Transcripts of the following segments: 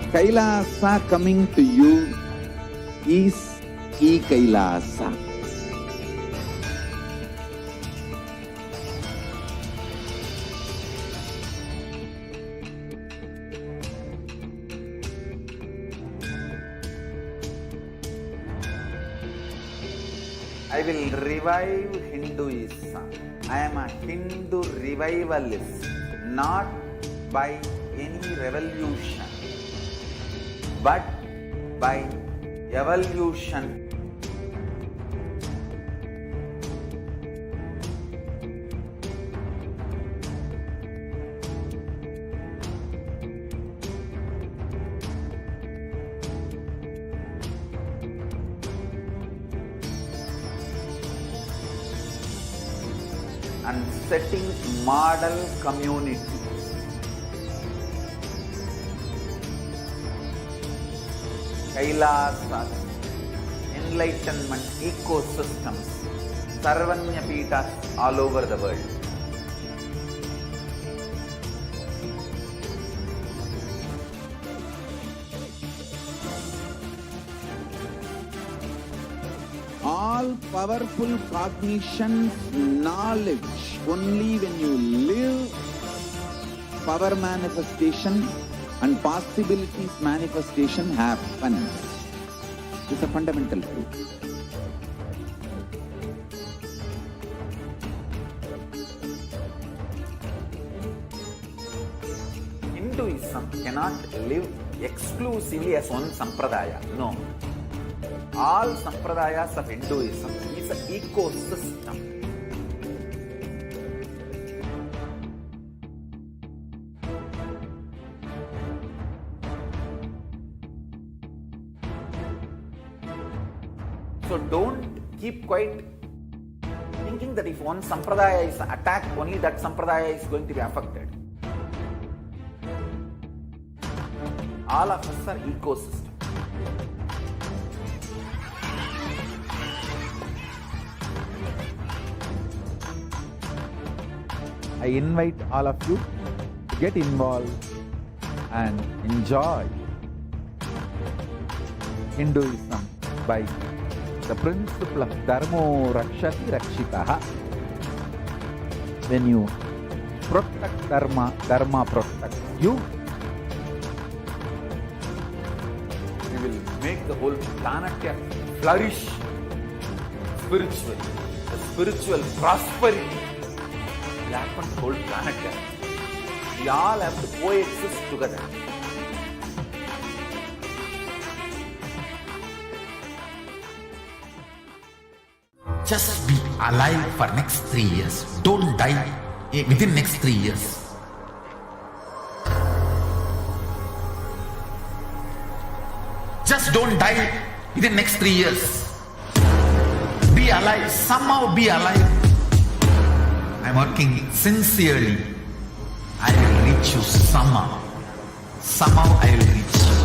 Kailasa coming to you is Kailasa. I will revive Hinduism. I am a Hindu revivalist, not by any revolution, but by evolution. And setting model community. Kailasa, enlightenment ecosystems, Sarvanya Pitas all over the world. All powerful cognition, knowledge, only when you live, power manifestation and possibilities manifestation happens. It's a fundamental truth. Hinduism cannot live exclusively as one sampradaya. No. All sampradayas of Hinduism is an ecosystem. So don't keep quiet thinking that if one sampradaya is attacked, only that sampradaya is going to be affected. All of us are ecosystem. I invite all of you to get involved and enjoy Hinduism by the principle of Dharmo Rakshati Rakshitaha. When you protect Dharma, Dharma protects you. We will make the whole planet flourish spiritually. The spiritual prosperity will happen to the whole planet. We all have to coexist together. Just be alive for next 3 years. Don't die within next 3 years. Just don't die within next 3 years. Be alive. Somehow be alive. I'm working sincerely. I will reach you somehow. Somehow I will reach you.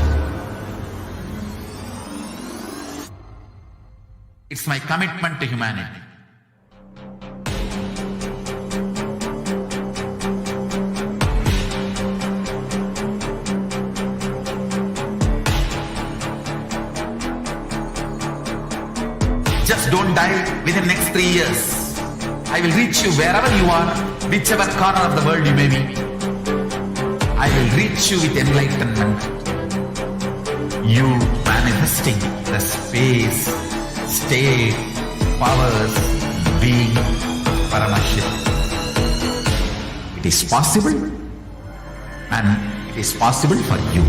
It's my commitment to humanity. Just don't die within next 3 years. I will reach you wherever you are, whichever corner of the world you may be. I will reach you with enlightenment. You manifesting the space, state, powers, being Paramashivoham. It is possible, and it is possible for you.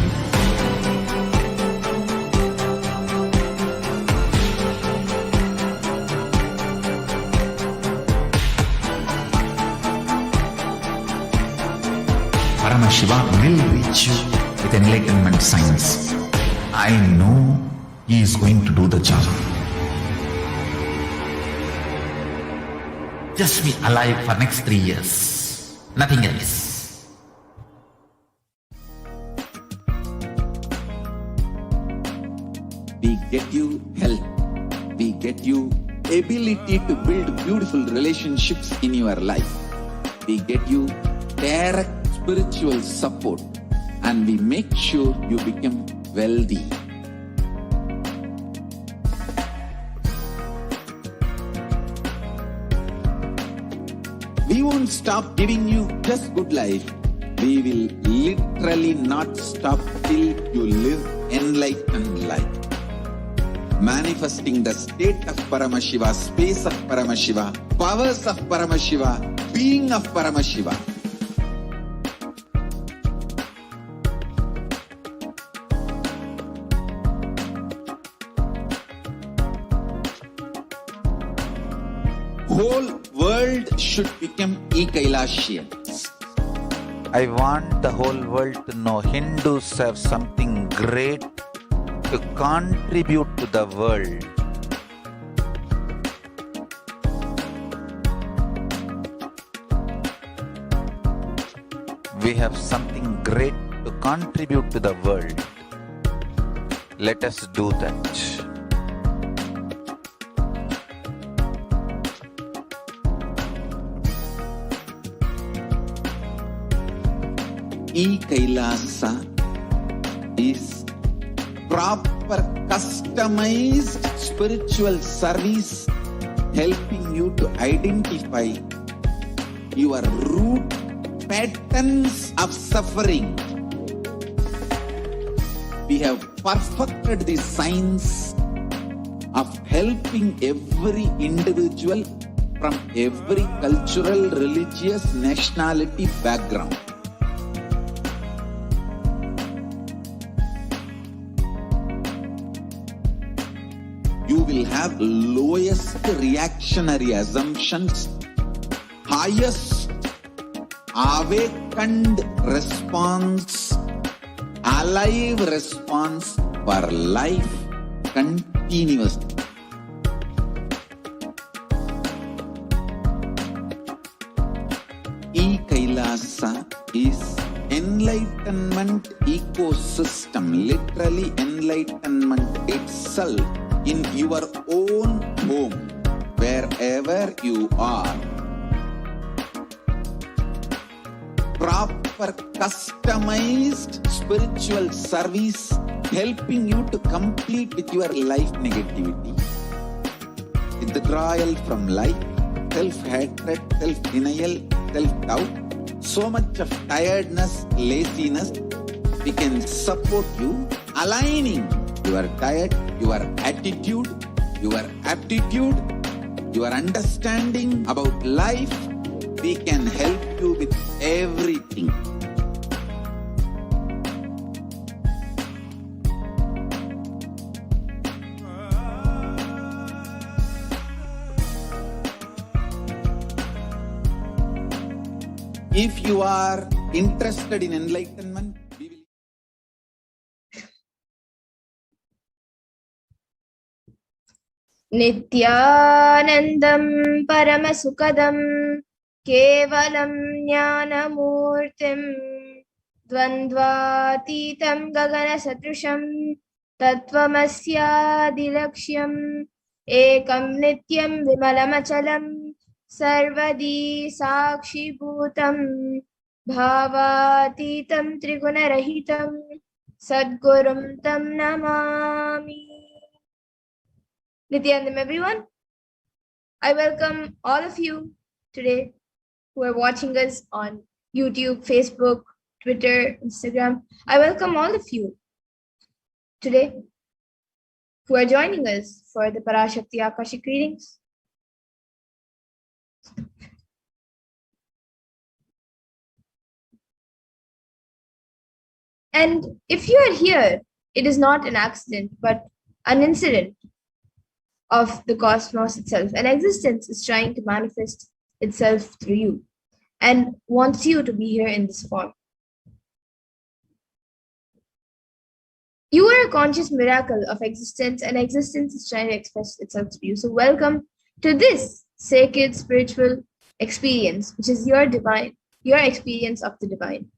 Paramashivoham will reach you with enlightenment science. I know he is going to do the job. Just be alive for next 3 years. Nothing else. We get you health. We get you ability to build beautiful relationships in your life. We get you direct spiritual support and we make sure you become wealthy. We won't stop giving you just good life. We will literally not stop till you live enlightened life. Manifesting the state of Paramashiva, space of Paramashiva, powers of Paramashiva, being of Paramashiva. Whole world should become Kailasians. I want the whole world to know Hindus have something great to contribute to the world. We have something great to contribute to the world. Let us do that. Kailasa is proper customized spiritual service helping you to identify your root patterns of suffering. We have perfected the science of helping every individual from every cultural, religious, nationality background. You will have lowest reactionary assumptions, highest awakened response, alive response for life continuously. Kailasa is enlightenment ecosystem, literally enlightenment itself in your own home, wherever you are. Proper customized spiritual service helping you to complete with your life negativity. Withdrawal from life, self-hatred, self-denial, self-doubt, so much of tiredness, laziness. We can support you aligning your diet, your attitude, your aptitude, your understanding about life. We can help you with everything. If you are interested in enlightenment, we will. Nithyanandam Paramasukadam Kevalam Jnanamurtim Dvandvatitam Gagana Satrusham Tattvamasyadilaksham Ekam Nityam Vimalamachalam Sarvadi Sakshi Bhutam Bhavatitam Trigunarahitam Sadgurum Tam Namami. Nithyanandam, everyone. I welcome all of you today who are watching us on YouTube, Facebook, Twitter, Instagram. I welcome all of you today who are joining us for the Parashakti Akashic readings. And if you are here, it is not an accident, but an incident of the cosmos itself. An existence is trying to manifest itself through you and wants you to be here in this form. You are a conscious miracle of existence, and existence is trying to express itself through you. So welcome to this sacred spiritual experience, which is your divine, your experience of the divine.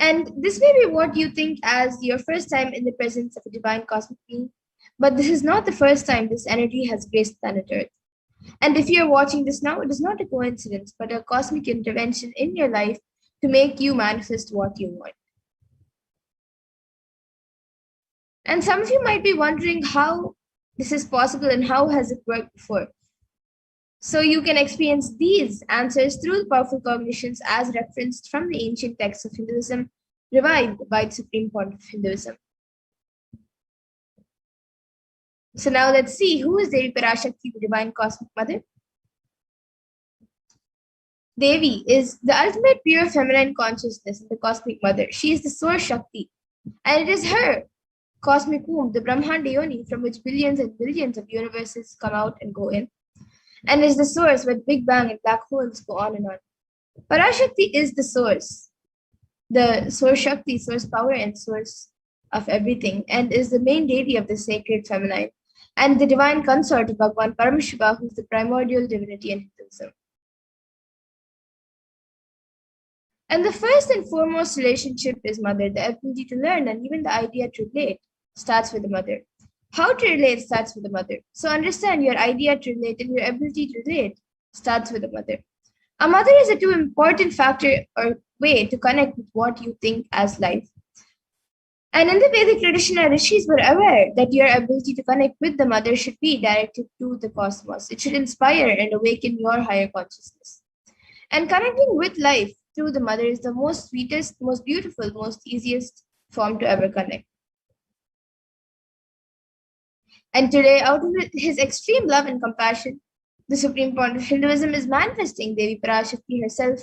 And this may be what you think as your first time in the presence of a divine cosmic being, but this is not the first time this energy has graced planet Earth. And if you're watching this now, it is not a coincidence, but a cosmic intervention in your life to make you manifest what you want. And some of you might be wondering how this is possible and how has it worked before. So you can experience these answers through the powerful cognitions as referenced from the ancient texts of Hinduism, revived by the Supreme Point of Hinduism. So now let's see, who is Devi Parashakti, the Divine Cosmic Mother? Devi is the ultimate pure feminine consciousness and the Cosmic Mother. She is the Source Shakti, and it is her cosmic womb, the Brahmanda Yoni, from which billions and billions of universes come out and go in, and is the source where Big Bang and black holes go on and on. Parashakti is the source Shakti, source power and source of everything, and is the main deity of the sacred feminine, and the divine consort of Bhagwan Paramashiva, who is the primordial divinity in Hinduism. And the first and foremost relationship is mother. The ability to learn and even the idea to relate starts with the mother. How to relate starts with the mother. So understand your idea to relate and your ability to relate starts with the mother. A mother is a too important factor or way to connect with what you think as life. And in the Vedic tradition, our rishis were aware that your ability to connect with the mother should be directed to the cosmos. It should inspire and awaken your higher consciousness. And connecting with life through the mother is the most sweetest, most beautiful, most easiest form to ever connect. And today, out of his extreme love and compassion, the Supreme Point of Hinduism is manifesting Devi Parashakti herself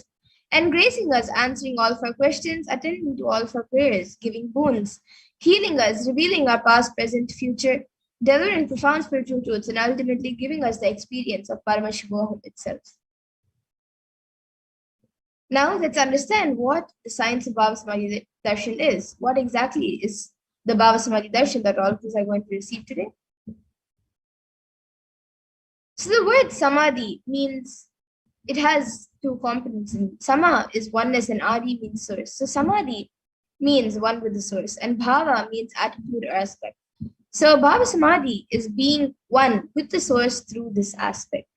and gracing us, answering all of our questions, attending to all of our prayers, giving boons, healing us, revealing our past, present, future, delivering profound spiritual truths, and ultimately giving us the experience of Paramashivoham itself. Now let's understand what the science of Bhava Samadhi Darshan is. What exactly is the Bhava Samadhi Darshan that all of us are going to receive today? So the word Samadhi means, it has two components. Sama is oneness and Adi means source. So Samadhi means one with the source, and Bhava means attitude or aspect. So Bhava Samadhi is being one with the source through this aspect.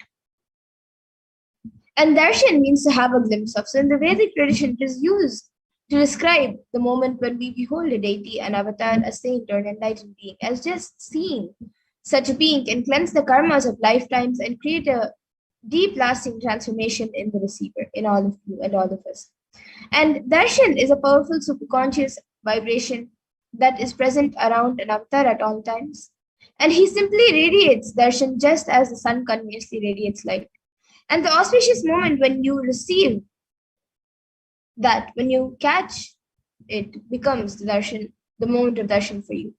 And Darshan means to have a glimpse of. So in the Vedic tradition, it is used to describe the moment when we behold a deity, an avatar, a saint, or an enlightened being, as just seeing such a being can cleanse the karmas of lifetimes and create a deep lasting transformation in the receiver, in all of you and all of us. And Darshan is a powerful superconscious vibration that is present around an avatar at all times. And he simply radiates Darshan just as the sun continuously radiates light. And the auspicious moment when you receive that, when you catch it, becomes the Darshan, the moment of Darshan for you,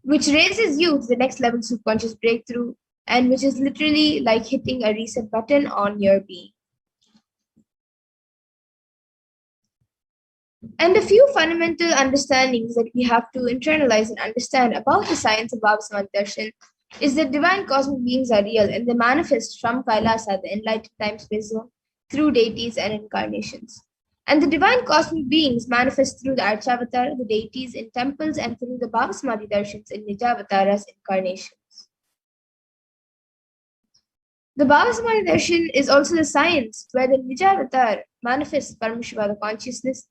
which raises you to the next level subconscious breakthrough, and which is literally like hitting a reset button on your being. And a few fundamental understandings that we have to internalize and understand about the science of Bhava Samadhi Darshan is that divine cosmic beings are real and they manifest from Kailasa, the enlightened time-space zone, through deities and incarnations. And the divine cosmic beings manifest through the Archavatar, the deities in temples, and through the Bhava Samadhi Darshans in Nijavataras incarnations. The Bhava Samadhi Darshan is also the science where the Nijavatar manifests Paramashiva, the consciousness,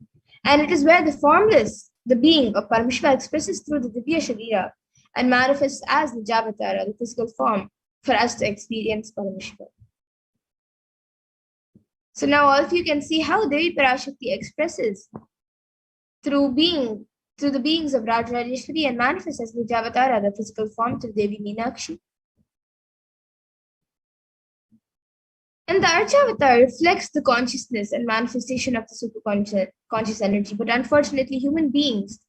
and it is where the formless, the being of Paramashiva, expresses through the Divya Sharira and manifests as Nijavatara, the physical form, for us to experience Paramashiva. So now all of you can see how Devi Parashakti expresses through the beings of Rajarajeshwari and manifests as Nijavatara, the physical form, to Devi Meenakshi. And the Archavatar reflects the consciousness and manifestation of the superconscious energy, but unfortunately human beings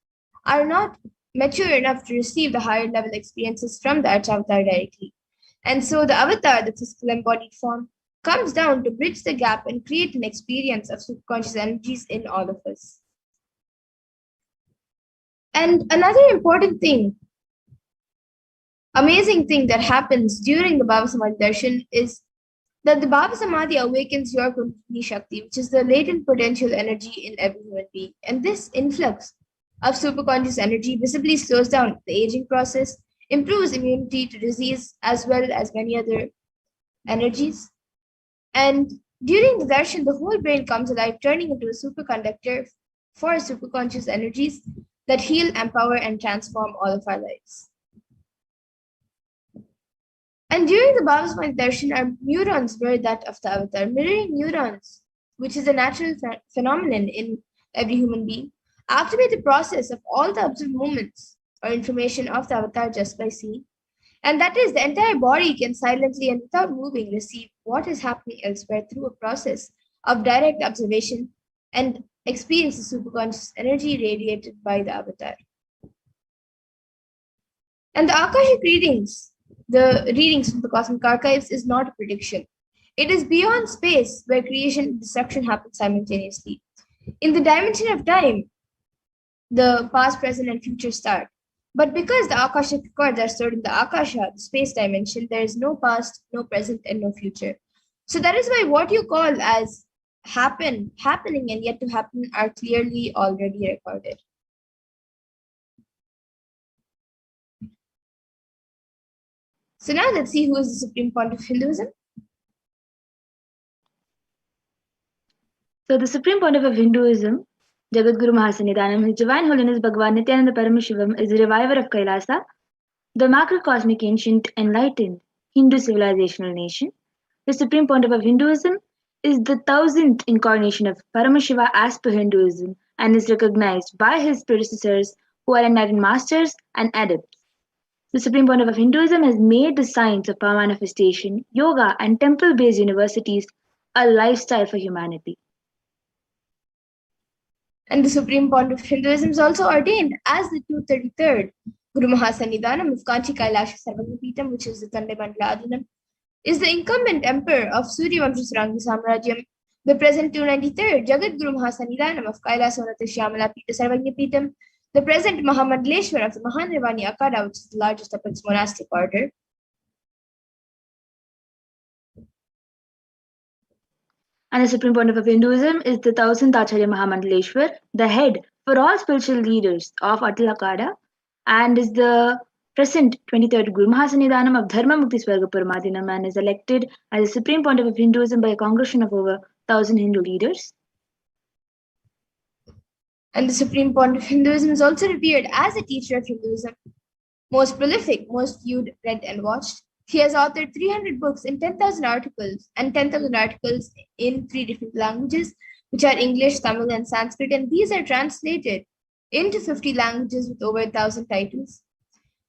are not mature enough to receive the higher level experiences from the Archavatar directly. And so the avatar, the physical embodied form, comes down to bridge the gap and create an experience of superconscious energies in all of us. And another important thing, amazing thing that happens during the Bhava Samadhi Darshan is that the Bhava Samadhi awakens your Kundalini Shakti, which is the latent potential energy in every human being. And this influx of superconscious energy visibly slows down the aging process, improves immunity to disease, as well as many other energies. And during the darshan, the whole brain comes alive, turning into a superconductor for superconscious energies that heal, empower, and transform all of our lives. And during the Bhava Samadhi darshan, our neurons mirror that of the avatar, mirroring neurons, which is a natural phenomenon in every human being, activate the process of all the observed movements or information of the avatar just by seeing. And that is, the entire body can silently and without moving receive what is happening elsewhere through a process of direct observation and experience the superconscious energy radiated by the avatar. And the Akashic readings, the readings from the cosmic archives, is not a prediction. It is beyond space where creation and destruction happen simultaneously. In the dimension of time, the past, present, and future start. But because the Akashic records are stored in the Akasha, the space dimension, there is no past, no present, and no future. So that is why what you call as happening, and yet to happen are clearly already recorded. So now let's see who is the Supreme Pontiff of Hinduism. So the Supreme Pontiff of Hinduism, Jagadguru Mahasannidhanam, His Divine Holiness Bhagavan Nithyananda Paramashivam, is the reviver of Kailasa, the macrocosmic ancient enlightened Hindu civilizational nation. The Supreme Pontiff of Hinduism is the 1000th incarnation of Paramashiva as per Hinduism and is recognized by his predecessors who are enlightened masters and adepts. The Supreme Pontiff of Hinduism has made the science of power manifestation, yoga, and temple-based universities a lifestyle for humanity. And the Supreme Pontiff of Hinduism is also ordained as the 233rd Guru Mahasannidhanam of Kanchi Kailasa Sarvagnapeetham, which is the Tandai Mandala Adhanam, is the incumbent emperor of Suryavamsha Sarangi Samrajyam, the present 293rd Jagat Guru Mahasannidhanam of Kailasa Shyamala Pita Sarvagnapeetham, the present Mahamandaleshwar of the Mahanirvani Akada, which is the largest of its monastic order. And the Supreme Pontiff of Hinduism is the 1000th Acharya Mahamandaleshwar, the head for all spiritual leaders of Atal Akada, and is the present 23rd Guru Mahasannidhanam of Dharma Mukti Swarga Paramadhinam, and is elected as the Supreme Pontiff of Hinduism by a congregation of over 1000 Hindu leaders. And the Supreme Pontiff of Hinduism is also revered as a teacher of Hinduism, most prolific, most viewed, read, and watched. He has authored 300 books in 10,000 articles and 10,000 articles in 3 different languages, which are English, Tamil, and Sanskrit, and these are translated into 50 languages with over 1,000 titles.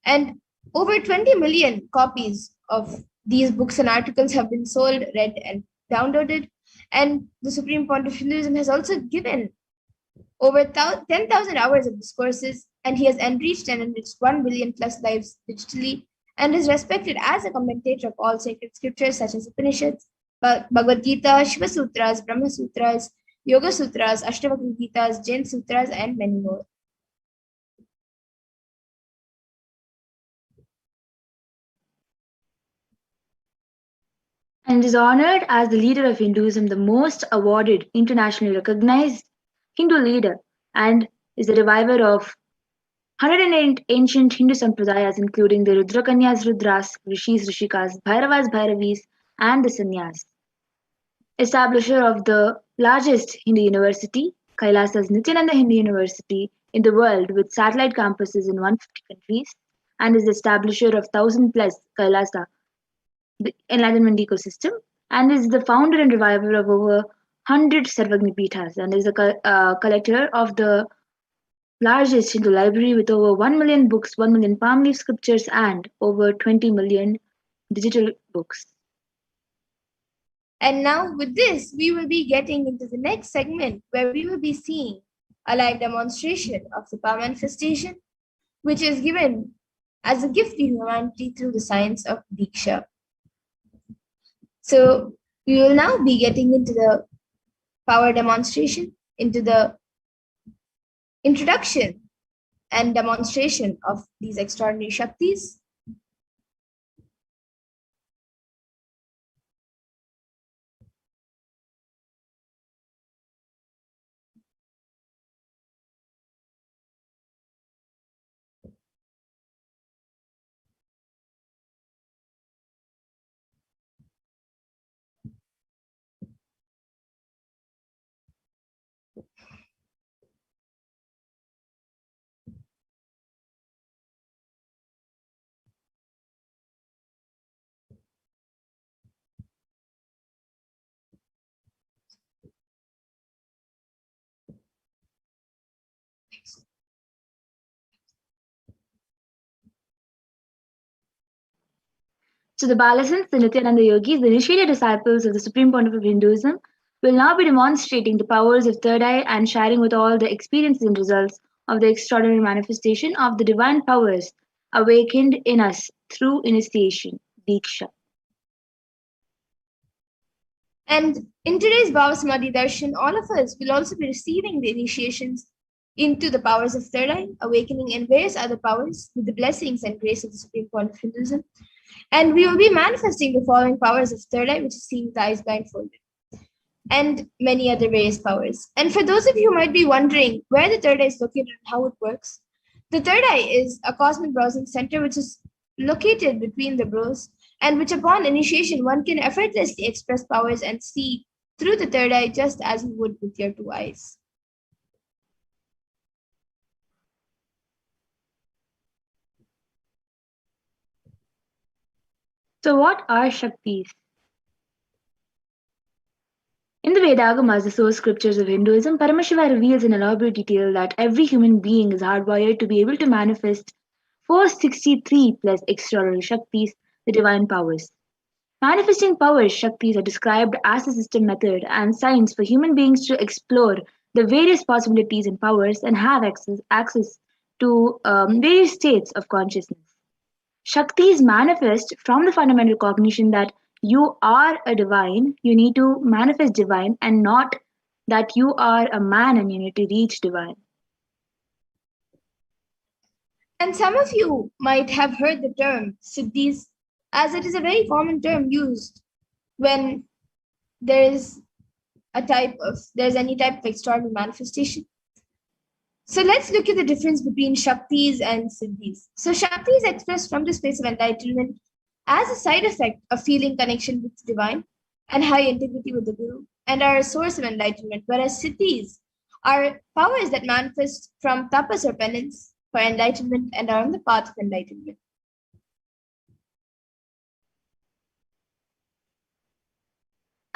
And over 20 million copies of these books and articles have been sold, read, and downloaded. And the Supreme Pontiff of Hinduism has also given over 10,000 hours of discourses, and he has enriched 1 billion plus lives digitally, and is respected as a commentator of all sacred scriptures such as Upanishads, Bhagavad Gita, Shiva Sutras, Brahma Sutras, Yoga Sutras, Ashtavakra Gitas, Jain Sutras, and many more. And is honored as the leader of Hinduism, the most awarded, internationally recognized Hindu leader, and is the reviver of 108 ancient Hindu sampradayas, including the Rudrakanyas Rudras, Rishis Rishikas, Bhairavas Bhairavis, and the Sannyas. Establisher of the largest Hindu university, Kailasa's Nithyananda Hindu University in the world, with satellite campuses in 150 countries, and is the establisher of 1000 plus Kailasa, the enlightenment ecosystem, and is the founder and reviver of over 100 Sarvagnapeethas, and is a collector of the largest Hindu library with over 1 million books, 1 million palm leaf scriptures, and over 20 million digital books. And now with this, we will be getting into the next segment where we will be seeing a live demonstration of the power manifestation, which is given as a gift to humanity through the science of Diksha. So we will now be getting into the power demonstration, into the introduction and demonstration of these extraordinary Shaktis. So the Balasans, the Nithyananda yogis, the initiated disciples of the Supreme Pontiff of Hinduism, will now be demonstrating the powers of third eye and sharing with all the experiences and results of the extraordinary manifestation of the divine powers awakened in us through initiation, Diksha. And in today's Bhava Samadhi Darshan, all of us will also be receiving the initiations into the powers of third eye, awakening, and various other powers with the blessings and grace of the Supreme Point of Hinduism. And we will be manifesting the following powers of third eye, which is seen with the eyes blindfolded, and many other various powers. And for those of you who might be wondering where the third eye is located and how it works, the third eye is a cosmic browsing center which is located between the brows, and which upon initiation one can effortlessly express powers and see through the third eye just as you would with your two eyes. So what are Shaktis? In the Vedagamas, the source scriptures of Hinduism, Paramashiva reveals in elaborate detail that every human being is hardwired to be able to manifest 463 plus extraordinary Shaktis, the divine powers. Manifesting powers, Shaktis, are described as a system, method, and science for human beings to explore the various possibilities and powers and have access to various states of consciousness. Shaktis manifest from the fundamental cognition that you are a divine, you need to manifest divine, and not that you are a man and you need to reach divine. And some of you might have heard the term Siddhis, as it is a very common term used when there's any type of extraordinary manifestation. So let's look at the difference between Shaktis and Siddhis. So Shakti is expressed from the space of enlightenment as a side effect of feeling connection with the divine and high integrity with the Guru, and are a source of enlightenment, whereas Siddhis are powers that manifest from tapas or penance for enlightenment and are on the path of enlightenment.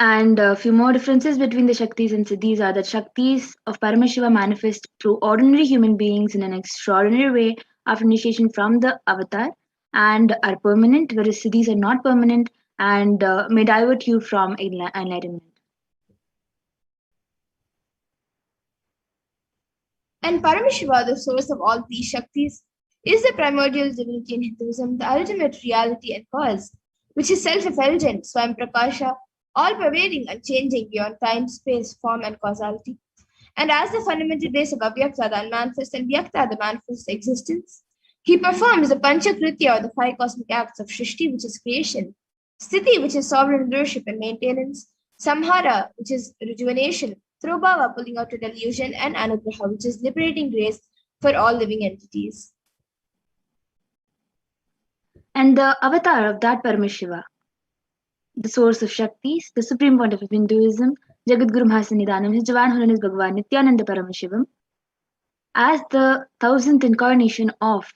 And a few more differences between the Shaktis and Siddhis are that Shaktis of Paramashiva manifest through ordinary human beings in an extraordinary way after initiation from the avatar and are permanent, whereas Siddhis are not permanent and may divert you from enlightenment. And Paramashiva, the source of all these Shaktis, is the primordial divinity in Hinduism, the ultimate reality and cause, which is self-effulgent, Swayam Prakasha, all-pervading, unchanging beyond time, space, form, and causality. And as the fundamental base of Avyakta, the unmanifest, and Vyakta, the manifest existence, he performs the Panchakritya, or the 5 cosmic acts of Shrishti, which is creation, Sthiti, which is sovereign rulership and maintenance, Samhara, which is rejuvenation, Throbhava, pulling out a delusion, and Anugraha, which is liberating grace for all living entities. And the avatar of that Paramashiva, the source of Shaktis, the Supreme Pontiff of Hinduism, Jagadguru Mahasannidhanam, his divine holiness Bhagavan Nithyananda Paramashivam, as the 1000th incarnation of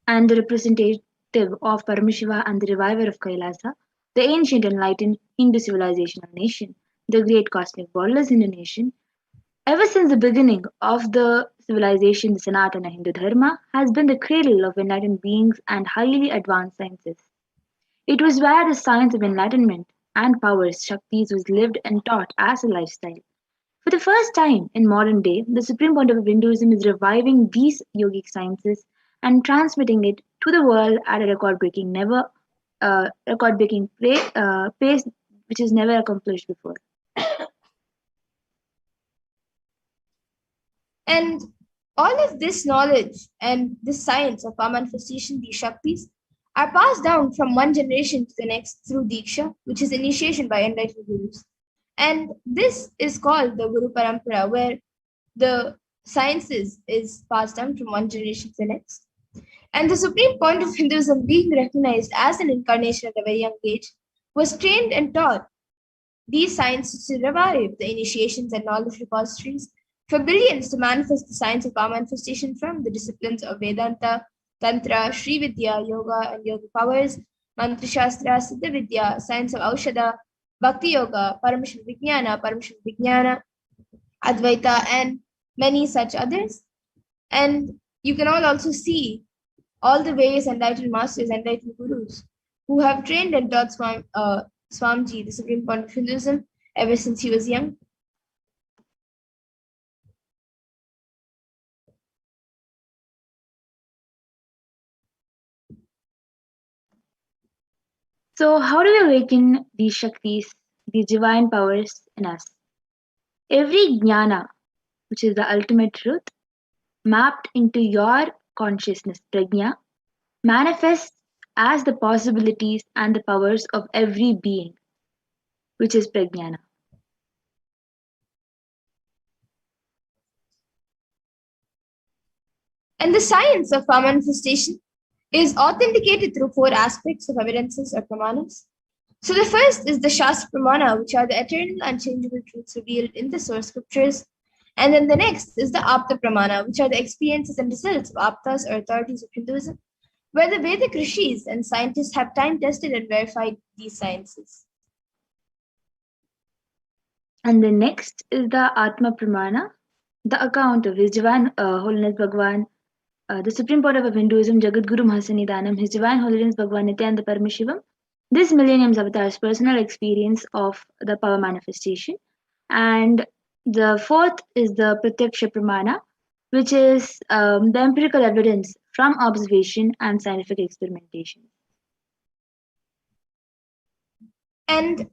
and the representative of Paramashiva and the reviver of Kailasa, the ancient enlightened Hindu civilization or nation, the great cosmic borderless Hindu nation. Ever since the beginning of the civilization, the Sanatana Hindu Dharma has been the cradle of enlightened beings and highly advanced sciences. It was where the science of enlightenment and powers, Shaktis, was lived and taught as a lifestyle. For the first time in modern day, the Supreme Pontiff of Hinduism is reviving these yogic sciences and transmitting it to the world at a record-breaking pace, which is never accomplished before. And all of this knowledge and this science of our manifestation, these Shaktis, are passed down from one generation to the next through Diksha, which is initiation by enlightened Gurus. And this is called the Guru Parampara, where the sciences is passed down from one generation to the next. And the Supreme Point of Hinduism, being recognized as an incarnation at a very young age, was trained and taught these sciences to revive the initiations and knowledge repositories for billions to manifest the science of power manifestation from the disciplines of Vedanta, Tantra, Sri Vidya, Yoga and Yoga powers, Mantra Shastra, Siddha Vidya, science of Aushadha, Bhakti Yoga, Paramashivoham, Advaita, and many such others. And you can all also see all the various enlightened masters, enlightened gurus, who have trained and taught Swamiji, the Supreme Point of Hinduism, ever since he was young. So, how do we awaken these Shaktis, these divine powers in us? Every jnana, which is the ultimate truth, mapped into your consciousness, prajna, manifests as the possibilities and the powers of every being, which is prajnana. And the science of our manifestation is authenticated through 4 aspects of evidences or pramanas. So the first is the Shastra Pramana, which are the eternal unchangeable truths revealed in the source scriptures. And then the next is the Apta Pramana, which are the experiences and results of Aptas or authorities of Hinduism, where the Vedic rishis and scientists have time tested and verified these sciences. And the next is the Atma Pramana, the account of His Divine Holiness Bhagwan, the Supreme Porter of Hinduism, Jagadguru Mahasanidanam, His Divine Holiness Bhagwan Nithyananda Paramashivam, this millennium's avatar's personal experience of the power manifestation. And the fourth is the Pratyaksha Pramana, which is the empirical evidence from observation and scientific experimentation. And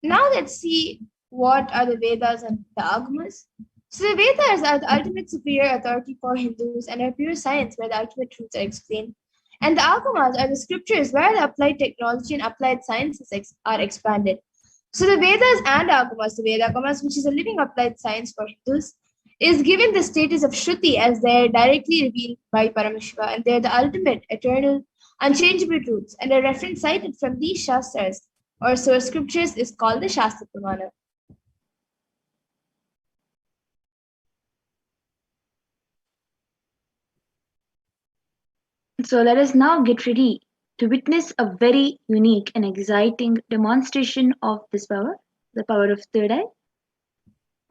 now let's see what are the Vedas and the Agamas. So the Vedas are the ultimate superior authority for Hindus and are pure science where the ultimate truths are explained. And the Agamas are the scriptures where the applied technology and applied sciences are expanded. So the Vedas and Agamas, the Vedagamas, which is a living applied science for Hindus, is given the status of Shruti as they're directly revealed by Paramashiva, and they're the ultimate, eternal, unchangeable truths. And a reference cited from these Shastras or source scriptures is called the Shastra Pramana. So let us now get ready to witness a very unique and exciting demonstration of this power, the power of third eye.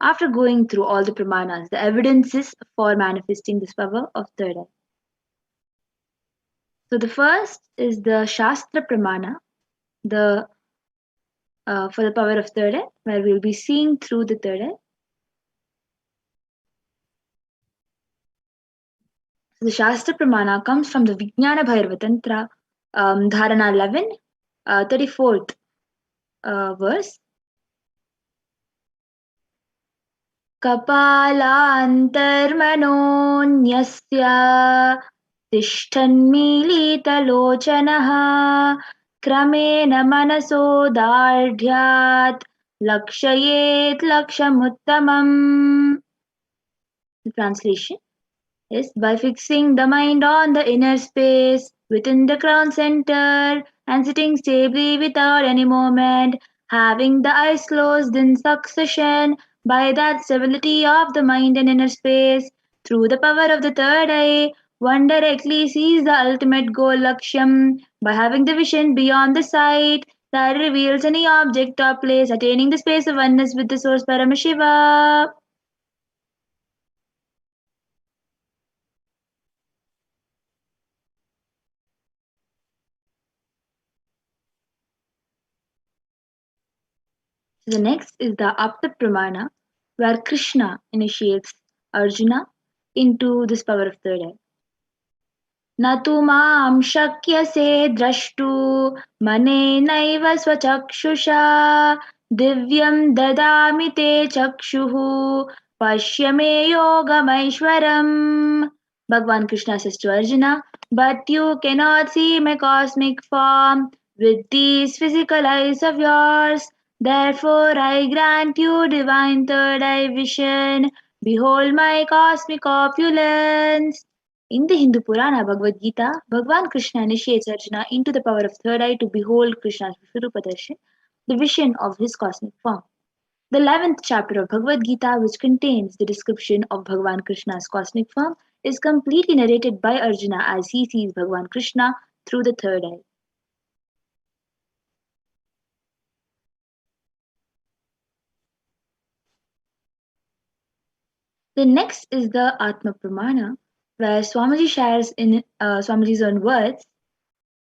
After going through all the pramanas, the evidences for manifesting this power of third eye. So the first is the Shastra Pramana, for the power of third eye, where we'll be seeing through the third eye. So the Shastra Pramana comes from the Vijnana Bhairava Tantra, Dharana 11, 34th verse. Kapalantarmanonyasya tishthanmilitalochanaha kramena manaso dardhyat lakshayet lakshamuttamam. The translation is by fixing the mind on the inner space within the crown center and sitting stably without any movement, having the eyes closed in succession, by that stability of the mind and inner space, through the power of the third eye, one directly sees the ultimate goal Lakshyam by having the vision beyond the sight that reveals any object or place, attaining the space of oneness with the source Paramashiva. The next is the Apta Pramana, where Krishna initiates Arjuna into this power of third eye. Natu maam shakyase drashtu manenaiva swachakshusha divyam dadami te chakshuhu pashyame yogamaishwaram. Bhagwan Krishna says to Arjuna, but you cannot see my cosmic form with these physical eyes of yours. Therefore I grant you divine third eye vision. Behold my cosmic opulence. In the Hindu Purana Bhagavad Gita, Bhagwan Krishna initiates Arjuna into the power of third eye to behold Krishna's Vishwarupa Darshan, the vision of his cosmic form. The 11th chapter of Bhagavad Gita, which contains the description of Bhagwan Krishna's cosmic form, is completely narrated by Arjuna as he sees Bhagwan Krishna through the third eye. The next is the Atma Pramana, where Swamiji shares in Swamiji's own words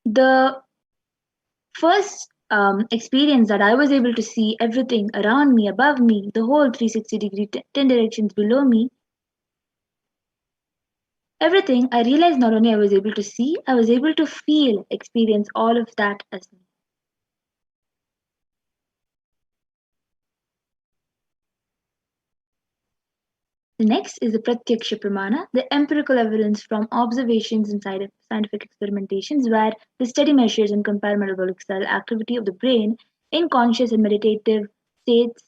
the first experience that I was able to see everything around me, above me, the whole 360-degree, 10 directions below me, everything, I realized not only I was able to see, I was able to feel, experience all of that as me. The next is the Pratyaksha Pramana, the empirical evidence from observations and scientific experimentations, where the steady measures and compare metabolic cell activity of the brain in conscious and meditative states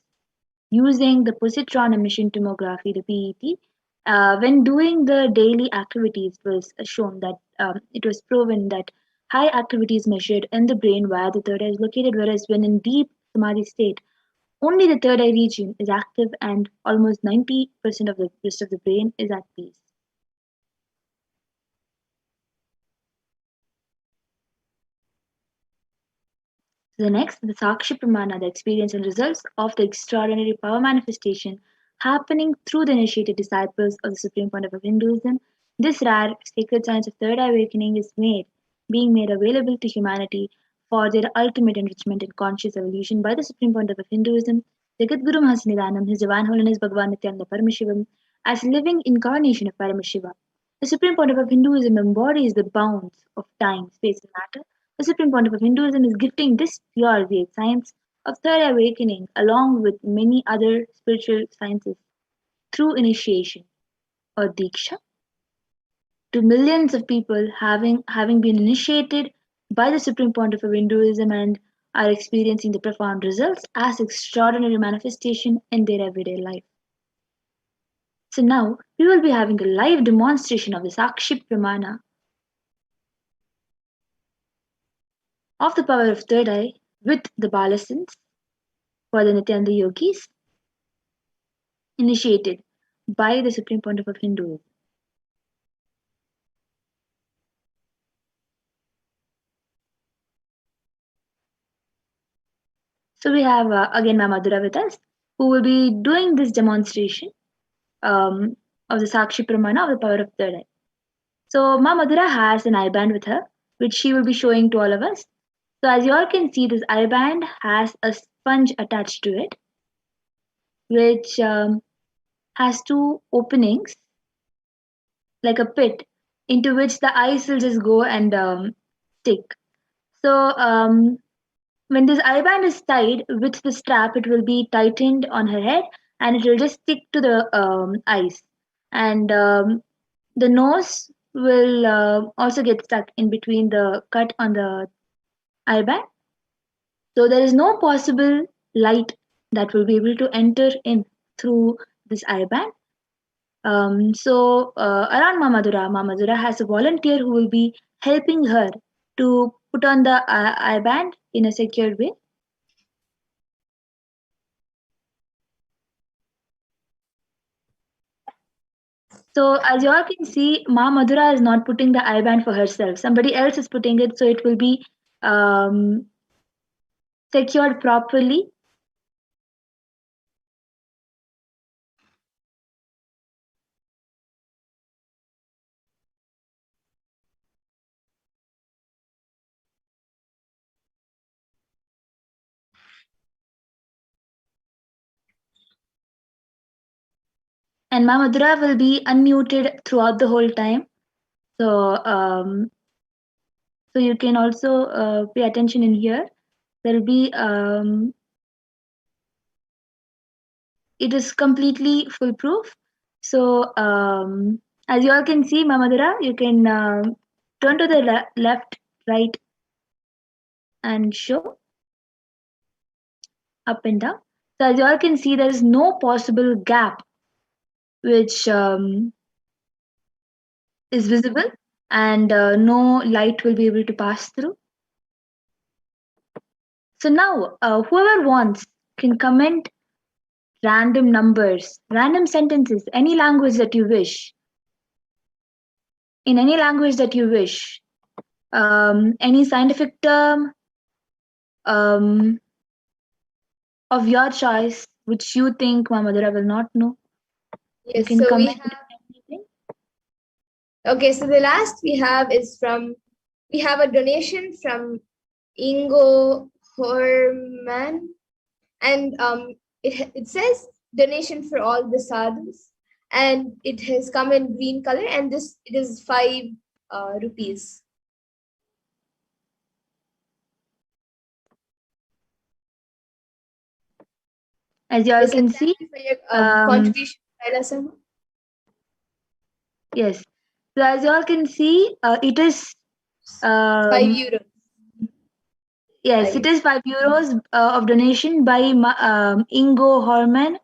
using the positron emission tomography, the PET. When doing the daily activities, it was shown that it was proven that high activity is measured in the brain where the third eye is located, whereas when in deep samadhi state, only the third eye region is active and almost 90% of the rest of the brain is at peace. The next, the Sakshi Pramana, the experience and results of the extraordinary power manifestation happening through the initiated disciples of the Supreme Pontiff of Hinduism. This rare sacred science of third eye awakening is being made available to humanity for their ultimate enrichment and conscious evolution by the Supreme Pontiff of Hinduism, Jagadguru Mahasinidanam, His Divine Holiness Bhagavan Nithyananda Paramashivam, as living incarnation of Paramashiva. The Supreme Pontiff of Hinduism embodies the bounds of time, space, and matter. The Supreme Pontiff of Hinduism is gifting this pure Vedic science of third awakening along with many other spiritual sciences through initiation or Diksha to millions of people having been initiated by the Supreme Pontiff of Hinduism and are experiencing the profound results as extraordinary manifestation in their everyday life. So now we will be having a live demonstration of the Sakshi Pramana of the power of third eye with the Balasins for the Nityananda Yogis initiated by the Supreme Pontiff of Hinduism. So we have again Ma Madhura with us, who will be doing this demonstration of the Sakshi Pramana of the power of third eye. So Ma Madhura has an eye band with her, which she will be showing to all of us. So as you all can see, this eye band has a sponge attached to it, which has two openings, like a pit, into which the eyes will just go and stick. So when this eye band is tied with the strap, it will be tightened on her head and it will just stick to the eyes. And the nose will also get stuck in between the cut on the eye band. So there is no possible light that will be able to enter in through this eye band. Around Ma Madhura has a volunteer who will be helping her to put on the eye band in a secure way. So as you all can see, Ma Madhura is not putting the eye band for herself. Somebody else is putting it, so it will be secured properly. And Ma Madhura will be unmuted throughout the whole time. So you can also pay attention in here. There will be it is completely foolproof. So as you all can see, Ma Madhura, you can turn to the left, right, and show up and down. So as you all can see, there is no possible gap which is visible, and no light will be able to pass through. So now whoever wants can comment random numbers, random sentences, any language that you wish, in any language that you wish, any scientific term of your choice which you think Ma Madhura will not know. Yes, You can so comment anything. Okay, so the last we have is we have a donation from Ingo Horman, and it says donation for all the sadhus, and it has come in green color, and it is 5 rupees. As you all Yes, can and see, thank you for your contribution, Kailasa. yes. So as you all can see, it is 5 euros. yes, it is 5 euros of donation by Ingo Horman,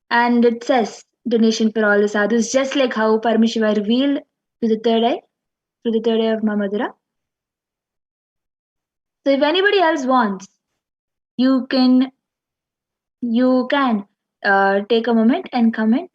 and it says donation for all the sadhus, just like how Paramashiva revealed to the third eye, through the third eye of Mamadura. So if anybody else wants, you can take a moment and comment.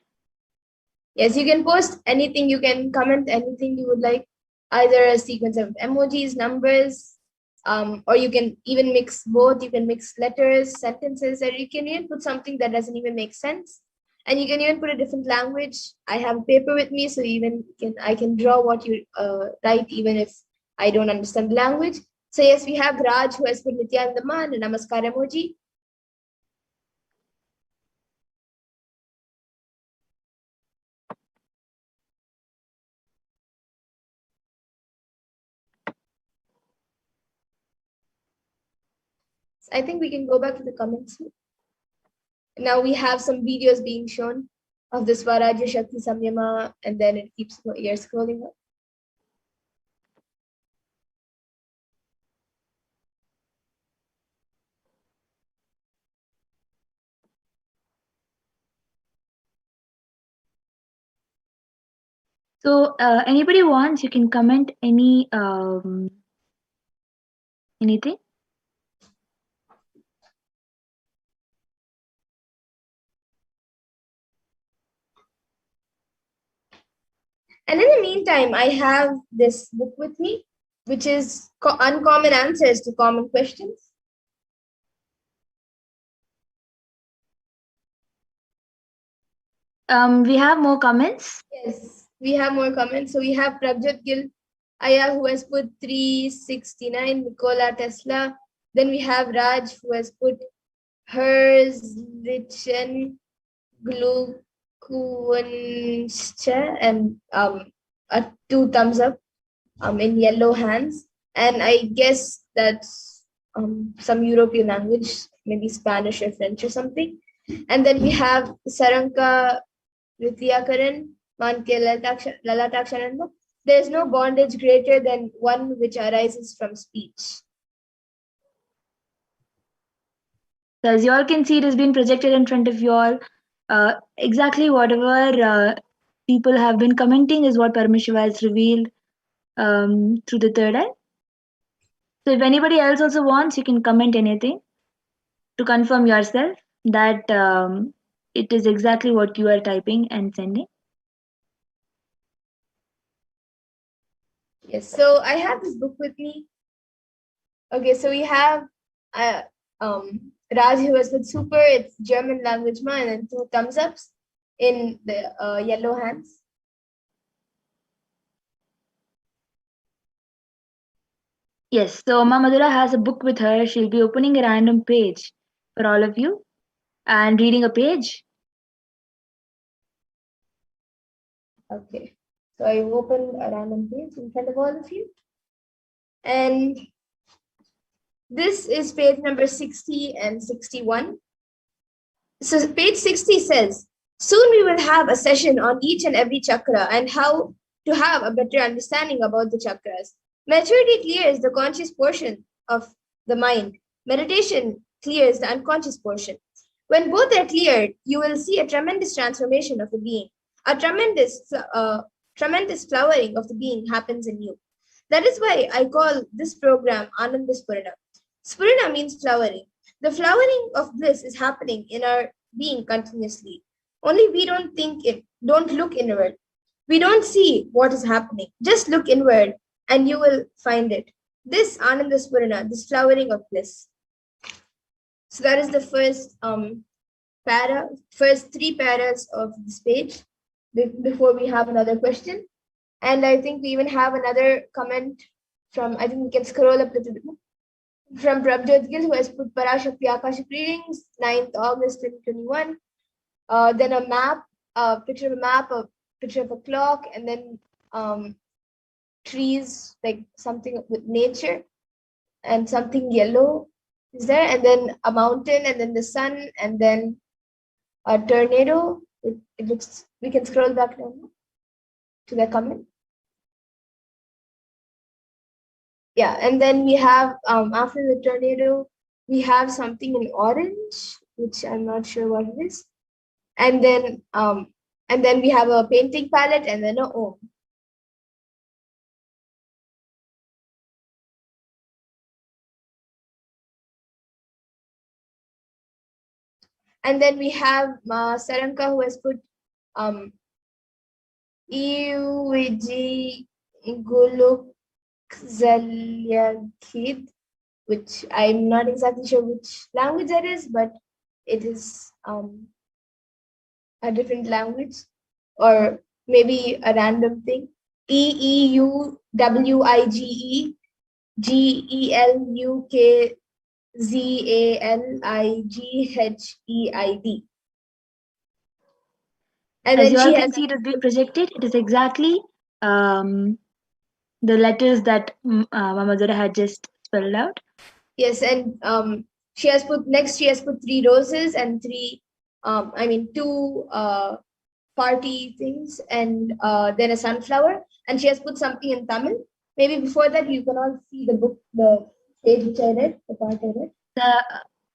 Yes, you can post anything, you can comment anything you would like, either a sequence of emojis, numbers, or you can even mix both. You can mix letters, sentences, or you can even put something that doesn't even make sense. And you can even put a different language. I have a paper with me, so I can draw what you write, even if I don't understand the language. So yes, we have Raj, who has put Nithyananda and a Namaskar emoji. I think we can go back to the comments. Now we have some videos being shown of the Swarajya Shakti Samyama, and then it keeps you're scrolling up. So anybody wants, you can comment anything. And in the meantime, I have this book with me, which is Uncommon Answers to Common Questions. We have more comments. Yes, we have more comments. So we have Prabjot Gill Aya, who has put 369, Nikola Tesla. Then we have Raj, who has put hers, Lichen, Glukunscha, and 2 thumbs up in yellow hands. And I guess that's some European language, maybe Spanish or French or something. And then we have Saranka Rityakaran, Manke Lalatakshananda. There is no bondage greater than one which arises from speech. So as you all can see, it has been projected in front of you all. Exactly whatever people have been commenting is what Paramashiva has revealed through the third eye. So if anybody else also wants, you can comment anything to confirm yourself that it is exactly what you are typing and sending. Yes, so I have this book with me. Okay, so we have Raj, who has put super, it's German language man, and 2 thumbs ups in the yellow hands. Yes, so Mamadura has a book with her. She'll be opening a random page for all of you and reading a page. Okay, so I opened a random page in front of all of you. And this is page number 60 and 61. So page 60 says, soon we will have a session on each and every chakra and how to have a better understanding about the chakras. Maturity clears the conscious portion of the mind. Meditation clears the unconscious portion. When both are cleared, you will see a tremendous transformation of the being. A tremendous flowering of the being happens in you. That is why I call this program Ananda Spurana. Spurana means flowering. The flowering of bliss is happening in our being continuously. Only we don't look inward. We don't see what is happening. Just look inward and you will find it. This Ananda Spurana, this flowering of bliss. So that is the first first 3 paras of this page before we have another question. And I think we even have another comment from, I think we can scroll up a little bit more. From Prabjot Gill, who has put Parashakti Akashic readings, 9th August 2021. Then a map, a picture of a map, a picture of a clock, and then trees, like something with nature, and something yellow is there, and then a mountain, and then the sun, and then a tornado. It looks, we can scroll back now to the comment. Yeah, and then we have, after the tornado, we have something in orange, which I'm not sure what it is. And then we have a painting palette, and then a Om. And then we have Saranka, who has put Iwiji Golok Zalyakid, which I'm not exactly sure which language that is, but it is a different language, or maybe a random thing. EEUWIGE GELUKZALIGHEID. And As then you all she can has, see, it has been projected. It is exactly the letters that Mama Dora had just spelled out. yes, and she has put, next she has put 3 roses and 3, I mean 2 party things, and then a sunflower, and she has put something in Tamil. Maybe before that you can all see the book, the page which I read, the part I read.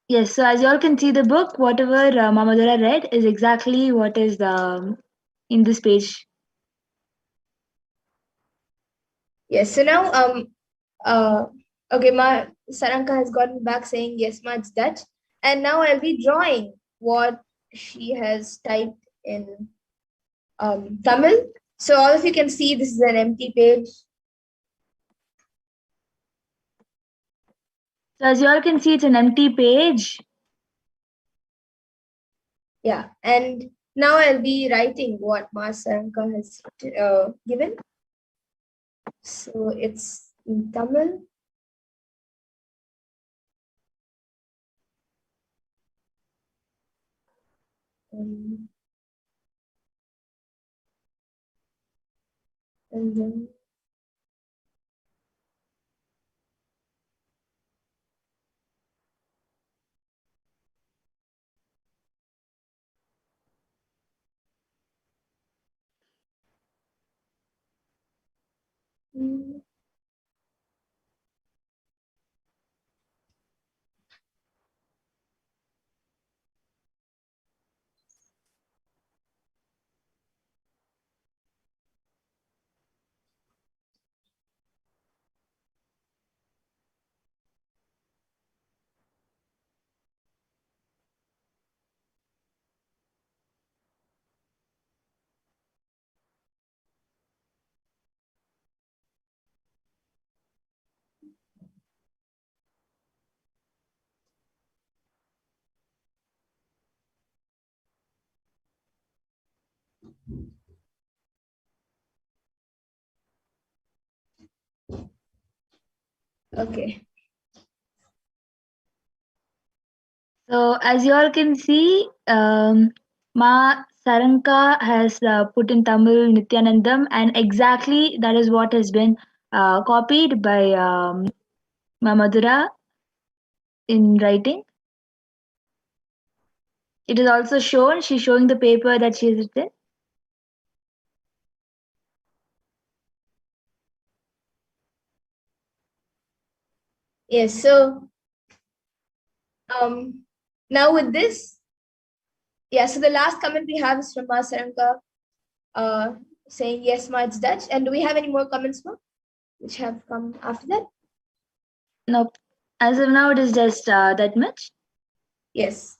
Yes, so as you all can see, the book, whatever Mama Dora read, is exactly what is in this page. Yes, so now okay, Saranka has gotten back saying yes, ma, it's Dutch, and now I'll be drawing what she has typed in Tamil. So all of you can see this is an empty page. So as you all can see, it's an empty page. Yeah, and now I'll be writing what Ma Saranka has given. So it's in Tamil. And then okay. So as you all can see, Ma Saranka has put in Tamil Nithyanandam, and exactly that is what has been copied by Mama Dora in writing. It is also shown, she's showing the paper that she has written. Yes, so now with this, yeah, so the last comment we have is from Ma Saranka saying yes, ma, it's Dutch. And do we have any more comments, ma, which have come after that? Nope. As of now, it is just that much. Yes.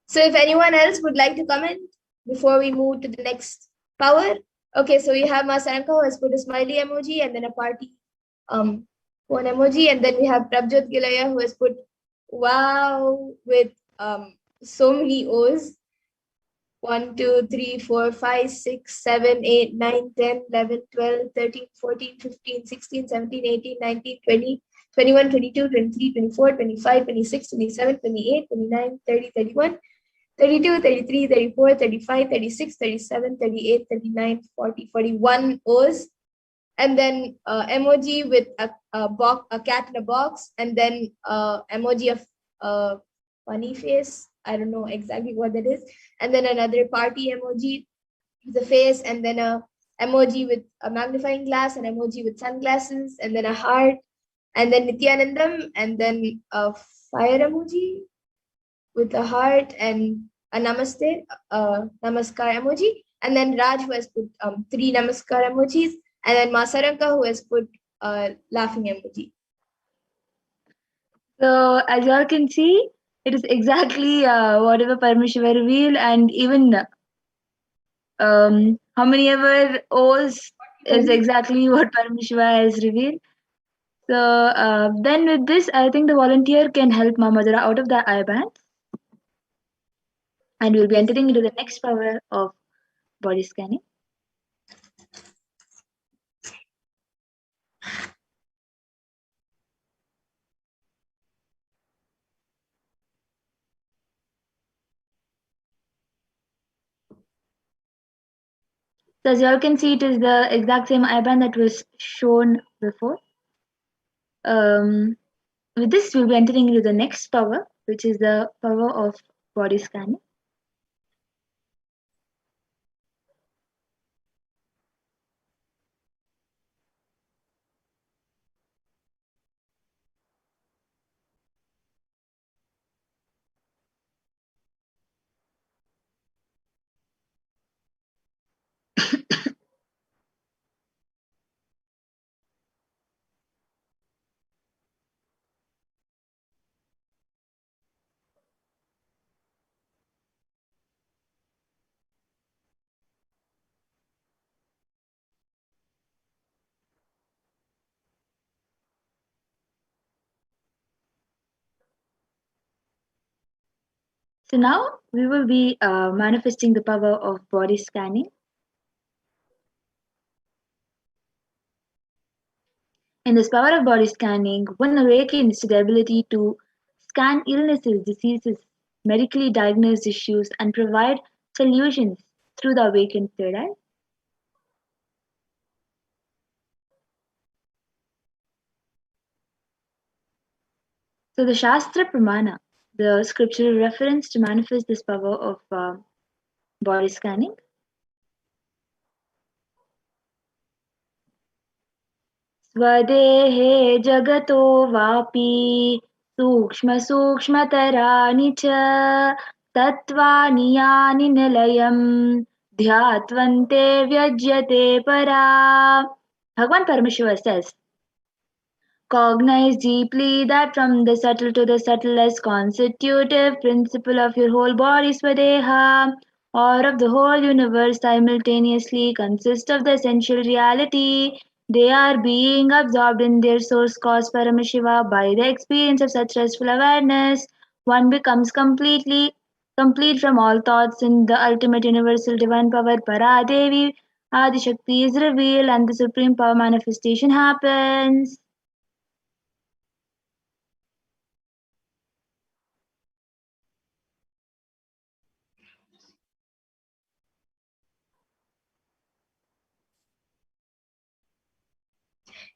So if anyone else would like to comment before we move to the next power. Okay, so we have Ma Saranka who has put a smiley emoji and then a party phone emoji, and then we have Prabjot Gilaya who has put wow with so many O's. 1, 2, 3, 4, 5, 6, 7, 8, 9, 10, 11, 12, 13, 14, 15, 16, 17, 18, 19, 20, 21, 22, 23, 24, 25, 26, 27, 28, 29, 30, 31, 32, 33, 34, 35, 36, 37, 38, 39, 40, 41 O's. And then emoji with a cat in a box, and then emoji of funny face. I don't know exactly what that is. And then another party emoji with a face, and then a emoji with a magnifying glass, an emoji with sunglasses, and then a heart, and then Nithyanandam, and then a fire emoji with a heart, and a namaste, namaskar emoji, and then Raj, who has put 3 namaskar emojis, and then Masaranka, who has put laughing emoji. So as you all can see, it is exactly whatever Paramashiva revealed, and even how many ever O's is exactly what Paramashiva has revealed. So then with this, I think the volunteer can help Mamadura out of the IBAN, and we'll be entering into the next power of body scanning. So as you all can see, it is the exact same IBAN that was shown before. With this, we'll be entering into the next power, which is the power of body scanning. So now we will be manifesting the power of body scanning. In this power of body scanning, one awakens to the ability to scan illnesses, diseases, medically diagnose issues, and provide solutions through the awakened third eye. So the Shastra Pramana, the scriptural reference to manifest this power of body scanning. स्वदेहे जगतो वापि सूक्ष्म सूक्ष्मतराणि च तत्त्वानि यानि निलयम् ध्यात्वन्ते व्यज्यते परा. Bhagavan Paramashiva says, cognize deeply that from the subtle to the subtlest constitutive principle of your whole body, Swadeha, or of the whole universe simultaneously consist of the essential reality. They are being absorbed in their source cause Paramashiva. By the experience of such restful awareness, one becomes complete from all thoughts in the ultimate universal divine power Paradevi. Adi Shakti is revealed and the supreme power manifestation happens.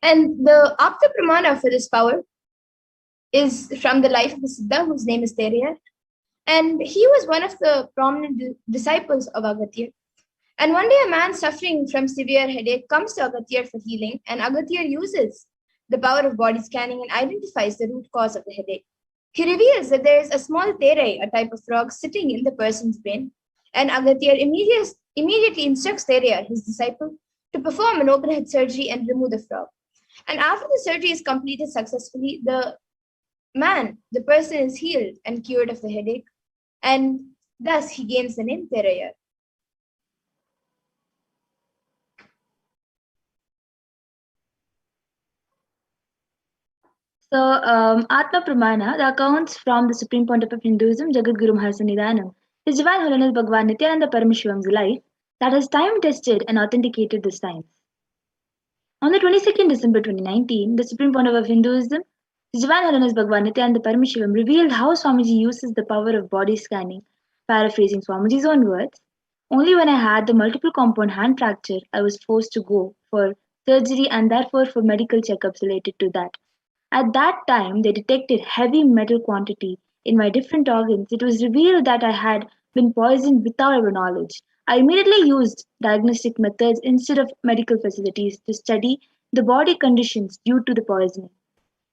And the Apta Pramana for this power is from the life of a Siddha, whose name is Teriyar. And he was one of the prominent disciples of Agathya. And one day a man suffering from severe headache comes to Agathya for healing, and Agathya uses the power of body scanning and identifies the root cause of the headache. He reveals that there is a small tere, a type of frog, sitting in the person's brain, and Agathya immediately instructs Teriyar, his disciple, to perform an open head surgery and remove the frog. And after the surgery is completed successfully, the person is healed and cured of the headache, and thus he gains the name Terayar. So, Atma Pramana, the accounts from the Supreme Pontiff of Hinduism, Jagadguru Mahasannidhanam, His Divine Holiness Bhagavan Nithyananda Paramashivam's life that has time tested and authenticated the science. On the 22nd December 2019, the Supreme Pontiff of Hinduism, His Divine Holiness Bhagavan Nithyananda Paramashivam, revealed how Swamiji uses the power of body scanning, paraphrasing Swamiji's own words. Only when I had the multiple compound hand fracture, I was forced to go for surgery and therefore for medical checkups related to that. At that time, they detected heavy metal quantity in my different organs. It was revealed that I had been poisoned without our knowledge. I immediately used diagnostic methods instead of medical facilities to study the body conditions due to the poisoning.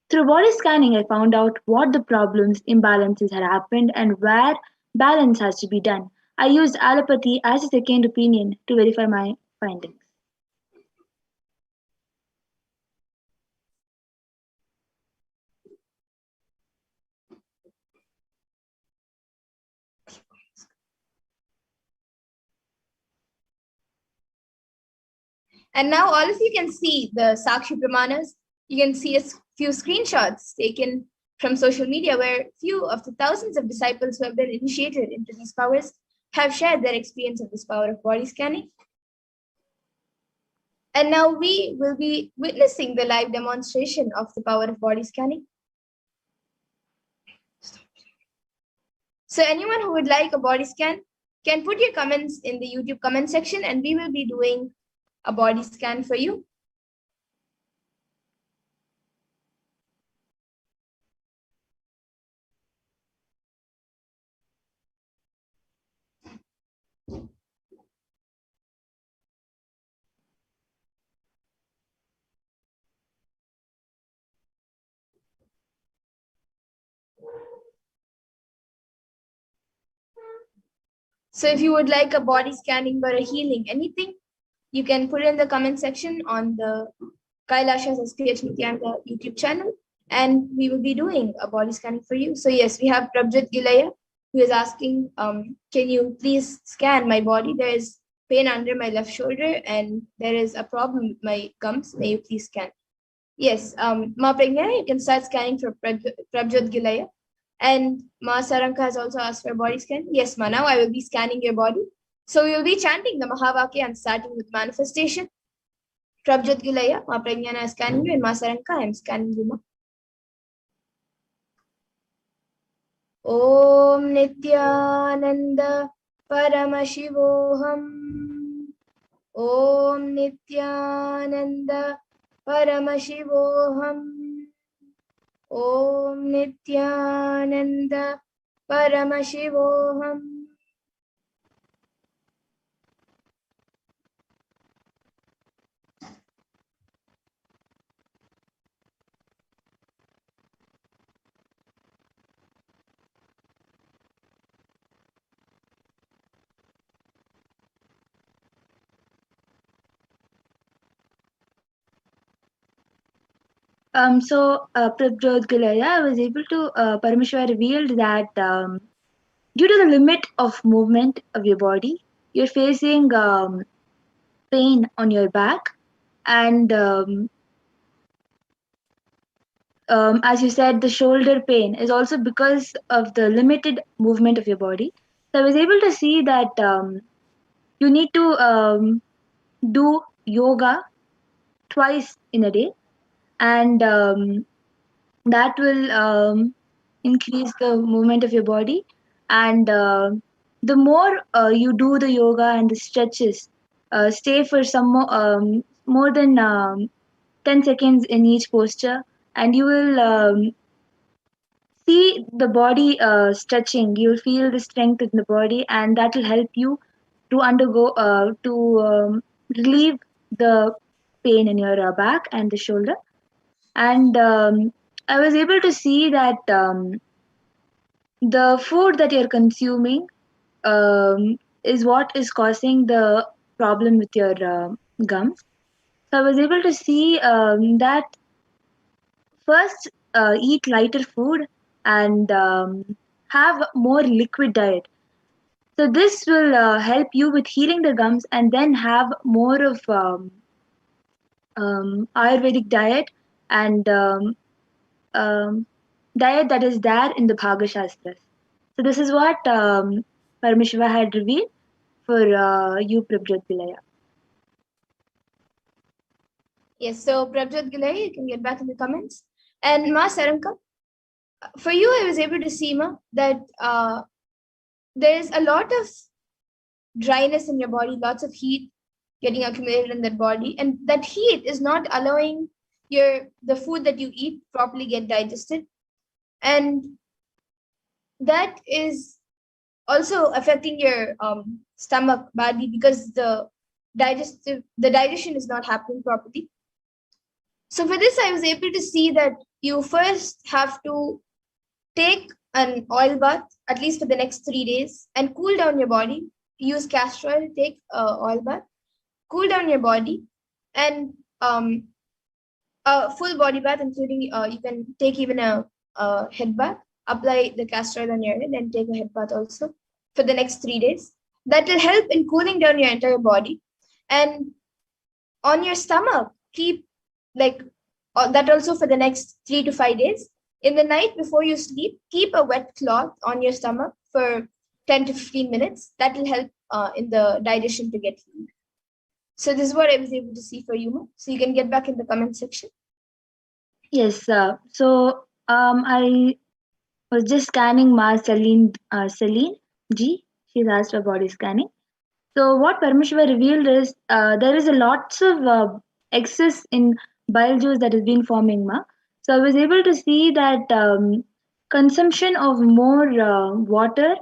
Through body scanning, I found out what the problems, imbalances had happened, and where balance has to be done. I used allopathy as a second opinion to verify my findings. And now all of you can see the Sakshi Pramanas. You can see a few screenshots taken from social media where few of the thousands of disciples who have been initiated into these powers have shared their experience of this power of body scanning. And now we will be witnessing the live demonstration of the power of body scanning. So anyone who would like a body scan can put your comments in the YouTube comment section and we will be doing a body scan for you. So if you would like a body scanning or a healing, anything, you can put it in the comment section on the Kailasa's SATSANG Nithyananda YouTube channel, and we will be doing a body scanning for you. So yes, we have Prabjot Gilaya, who is asking, can you please scan my body? There is pain under my left shoulder and there is a problem with my gums. May you please scan? Yes, Ma Pragya, you can start scanning for Prabjot Gilaya. And Ma Saranka has also asked for a body scan. Yes, Ma, now I will be scanning your body. So we will be chanting the Mahavakya and starting with manifestation. Prabjot Gilaya, Ma Pragyana is scanning you, and Ma Saranka, I am scanning you, Ma. Om Nithyananda Paramashivoham. Om Nithyananda Paramashivoham. Om Nithyananda Paramashivoham. Prabjot Gilaya, I was able to, Parameshwar revealed that due to the limit of movement of your body, you're facing pain on your back. And as you said, the shoulder pain is also because of the limited movement of your body. So I was able to see that you need to do yoga twice in a day, and that will increase the movement of your body. And the more you do the yoga and the stretches, stay for some more than 10 seconds in each posture, and you will see the body stretching. You'll feel the strength in the body, and that will help you to undergo to relieve the pain in your back and the shoulder. And I was able to see that the food that you're consuming is what is causing the problem with your gums. So I was able to see that first eat lighter food and have more liquid diet. So this will help you with healing the gums, and then have more of Ayurvedic diet and diet that is there in the Bhaga Shastras. So this is what Paramashiva had revealed for you, Prabjot Gilaya. Yes, so Prabjot Gilay, you can get back in the comments. And Ma Saranka, for you, I was able to see, Ma, that there's a lot of dryness in your body, lots of heat getting accumulated in that body, and that heat is not allowing the food that you eat properly get digested, and that is also affecting your stomach badly because the digestion is not happening properly. So for this, I was able to see that you first have to take an oil bath at least for the next 3 days and cool down your body. Use castor oil, take oil bath, cool down your body, and a full body bath, including you can take even a head bath. Apply the castor oil on your head and take a head bath also for the next 3 days. That will help in cooling down your entire body. And on your stomach, keep like that also for the next 3 to 5 days. In the night before you sleep, keep a wet cloth on your stomach for 10 to 15 minutes. That will help in the digestion to get healed. So this is what I was able to see for you. So you can get back in the comment section. Yes, so I was just scanning Ma Celine G. She's asked for body scanning. So what Paramashiva revealed is there is a lots of excess in bile juice that has been forming, Ma. So I was able to see that consumption of more water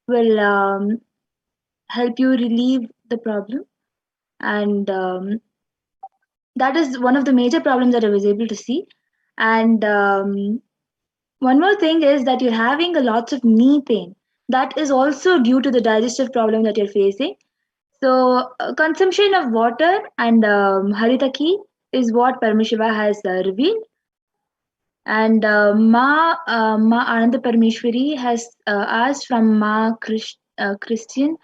will help you relieve the problem, and that is one of the major problems that I was able to see. And one more thing is that you're having a lots of knee pain. That is also due to the digestive problem that you're facing. So consumption of water and haritaki is what Paramashiva has revealed. And Ma Ananda Parameshwari has asked from Ma Christian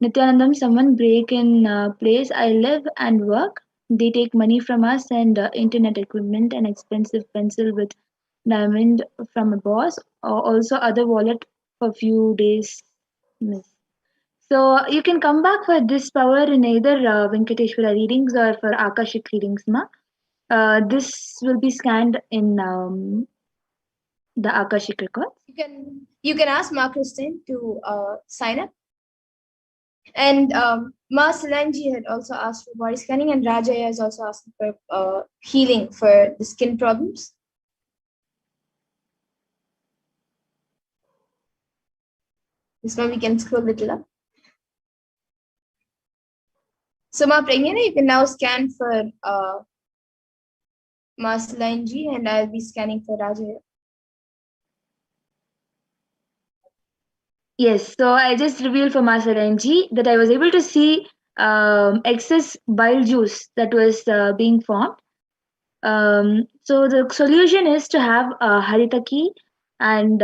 Nithyanandam, someone break in place I live and work. They take money from us and internet equipment and expensive pencil with diamond from a boss, or also other wallet for few days miss. So you can come back for this power in either Venkateshwara readings or for Akashic readings, Ma. This will be scanned in the Akashic records. You can ask Ma Christine to sign up. And Ma Solangi had also asked for body scanning, and Rajaya has also asked for healing for the skin problems. This one we can scroll a little up. So Ma Pranyana, you can now scan for Ma Solangi, and I'll be scanning for Rajaya. Yes, so I just revealed for Master NG that I was able to see excess bile juice that was being formed. So the solution is to have haritaki and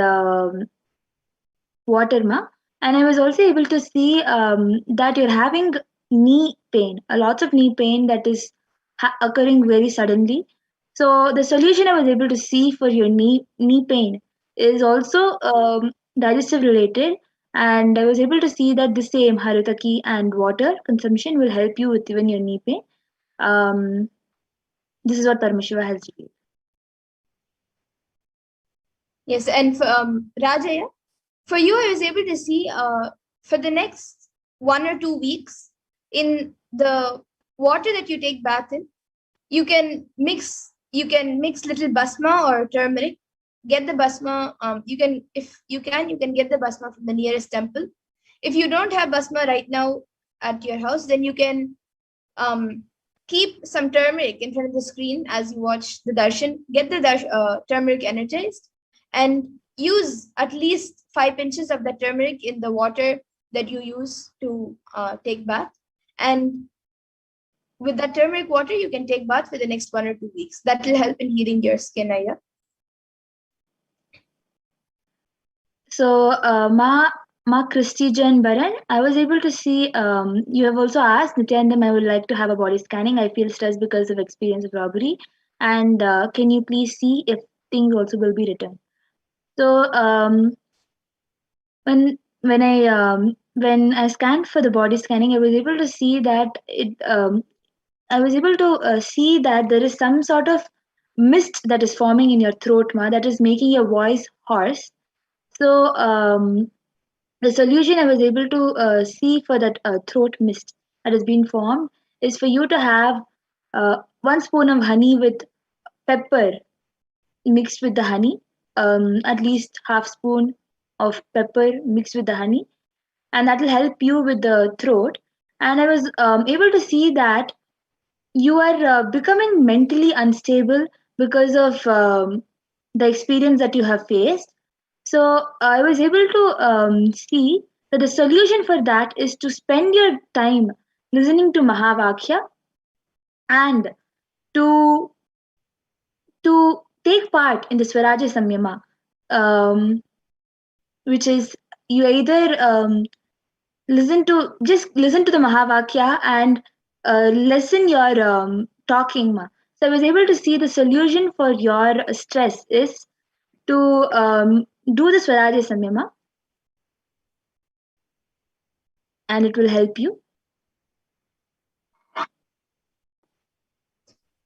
water, Ma. And I was also able to see that you're having knee pain, a lots of knee pain that is occurring very suddenly. So the solution I was able to see for your knee pain is also digestive related, and I was able to see that the same haritaki and water consumption will help you with even your knee pain. This is what Paramashiva has revealed. Yes, and for Rajaya, for you, I was able to see for the next 1 or 2 weeks in the water that you take bath in, you can mix little basma or turmeric. Get the basma. If you can get the basma from the nearest temple. If you don't have basma right now at your house, then you can keep some turmeric in front of the screen as you watch the darshan. Get the turmeric energized and use at least 5 pinches of the turmeric in the water that you use to take bath. And with that turmeric water, you can take bath for the next 1 or 2 weeks. That will help in healing your skin, Aya. So, Ma Christijan Baran, I was able to see, you have also asked, Nityanandam, I would like to have a body scanning. I feel stressed because of experience of robbery. And can you please see if things also will be returned? So, when I when I scanned for the body scanning, I was able to see that see that there is some sort of mist that is forming in your throat, that is making your voice hoarse. So the solution I was able to see for that throat mist that has been formed is for you to have 1 spoon of honey with pepper mixed with the honey, at least half spoon of pepper mixed with the honey, and that will help you with the throat. And I was able to see that you are becoming mentally unstable because of the experience that you have faced. So I was able to see that the solution for that is to spend your time listening to Mahavakya and to take part in the Swaraja Samyama, which is you either listen to the Mahavakya and lessen your talking. So I was able to see the solution for your stress is to do the Swaraja Samyama, and it will help you.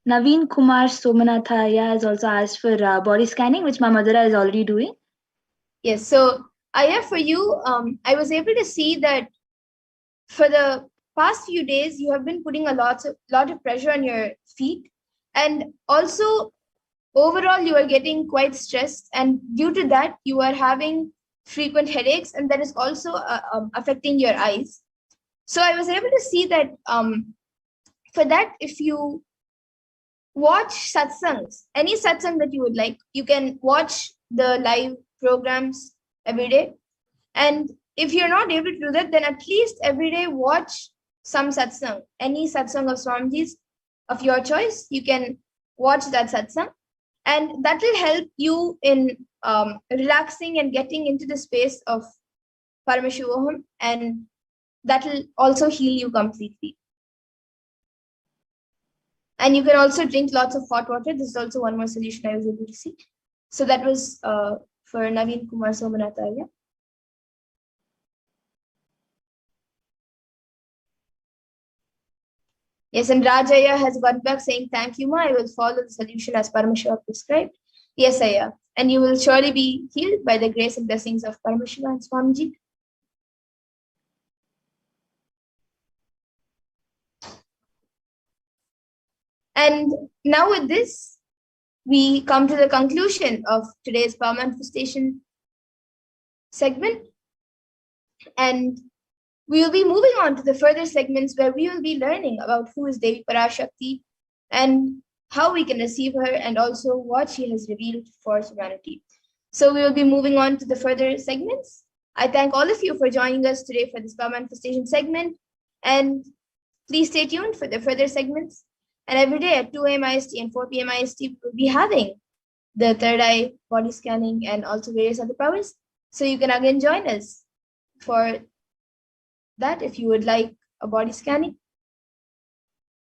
Naveen Kumar Somanathaya has also asked for body scanning, which my Madhura is already doing. Yes, so Aya, for you, I was able to see that for the past few days, you have been putting a lot of pressure on your feet, and also overall you are getting quite stressed, and due to that you are having frequent headaches, and that is also affecting your eyes. So I was able to see that for that, if you watch satsangs, any satsang that you would like, you can watch the live programs every day. And if you're not able to do that, then at least every day watch some satsang, any satsang of Swamiji's of your choice. You can watch that satsang, and that will help you in relaxing and getting into the space of Paramashivoham, and that will also heal you completely. And you can also drink lots of hot water. This is also one more solution I was able to see. So that was for Naveen Kumar Somanathaya. Yes, and Rajaya has got back saying, thank you, Ma. I will follow the solution as Paramashiva prescribed. Yes, Aya. And you will surely be healed by the grace and blessings of Paramashiva and Swamiji. And now with this, we come to the conclusion of today's Power Manifestation segment. And we will be moving on to the further segments where we will be learning about who is Devi Parashakti and how we can receive her, and also what she has revealed for humanity. So we will be moving on to the further segments. I thank all of you for joining us today for this Power Manifestation segment. And please stay tuned for the further segments. And every day at 2 a.m. IST and 4 p.m. IST, we will be having the third eye body scanning and also various other powers. So you can again join us for that if you would like a body scanning.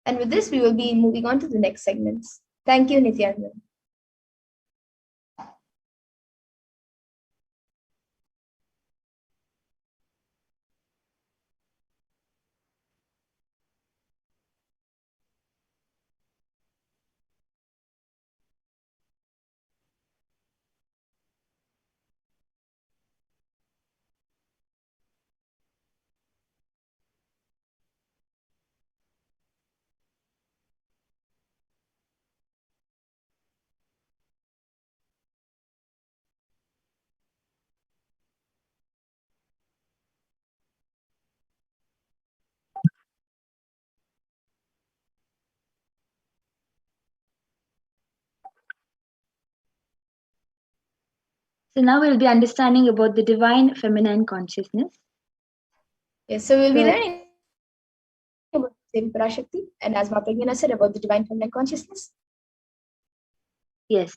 And with this, we will be moving on to the next segments. Thank you, Nithyananda. So now we'll be understanding about the divine feminine consciousness. Yes, so we'll be learning about Devi Parashakti, and as Mapagina said, about the divine feminine consciousness. Yes.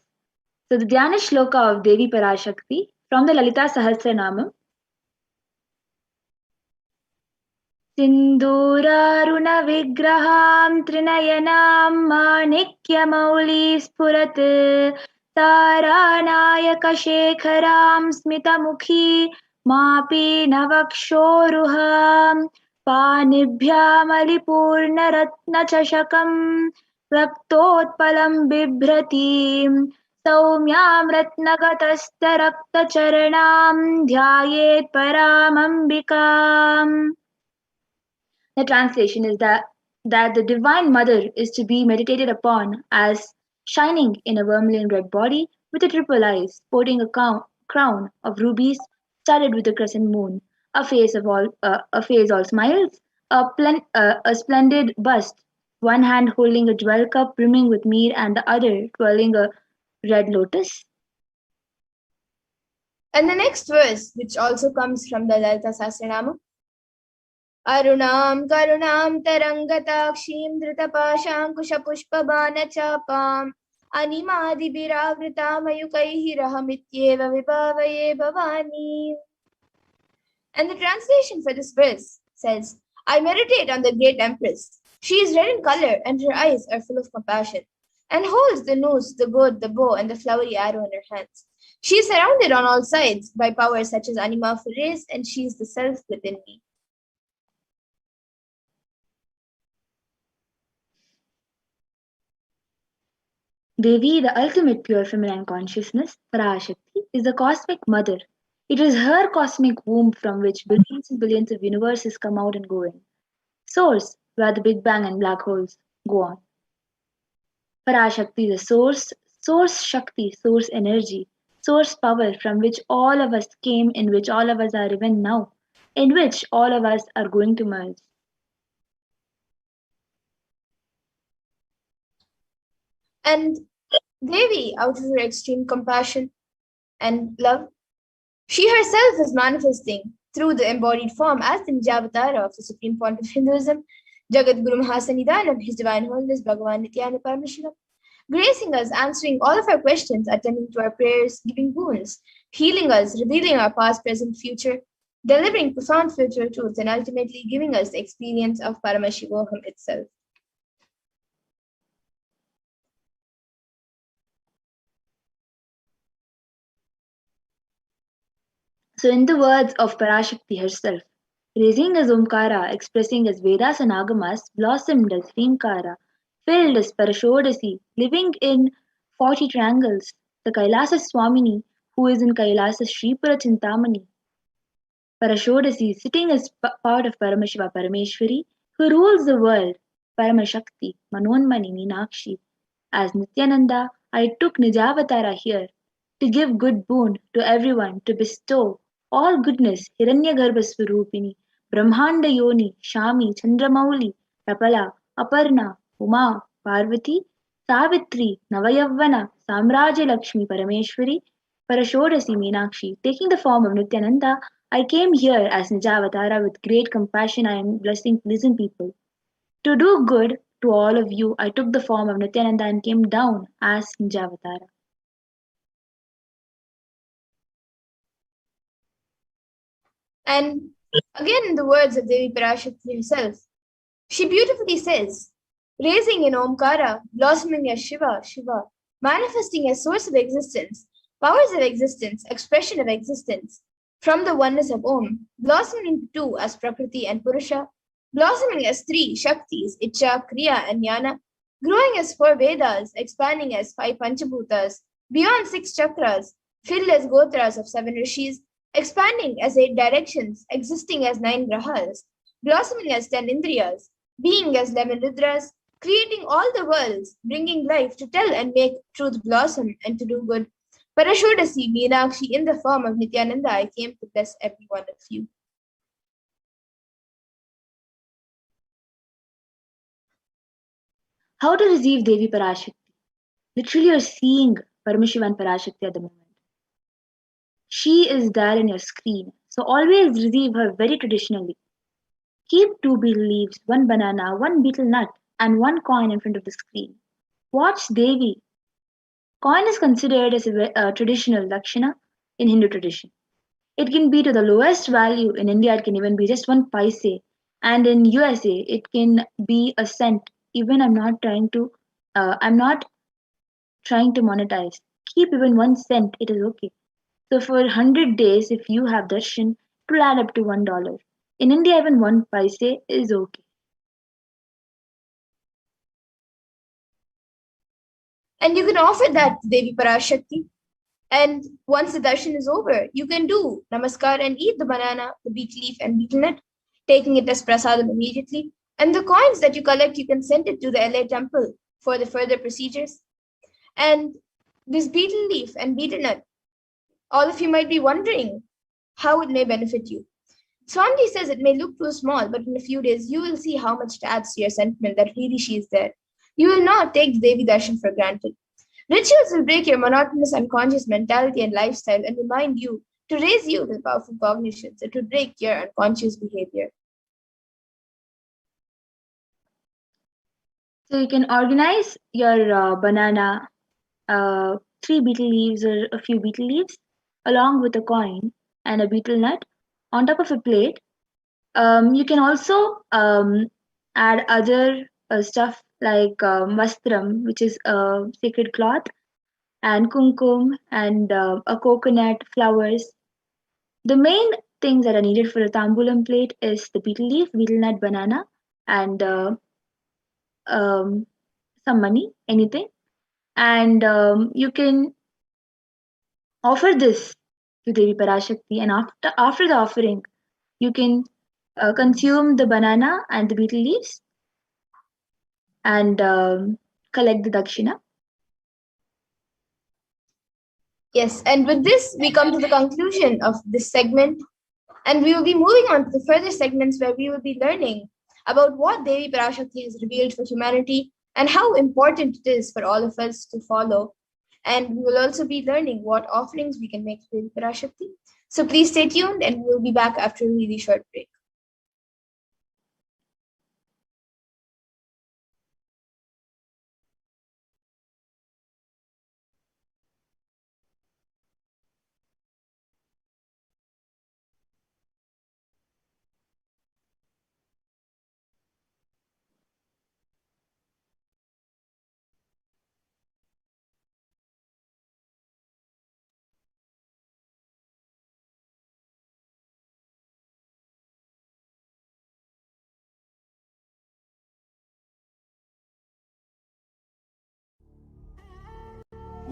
So the Dhyana Shloka of Devi Parashakti from the Lalita Sahasranamam. Sindhuraruna vigraham trinayanam manikya spurat taranayaka shekharam smitamukhi Mapi navakshorruham पानिभ्यामलिपूर्णरत्नचषकम् रक्तोत्पलं बिभ्रतीं सौम्यां रत्नगतस्थरक्तचरणां ध्यायेत् परामम्बिकाम्. The translation is that the Divine Mother is to be meditated upon as shining in a vermilion red body with a triple eyes, sporting a crown of rubies studded with a crescent moon, a face all smiles, a splendid bust, one hand holding a jewel cup brimming with mead and the other twirling a red lotus. And the next verse, which also comes from the Lalita Sahasranama, Arunam Karunam Tarangatakshim Dhritapaşankushapushpabanachapam Animadibiravritamayukaihi rahamityeva vibhavaye bhavani. And the translation for this verse says, I meditate on the great Empress. She is red in color and her eyes are full of compassion, and holds the noose, the gourd, the bow, and the flowery arrow in her hands. She is surrounded on all sides by powers such as Anima Fures, and she is the self within me. Devi, the ultimate pure feminine consciousness, Parashakti, is the cosmic mother. It is her cosmic womb from which billions and billions of universes come out and go in. Source, where the Big Bang and black holes go on. Parashakti, the source Shakti, source energy, source power from which all of us came, in which all of us are even now, in which all of us are going to merge. And Devi, out of her extreme compassion and love, she herself is manifesting through the embodied form as the Nijavatara of the Supreme Point of Hinduism, Jagat Guru Mahasanidanam, His Divine Holiness Bhagavan Nithyananda Paramashivam, gracing us, answering all of our questions, attending to our prayers, giving boons, healing us, revealing our past, present, future, delivering profound spiritual truths, and ultimately giving us the experience of Paramashivoham itself. So, in the words of Parashakti herself, raising as Omkara, expressing as Vedas and Agamas, blossomed as Rimkara, filled as Parashodasi, living in 40 triangles, the Kailasa Swamini, who is in Kailasa Shripura Chintamani, Parashodasi, sitting as part of Paramashiva Parameshwari, who rules the world, Paramashakti, Manonmani Meenakshi. As Nithyananda, I took Nijavatara here to give good boon to everyone, to bestow all goodness, Hiranyagarbha Swarupini, Brahmanda Yoni, Shami, Chandramauli, Rapala, Aparna, Uma, Parvati, Savitri, Navayavana, Samraja Lakshmi, Parameshwari, Parashodasi Meenakshi. Taking the form of Nithyananda, I came here as Nijavatara with great compassion. I am blessing pleasant people. To do good to all of you, I took the form of Nithyananda and came down as Nijavatara. And again, in the words of Devi Parashakti herself, she beautifully says, raising in Omkara, blossoming as Shiva, Shiva, manifesting as source of existence, powers of existence, expression of existence, from the oneness of Om, blossoming into two as Prakriti and Purusha, blossoming as three Shaktis, Icha, Kriya, and Jnana, growing as 4 Vedas, expanding as 5 Panchabhutas, beyond 6 chakras, filled as Gotras of 7 Rishis, expanding as 8 directions, existing as 9 grahas, blossoming as 10 indriyas, being as 11 rudras, creating all the worlds, bringing life to tell and make truth blossom and to do good. Parashodasi Meenakshi, in the form of Nithyananda, I came to bless every one of you. How to receive Devi Parashakti? Literally, you're seeing Paramashivan Parashakti at the moment. She is there in your screen, so always receive her very traditionally. Keep 2 betel leaves, 1 banana, 1 betel nut, and 1 coin in front of the screen. Watch Devi. Coin is considered as a traditional Lakshana in Hindu tradition. It can be to the lowest value. In India, it can even be just 1 paise, and in USA, it can be a cent. Even I'm not trying to monetize. Keep even 1 cent. It is okay. So for 100 days, if you have darshan, it will add up to $1. In India, even 1 paise is okay. And you can offer that to Devi Parashakti. And once the darshan is over, you can do namaskar and eat the banana, the betel leaf, and betel nut, taking it as prasadam immediately. And the coins that you collect, you can send it to the LA temple for the further procedures. And this betel leaf and betel nut, all of you might be wondering how it may benefit you. Swamiji says it may look too small, but in a few days you will see how much it adds to your sentiment that really she is there. You will not take the Devi Darshan for granted. Rituals will break your monotonous unconscious mentality and lifestyle and remind you to raise you to powerful cognitions and to break your unconscious behavior. So you can organize your banana, 3 betel leaves or a few betel leaves, along with a coin and a betel nut on top of a plate. You can also add other stuff like vastram, which is a sacred cloth, and kumkum and a coconut, flowers. The main things that are needed for a tambulam plate is the betel leaf, betel nut, banana, and some money, anything. And you can offer this to Devi Parashakti, and after the offering, you can consume the banana and the betel leaves and collect the dakshina. Yes, and with this, we come to the conclusion of this segment, and we will be moving on to the further segments where we will be learning about what Devi Parashakti has revealed for humanity and how important it is for all of us to follow. And we will also be learning what offerings we can make to Devi Parashakti. So please stay tuned, and we'll be back after a really short break.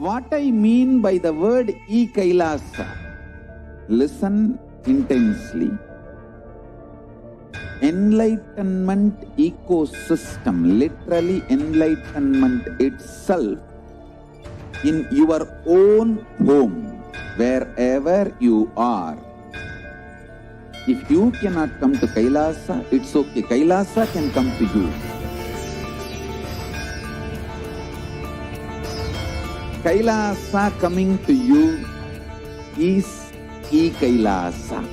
What I mean by the word Kailasa, listen intensely. Enlightenment ecosystem, literally enlightenment itself, in your own home, wherever you are. If you cannot come to Kailasa, it's okay. Kailasa can come to you. Kailasa coming to you is Kailasa.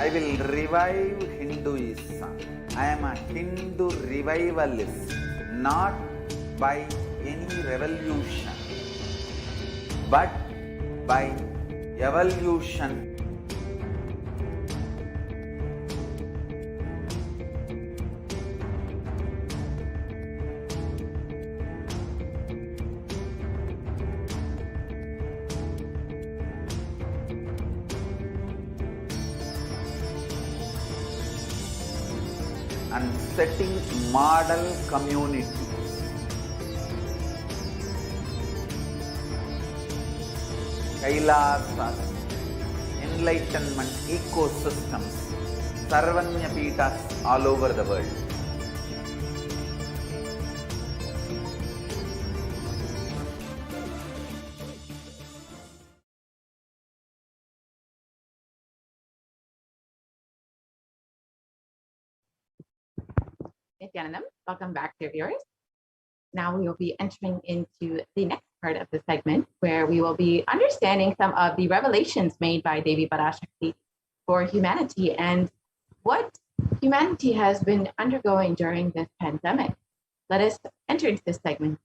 I will revive Hinduism. I am a Hindu revivalist, not by any revolution, but by evolution. And setting model communities. Kailasas, enlightenment ecosystems, Sarvanya Pitas all over the world. Nithyanandam, welcome back, dear viewers. Now we will be entering into the next part of the segment where we will be understanding some of the revelations made by Devi Parashakti for humanity and what humanity has been undergoing during this pandemic. Let us enter into this segment.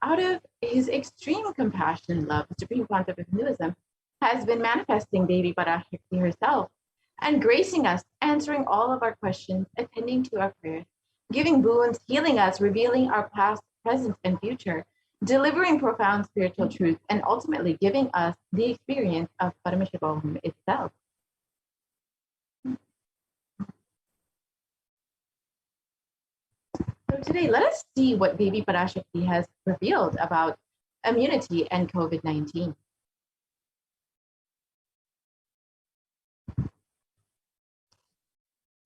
out of his extreme compassion and love, the Supreme Pontiff of Hinduism has been manifesting Devi Parashakti herself and gracing us, answering all of our questions, attending to our prayers, giving boons, healing us, revealing our past, present, and future, delivering profound spiritual truth, and ultimately giving us the experience of Paramashivoham itself. So today, let us see what Devi Parashakti has revealed about immunity and COVID-19.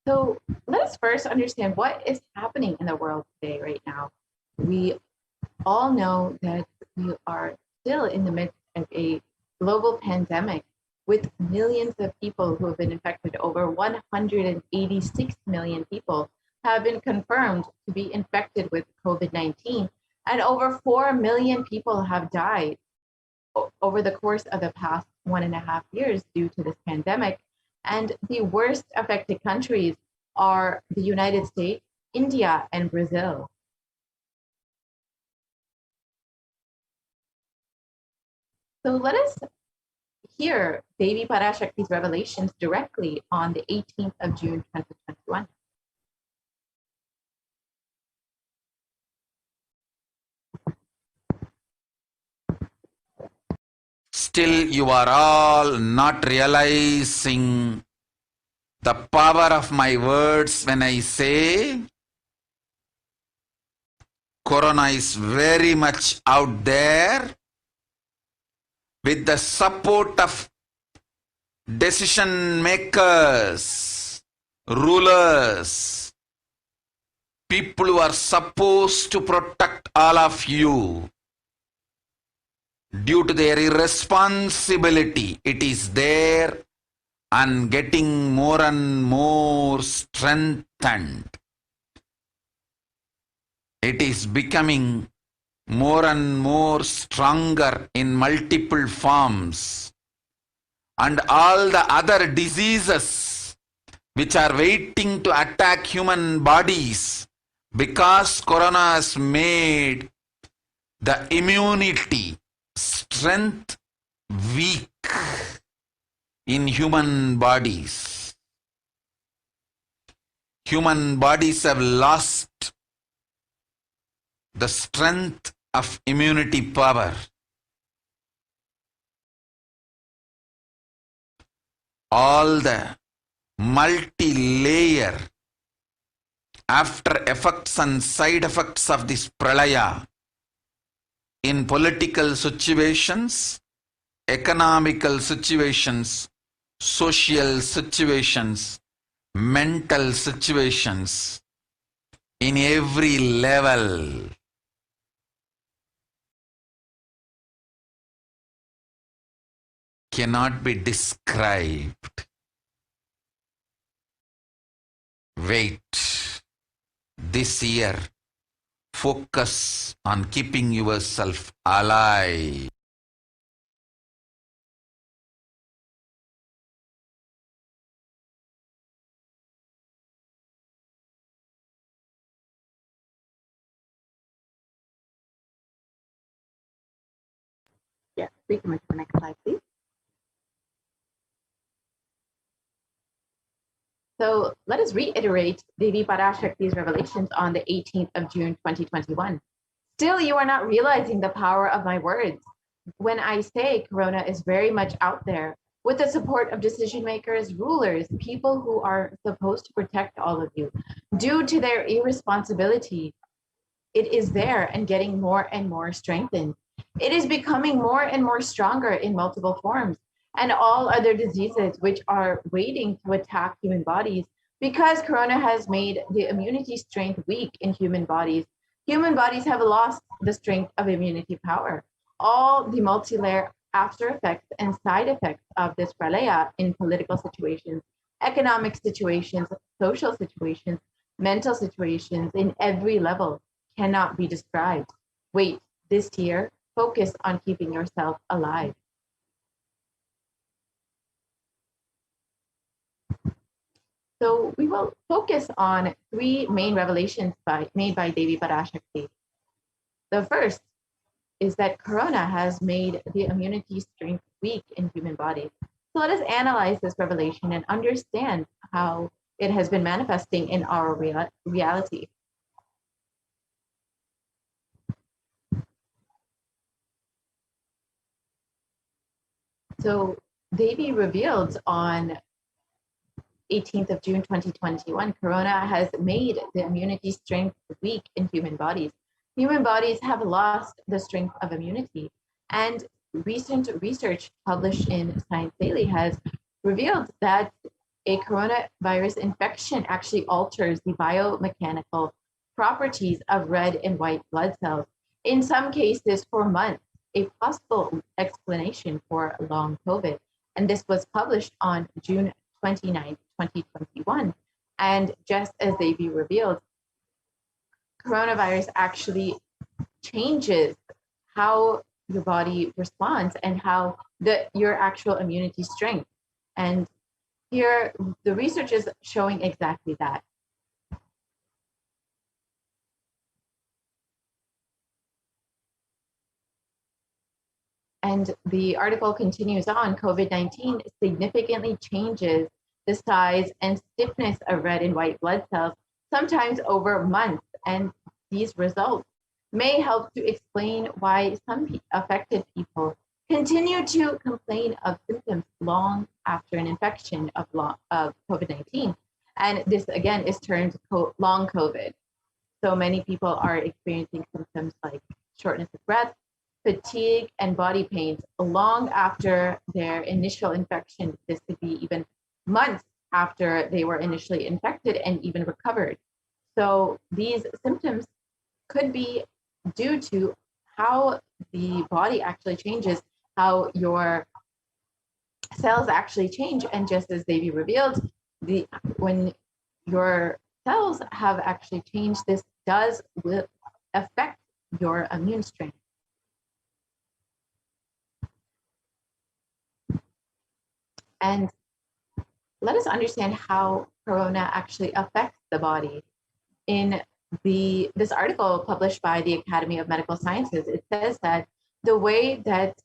So let us first understand what is happening in the world today, right now. We all know that we are still in the midst of a global pandemic with millions of people who have been infected. Over 186 million people have been confirmed to be infected with COVID-19, and over 4 million people have died over the course of the past 1.5 years due to this pandemic. And the worst affected countries are the United States, India, and Brazil. So let us hear Devi Parashakti's revelations directly on the 18th of June, 2021. Still, you are all not realizing the power of my words when I say Corona is very much out there with the support of decision makers, rulers, people who are supposed to protect all of you. Due to their irresponsibility, it is there and getting more and more strengthened. It is becoming more and more stronger in multiple forms. And all the other diseases which are waiting to attack human bodies, because Corona has made the immunity strength weak in human bodies. Human bodies have lost the strength of immunity power. All the multi-layer after effects and side effects of this pralaya in political situations, economical situations, social situations, mental situations, in every level. Cannot be described. Wait. This year, focus on keeping yourself alive. Yes, we can move to the next slide, please. So let us reiterate Devi Parashakti's revelations on the 18th of June, 2021. Still, you are not realizing the power of my words. When I say Corona is very much out there, with the support of decision makers, rulers, people who are supposed to protect all of you, due to their irresponsibility, it is there and getting more and more strengthened. It is becoming more and more stronger in multiple forms, and all other diseases which are waiting to attack human bodies, because Corona has made the immunity strength weak in human bodies. Human bodies have lost the strength of immunity power. All the multi-layer after effects and side effects of this pralaya in political situations, economic situations, social situations, mental situations, in every level cannot be described. Wait, this year, focus on keeping yourself alive. So we will focus on three main revelations made by Devi Parashakti. The first is that corona has made the immunity strength weak in human bodies. So let us analyze this revelation and understand how it has been manifesting in our reality. So Devi revealed on 18th of June 2021, corona has made the immunity strength weak in human bodies. Human bodies have lost the strength of immunity. And recent research published in Science Daily has revealed that a coronavirus infection actually alters the biomechanical properties of red and white blood cells, in some cases for months, a possible explanation for long COVID. And this was published on June 29, 2021. And just as Devi revealed, coronavirus actually changes how your body responds and how your actual immunity strength. And here, the research is showing exactly that. And the article continues on, COVID-19 significantly changes the size and stiffness of red and white blood cells, sometimes over months. And these results may help to explain why some affected people continue to complain of symptoms long after an infection of COVID-19. And this again is termed long COVID. So many people are experiencing symptoms like shortness of breath, fatigue, and body pains long after their initial infection. This could be even months after they were initially infected and even recovered. So these symptoms could be due to how the body actually changes, how your cells actually change. And just as Devi revealed, when your cells have actually changed, this does affect your immune strength. And let us understand how corona actually affects the body. In this article published by the Academy of Medical Sciences, it says that the way that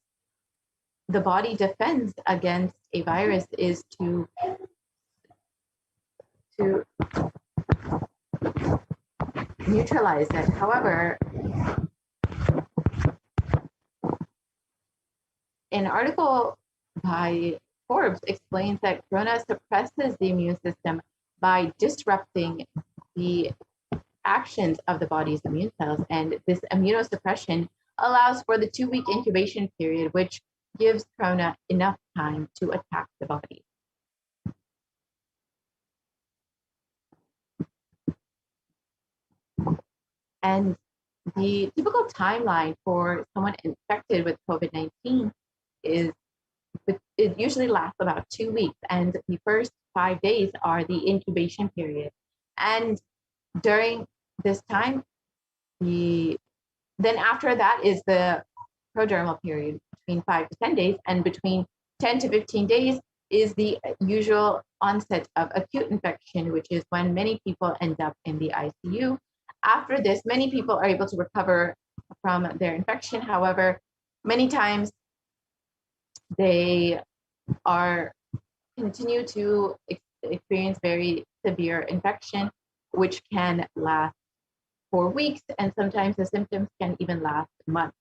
the body defends against a virus is to neutralize it. However, an article by Forbes explains that corona suppresses the immune system by disrupting the actions of the body's immune cells. And this immunosuppression allows for the 2-week incubation period, which gives corona enough time to attack the body. And the typical timeline for someone infected with COVID-19 is it usually lasts about 2 weeks, and the first 5 days are the incubation period. And during this time, then after that is the prodromal period, between 5 to 10 days, and between 10 to 15 days is the usual onset of acute infection, which is when many people end up in the ICU. After this, many people are able to recover from their infection. However, many times they continue to experience very severe infection, which can last for weeks, and sometimes the symptoms can even last months.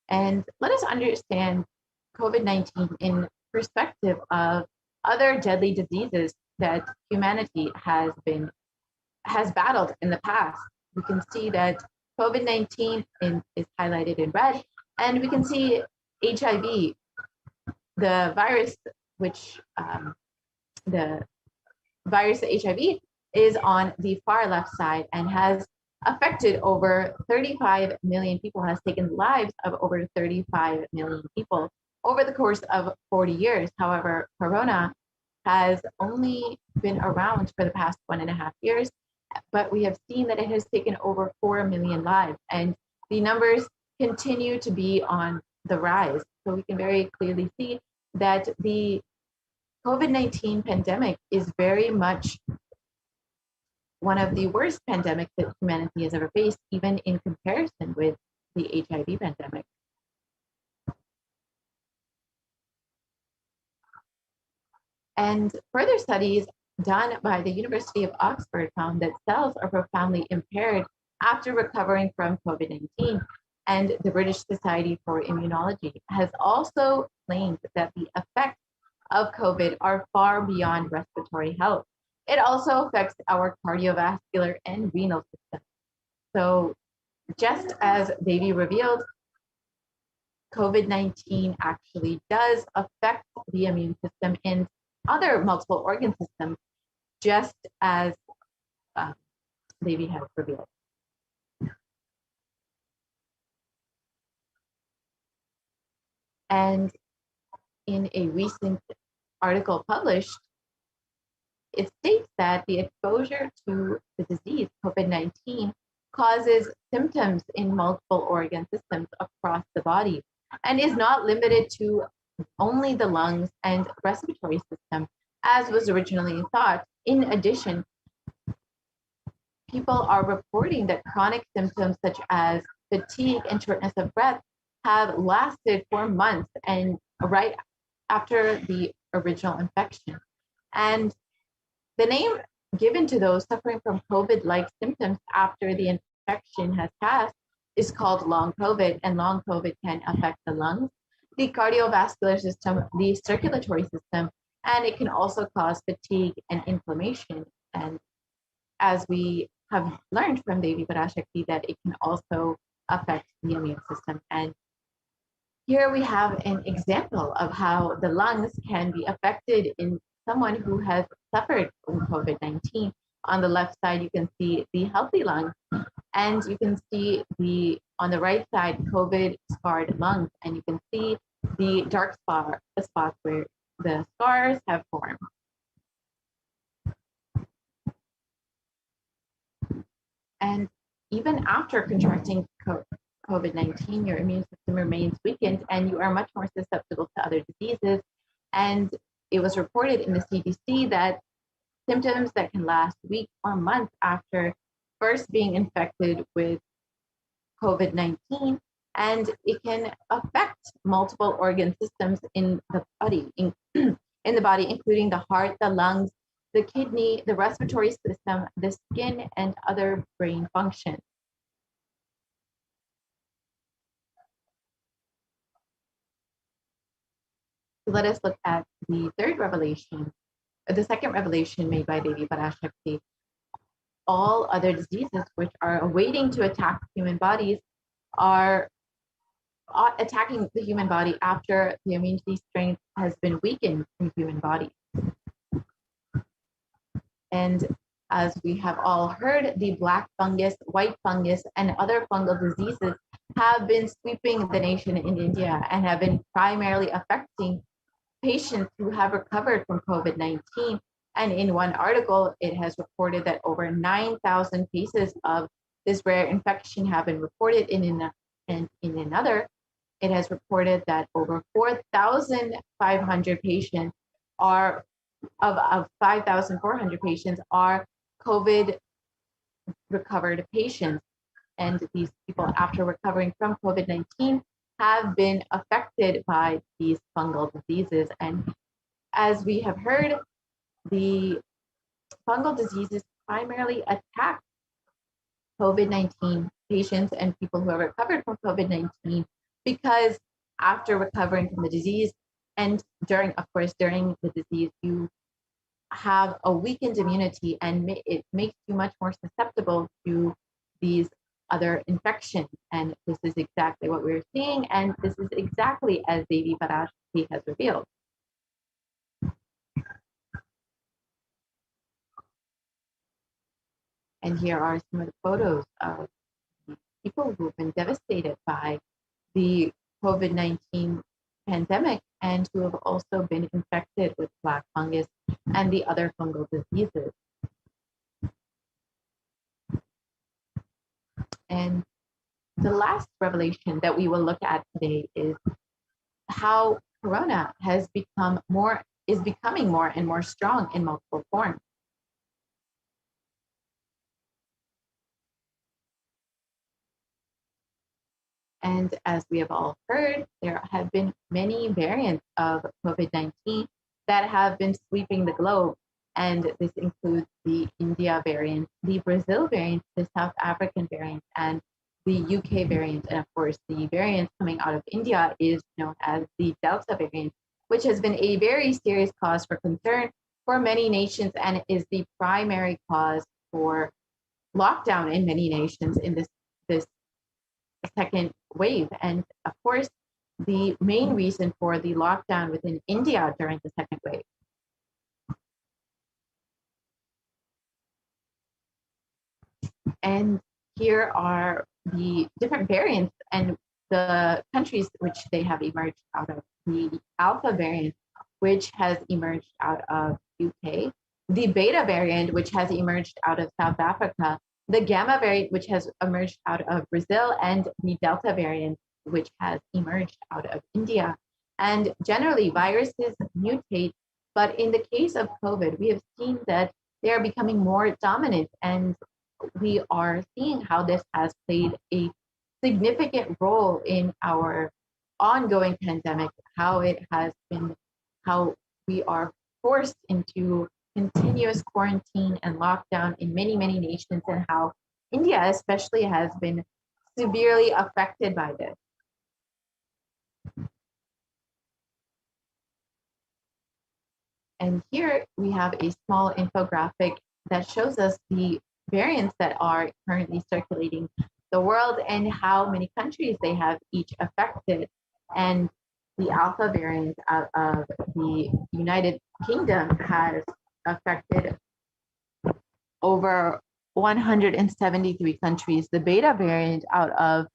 And let us understand COVID-19 in perspective of other deadly diseases that humanity has battled in the past. We can see that COVID-19 is highlighted in red, and we can see HIV, the virus, which the virus HIV is on the far left side and has affected over 35 million people, has taken the lives of over 35 million people over the course of 40 years. However, corona has only been around for the past 1.5 years, but we have seen that it has taken over 4 million lives, and the numbers continue to be on the rise. So we can very clearly see that the COVID-19 pandemic is very much one of the worst pandemics that humanity has ever faced, even in comparison with the HIV pandemic. And further studies done by the University of Oxford found that cells are profoundly impaired after recovering from COVID-19. And the British Society for Immunology has also claimed that the effects of COVID are far beyond respiratory health. It also affects our cardiovascular and renal system. So just as Devi revealed, COVID-19 actually does affect the immune system and other multiple organ systems, just as Devi has revealed. And in a recent article published, it states that the exposure to the disease, COVID-19, causes symptoms in multiple organ systems across the body and is not limited to only the lungs and respiratory system, as was originally thought. In addition, people are reporting that chronic symptoms such as fatigue and shortness of breath have lasted for months and right after the original infection. And the name given to those suffering from COVID-like symptoms after the infection has passed is called long COVID, and long COVID can affect the lungs, the cardiovascular system, the circulatory system, and it can also cause fatigue and inflammation. And as we have learned from Devi Parashakti, that it can also affect the immune system. And here we have an example of how the lungs can be affected in someone who has suffered from COVID-19. On the left side, you can see the healthy lung, and you can see on the right side, COVID-scarred lungs, and you can see the dark spots where the scars have formed. And even after contracting COVID-19, your immune system remains weakened and you are much more susceptible to other diseases. And it was reported in the CDC that symptoms that can last weeks or months after first being infected with COVID-19, and it can affect multiple organ systems in the body, including the heart, the lungs, the kidney, the respiratory system, the skin, and other brain functions. So let us look at the third revelation, the second revelation made by Devi Parashakti. All other diseases which are waiting to attack human bodies are attacking the human body after the immunity strength has been weakened in human bodies. And as we have all heard, the black fungus, white fungus, and other fungal diseases have been sweeping the nation in India and have been primarily affecting patients who have recovered from COVID-19. And in one article, it has reported that over 9,000 cases of this rare infection have been reported. And in another, it has reported that over 4,500 patients are, of 5,400 patients are COVID recovered patients. And these people, after recovering from COVID-19, have been affected by these fungal diseases. And as we have heard, the fungal diseases primarily attack COVID-19 patients and people who have recovered from COVID-19, because after recovering from the disease and during the disease, you have a weakened immunity, and it makes you much more susceptible to these other infections. And this is exactly what we're seeing, and this is exactly as Devi Parashakti has revealed. And here are some of the photos of people who've been devastated by the COVID-19 pandemic and who have also been infected with black fungus and the other fungal diseases. And the last revelation that we will look at today is how Corona is becoming more and more strong in multiple forms. And as we have all heard, there have been many variants of COVID-19 that have been sweeping the globe. And this includes the India variant, the Brazil variant, the South African variant, and the UK variant. And of course, the variant coming out of India is known as the Delta variant, which has been a very serious cause for concern for many nations and is the primary cause for lockdown in many nations in this second wave. And of course, the main reason for the lockdown within India during the second wave. And here are the different variants and the countries which they have emerged out of. The Alpha variant, which has emerged out of UK, the Beta variant, which has emerged out of South Africa, the Gamma variant, which has emerged out of Brazil, and the Delta variant, which has emerged out of India. And generally, viruses mutate, but in the case of COVID, we have seen that they are becoming more dominant, and we are seeing how this has played a significant role in our ongoing pandemic, how it has been, how we are forced into continuous quarantine and lockdown in many, many nations, and how India especially has been severely affected by this. And here we have a small infographic that shows us the variants that are currently circulating the world and how many countries they have each affected. And the Alpha variant out of the United Kingdom has affected over 173 countries. The Beta variant out of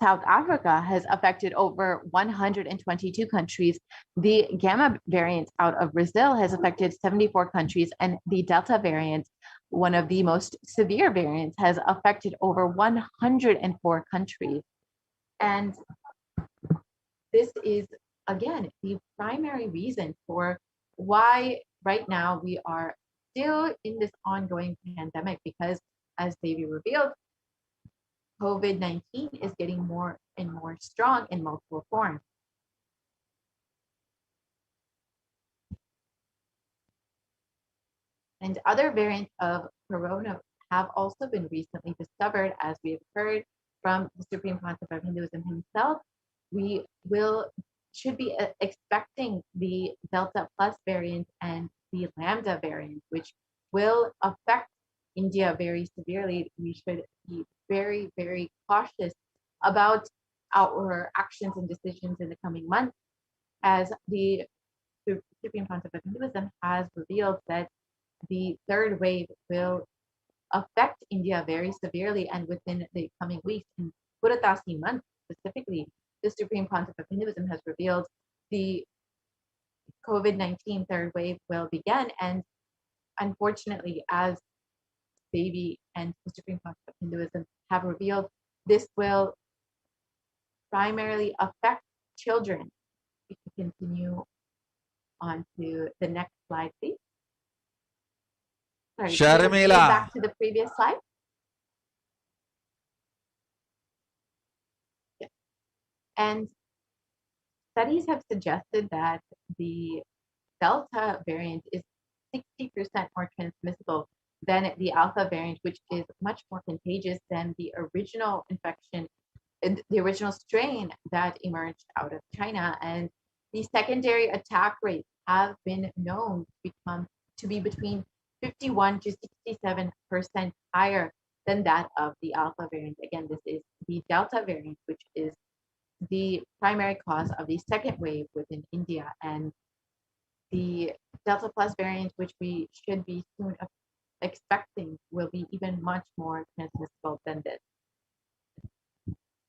South Africa has affected over 122 countries. The Gamma variant out of Brazil has affected 74 countries, and the Delta variant, one of the most severe variants, has affected over 104 countries. And this is, again, the primary reason for why right now we are still in this ongoing pandemic, because as Devi revealed, COVID-19 is getting more and more strong in multiple forms. And other variants of corona have also been recently discovered, as we have heard from the Supreme Concept of Hinduism himself. We should be expecting the Delta Plus variant and the Lambda variant, which will affect India very severely. We should be very, very cautious about our actions and decisions in the coming months, as the Supreme Concept of Hinduism has revealed that the third wave will affect India very severely, and within the coming weeks, in Puratasi month specifically, the Supreme Concept of Hinduism has revealed the COVID-19 third wave will begin. And unfortunately, as Devi and the Supreme Concept of Hinduism have revealed, this will primarily affect children. If we continue on to the next slide, please. Sorry, Sharmila. go back to the previous slide. Yeah. And studies have suggested that the Delta variant is 60% more transmissible than the Alpha variant, which is much more contagious than the original infection, the original strain that emerged out of China. And the secondary attack rates have been known to be between 51 to 67% higher than that of the Alpha variant. Again, this is the Delta variant, which is the primary cause of the second wave within India. And the Delta Plus variant, which we should be soon expecting, will be even much more transmissible than this.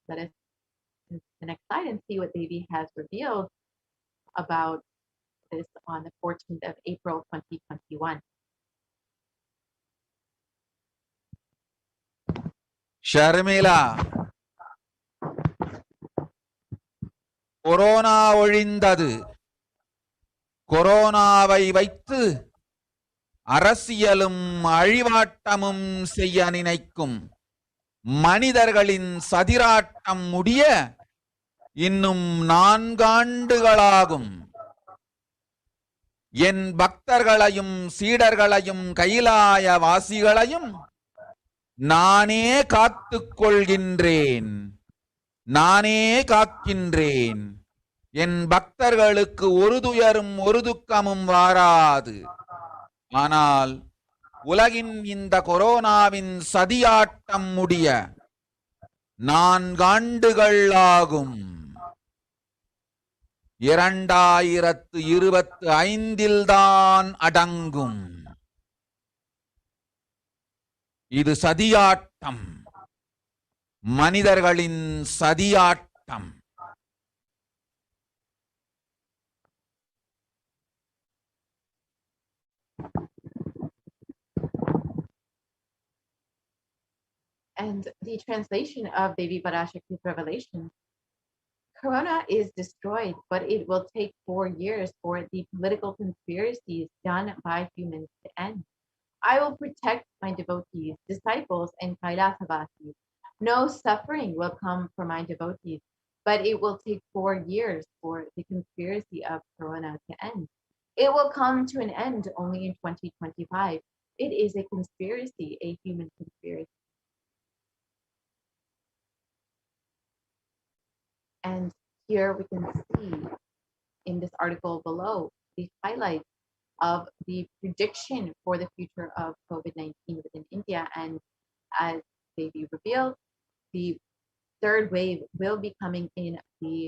Let us move to the next slide and see what Devi has revealed about this on the 14th of April, 2021. Sharmila, corona ஒழிந்தது. கொரோனாவை வைத்து அரசியலும் அழிவாட்டமும் செய்ய நினைக்கும் மனிதர்களின் சதிராட்டம் முடிய இன்னும் 4 ஆண்டுகளாகும். என் பக்தர்களையும் சீடர்களையும் கைலாய வாசிகளையும் நானே காத்துக் கொள்கின்றேன், நானே காக்கின்றேன். என் பக்தர்களுக்கு ஒரு துயரும் ஒரு துக்கமும் வாராது. ஆனால் உலகின் இந்த கொரோனாவின் சதியாட்டம் முடிய 4 ஆண்டுகள் ஆகும். 2025 தான் அடங்கும். இது சதியாட்டம், மனிதர்களின் சதியாட்டம். And the translation of Devi Parashakti's revelation, Corona is destroyed, but it will take 4 years for the political conspiracies done by humans to end. I will protect my devotees, disciples, and Kailasa-vasis. No suffering will come for my devotees, but it will take 4 years for the conspiracy of Corona to end. It will come to an end only in 2025. It is a conspiracy, a human conspiracy. And here we can see in this article below the highlights of the prediction for the future of COVID-19 within India. And as Devi revealed, the third wave will be coming in the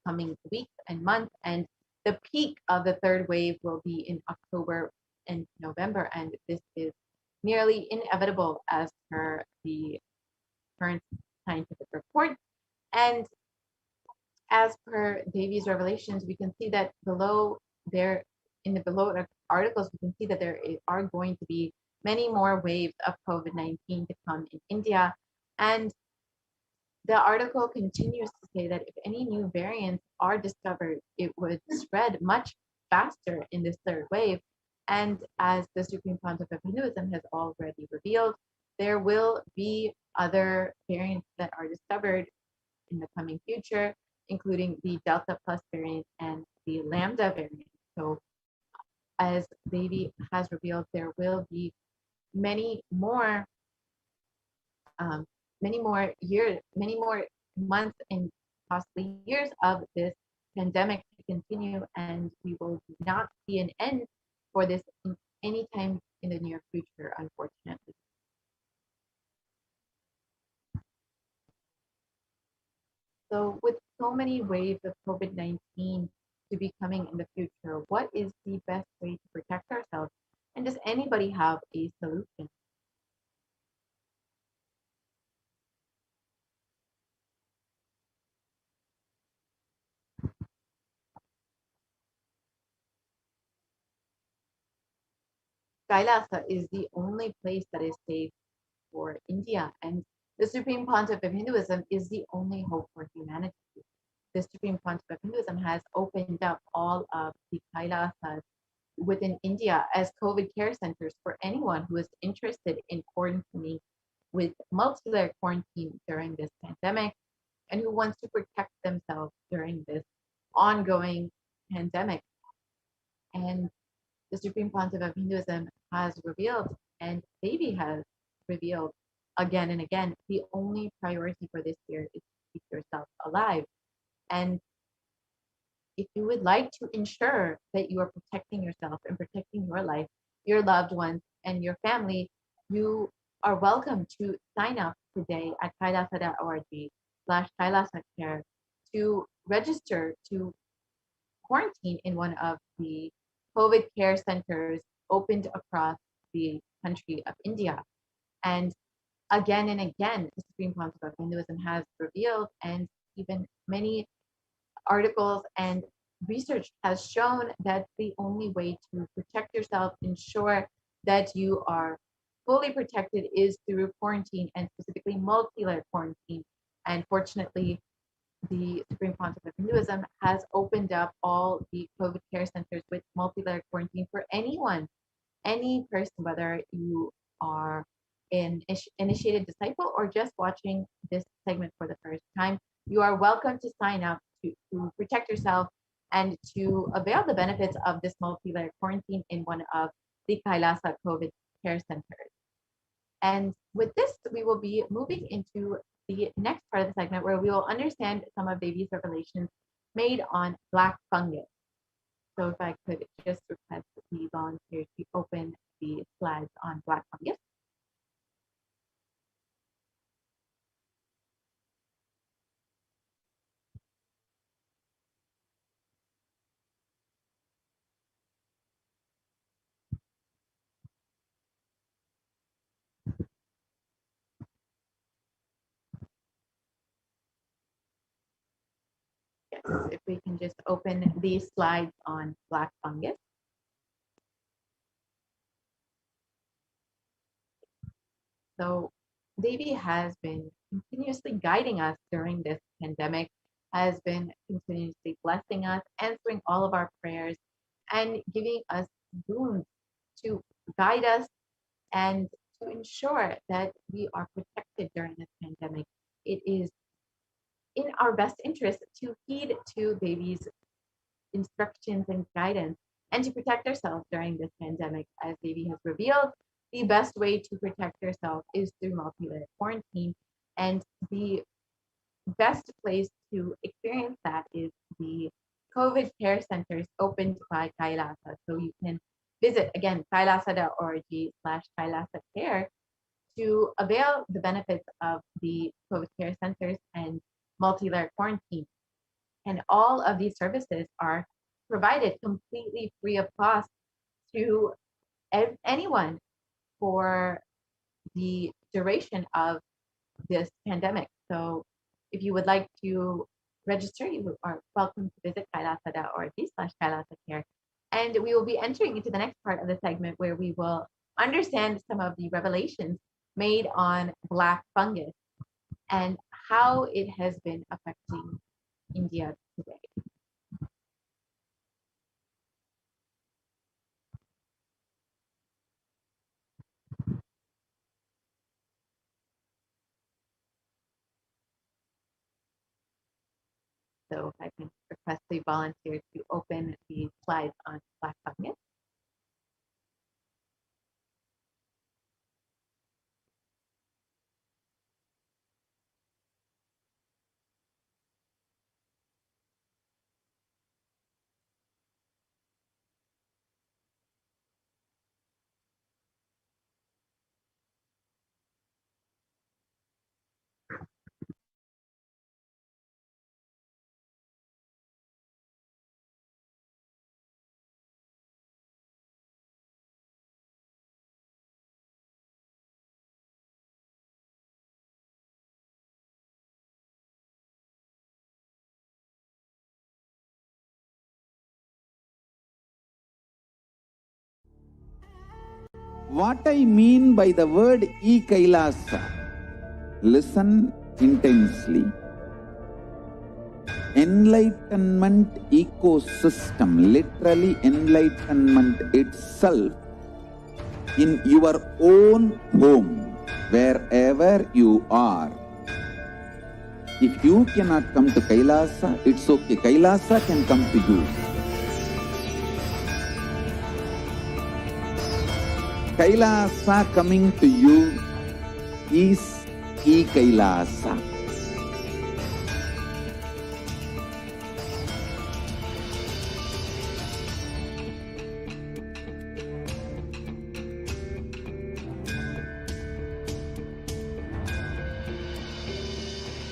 coming weeks and months. And the peak of the third wave will be in October and November. And this is nearly inevitable as per the current scientific report. And as per Devi's revelations, we can see that below there, in the below articles, we can see that there are going to be many more waves of COVID-19 to come in India. And the article continues to say that if any new variants are discovered, it would spread much faster in this third wave. And as the Supreme Pontiff of Hinduism has already revealed, there will be other variants that are discovered in the coming future, including the Delta Plus variant and the Lambda variant. So as Devi has revealed, there will be many more months and possibly years of this pandemic to continue, and we will not see an end for this anytime in the near future, unfortunately. So with so many waves of COVID-19 to be coming in the future, what is the best way to protect ourselves? And does anybody have a solution? Kailasa is the only place that is safe for India, and the Supreme Pontiff of Hinduism is the only hope for humanity. The Supreme Pontiff of Hinduism has opened up all of the Kailasas within India as COVID care centers for anyone who is interested in quarantining with multi-layer quarantine during this pandemic and who wants to protect themselves during this ongoing pandemic. And the Supreme Pontiff of Hinduism has revealed, and Devi has revealed again and again, the only priority for this year is to keep yourself alive. And if you would like to ensure that you are protecting yourself and protecting your life, your loved ones, and your family, you are welcome to sign up today at kailasa.org/kailasacare to register to quarantine in one of the COVID care centers opened across the country of India. And again, the Supreme Pontiff of Hinduism has revealed, and even many articles and research has shown that the only way to protect yourself, ensure that you are fully protected, is through quarantine, and specifically multi-layer quarantine. And fortunately, the Supreme Pontiff of Hinduism has opened up all the COVID care centers with multi-layer quarantine for anyone, any person, whether you are an initiated disciple or just watching this segment for the first time, you are welcome to sign up to protect yourself and to avail the benefits of this multi-layer quarantine in one of the Kailasa COVID care centers. And with this, we will be moving into the next part of the segment where we will understand some of Devi's revelations made on black fungus. So if I could just request the volunteers to open the slides on black fungus. Yes, if we can just open these slides on black fungus. So Devi has been continuously guiding us during this pandemic, has been continuously blessing us, answering all of our prayers, and giving us boons to guide us and to ensure that we are protected during this pandemic. It is in our best interest to heed to Devi's instructions and guidance and to protect ourselves during this pandemic. As Devi has revealed, the best way to protect yourself is through multi-layer quarantine, and the best place to experience that is the COVID care centers opened by Kailasa. So you can visit again kailasa.org/Kailasa care to avail the benefits of the COVID care centers and multi-layer quarantine. And all of these services are provided completely free of cost to anyone for the duration of this pandemic. So if you would like to register, you are welcome to visit kailasa.org/Kailasa care. And we will be entering into the next part of the segment where we will understand some of the revelations made on black fungus and how it has been affecting India today. So if I can request the volunteer to open the slides on black fungus. What I mean by the word Kailasa, listen intensely. Enlightenment ecosystem, literally enlightenment itself, in your own home, wherever you are. If you cannot come to Kailasa, it's okay. Kailasa can come to you. Kailasa coming to you is Kailasa.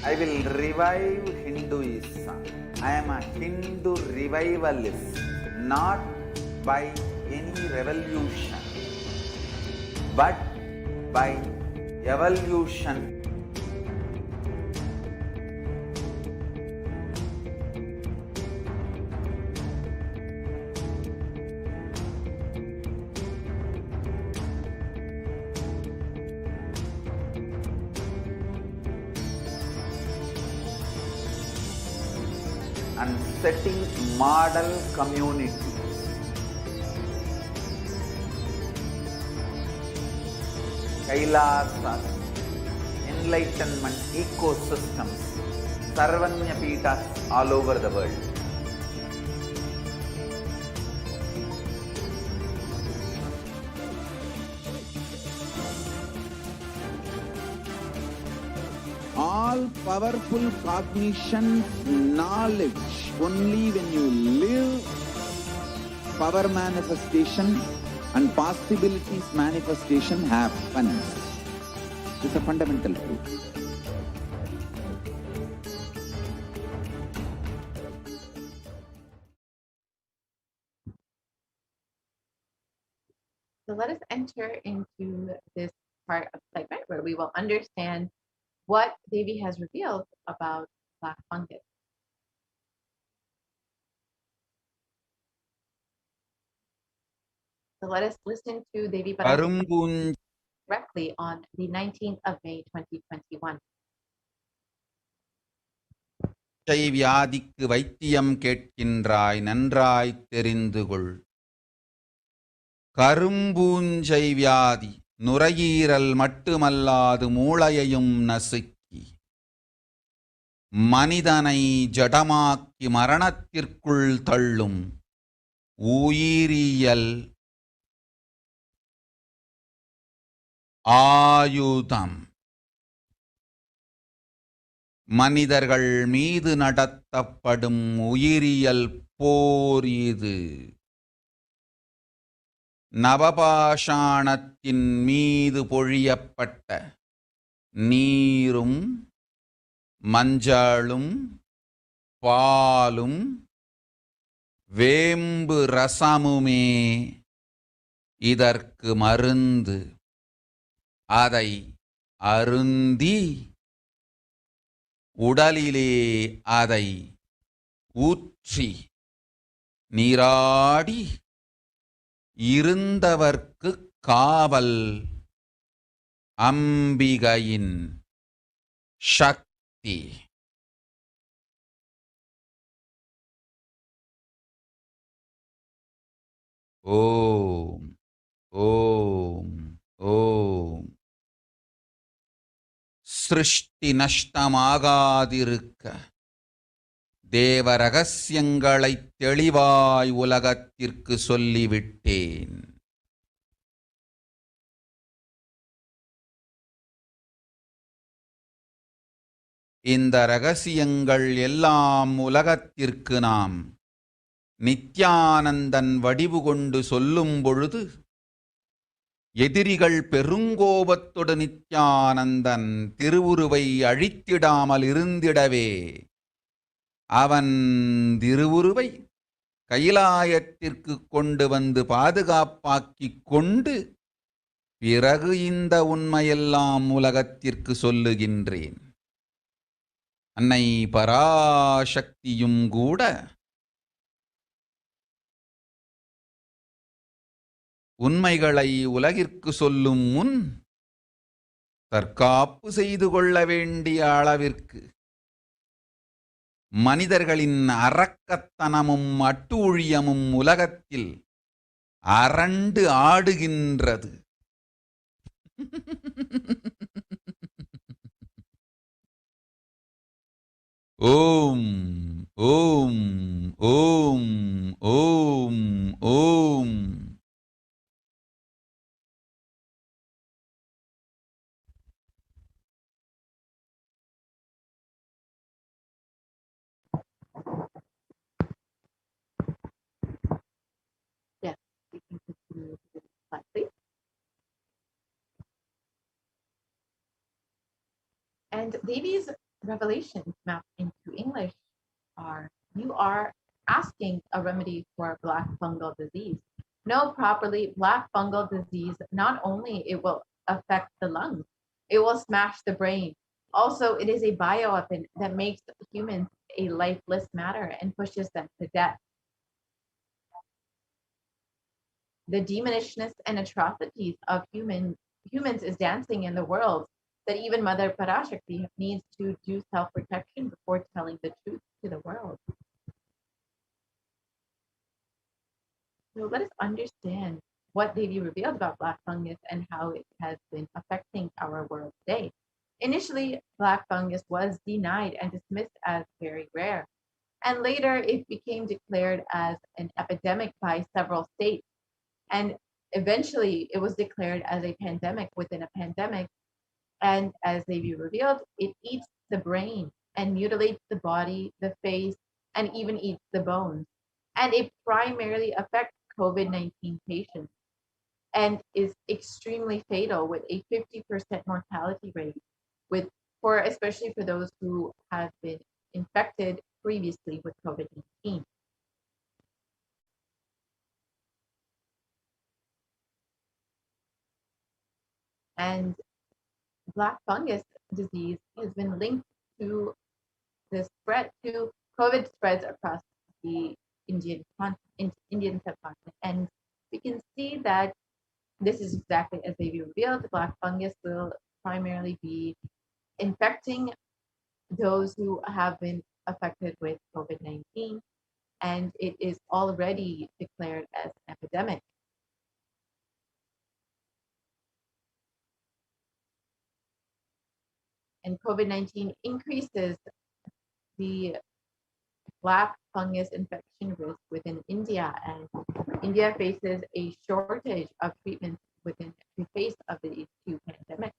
I will revive Hinduism. I am a Hindu revivalist, not by any revolution, but by evolution. And setting model communities. Kailasa, enlightenment ecosystems, Sarvanya Peethas all over the world. All powerful cognition, knowledge, only when you live, power manifestation and possibilities manifestation happens. It's a fundamental truth. So let us enter into this part of the segment where we will understand what Devi has revealed about black fungus. So let us listen to Devi Parashakti directly on the 19th of May, 2021. வியாதிக்கு வைத்தியம் கேட்கின்றாய் நன்றாய் தெரிந்து கொள். கரும்பூஞ்சை வியாதி நுரையீரல் மட்டுமல்லாது மூளையையும் நசுக்கி மனிதனை ஜடமாக்கி மரணத்திற்குள் தள்ளும் உயிரியல் ஆயுதம். மனிதர்கள் மீது நடத்தப்படும் உயிரியல் போர் இது. நவபாஷாணத்தின் மீது பொழியப்பட்ட நீரும் மஞ்சளும் பாலும் வேம்பு ரசமுமே இதற்கு மருந்து. அதை அருந்தி உடலிலே அதை ஊற்றி நீராடி இருந்தவர்க்கு காவல் அம்பிகையின் சக்தி. ஓம் ஓம் ஓம். சிருஷ்டி நஷ்டமாகாதிருக்க தேவ ரகசியங்களை தெளிவாய் உலகத்திற்கு சொல்லிவிட்டேன். இந்த ரகசியங்கள் எல்லாம் உலகத்திற்கு நாம் நித்யானந்தன் வடிவு கொண்டு சொல்லும் பொழுது எதிரிகள் பெருங்கோபத்தொடு நித்யானந்தன் திருவுருவை அழித்திடாமல் இருந்திடவே அவன் திருவுருவை கைலாயத்திற்கு கொண்டு வந்து பாதுகாப்பாக்கிக் கொண்டு பிறகு இந்த உண்மையெல்லாம் உலகத்திற்கு சொல்லுகின்றேன். அன்னை பராசக்தியும் கூட உண்மைகளை உலகிற்கு சொல்லும் முன் தற்காப்பு செய்து கொள்ள வேண்டிய அளவிற்கு மனிதர்களின் அரக்கத்தனமும் அட்டூழியமும் உலகத்தில் அரண்டு ஆடுகின்றது. ஓம் ஓம் ஓம் ஓம் ஓம். Yes, we can continue to the slide, please. And Devi's revelations mapped into English are: you are asking a remedy for black fungal disease. Know properly, black fungal disease, not only it will affect the lungs, it will smash the brain. Also, it is a bioweapon that makes humans a lifeless matter and pushes them to death. The demonishness and atrocities of humans is dancing in the world, that even Mother Parashakti needs to do self-protection before telling the truth to the world. So let us understand what Devi revealed about black fungus and how it has been affecting our world today. Initially, black fungus was denied and dismissed as very rare, and later it became declared as an epidemic by several states. And eventually, it was declared as a pandemic within a pandemic. And as Devi revealed, it eats the brain and mutilates the body, the face, and even eats the bones. And it primarily affects COVID-19 patients and is extremely fatal with a 50% mortality rate with for especially for those who have been infected previously with COVID-19. And black fungus disease has been linked to the spread to COVID spreads across the Indian subcontinent. And we can see that this is exactly as they revealed. Black fungus will primarily be infecting those who have been affected with COVID-19, and it is already declared as an epidemic. And COVID-19 increases the black fungus infection risk within India, and India faces a shortage of treatments within the face of the two pandemic.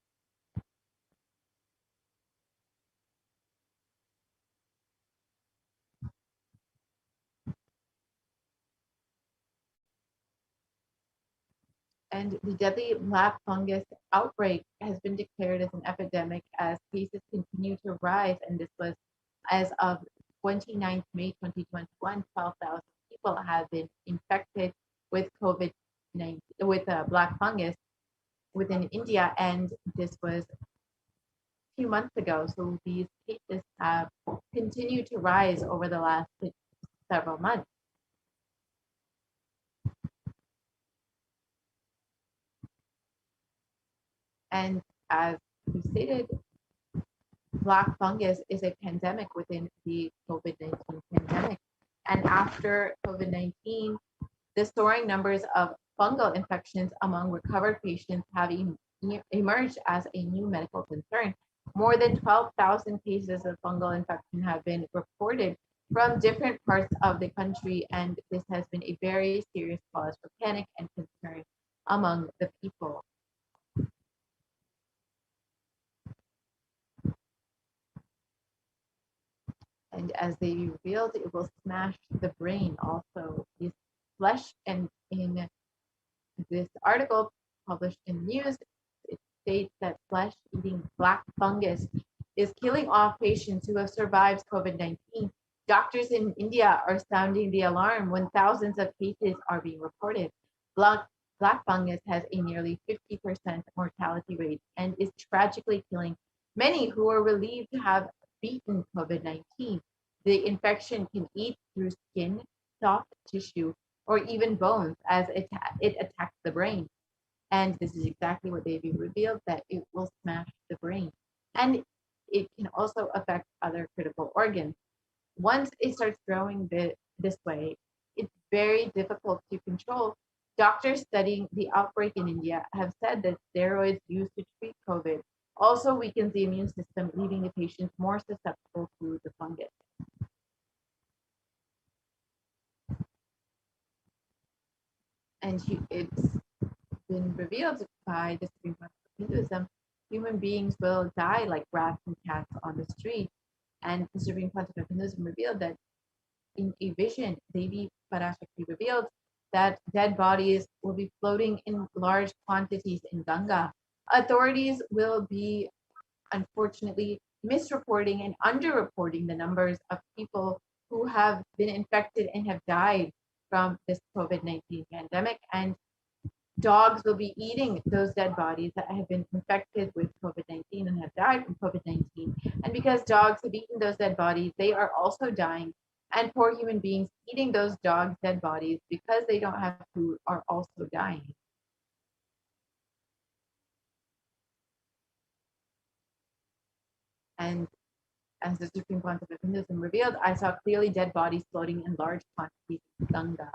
And the deadly black fungus outbreak has been declared as an epidemic as cases continue to rise. And this was as of 29th May 2021, 12,000 people have been infected with COVID-19, with black fungus within India. And this was a few months ago. So these cases have continued to rise over the last several months. And as we stated, black fungus is a pandemic within the COVID-19 pandemic. And after COVID-19, the soaring numbers of fungal infections among recovered patients have emerged as a new medical concern. More than 12,000 cases of fungal infection have been reported from different parts of the country, and this has been a very serious cause for panic and concern among the people. And as they revealed, it will smash the brain also. This flesh, and in this article published in news, it states that flesh-eating black fungus is killing off patients who have survived COVID-19. Doctors in India are sounding the alarm when thousands of cases are being reported. Black fungus has a nearly 50% mortality rate and is tragically killing many who are relieved to have beaten COVID-19. The infection can eat through skin, soft tissue, or even bones as it attacks the brain. And this is exactly what they've revealed, that it will smash the brain. And it can also affect other critical organs. Once it starts growing this way, it's very difficult to control. Doctors studying the outbreak in India have said that steroids used to treat COVID also weakens the immune system, leaving the patients more susceptible to the fungus. And it's been revealed by the Supreme Court of Hinduism, human beings will die like rats and cats on the street. And the Supreme Court of Hinduism revealed that in a vision, Devi Parashakti revealed that dead bodies will be floating in large quantities in Ganga. Authorities will be, unfortunately, misreporting and underreporting the numbers of people who have been infected and have died from this COVID-19 pandemic. And dogs will be eating those dead bodies that have been infected with COVID-19 and have died from COVID-19. And because dogs have eaten those dead bodies, they are also dying. And poor human beings eating those dogs' dead bodies because they don't have food are also dying. And as the Supreme Court of Hinduism revealed, I saw clearly dead bodies floating in large quantities in Ganga.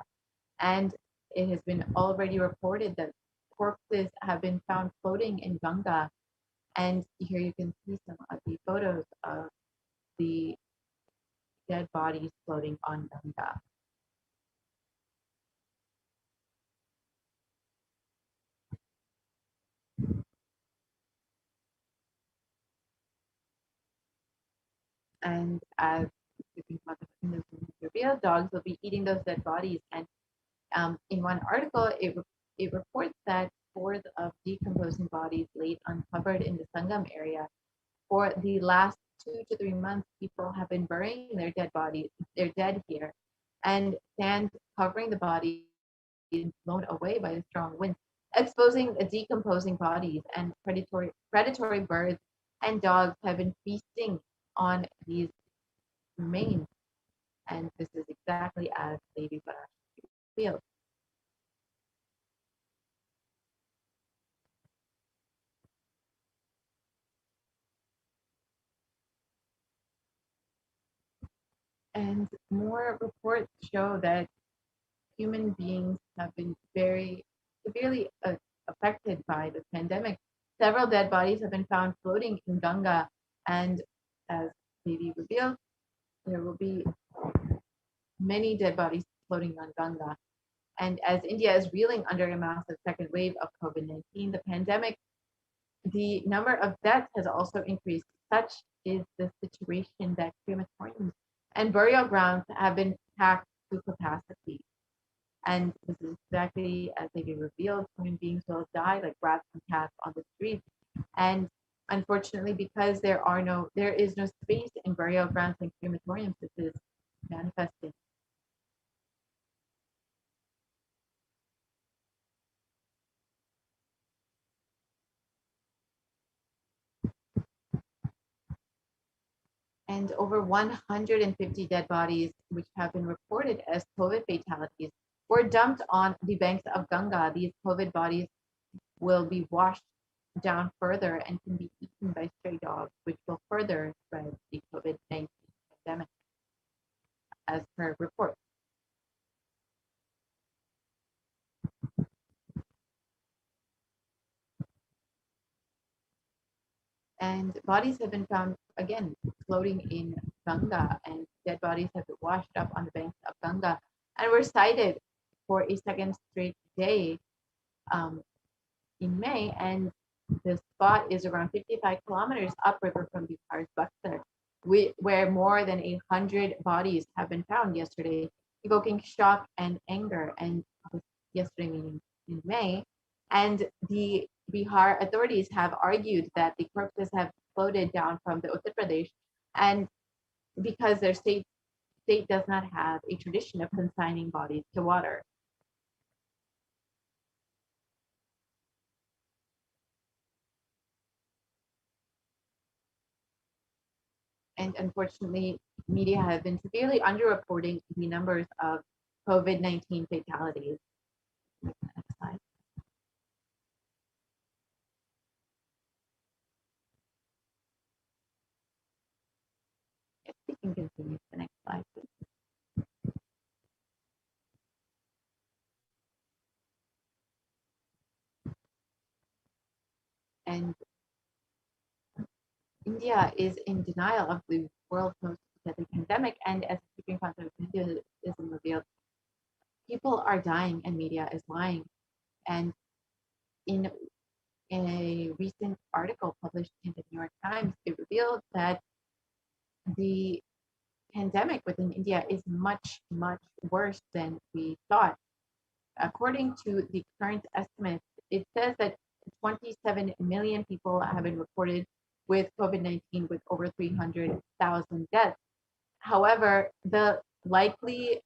And it has been already reported that corpses have been found floating in Ganga. And here you can see some of the photos of the dead bodies floating on Ganga. And as revealed, dogs will be eating those dead bodies. And in one article, it reports that scores of decomposing bodies laid uncovered in the Sangam area. For the last 2 to 3 months, people have been burying their dead bodies, their dead here, and sand covering the bodies blown away by the strong wind, exposing the decomposing bodies. And predatory birds and dogs have been feasting on these remains. And this is exactly as Lady Barash feels. And more reports show that human beings have been very severely affected by the pandemic. Several dead bodies have been found floating in Ganga, and as Devi revealed, there will be many dead bodies floating on Ganga. And as India is reeling under a massive second wave of COVID-19, the pandemic, the number of deaths has also increased. Such is the situation that crematoriums and burial grounds have been packed to capacity. And this is exactly as they get revealed. Human beings will die like rats and cats on the streets. And unfortunately, because there is no space in burial grounds and crematoriums, this is manifesting. And over 150 dead bodies, which have been reported as COVID fatalities, were dumped on the banks of Ganga. These COVID bodies will be washed down further and can be eaten by stray dogs, which will further spread the COVID-19 pandemic, as per report. And bodies have been found, again, floating in Ganga, and dead bodies have been washed up on the banks of Ganga and were sighted for a second straight day in May. And the spot is around 55 kilometers upriver from Bihar's Buxar, where more than 100 bodies have been found yesterday, evoking shock and anger. And yesterday, meaning in May. And the Bihar authorities have argued that the corpses have floated down from the Uttar Pradesh, and because their state does not have a tradition of consigning bodies to water. And unfortunately, media have been severely underreporting the numbers of COVID-19 fatalities. Next slide. If we can continue to the next slide, please. And India is in denial of the world's most deadly pandemic, and as the Supreme Council of Hinduism revealed, people are dying and media is lying. And in a recent article published in the New York Times, it revealed that the pandemic within India is much, much worse than we thought. According to the current estimates, it says that 27 million people have been reported with COVID-19, with over 300,000 deaths. However, the likely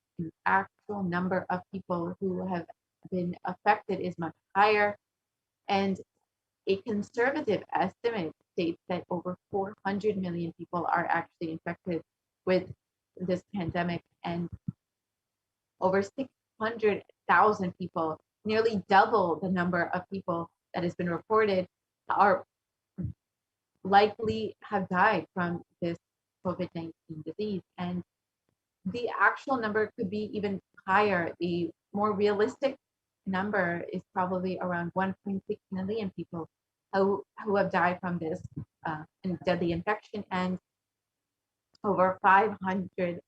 actual number of people who have been affected is much higher, and a conservative estimate states that over 400 million people are actually infected with this pandemic, and over 600,000 people, nearly double the number of people that has been reported, are likely have died from this COVID-19 disease. And the actual number could be even higher. The more realistic number is probably around 1.6 million people who have died from this deadly infection, and over 500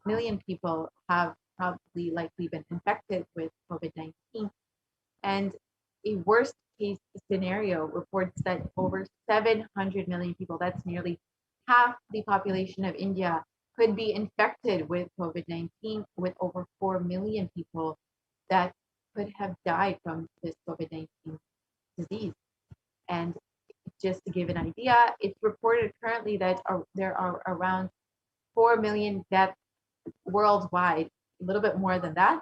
million people have probably likely been infected with COVID-19. And a worst case scenario reports that over 700 million people, that's nearly half the population of India, could be infected with COVID-19, with over 4 million people that could have died from this COVID-19 disease. And just to give an idea, it's reported currently that there are around 4 million deaths worldwide, a little bit more than that.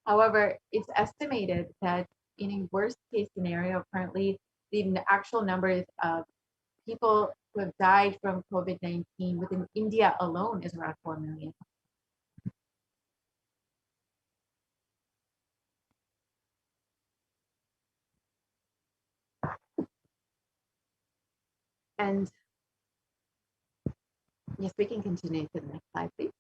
However, it's estimated that in a worst case scenario, currently, the actual numbers of people who have died from COVID-19 within India alone is around 4 million. And yes, we can continue to the next slide, please.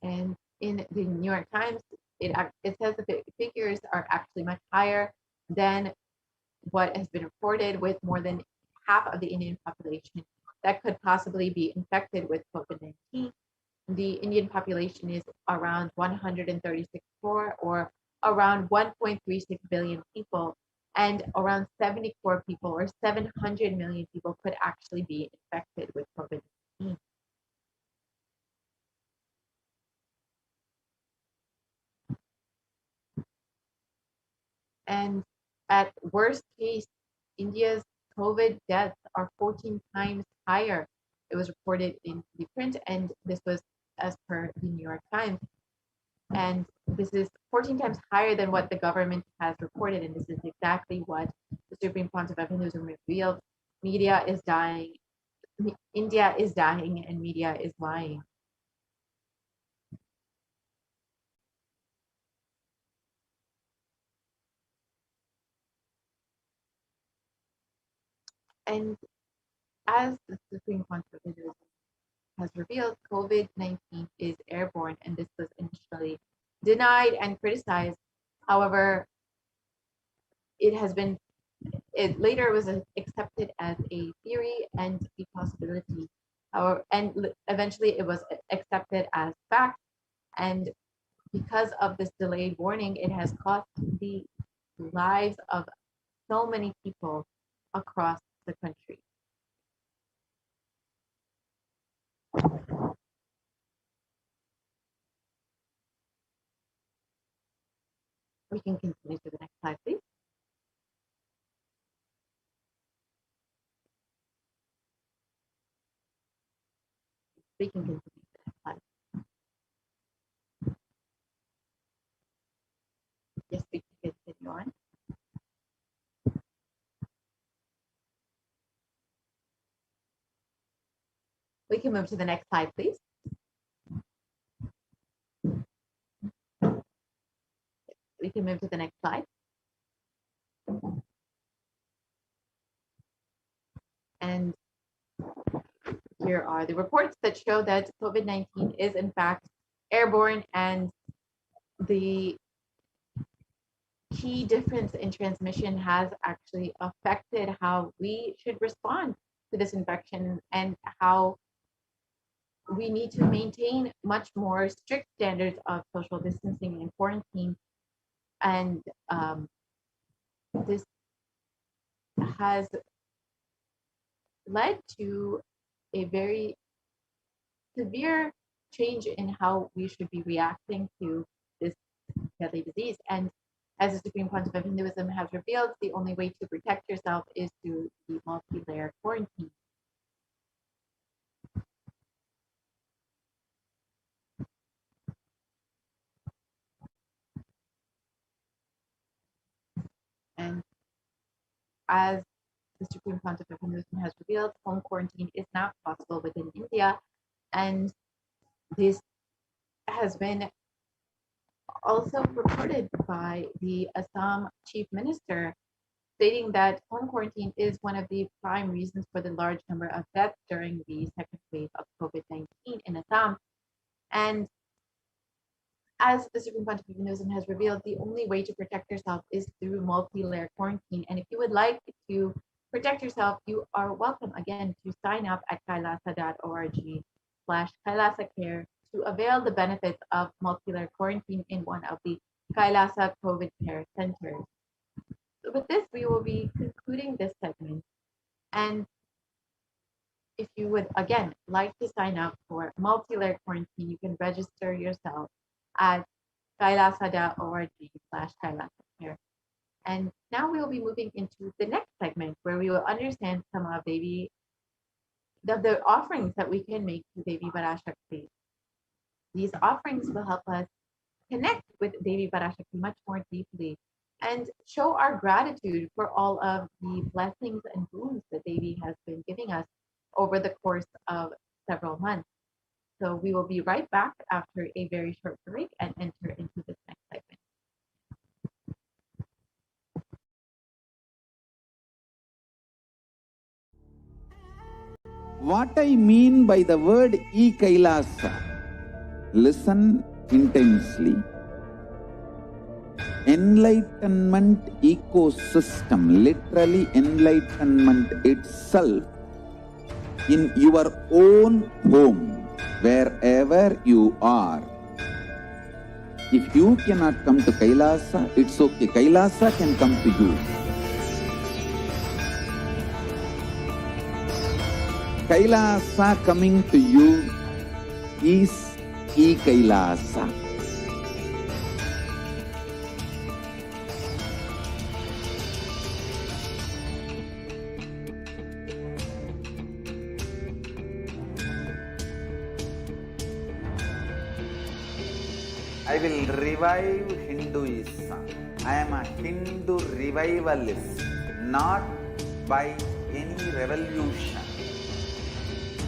And in the New York Times, it says that the figures are actually much higher than what has been reported, with more than half of the Indian population that could possibly be infected with COVID-19. The Indian population is around 136 crore, or around 1.36 billion people, and around 74 people, or 700 million people, could actually be infected with COVID-19. And at worst case, India's COVID deaths are 14 times higher. It was reported in the print, and this was as per the New York Times. And this is 14 times higher than what the government has reported. And this is exactly what the Supreme Council of Hinduism revealed. Media is dying. India is dying, and media is lying. And as the Supreme Council of Hinduism has revealed, COVID-19 is airborne, and this was initially denied and criticized. However, it later was accepted as a theory and a possibility. And eventually it was accepted as fact. And because of this delayed warning, it has cost the lives of so many people across the country. We can continue to the next slide, please. We can continue to the next slide. Yes, we can continue on. We can move to the next slide, please. We can move to the next slide. And here are the reports that show that COVID-19 is in fact airborne, and the key difference in transmission has actually affected how we should respond to this infection, and how we need to maintain much more strict standards of social distancing and quarantine. And this has led to a very severe change in how we should be reacting to this deadly disease. And as the Supreme Council of Hinduism has revealed, the only way to protect yourself is through the multi-layer quarantine. And as the Supreme Council of Hinduism has revealed, home quarantine is not possible within India. And this has been also reported by the Assam Chief Minister, stating that home quarantine is one of the prime reasons for the large number of deaths during the second wave of COVID-19 in Assam. And as the Supreme Pontiff of Hinduism has revealed, the only way to protect yourself is through multi-layer quarantine. And if you would like to protect yourself, you are welcome again to sign up at kailasa.org/Kailasa Care to avail the benefits of multi-layer quarantine in one of the Kailasa COVID Care Centers. So with this, we will be concluding this segment. And if you would, again, like to sign up for multi-layer quarantine, you can register yourself at kailasa.org/Kailasa Care. And now we will be moving into the next segment where we will understand some of the offerings that we can make to Devi Parashakti. These offerings will help us connect with Devi Parashakti much more deeply and show our gratitude for all of the blessings and boons that Devi has been giving us over the course of several months. So we will be right back after a very short break and enter into this next segment. What I mean by the word Kailasa, listen intensely. Enlightenment ecosystem, literally enlightenment itself, in your own home, wherever you are. If you cannot come to Kailasa, it's okay. Kailasa can come to you. Kailasa coming to you is Kailasa. I will revive Hinduism. I am a Hindu revivalist, not by any revolution,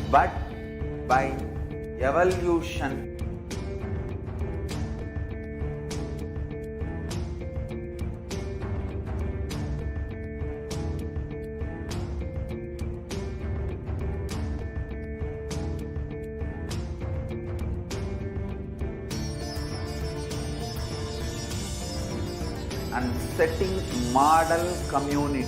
but by evolution. And setting model community.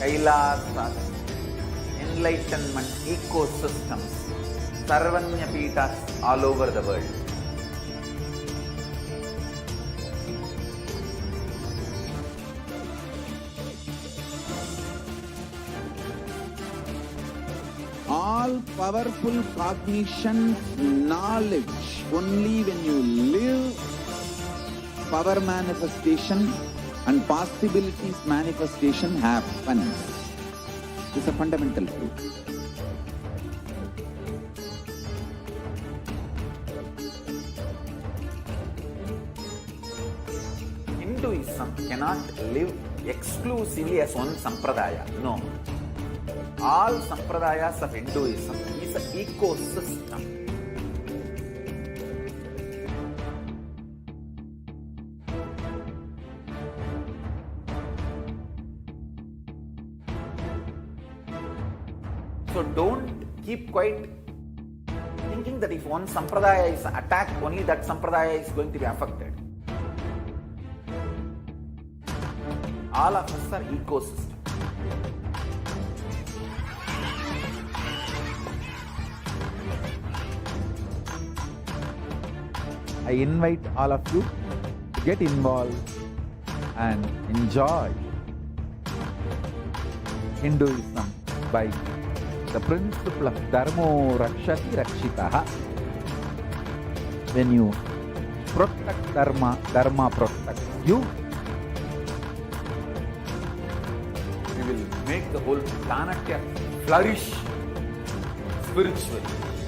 Kailasa, enlightenment ecosystems, Sarvanya Peethas all over the world. All powerful cognition, knowledge, only when you live, power manifestation and possibilities manifestation happens. This is a fundamental truth. Hinduism cannot live exclusively as one sampradaya. No. All sampradayas of Hinduism is an ecosystem. So don't keep quiet thinking that if one sampradaya is attacked, only that sampradaya is going to be affected. All of us are ecosystem. I invite all of you to get involved and enjoy Hinduism by the principle of Dharmo Rakshati Rakshitaha. When you protect Dharma, Dharma protects you. We will make the whole planet flourish spiritually.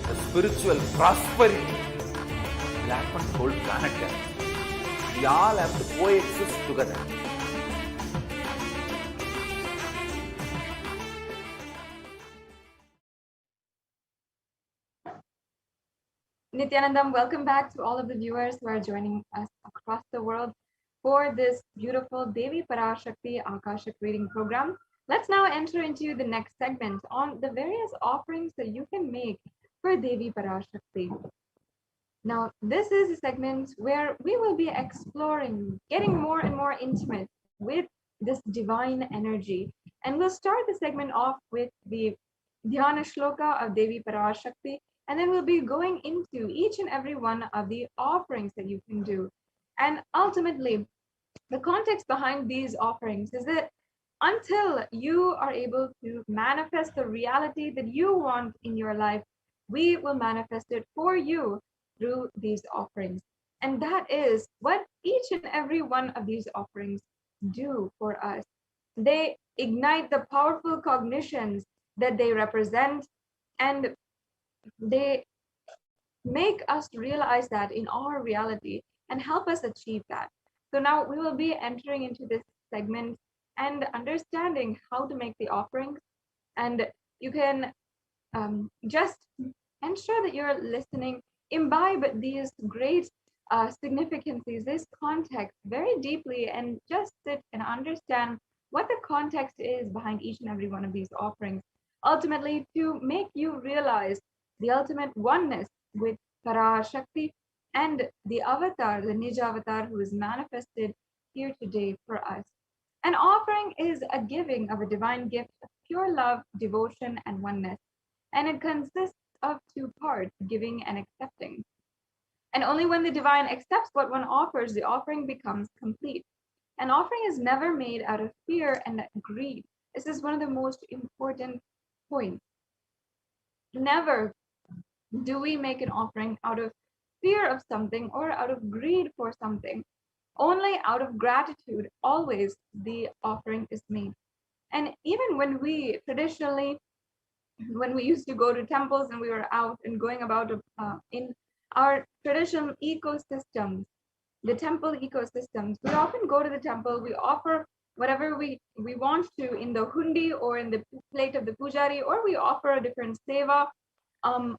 The spiritual prosperity will happen to the whole planet. We all have to coexist together. Nithyanandam, welcome back to all of the viewers who are joining us across the world for this beautiful Devi Parashakti Akashic reading program. Let's now enter into the next segment on the various offerings that you can make for Devi Parashakti. Now, this is a segment where we will be exploring, getting more and more intimate with this divine energy. And we'll start the segment off with the Dhyana Shloka of Devi Parashakti, and then we'll be going into each and every one of the offerings that you can do. And ultimately, the context behind these offerings is that until you are able to manifest the reality that you want in your life, we will manifest it for you through these offerings. And that is what each and every one of these offerings do for us. They ignite the powerful cognitions that they represent, and they make us realize that in our reality and help us achieve that. So now we will be entering into this segment and understanding how to make the offerings. And you can just ensure that you're listening, imbibe these great significances, this context very deeply, and just sit and understand what the context is behind each and every one of these offerings. Ultimately, to make you realize the ultimate oneness with Parashakti and the avatar, the Nija avatar who is manifested here today for us. An offering is a giving of a divine gift of pure love, devotion, and oneness. And it consists of two parts, giving and accepting. And only when the divine accepts what one offers, the offering becomes complete. An offering is never made out of fear and greed. This is one of the most important points. Never do we make an offering out of fear of something or out of greed for something. Only out of gratitude, always the offering is made. And even when we traditionally, when we used to go to temples and we were out and going about in our traditional ecosystems, the temple ecosystems, we often go to the temple, we offer whatever we want to in the hundi or in the plate of the pujari, or we offer a different seva,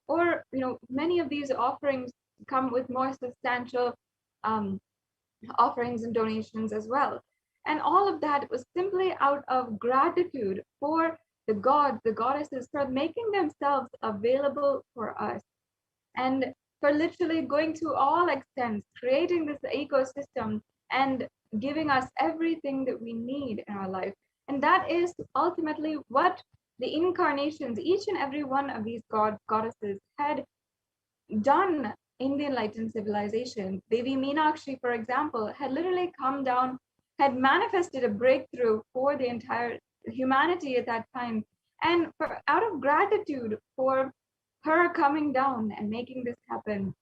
or many of these offerings come with more substantial offerings and donations as well. And all of that was simply out of gratitude for the gods, the goddesses, for making themselves available for us, and for literally going to all extents, creating this ecosystem and giving us everything that we need in our life. And that is ultimately what the incarnations, each and every one of these goddesses had done in the enlightened civilization. Devi Meenakshi, for example, had literally come down, had manifested a breakthrough for the entire humanity at that time. And out of gratitude for her coming down and making this happen,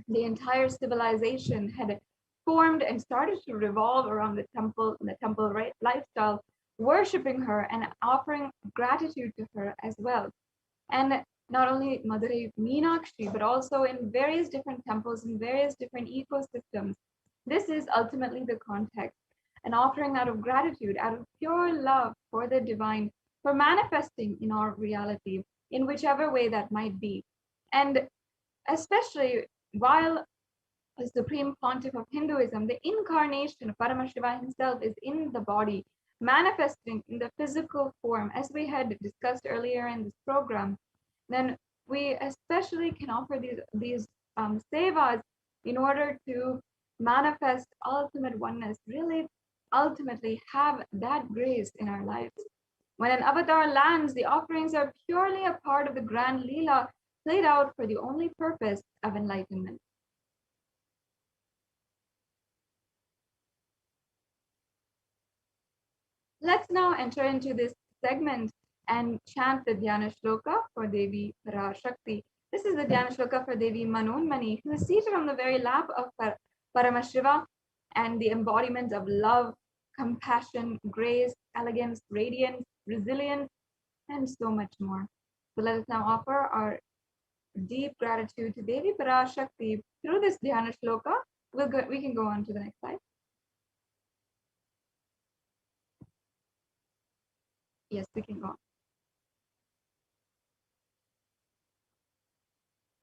the entire civilization had formed and started to revolve around the temple and the temple lifestyle, worshiping her and offering gratitude to her as well. And not only Madurai Meenakshi, but also in various different temples in various different ecosystems. This is ultimately the context, an offering out of gratitude, out of pure love for the divine, for manifesting in our reality in whichever way that might be. And especially while the supreme pontiff of Hinduism, the incarnation of Paramashiva himself is in the body, manifesting in the physical form, as we had discussed earlier in this program, then we especially can offer these sevas in order to manifest ultimate oneness, really ultimately have that grace in our lives. When an avatar lands, the offerings are purely a part of the grand Leela played out for the only purpose of enlightenment. Let's now enter into this segment and chant the Dhyana Shloka for Devi Parashakti. This is the Dhyana Shloka for Devi Manonmani, who is seated on the very lap of Paramashiva and the embodiment of love, compassion, grace, elegance, radiance, resilience, and so much more. So let us now offer our deep gratitude to Devi Parashakti through this Dhyana Shloka. We can go on to the next slide. Yes, we can go on.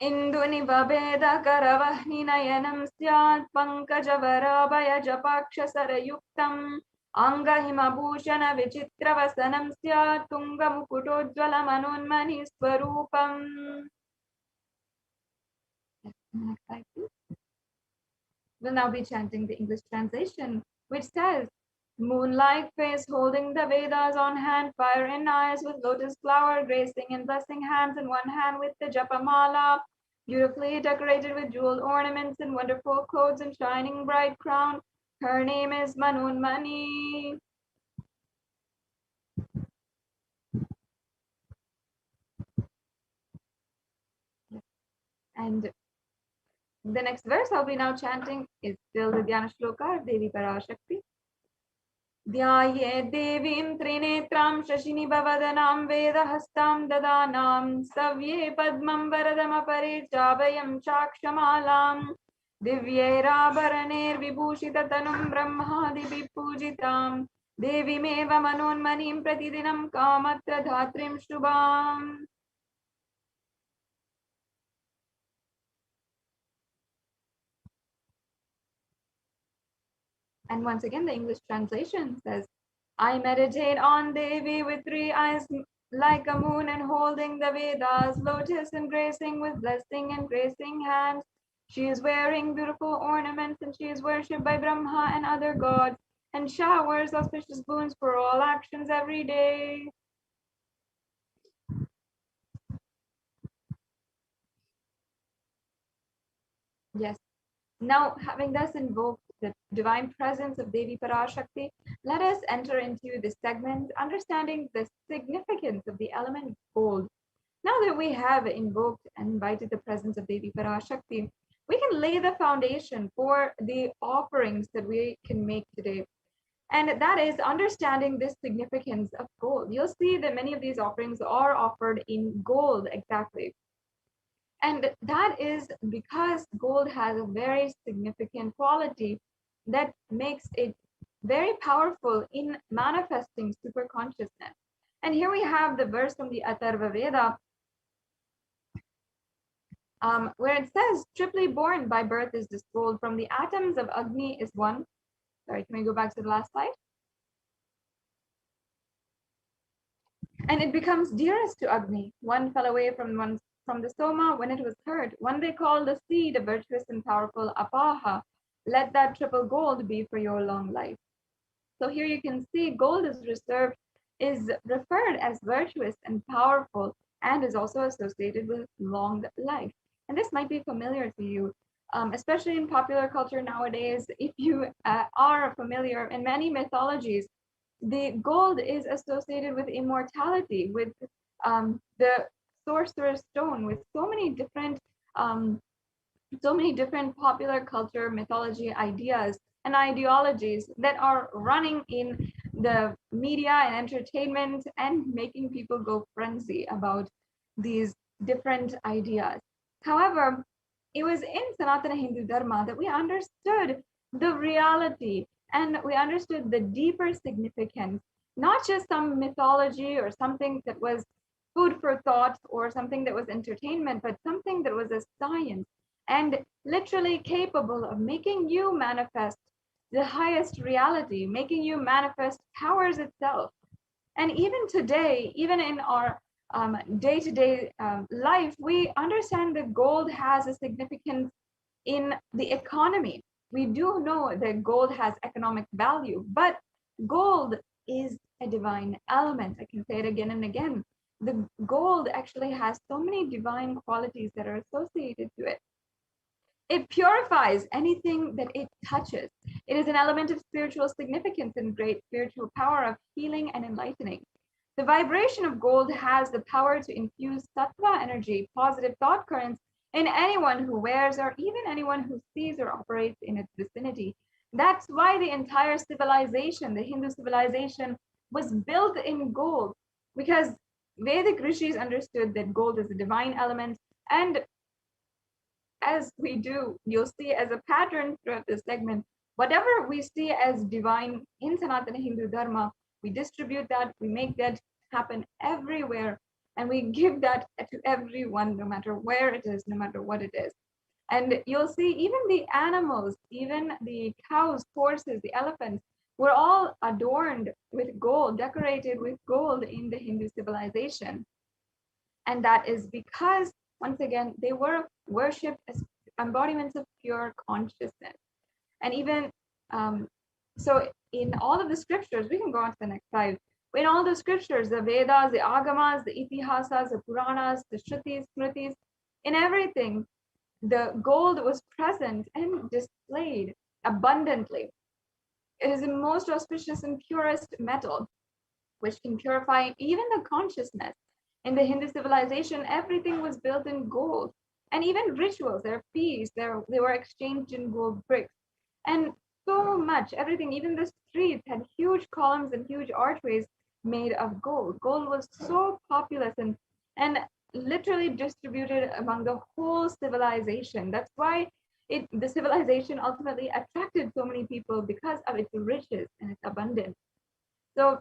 Indunibabedakaravaninayanam syat pankajavarabayajapakshasarayuktam अंगहिमभूषण विचित्रवसनं स्यात् तुङ्गमुकुटोज्ज्वलमनोन्मनि स्वरूपम्. Next slide, please. We'll now be chanting the English translation, which says, moonlight face holding the Vedas on hand, fire in eyes with lotus flower gracing and blessing hands, in one hand with the Japamala, beautifully decorated with jeweled ornaments and wonderful clothes and shining bright crown. Her name is Manunmani. And the next verse I'll be now chanting is still the Dhyana Shloka of Devi Parashakti. ध्याये देवीं त्रिनेत्रां शशिनिभवदनां वेदहस्तां ददानां सव्ये पद्मं वरदमपरे चाभयं चाक्षमालां दिव्यैराभरणैर्विभूषिततनुं ब्रह्मादिभिः पूजितां देवीमेव मनोन्मनीं प्रतिदिनं कामत्र धात्रीं शुभाम्. And once again, the English translation says, I meditate on Devi with 3 eyes like a moon and holding the Vedas, lotus and gracing with blessing and gracing hands. She is wearing beautiful ornaments and she is worshipped by Brahma and other gods and showers auspicious boons for all actions every day. Yes. Now, having thus invoked the divine presence of Devi Parashakti, let us enter into this segment, understanding the significance of the element gold. Now that we have invoked and invited the presence of Devi Parashakti, we can lay the foundation for the offerings that we can make today. And that is understanding this significance of gold. You'll see that many of these offerings are offered in gold exactly. And that is because gold has a very significant quality that makes it very powerful in manifesting super consciousness. And here we have the verse from the Atharva Veda, where it says, triply born by birth is this gold, from the atoms of Agni is one. Sorry, can we go back to the last slide? And it becomes dearest to Agni. One fell away from the Soma when it was heard. One they call the seed, a virtuous and powerful Apaha. Let that triple gold be for your long life. So here you can see gold is referred as virtuous and powerful and is also associated with long life. And this might be familiar to you, especially in popular culture nowadays. If you are familiar in many mythologies, the gold is associated with immortality, with the sorcerer's stone, with so many different popular culture, mythology ideas and ideologies that are running in the media and entertainment and making people go frenzy about these different ideas. However, it was in Sanatana Hindu Dharma that we understood the reality and we understood the deeper significance, not just some mythology or something that was food for thought or something that was entertainment, but something that was a science and literally capable of making you manifest the highest reality, making you manifest powers itself. And even today, even in our day-to-day life, we understand that gold has a significance in the economy. We do know that gold has economic value, but gold is a divine element. I can say it again and again. The gold actually has so many divine qualities that are associated to it. It purifies anything that it touches. It is an element of spiritual significance and great spiritual power of healing and enlightening. The vibration of gold has the power to infuse sattva energy, positive thought currents, in anyone who wears or even anyone who sees or operates in its vicinity. That's why the entire civilization, the Hindu civilization, was built in gold, because Vedic rishis understood that gold is a divine element. And as we do, you'll see as a pattern throughout this segment, whatever we see as divine in Sanatana Hindu Dharma, we distribute that, we make that happen everywhere, and we give that to everyone, no matter where it is, no matter what it is. And you'll see even the animals, even the cows, horses, the elephants, were all adorned with gold, decorated with gold in the Hindu civilization. And that is because, once again, they were worshipped as embodiments of pure consciousness. And even so, in all of the scriptures, we can go on to the next slide. In all the scriptures, the Vedas, the Agamas, the Itihasas, the Puranas, the Shrutis, Smritis, in everything, the gold was present and displayed abundantly. It is the most auspicious and purest metal, which can purify even the consciousness. In the Hindu civilization, everything was built in gold, and even rituals, their feasts, they were exchanged in gold bricks. And so much, everything, even the streets had huge columns and huge archways made of gold. Gold was so populous and literally distributed among the whole civilization. That's why the civilization ultimately attracted so many people, because of its riches and its abundance. So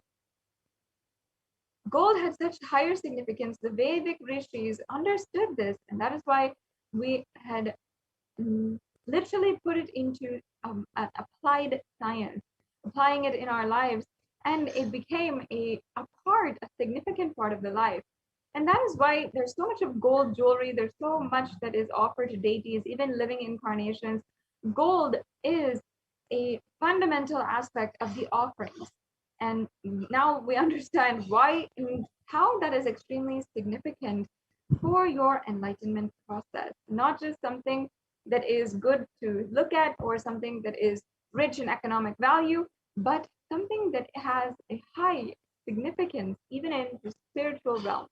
gold had such higher significance. The Vedic rishis understood this, and that is why we had literally put it into an applied science, applying it in our lives, and it became a significant part of the life. And that is why there's so much of gold jewelry, there's so much that is offered to deities, even living incarnations. Gold is a fundamental aspect of the offerings. And now we understand why and how that is extremely significant for your enlightenment process, not just something that is good to look at or something that is rich in economic value, but something that has a high significance even in the spiritual realm.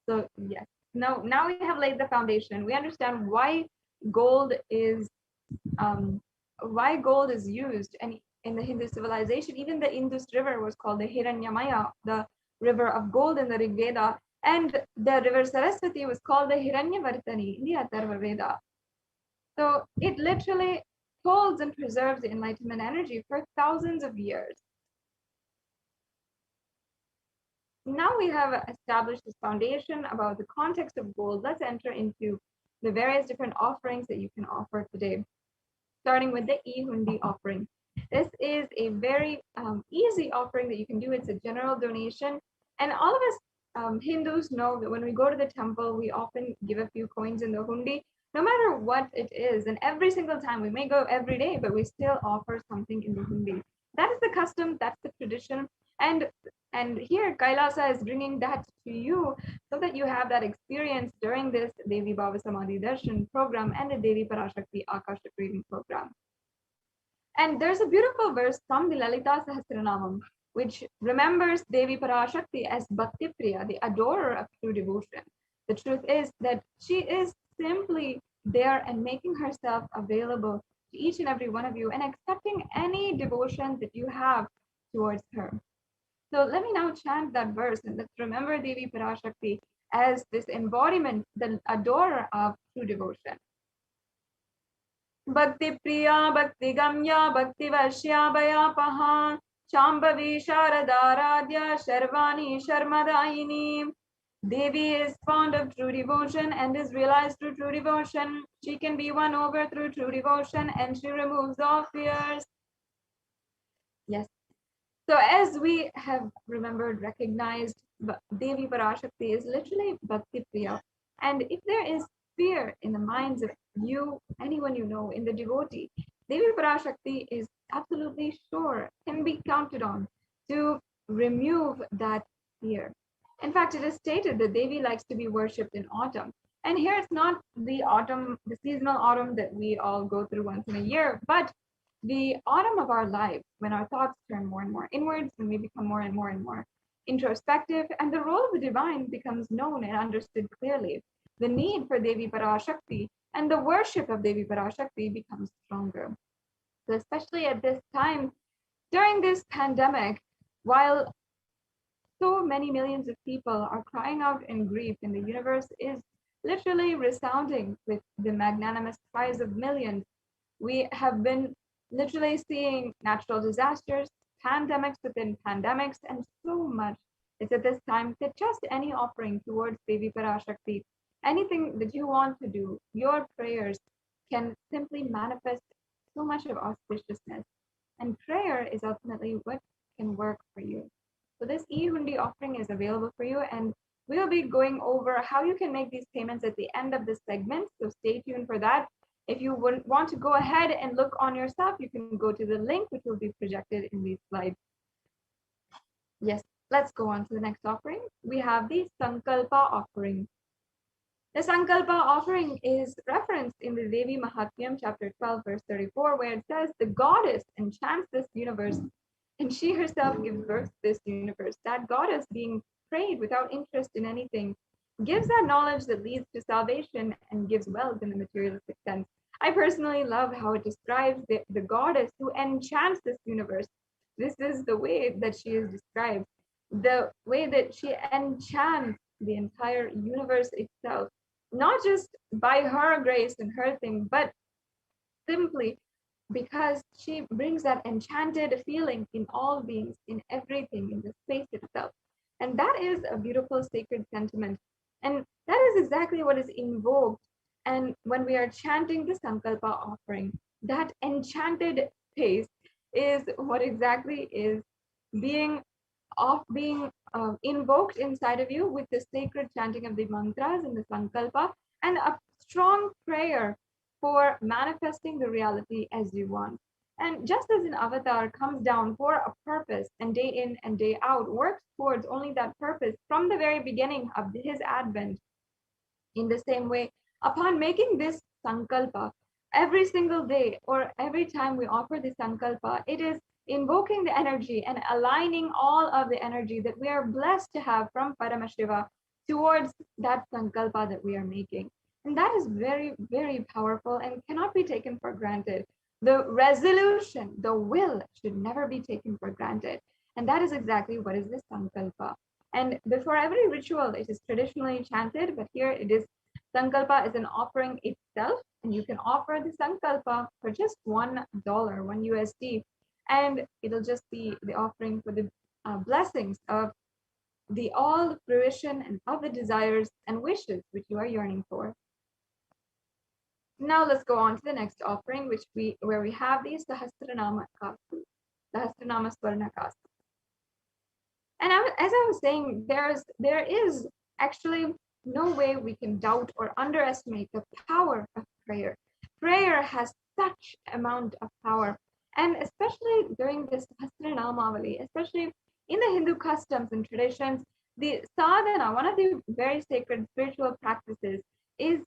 So yes, now we have laid the foundation. We understand why gold is used, and in the Hindu civilization, even the Indus River was called the Hiranyamaya, the river of gold in the Rig Veda, and the river Saraswati was called the Hiranyavartani in the Atharva Veda. So it literally holds and preserves the enlightenment energy for thousands of years. Now we have established this foundation about the context of gold. Let's enter into the various different offerings that you can offer today, starting with the E-Hundi offering. This is a very easy offering that you can do. It's a general donation. And all of us Hindus know that when we go to the temple, we often give a few coins in the hundi, no matter what it is. And every single time, we may go every day, but we still offer something in the hundi. That is the custom, that's the tradition. And here Kailasa is bringing that to you so that you have that experience during this Devi BHAVA Samadhi Darshan program and the Devi Parashakti Akashic reading program. And there's a beautiful verse from the Lalita Sahasranamam, which remembers Devi Parashakti as Bhakti Priya, the adorer of true devotion. The truth is that she is simply there and making herself available to each and every one of you and accepting any devotion that you have towards her. So let me now chant that verse, and let's remember Devi Parashakti as this embodiment, the adorer of true devotion. Bhakti Priya, Bhakti Gamya, Bhakti Vashya Bhayapaha, Shambhavi Sharadaradhya, Sharvani Sharmadayini. Devi is fond of true devotion and is realized through true devotion. She can be won over through true devotion, and she removes all fears. Yes. So as we have remembered, recognized, Devi Parashakti is literally Bhakti Priya. And if there is fear in the minds of you, anyone you know, in the devotee, Devi Parashakti is absolutely sure, can be counted on to remove that fear. In fact, it is stated that Devi likes to be worshipped in autumn. And here it's not the autumn, the seasonal autumn that we all go through once in a year, but the autumn of our lives, when our thoughts turn more and more inwards, when we become more and more introspective, and the role of the divine becomes known and understood clearly. The need for Devi Parashakti and the worship of Devi Parashakti becomes stronger. So especially at this time, during this pandemic, while so many millions of people are crying out in grief, and the universe is literally resounding with the magnanimous cries of millions, we have been literally seeing natural disasters, pandemics within pandemics, and so much. It's at this time that just any offering towards Devi Parashakti, anything that you want to do, your prayers can simply manifest so much of auspiciousness. And prayer is ultimately what can work for you. So this e-hundi offering is available for you, and we'll be going over how you can make these payments at the end of this segment. So stay tuned for that. If you want to go ahead and look on yourself, you can go to the link which will be projected in these slides. Yes, let's go on to the next offering. We have the Sankalpa offering. The Sankalpa offering is referenced in the Devi Mahatmyam, chapter 12, verse 34, where it says, the goddess enchants this universe, and she herself gives birth to this universe. That goddess, being prayed without interest in anything, gives that knowledge that leads to salvation and gives wealth in the materialistic sense. I personally love how it describes the goddess who enchants this universe. This is the way that she is described, the way that she enchants the entire universe itself, not just by her grace and her thing, but simply because she brings that enchanted feeling in all beings, in everything, in the space itself. And that is a beautiful sacred sentiment. And that is exactly what is invoked. And when we are chanting the Sankalpa offering, that enchanted space is what exactly is being invoked inside of you with the sacred chanting of the mantras and the Sankalpa, and a strong prayer for manifesting the reality as you want. And just as an avatar comes down for a purpose and day in and day out works towards only that purpose from the very beginning of his advent, in the same way, upon making this Sankalpa, every single day or every time we offer the Sankalpa, it is invoking the energy and aligning all of the energy that we are blessed to have from Paramashiva towards that Sankalpa that we are making. And that is very, very powerful and cannot be taken for granted. The resolution, the will should never be taken for granted. And that is exactly what is this Sankalpa. And before every ritual, it is traditionally chanted, but here it is, Sankalpa is an offering itself, and you can offer the Sankalpa for just $1, $1 USD, and it'll just be the offering for the blessings of the all fruition and of the desires and wishes which you are yearning for. Now let's go on to the next offering, where we have the Sahasranama Kastu, Sahasranama Swarna Kastu. And as I was saying, there is actually no way we can doubt or underestimate the power of prayer. Prayer has such amount of power, and especially during this Sahasranamavali, especially in the Hindu customs and traditions, the sadhana, one of the very sacred spiritual practices, is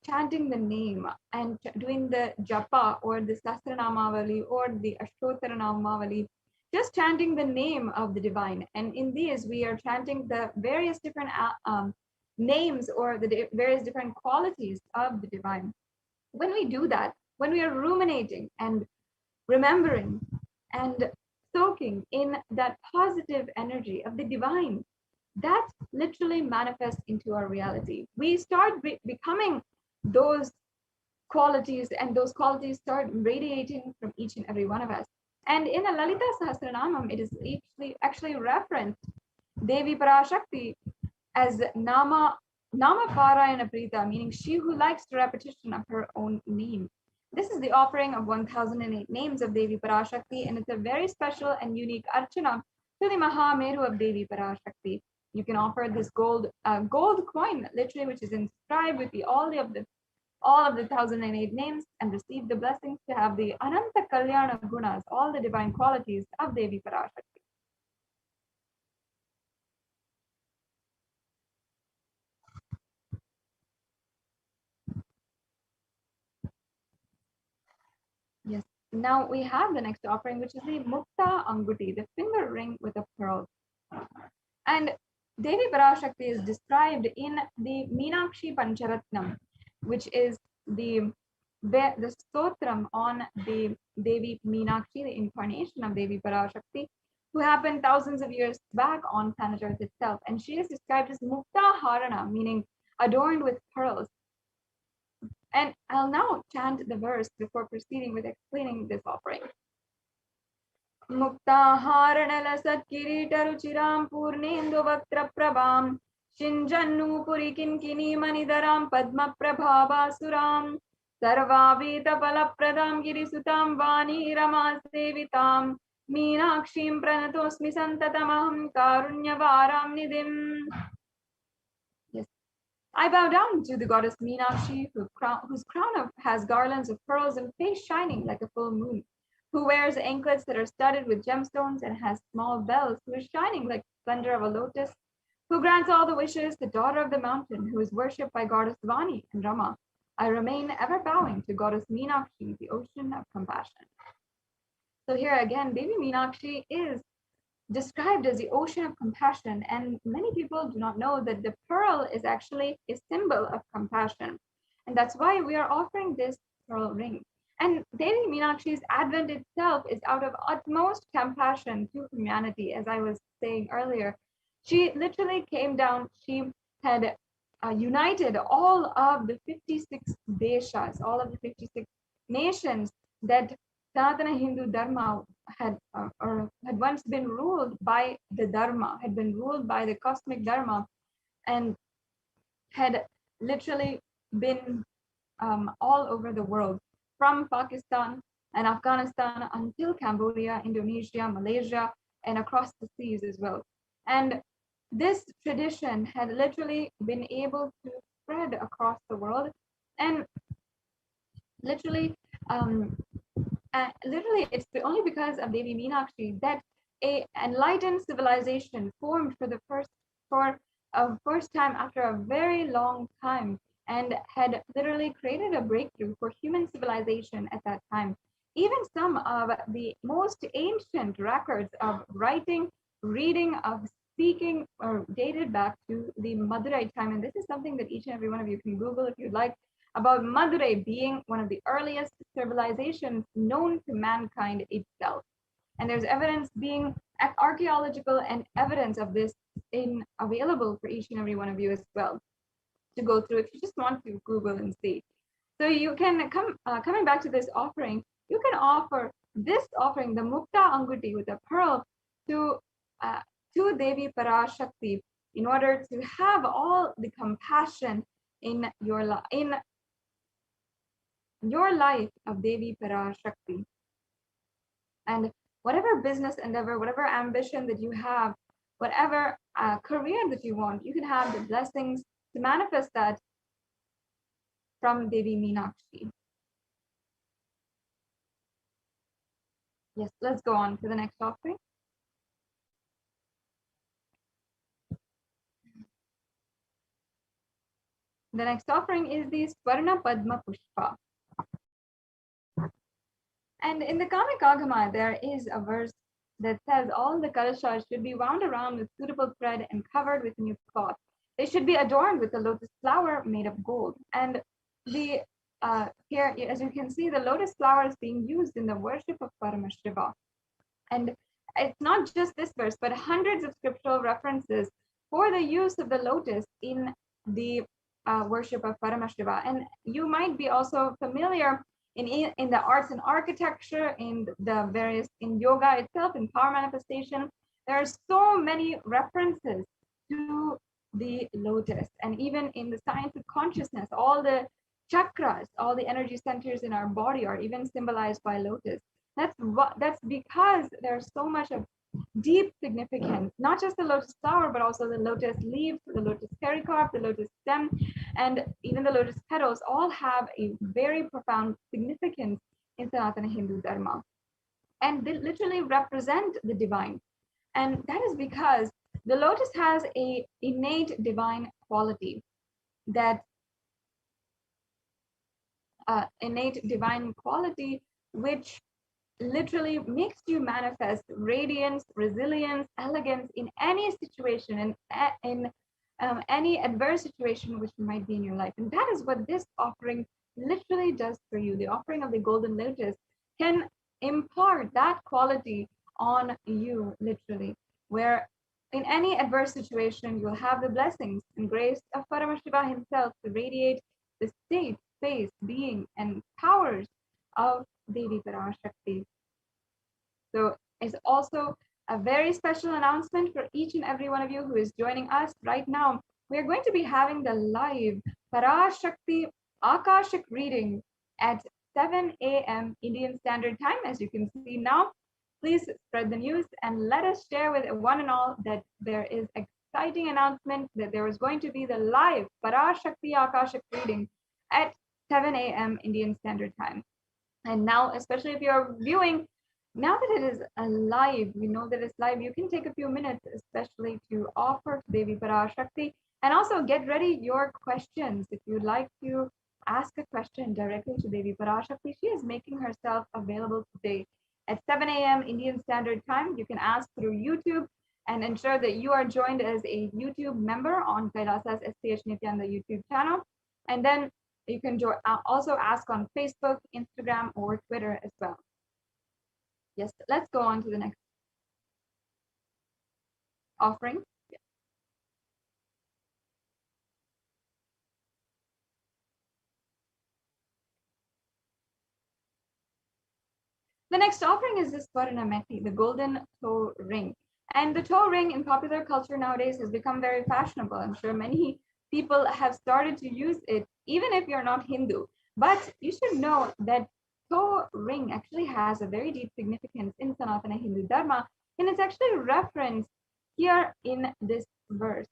chanting the name and doing the japa or the Sahasranamavali or the Ashtotaranamavali, just chanting the name of the divine. And in these, we are chanting the various different names or the various different qualities of the divine. When we do that, when we are ruminating and remembering and soaking in that positive energy of the divine, that literally manifests into our reality. We start becoming those qualities, and those qualities start radiating from each and every one of us. And in the Lalita Sahasranamam, it is actually referenced Devi Parashakti as Nama Parayana Prita, meaning she who likes the repetition of her own name. This is the offering of 1008 names of Devi Parashakti, and it's a very special and unique archana to the Mahameru of Devi Parashakti. You can offer this gold coin, literally, which is inscribed with all of the 1008 names, and receive the blessings to have the Ananta Kalyana Gunas, all the divine qualities of Devi Parashakti. Yes. Now we have the next offering, which is the Mukta Anguti, the finger ring with a pearl. And Devi Parashakti is described in the Meenakshi Pancharatnam, which is the stotram on the Devi Meenakshi, the incarnation of Devi Parashakti, who happened thousands of years back on planet Earth itself. And she is described as Mukta Harana, meaning adorned with pearls. And I'll now chant the verse before proceeding with explaining this offering. Muktaharanala Kiritaruchiram Purnendu Vaktra Prabham Shinjannu Purikinkini Manidaram Padma Prabhava Suram Sarvabhita Palapradam Girisutam Vani Ramasevitam Meenakshim Pranatosmi Santatamaham Karunyavaram Nidim. Yes. I bow down to the goddess Meenakshi, whose crown has garlands of pearls and face shining like a full moon, who wears anklets that are studded with gemstones and has small bells, who is shining like the splendor of a lotus, who grants all the wishes, the daughter of the mountain, who is worshipped by goddess Vani and Rama. I remain ever bowing to goddess Meenakshi, the ocean of compassion. So here again, Devi Meenakshi is described as the ocean of compassion, and many people do not know that the pearl is actually a symbol of compassion, and that's why we are offering this pearl ring. And Devi Meenakshi's advent itself is out of utmost compassion to humanity. As I was saying earlier, she literally came down, she had united all of the 56 deshas, all of the 56 nations that Sanatana Hindu Dharma had once been ruled by the Dharma, had been ruled by the cosmic Dharma, and had literally been all over the world, from Pakistan and Afghanistan until Cambodia, Indonesia, Malaysia, and across the seas as well. And this tradition had literally been able to spread across the world, and literally it's only because of Devi Meenakshi that a enlightened civilization formed for the first time after a very long time, and had literally created a breakthrough for human civilization at that time. Even some of the most ancient records of writing, reading, of speaking are dated back to the Madurai time, and this is something that each and every one of you can Google if you'd like, about Madurai being one of the earliest civilizations known to mankind itself. And there's evidence being archaeological and evidence of this available for each and every one of you as well to go through if you just want to Google and see. So you can coming back to this offering, you can offer this offering, the Mukta Anguti with a pearl, to Devi Parashakti, in order to have all the compassion in your life of Devi Parashakti. And whatever business endeavor, whatever ambition that you have, whatever career that you want, you can have the blessings to manifest that from Devi Meenakshi. Yes, let's go on to the next offering. The next offering is the Swarna Padma Pushpa. And in the Kamic Agama, there is a verse that says all the kalashas should be wound around with suitable thread and covered with new cloth. They should be adorned with a lotus flower made of gold. And here, as you can see, the lotus flower is being used in the worship of Paramashiva. And it's not just this verse, but hundreds of scriptural references for the use of the lotus in the worship of Paramashiva. And you might be also familiar in the arts and architecture, in yoga itself, in power manifestation. There are so many references to the lotus, and even in the science of consciousness, all the chakras, all the energy centers in our body are even symbolized by lotus. That's because there's so much of deep significance, not just the lotus flower, but also the lotus leaves, the lotus pericarp, the lotus stem, and even the lotus petals all have a very profound significance in Sanatana Hindu Dharma. And they literally represent the divine. And that is because the lotus has an innate divine quality which literally makes you manifest radiance, resilience, elegance in any situation and in any adverse situation which might be in your life. And that is what this offering literally does for you. The offering of the golden lotus can impart that quality on you, literally, where in any adverse situation, you'll have the blessings and grace of Paramashiva himself to radiate the state, space, being, and powers of Devi Parashakti. So it's also a very special announcement for each and every one of you who is joining us right now. We are going to be having the live Parashakti Akashic reading at 7 a.m. Indian Standard Time, as you can see now. Please spread the news and let us share with one and all that there is exciting announcement that there is going to be the live Parashakti Akashic reading at 7 a.m. Indian Standard Time. And now, especially if you're viewing, now that it is live, we know that it's live, you can take a few minutes, especially to offer to Devi Parashakti, and also get ready your questions. If you'd like to ask a question directly to Devi Parashakti, she is making herself available today at 7 a.m. Indian Standard Time. You can ask through YouTube and ensure that you are joined as a YouTube member on Kailasa's SATSANG Nithyananda YouTube channel. And then you can also ask on Facebook, Instagram, or Twitter as well. Yes, let's go on to the next offering. The next offering is this Swarnameti, the golden toe ring. And the toe ring in popular culture nowadays has become very fashionable. I'm sure many people have started to use it, even if you're not Hindu. But you should know that toe ring actually has a very deep significance in Sanatana Hindu Dharma, and it's actually referenced here in this verse.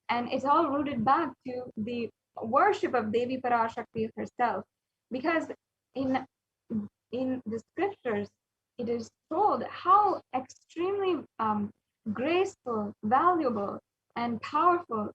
And it's all rooted back to the worship of Devi Parashakti herself, because in the scriptures, it is told how extremely graceful, valuable, and powerful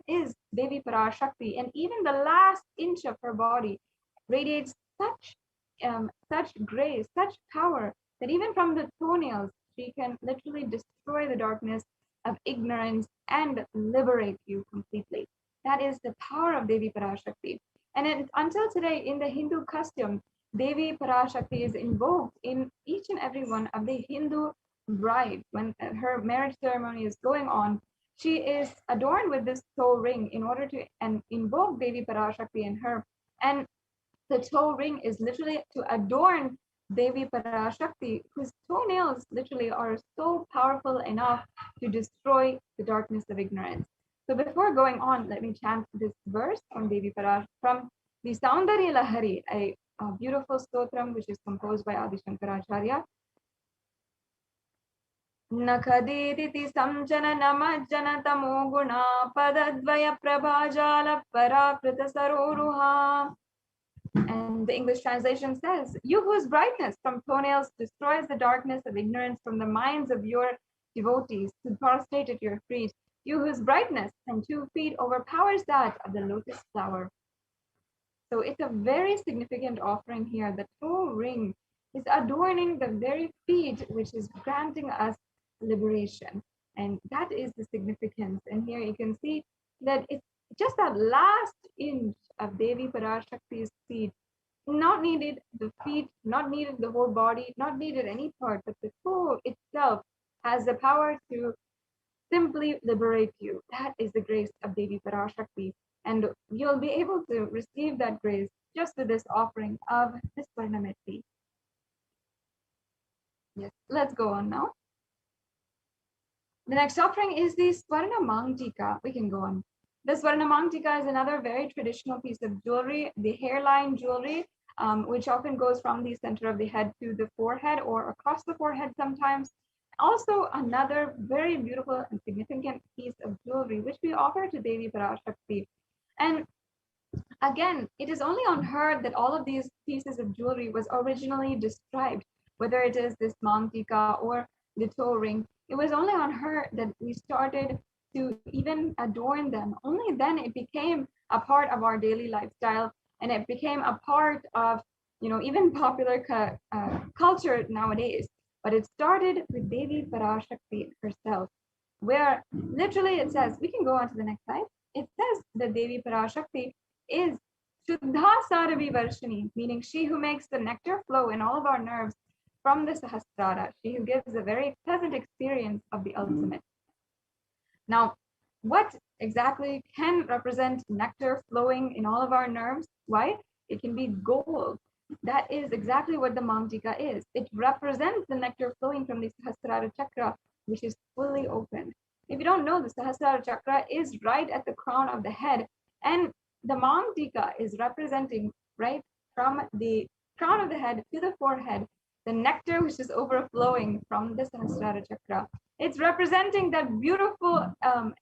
is Devi Parashakti, and even the last inch of her body radiates such grace, such power, that even from the toenails, she can literally destroy the darkness of ignorance and liberate you completely. That is the power of Devi Parashakti. And until today, in the Hindu custom, Devi Parashakti is invoked in each and every one of the Hindu bride. When her marriage ceremony is going on, she is adorned with this toe ring in order to invoke Devi Parashakti in her. And the toe ring is literally to adorn Devi Parashakti, whose toenails literally are so powerful enough to destroy the darkness of ignorance. So before going on, let me chant this verse from Devi Parashakti, from the Saundarya Lahari, a beautiful stotram which is composed by Adi Shankaracharya. Nakaditi samjana namajjana tamo guna padadvaya prabhajala parakrita saroruha. And the English translation says, you whose brightness from toenails destroys the darkness of ignorance from the minds of your devotees who prostrate at your feet, you whose brightness and 2 feet overpowers that of the lotus flower. So it's a very significant offering here. The toe ring is adorning the very feet, which is granting us liberation. And that is the significance. And here you can see that it's just that last inch of Devi Parashakti's feet, not needed the feet, not needed the whole body, not needed any part, but the toe itself has the power to simply liberate you. That is the grace of Devi Parashakti. And you'll be able to receive that grace just with this offering of this Swarnameti. Yes, let's go on now. The next offering is the Swarna Mangtika. We can go on. The Swarna Mangtika is another very traditional piece of jewelry, the hairline jewelry, which often goes from the center of the head to the forehead or across the forehead sometimes. Also, another very beautiful and significant piece of jewelry, which we offer to Devi Parashakti. And again, it is only on her that all of these pieces of jewelry was originally described, whether it is this Mangtika or the toe ring. It was only on her that we started to even adorn them. Only then it became a part of our daily lifestyle, and it became a part of, even popular culture nowadays. But it started with Devi Parashakti herself, where literally it says, we can go on to the next slide. It says that Devi Parashakti is Shuddha Saravi Varshini, meaning she who makes the nectar flow in all of our nerves from the Sahasrara, she who gives a very pleasant experience of the ultimate. Now, what exactly can represent nectar flowing in all of our nerves? Why? It can be gold. That is exactly what the Mangtika is. It represents the nectar flowing from the Sahasrara Chakra, which is fully open. If you don't know, the Sahasrara Chakra is right at the crown of the head, and the Mangtika is representing, right, from the crown of the head to the forehead, the nectar which is overflowing from the Sahasrara Chakra. It's representing that beautiful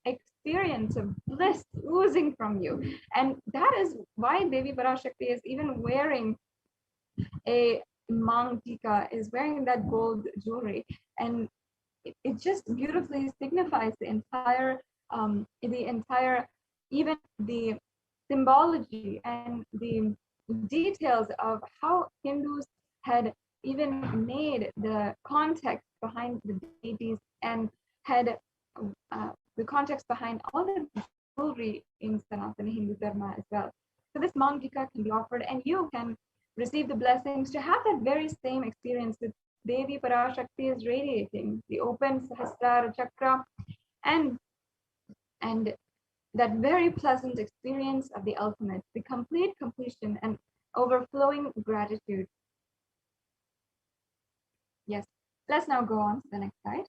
experience of bliss oozing from you. And that is why Devi Parashakti is even wearing a Mang Tika, is wearing that gold jewelry. And it just beautifully signifies the entire, even the symbology and the details of how Hindus had even made the context behind the deities and had the context behind all the jewelry in Sanatana Hindu Dharma as well. So this Mang Tika can be offered, and you can receive the blessings to have that very same experience with Devi Parashakti is radiating, the open Sahasrara Chakra, and that very pleasant experience of the ultimate, the complete completion and overflowing gratitude. Yes, let's now go on to the next slide.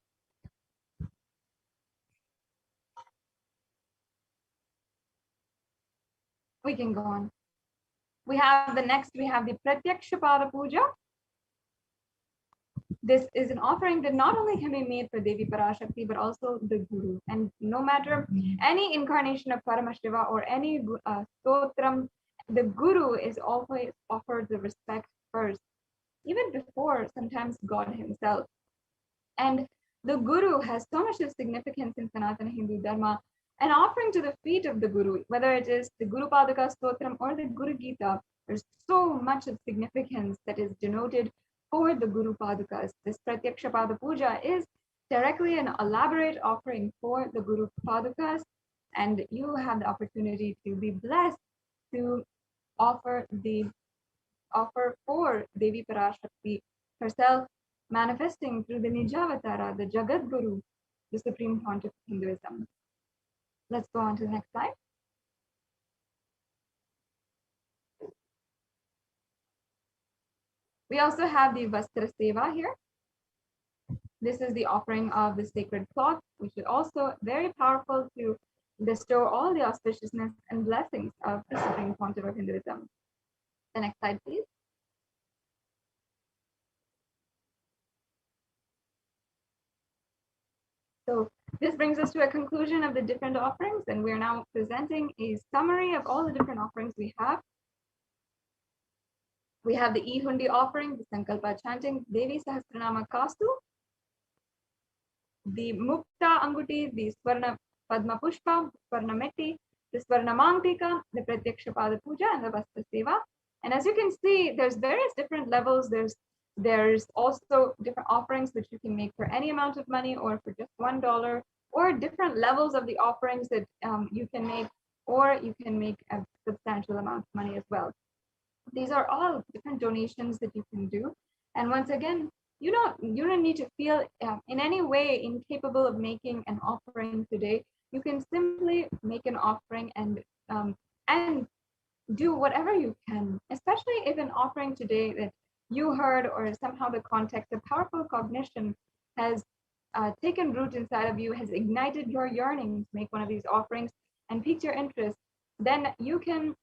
We can go on. We have the Pratyaksha Pada Puja. This is an offering that not only can be made for Devi Parashakti, but also the Guru. And no matter any incarnation of Paramashiva or any stotram, the Guru is always offered the respect first, even before sometimes God himself. And the Guru has so much of significance in Sanatana Hindu Dharma. An offering to the feet of the Guru, whether it is the Guru Padaka Stotram or the Guru Gita, there's so much of significance that is denoted for the Guru Padakas. This Pratyaksha Pada Puja is directly an elaborate offering for the Guru Padakas, and you have the opportunity to be blessed to offer for Devi Parashakti herself, manifesting through the Nijavatara, the Jagat Guru, the Supreme Pontiff of Hinduism. Let's go on to the next slide. We also have the Vastra Seva here. This is the offering of the sacred cloth, which is also very powerful to bestow all the auspiciousness and blessings of the Supreme Pontiff of Hinduism. The next slide, please. So this brings us to a conclusion of the different offerings, and we're now presenting a summary of all the different offerings we have. We have the E-Hundi offering, the Sankalpa chanting, Devi Sahasranama Kastu, the Mukta Anguti, the Swarna Padma Pushpa, Swarna Metti, the Swarna Mangtika, the Pratyaksha Pada Puja, and the Vastra Seva. And as you can see, there's various different levels. There's also different offerings which you can make for any amount of money or for just $1, or different levels of the offerings that you can make, or you can make a substantial amount of money as well. These are all different donations that you can do. And once again, you don't need to feel in any way incapable of making an offering today. You can simply make an offering and do whatever you can, especially if an offering today that you heard or somehow the context of powerful cognition has taken root inside of you, has ignited your yearning to make one of these offerings and piqued your interest, then you can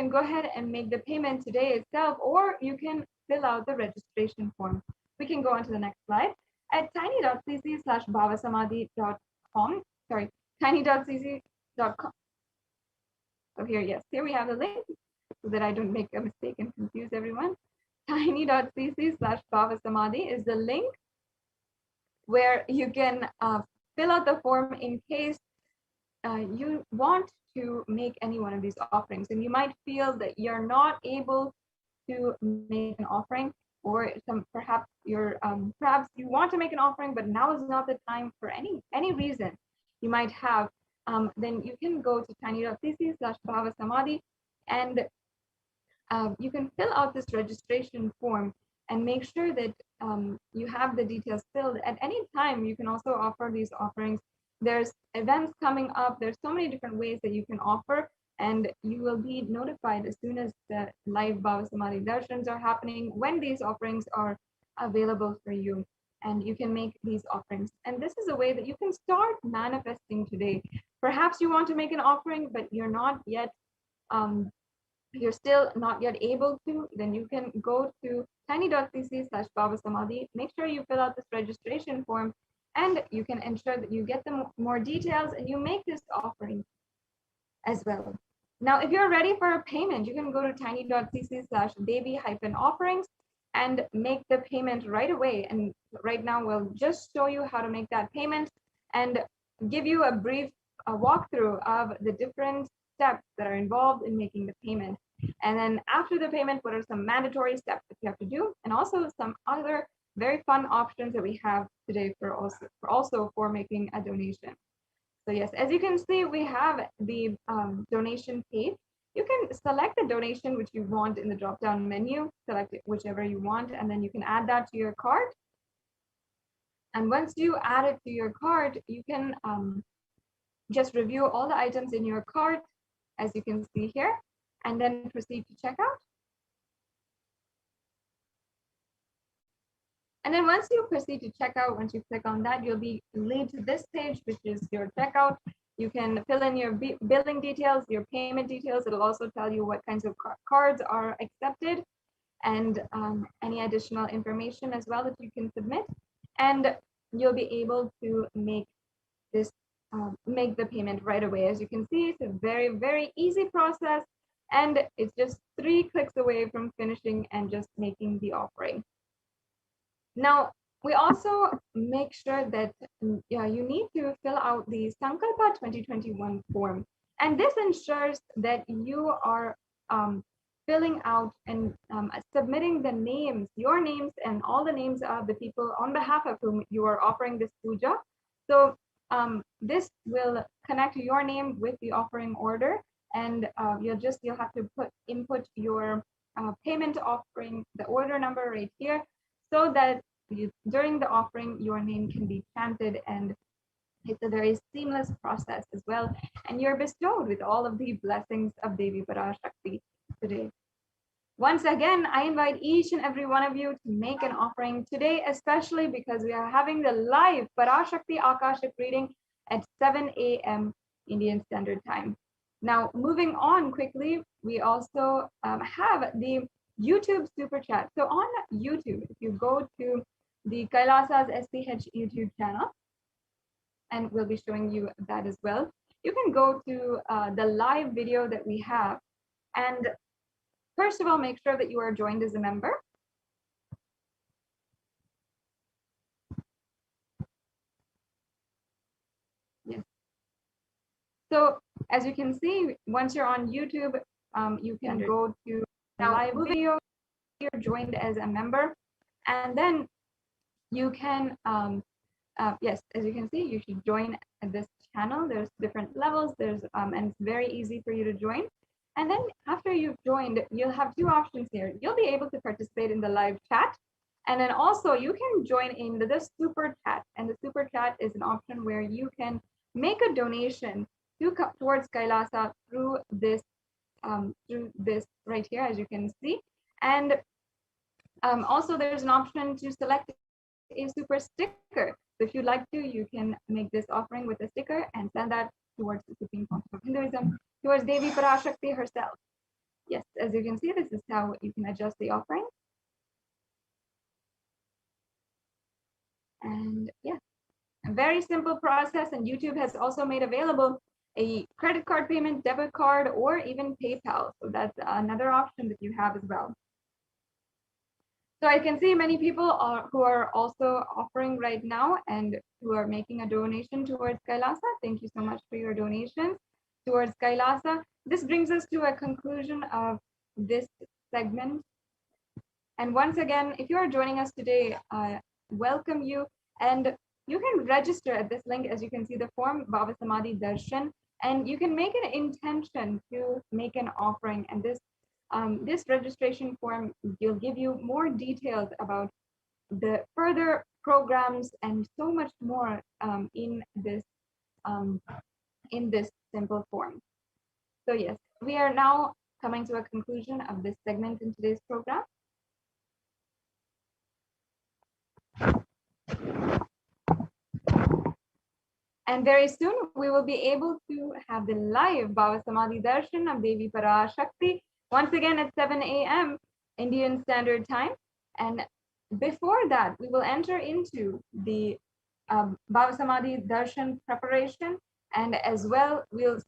go ahead and make the payment today itself, or you can fill out the registration form. We can go on to the next slide. At tiny.cc/bhavasamadhi.com, sorry, tiny.cc.com. So here we have the link so that I don't make a mistake and confuse everyone. Tiny.cc/bhavasamadhi is the link where you can fill out the form in case you want to make any one of these offerings, and you might feel that you're not able to make an offering, or perhaps you want to make an offering, but now is not the time for any reason you might have. Then you can go to tiny.cc/bhavasamadhi, and you can fill out this registration form and make sure that you have the details filled. At any time, you can also offer these offerings. There's events coming up. There's so many different ways that you can offer, and you will be notified as soon as the live Bhava Samadhi Darshans are happening, when these offerings are available for you, and you can make these offerings. And this is a way that you can start manifesting today. Perhaps you want to make an offering, but you're not yet If you're still not yet able to, then you can go to tiny.cc/BhavaSamadhi. Make sure you fill out this registration form, and you can ensure that you get the more details and you make this offering as well. Now, if you're ready for a payment, you can go to tiny.cc/Devi-offerings and make the payment right away. And right now, we'll just show you how to make that payment and give you a brief walkthrough of the different steps that are involved in making the payment. And then after the payment, what are some mandatory steps that you have to do? And also some other very fun options that we have today for making a donation. So yes, as you can see, we have the donation page. You can select the donation which you want in the drop-down menu, select it whichever you want, and then you can add that to your cart. And once you add it to your cart, you can just review all the items in your cart, as you can see here, and then proceed to checkout. And then once you proceed to checkout, once you click on that, you'll be led to this page, which is your checkout. You can fill in your billing details, your payment details. It'll also tell you what kinds of cards are accepted and any additional information as well that you can submit. And you'll be able to make this make the payment right away. As you can see, it's a very, very easy process, and it's just 3 clicks away from finishing and just making the offering. Now, we also make sure that you need to fill out the Sankalpa 2021 form. And this ensures that you are filling out and submitting the names, your names, and all the names of the people on behalf of whom you are offering this puja. So this will connect your name with the offering order, and you'll have to input your payment offering, the order number right here, so that during the offering, your name can be chanted, and it's a very seamless process as well. And you're bestowed with all of the blessings of Devi Parashakti today. Once again, I invite each and every one of you to make an offering today, especially because we are having the live Parashakti Akashic reading at 7 a.m. Indian Standard Time. Now, moving on quickly, we also have the YouTube Super Chat. So on YouTube, if you go to the Kailasa's SATSANG YouTube channel, and we'll be showing you that as well, you can go to the live video that we have. And first of all, make sure that you are joined as a member. Yes. So as you can see, once you're on YouTube, you can go to the live video, you're joined as a member, and then you can, yes, as you can see, you should join this channel. There's different levels, and it's very easy for you to join. And then after you've joined, you'll have 2 options here. You'll be able to participate in the live chat. And then also you can join in the super chat. And the super chat is an option where you can make a donation towards Kailasa through this right here, as you can see. And also there's an option to select a super sticker. So if you'd like to, you can make this offering with a sticker and send that towards the Supreme Council of Hinduism, towards Devi Parashakti herself. Yes, as you can see, this is how you can adjust the offering. And yeah, a very simple process. And YouTube has also made available a credit card payment, debit card, or even PayPal. So that's another option that you have as well. So I can see many people who are also offering right now and who are making a donation towards Kailasa. Thank you so much for your donations towards Kailasa. This brings us to a conclusion of this segment. And once again, if you are joining us today, I welcome you. And you can register at this link, as you can see the form, BHAVA Samadhi Darshan, and you can make an intention to make an offering. And this registration form will give you more details about the further programs and so much more in this simple form. So yes, we are now coming to a conclusion of this segment in today's program. And very soon we will be able to have the live BHAVA Samadhi Darshan of Devi Parashakti once again at 7 a.m. Indian Standard Time. And before that, we will enter into the Bhava Samadhi Darshan preparation, and as well, we'll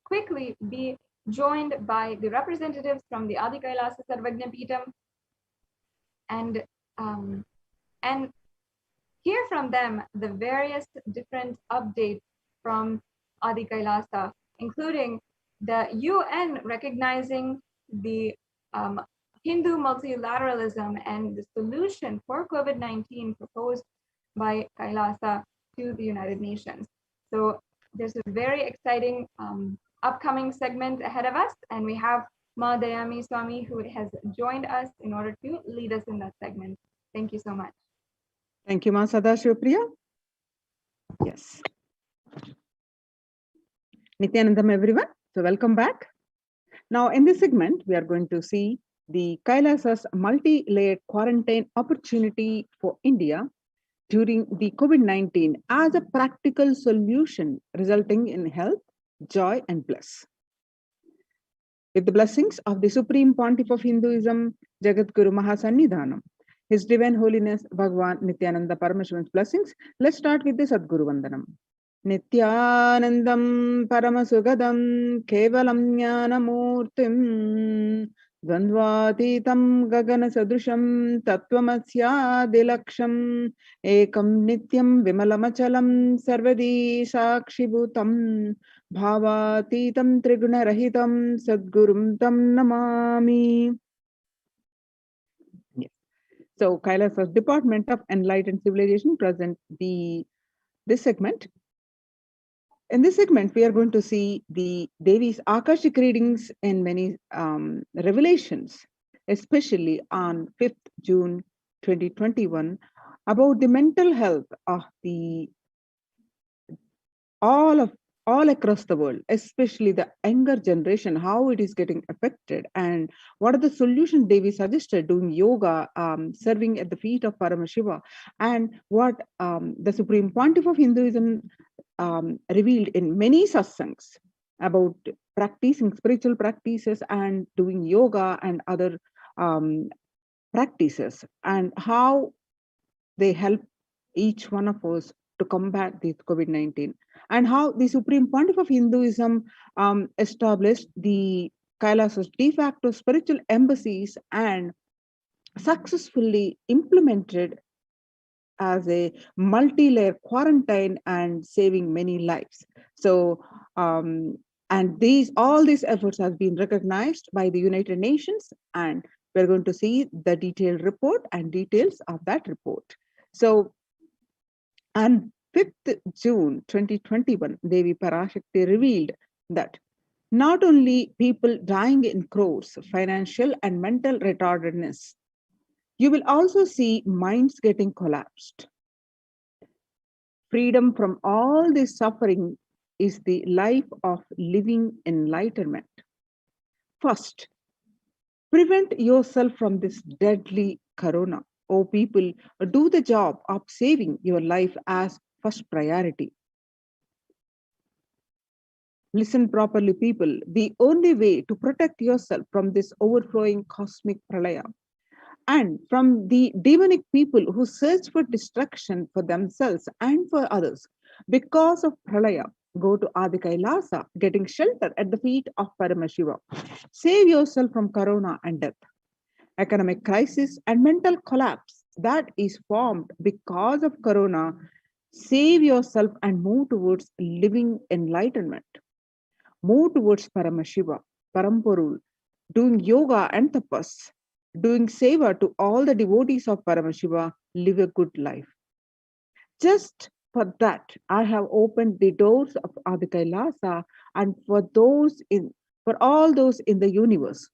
quickly be joined by the representatives from the Adi Kailasa Sarvajna Peetham, and hear from them the various different updates from Adi Kailasa, including the UN recognizing the Hindu multilateralism and the solution for COVID-19 proposed by Kailasa to the United Nations. So there's a very exciting upcoming segment ahead of us, and we have Ma Dayami Swami, who has joined us in order to lead us in that segment. Thank you so much. Thank you, Ma Sadashivapriya. Yes. Nithyanandam, everyone. So welcome back. Now, in this segment, we are going to see the Kailasa's multi-layered quarantine opportunity for India during the COVID-19 as a practical solution resulting in health, joy, and bliss. With the blessings of the Supreme Pontiff of Hinduism, Jagadguru Mahasannidhanam, His Divine Holiness Bhagavan Nithyananda Paramashivan's blessings, let's start with the Sadguru Vandanam. Nithyanandam Paramasugadam Kevalam Jnanamurtim Dvandvatitam Gagana Sadrusham Tattvamasya Dilaksham Ekam Nityam Vimalamachalam Sarvadi Sakshibhutam Bhavatitam Triguna Rahitam Sadgurum Tam Namami. Yes. So Kailasa's Department of Enlightened Civilization present this segment. In this segment, we are going to see the Devi's Akashic readings in many revelations, especially on 5th June 2021, about the mental health of the all across the world, especially the younger generation, how it is getting affected, and what are the solutions Devi suggested: doing yoga, serving at the feet of Paramashiva, and what the Supreme Pontiff of Hinduism revealed in many satsangs about practicing spiritual practices and doing yoga and other practices, and how they help each one of us to combat this COVID-19, and how the Supreme Pontiff of Hinduism established the Kailasa's de facto spiritual embassies and successfully implemented as a multi-layer quarantine and saving many lives. So, and all these efforts have been recognized by the United Nations, and we're going to see the detailed report and details of that report. So, on 5th June 2021, Devi Parashakti revealed that not only people dying in crores, financial and mental retardedness, you will also see minds getting collapsed. Freedom from all this suffering is the life of living enlightenment. First, prevent yourself from this deadly corona. Oh, people, do the job of saving your life as first priority. Listen properly, people. The only way to protect yourself from this overflowing cosmic pralaya and from the demonic people who search for destruction for themselves and for others because of pralaya, go to Adi Kailasa, getting shelter at the feet of Paramashiva. Save yourself from corona and death, economic crisis and mental collapse that is formed because of corona. Save yourself and move towards living enlightenment. Move towards Paramashiva, Paramporul, doing yoga and tapas, doing seva to all the devotees of Paramashiva. Live a good life. Just for that, I have opened the doors of Adi Kailasa, and for all those in the universe,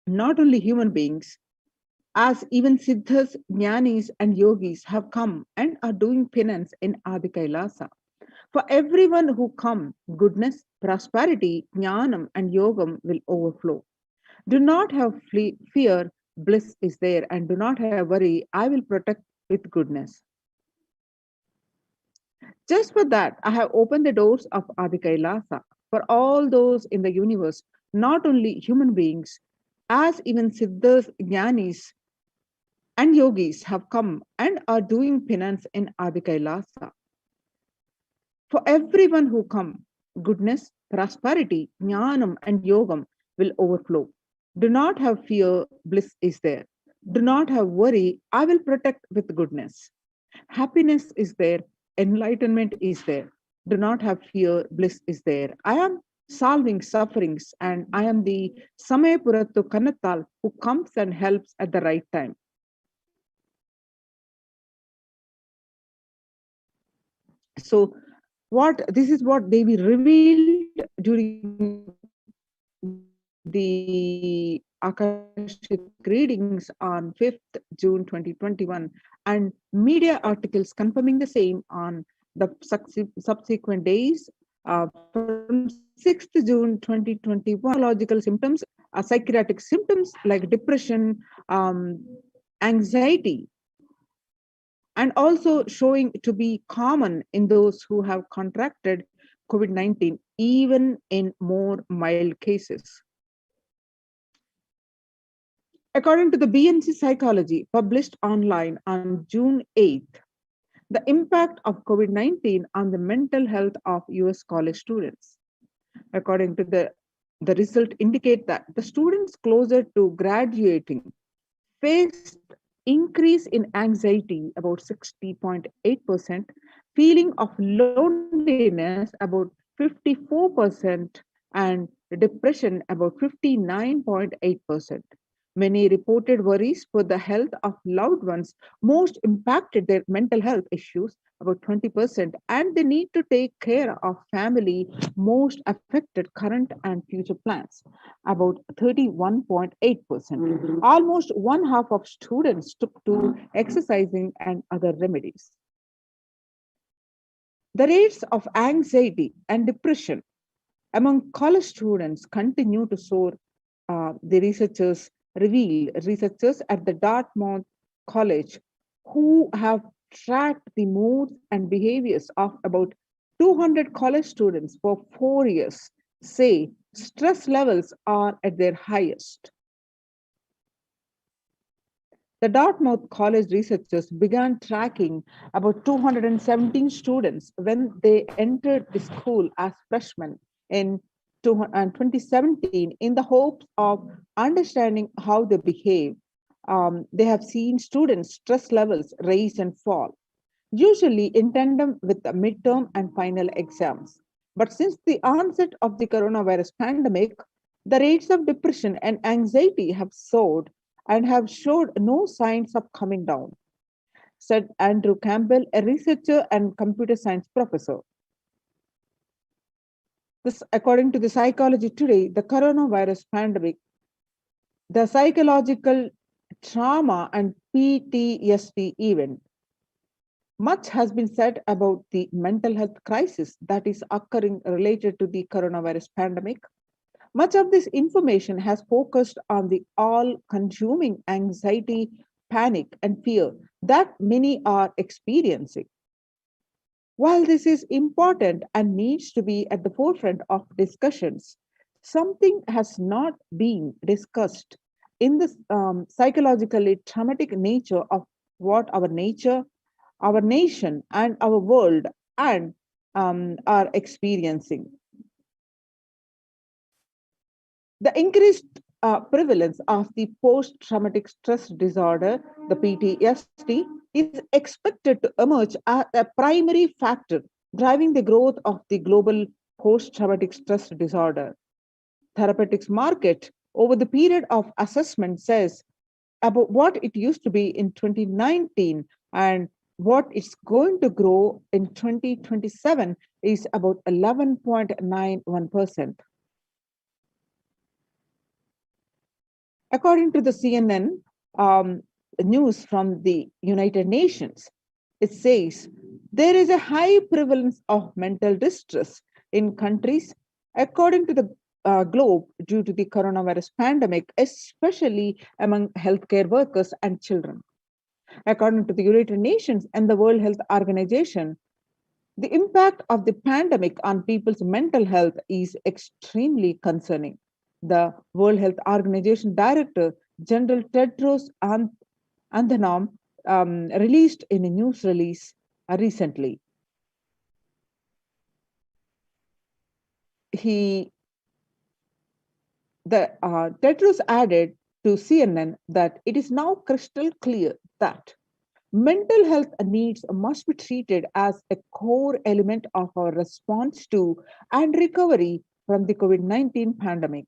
not only human beings, as even Siddhas, Jnanis, and Yogis have come and are doing penance in Adi Kailasa. For everyone who come, goodness, prosperity, Jnanam, and Yogam will overflow. Do not have fear, bliss is there, and do not have worry, I will protect with goodness. Just for that, I have opened the doors of Adi Kailasa for all those in the universe, not only human beings, as even Siddhas, Jnanis, and yogis have come and are doing penance in Adi Kailasa. For everyone who come, goodness, prosperity, jnanam, and yogam will overflow. Do not have fear, bliss is there. Do not have worry, I will protect with goodness. Happiness is there, enlightenment is there. Do not have fear, bliss is there. I am solving sufferings, and I am the Samayapuratu Kanattal who comes and helps at the right time. So, this is what Devi revealed during the Akashic readings on 5th June 2021, and media articles confirming the same on the subsequent days. From 6th June 2021, psychological symptoms, psychiatric symptoms like depression, anxiety, and also showing to be common in those who have contracted COVID-19, even in more mild cases. According to the BNC Psychology, published online on June 8th, the impact of COVID-19 on the mental health of US college students. According to the result indicate that the students closer to graduating faced increase in anxiety about 60.8%, feeling of loneliness about 54%, and depression about 59.8%. Many reported worries for the health of loved ones most impacted their mental health issues about 20%, and they need to take care of family most affected current and future plans about 31.8%. Almost one half of students took to exercising and other remedies. The rates of anxiety and depression among college students continue to soar. The researchers at the Dartmouth College, who have tracked the moods and behaviors of about 200 college students for 4 years, say stress levels are at their highest. The Dartmouth College researchers began tracking about 217 students when they entered the school as freshmen in 2017 in the hopes of understanding how they behave. They have seen students' stress levels rise and fall, usually in tandem with the midterm and final exams. But since the onset of the coronavirus pandemic, the rates of depression and anxiety have soared and have showed no signs of coming down, said Andrew Campbell, a researcher and computer science professor. This, according to the Psychology Today, the coronavirus pandemic, the psychological trauma and PTSD event. Much has been said about the mental health crisis that is occurring related to the coronavirus pandemic. Much of this information has focused on the all-consuming anxiety, panic, and fear that many are experiencing. While this is important and needs to be at the forefront of discussions, something has not been discussed in the psychologically traumatic nature of what our nation, and our world are experiencing. The increased prevalence of the post-traumatic stress disorder, the PTSD, is expected to emerge as a primary factor driving the growth of the global post-traumatic stress disorder. Therapeutics market over the period of assessment says about what it used to be in 2019 and what it's going to grow in 2027 is about 11.91%. According to the CNN news from the United Nations, it says there is a high prevalence of mental distress in countries, according to the globe, due to the coronavirus pandemic, especially among healthcare workers and children. According to the United Nations and the World Health Organization, the impact of the pandemic on people's mental health is extremely concerning. The World Health Organization Director General Tedros Adhanom released in a news release recently. Tedros added to CNN that it is now crystal clear that mental health needs must be treated as a core element of our response to and recovery from the COVID-19 pandemic.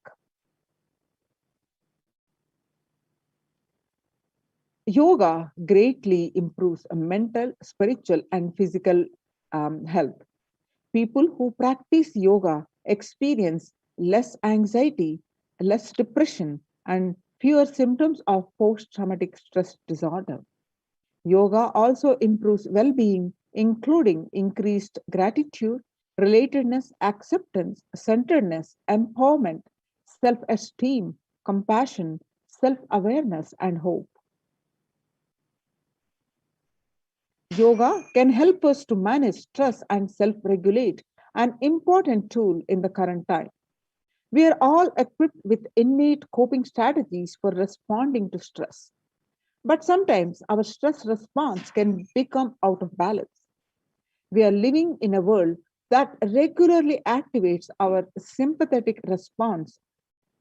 Yoga greatly improves mental, spiritual, and physical health. People who practice yoga experience less anxiety, less depression, and fewer symptoms of post traumatic stress disorder. Yoga also improves well being, including increased gratitude, relatedness, acceptance, centeredness, empowerment, self esteem, compassion, self awareness, and hope. Yoga can help us to manage stress and self regulate, an important tool in the current time. We are all equipped with innate coping strategies for responding to stress. But sometimes our stress response can become out of balance. We are living in a world that regularly activates our sympathetic response,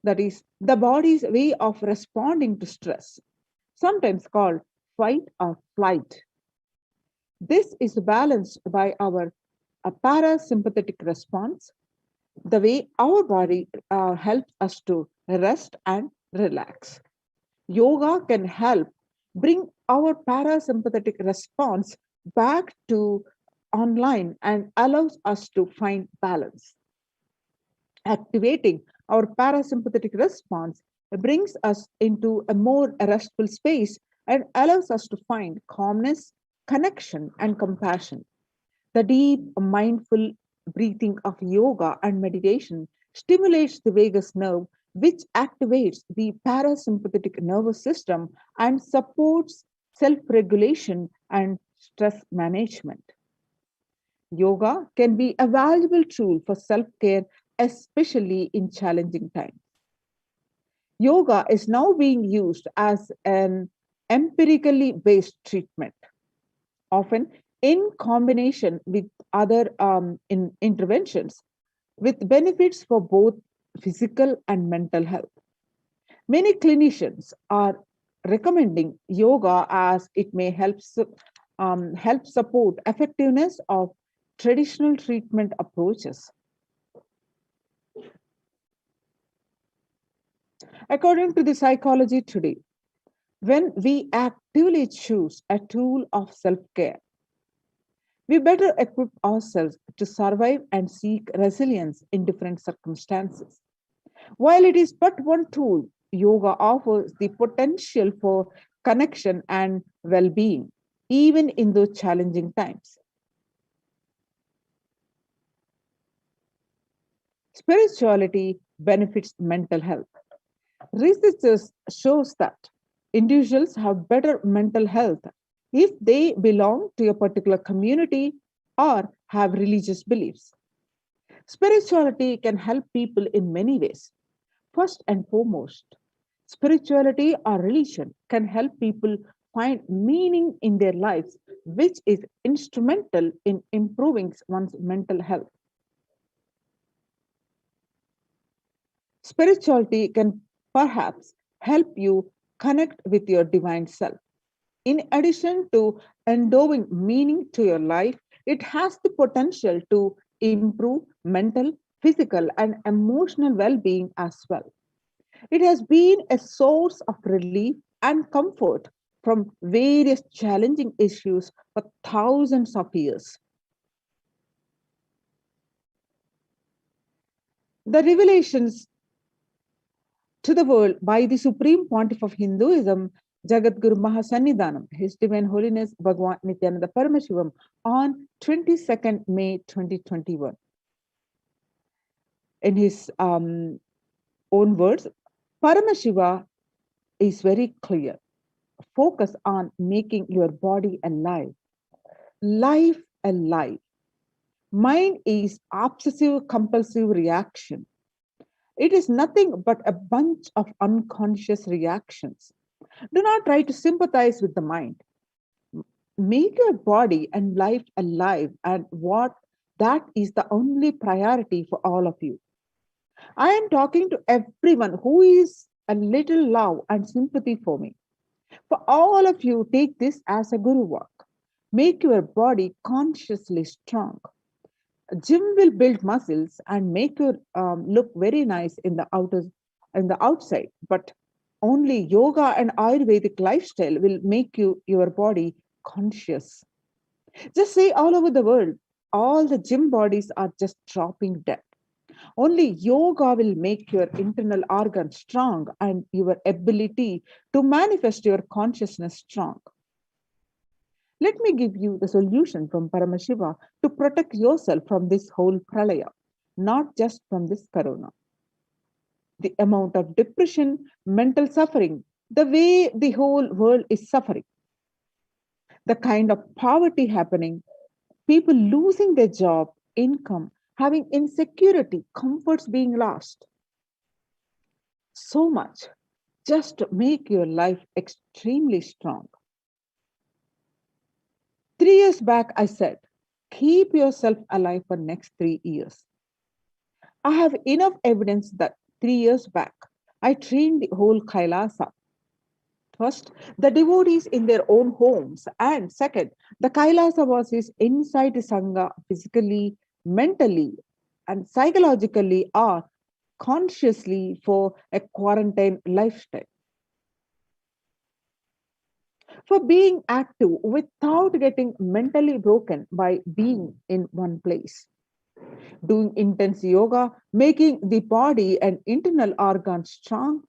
that is, the body's way of responding to stress, sometimes called fight or flight. This is balanced by our parasympathetic response, the way our body helps us to rest and relax. Yoga can help bring our parasympathetic response back to online and allows us to find balance. Activating our parasympathetic response brings us into a more restful space and allows us to find calmness, connection, and compassion. The deep, mindful breathing of yoga and meditation stimulates the vagus nerve, which activates the parasympathetic nervous system and supports self regulation and stress management. Yoga can be a valuable tool for self care, especially in challenging times. Yoga is now being used as an empirically based treatment, often in combination with other interventions, with benefits for both physical and mental health. Many clinicians are recommending yoga as it may help support effectiveness of traditional treatment approaches. According to the Psychology Today, when we actively choose a tool of self-care, we better equip ourselves to survive and seek resilience in different circumstances. While it is but one tool, yoga offers the potential for connection and well-being, even in those challenging times. Spirituality benefits mental health. Research shows that individuals have better mental health if they belong to a particular community or have religious beliefs. Spirituality can help people in many ways. First and foremost, spirituality or religion can help people find meaning in their lives, which is instrumental in improving one's mental health. Spirituality can perhaps help you connect with your divine self. In addition to endowing meaning to your life, it has the potential to improve mental, physical, and emotional well being as well. It has been a source of relief and comfort from various challenging issues for thousands of years. The revelations to the world by the Supreme Pontiff of Hinduism, Jagadguru Mahasannidhanam, His Divine Holiness Bhagwan Nithyananda Paramashivam, on 22nd May 2021. In his own words, Paramashiva is very clear. Focus on making your body alive, life alive. Mind is obsessive compulsive reaction. It is nothing but a bunch of unconscious reactions. Do not try to sympathize with the mind. Make your body and life alive, and what that is the only priority for all of you. I am talking to everyone who is a little love and sympathy for me. For all of you, take this as a guru work. Make your body consciously strong. Gym will build muscles and make you look very nice in the outside, but only yoga and Ayurvedic lifestyle will make your body conscious. Just say all over the world, all the gym bodies are just dropping dead. Only yoga will make your internal organs strong and your ability to manifest your consciousness strong. Let me give you the solution from Paramashiva to protect yourself from this whole pralaya, not just from this corona. The amount of depression, mental suffering, the way the whole world is suffering, the kind of poverty happening, people losing their job, income, having insecurity, comforts being lost. So much just to make your life extremely strong. 3 years back, I said, keep yourself alive for next 3 years. I have enough evidence that 3 years back, I trained the whole Kailasa. First, the devotees in their own homes. And second, the Kailasa was inside the Sangha physically, mentally, and psychologically or consciously for a quarantine lifestyle. For being active without getting mentally broken by being in one place. Doing intense yoga, making the body and internal organs strong.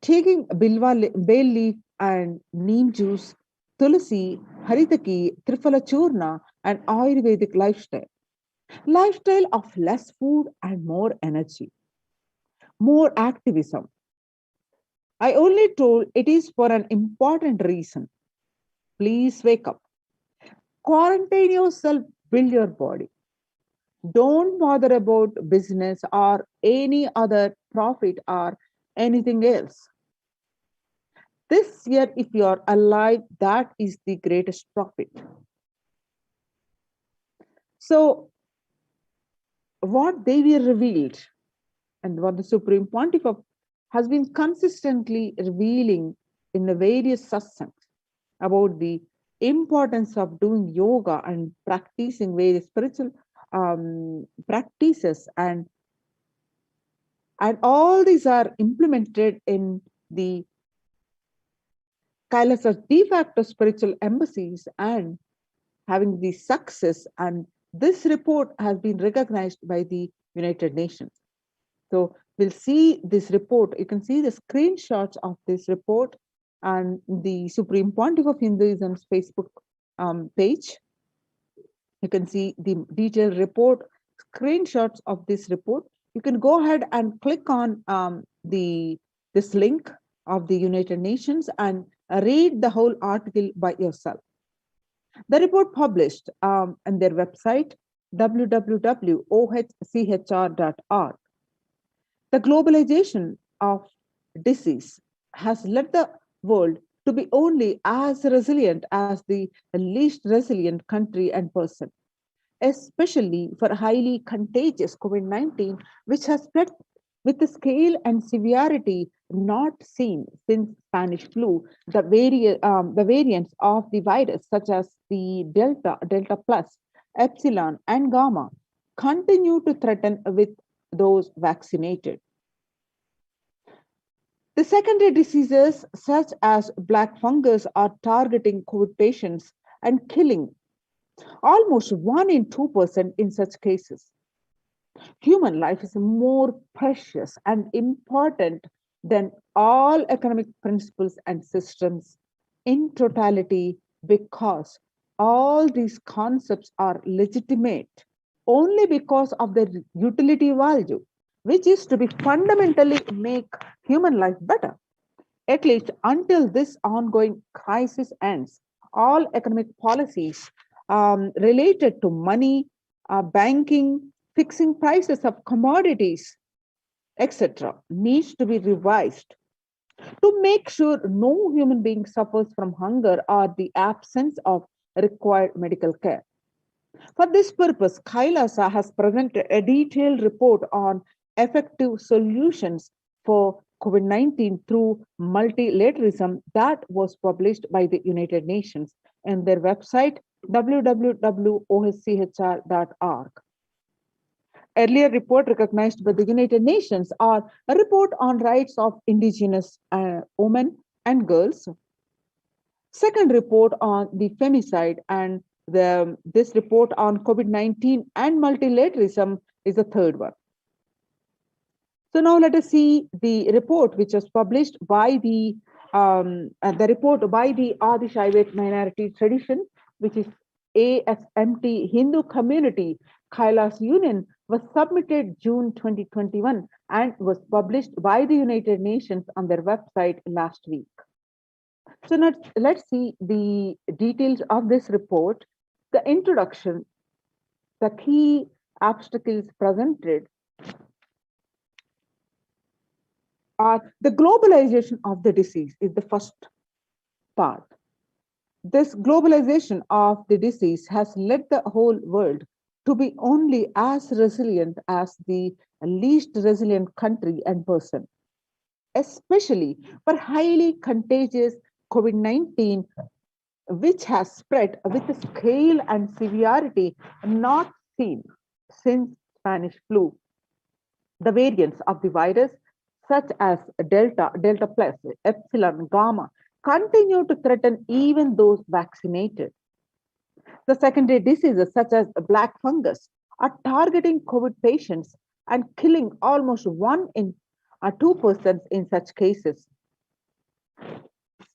Taking bay leaf and neem juice, tulsi, haritaki, triphala churna, and Ayurvedic lifestyle. Lifestyle of less food and more energy, more activism. I only told it is for an important reason. Please wake up. Quarantine yourself, build your body. Don't bother about business or any other profit or anything else. This year, if you are alive, that is the greatest profit. So, what Devi revealed and what the Supreme Pontiff has been consistently revealing in the various satsangs about the importance of doing yoga and practicing various spiritual practices, and all these are implemented in the Kailasa's de facto spiritual embassies and having the success, and this report has been recognized by the United Nations. So we'll see this report. You can see the screenshots of this report and the Supreme Pontiff of Hinduism's Facebook page. You can see the detailed report, screenshots of this report. You can go ahead and click on this link of the United Nations and read the whole article by yourself. The report published on their website, www.ohchr.org. The globalization of disease has led the world to be only as resilient as the least resilient country and person, especially for highly contagious COVID-19, which has spread with a scale and severity not seen since Spanish flu. The variants of the virus, such as the Delta, Delta Plus, Epsilon, and Gamma, continue to threaten with those vaccinated. The secondary diseases, such as black fungus, are targeting COVID patients and killing almost 1 in 2% in such cases. Human life is more precious and important than all economic principles and systems in totality, because all these concepts are legitimate only because of their utility value, which is to be fundamentally make human life better. At least until this ongoing crisis ends, all economic policies related to money, banking, fixing prices of commodities, etc., needs to be revised to make sure no human being suffers from hunger or the absence of required medical care. For this purpose, Kailasa has presented a detailed report on effective solutions for COVID-19 through multilateralism that was published by the United Nations in their website www.oschr.org. Earlier report recognized by the United Nations are a report on rights of indigenous women and girls, second report on the femicide, and this report on COVID-19 and multilateralism is the third one. So now let us see the report which was published by the report by the Adi Shaivat Minority Tradition, which is ASMT Hindu Community Kailas Union, was submitted June 2021 and was published by the United Nations on their website last week. So now let's see the details of this report, the introduction, the key obstacles presented are the globalization of the disease is the first part. This globalization of the disease has led the whole world to be only as resilient as the least resilient country and person, especially for highly contagious COVID-19, which has spread with a scale and severity not seen since Spanish flu. The variants of the virus, such as Delta, Delta plus, Epsilon, Gamma, continue to threaten even those vaccinated. The secondary diseases, such as black fungus, are targeting COVID patients and killing almost 1 in 2% in such cases.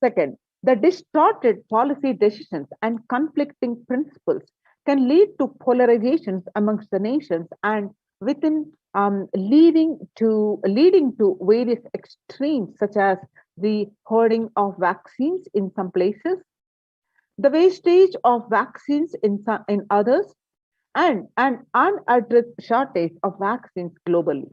Second, the distorted policy decisions and conflicting principles can lead to polarizations amongst the nations and within, leading to various extremes, such as the hoarding of vaccines in some places, the wastage of vaccines in others, and an unaddressed shortage of vaccines globally.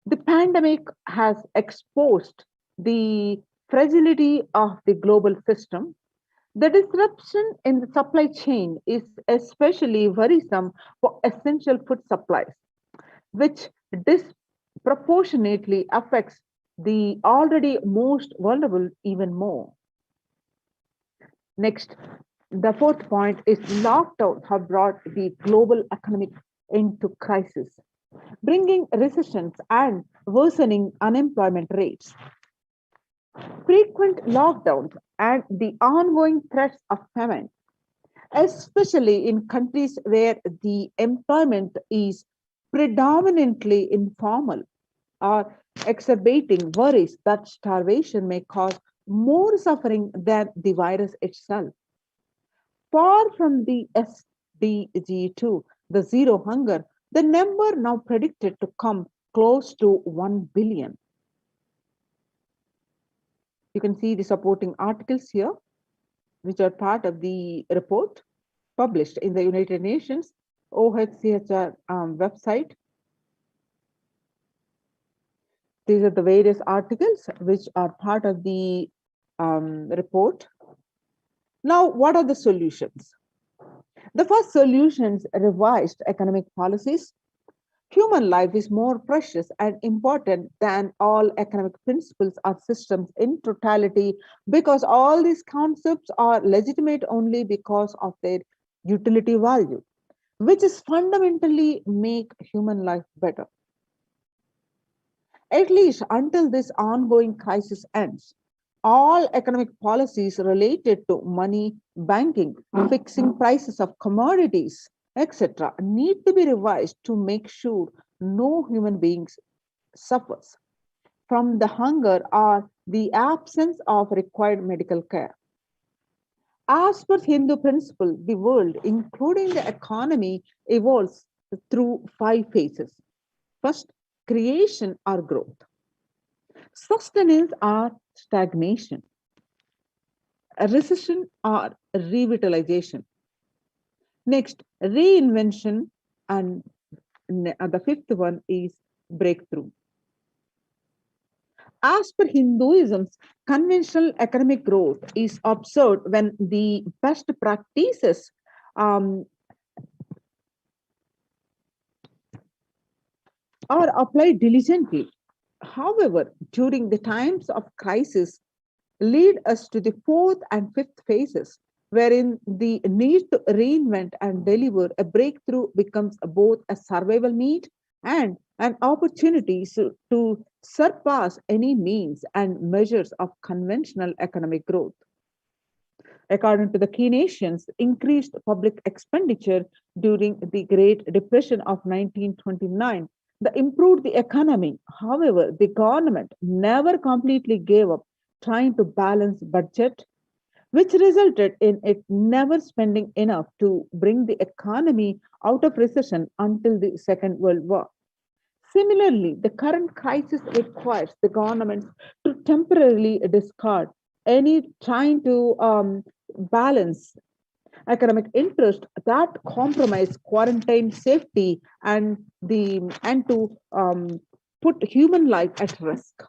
The pandemic has exposed the fragility of the global system. The disruption in the supply chain is especially worrisome for essential food supplies, which disproportionately affects the already most vulnerable even more. Next, the fourth point is lockdown have brought the global economic into crisis, bringing recessions and worsening unemployment rates. Frequent lockdowns and the ongoing threats of famine, especially in countries where the employment is predominantly informal, are exacerbating worries that starvation may cause more suffering than the virus itself. Far from the SDG2, the zero hunger, the number now predicted to come close to 1 billion. You can see the supporting articles here, which are part of the report published in the United Nations OHCHR website. These are the various articles which are part of the report. Now, what are the solutions? The first solutions revised economic policies. Human life is more precious and important than all economic principles or systems in totality, because all these concepts are legitimate only because of their utility value, which is fundamentally make human life better. At least until this ongoing crisis ends, all economic policies related to money, banking, fixing prices of commodities, etc., need to be revised to make sure no human beings suffers from the hunger or the absence of required medical care. As per Hindu principle, the world, including the economy, evolves through 5 phases. First, creation or growth. Sustenance or stagnation. A recession or revitalization. Next, reinvention, and the fifth one is breakthrough. As per Hinduism's conventional economic growth is observed when the best practices um, are applied diligently. However, during the times of crisis, lead us to the fourth and fifth phases, wherein the need to reinvent and deliver a breakthrough becomes both a survival need and an opportunity to surpass any means and measures of conventional economic growth. According to the key nations, increased public expenditure during the Great Depression of 1929 improved the economy. However, the government never completely gave up trying to balance budget, which resulted in it never spending enough to bring the economy out of recession until the Second World War. Similarly, the current crisis requires the governments to temporarily discard any trying to balance economic interest that compromise quarantine safety and to put human life at risk,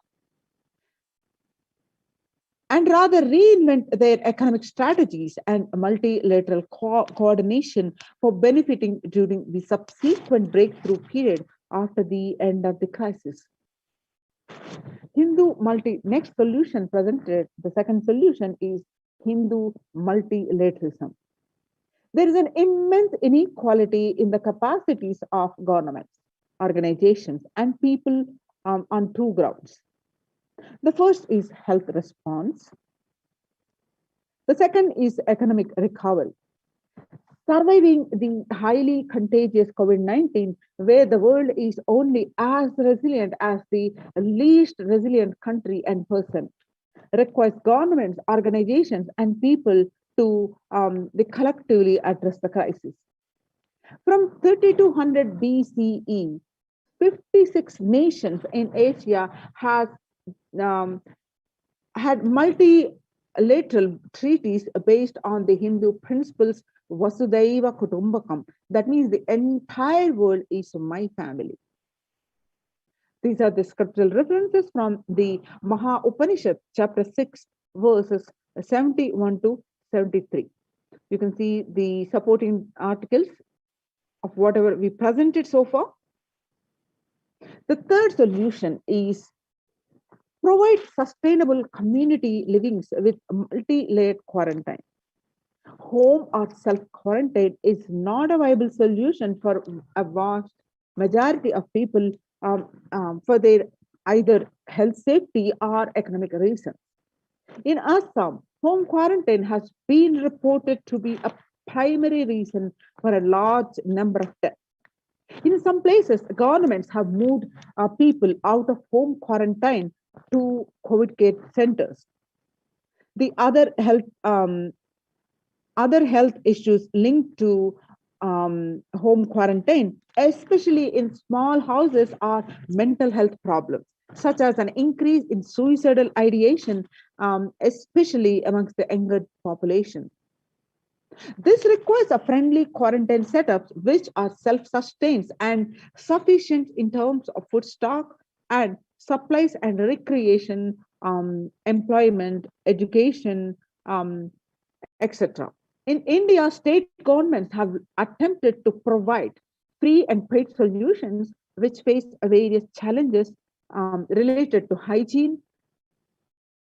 and rather reinvent their economic strategies and multilateral coordination for benefiting during the subsequent breakthrough period after the end of the crisis. Next solution presented, the second solution is Hindu multilateralism. There is an immense inequality in the capacities of governments, organizations, and people on two grounds. The first is health response. The second is economic recovery. Surviving the highly contagious COVID-19, where the world is only as resilient as the least resilient country and person, requires governments, organizations, and people to collectively address the crisis. From 3200 BCE, 56 nations in Asia had multilateral treaties based on the Hindu principles Vasudhaiva Kutumbakam. That means the entire world is my family. These are the scriptural references from the Maha Upanishad, chapter 6, verses 71 to 73. You can see the supporting articles of whatever we presented so far. The third solution is provide sustainable community livings with multi-layered quarantine. Home or self-quarantine is not a viable solution for a vast majority of people for their either health safety or economic reasons. In Assam, home quarantine has been reported to be a primary reason for a large number of deaths. In some places, governments have moved people out of home quarantine to COVID care centers. The other health issues linked to home quarantine, especially in small houses, are mental health problems, such as an increase in suicidal ideation, especially amongst the younger population. This requires a friendly quarantine setups which are self-sustained and sufficient in terms of food stock and supplies and recreation, employment, education, etc. In India, state governments have attempted to provide free and paid solutions which face various challenges related to hygiene,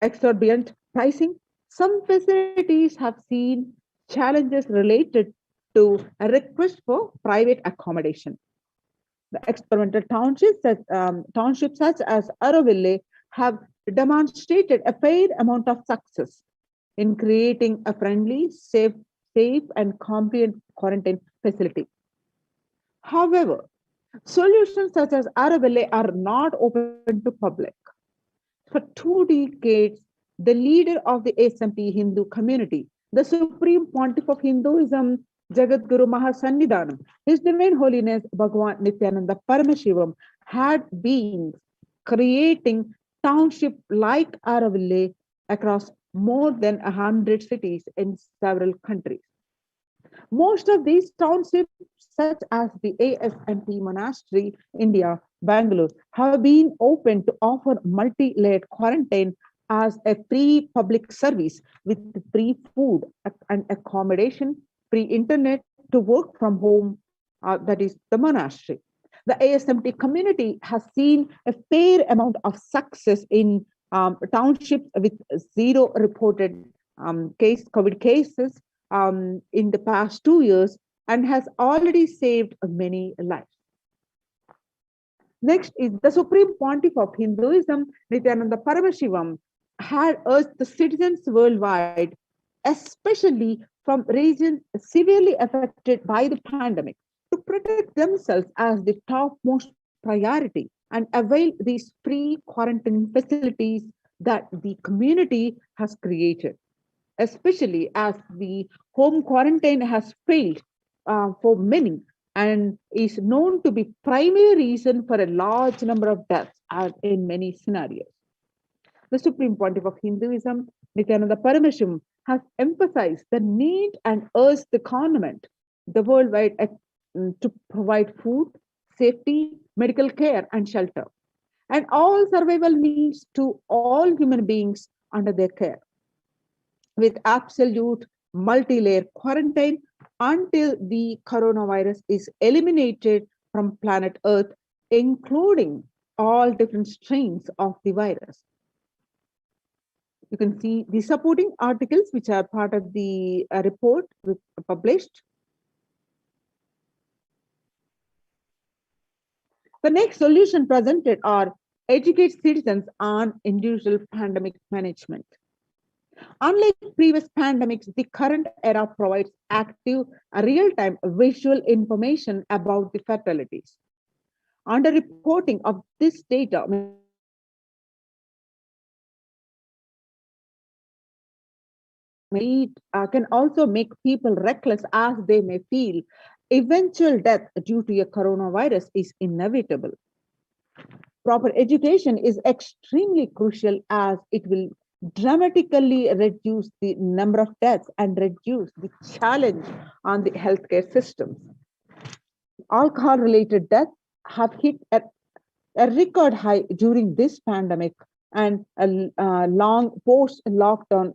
exorbitant pricing. Some facilities have seen challenges related to a request for private accommodation. The experimental townships such as Araville have demonstrated a fair amount of success in creating a friendly, safe and compliant quarantine facility. However, solutions such as Araville are not open to public. For 2 decades, the leader of the SMP Hindu community, the Supreme Pontiff of Hinduism, Jagat Guru Mahasannidhanam, His Divine Holiness Bhagavan Nithyananda Paramashivam, had been creating township like Araville across more than 100 cities in several countries. Most of these townships, such as the ASMP Monastery, India, Bangalore have been open to offer multi-layered quarantine as a free public service with free food and accommodation, free internet to work from home, that is the monastery. The ASMT community has seen a fair amount of success in townships with zero reported COVID cases in the past 2 years and has already saved many lives. Next is the Supreme Pontiff of Hinduism, Nithyananda Paramashivam, had urged the citizens worldwide, especially from regions severely affected by the pandemic, to protect themselves as the topmost priority and avail these free quarantine facilities that the community has created, especially as the home quarantine has failed for many and is known to be primary reason for a large number of deaths in many scenarios. The Supreme Pontiff of Hinduism, Nithyananda Paramashivam, has emphasized the need and urged the government, the worldwide, to provide food, safety, medical care, and shelter, and all survival needs to all human beings under their care, with absolute multi-layer quarantine until the coronavirus is eliminated from planet Earth, including all different strains of the virus. You can see the supporting articles which are part of the report published. The next solution presented are educate citizens on individual pandemic management. Unlike previous pandemics, the current era provides active, real-time visual information about the fatalities. Under-reporting of this data can also make people reckless as they may feel eventual death due to a coronavirus is inevitable. Proper education is extremely crucial as it will dramatically reduce the number of deaths and reduce the challenge on the healthcare systems. Alcohol-related deaths have hit a record high during this pandemic, and long post-lockdown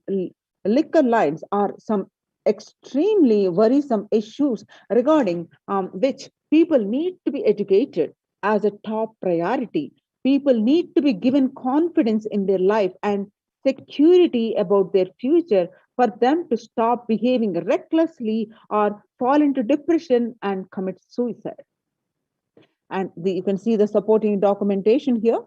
liquor lines are some extremely worrisome issues regarding which people need to be educated as a top priority. People need to be given confidence in their life and security about their future for them to stop behaving recklessly or fall into depression and commit suicide. And you can see the supporting documentation here.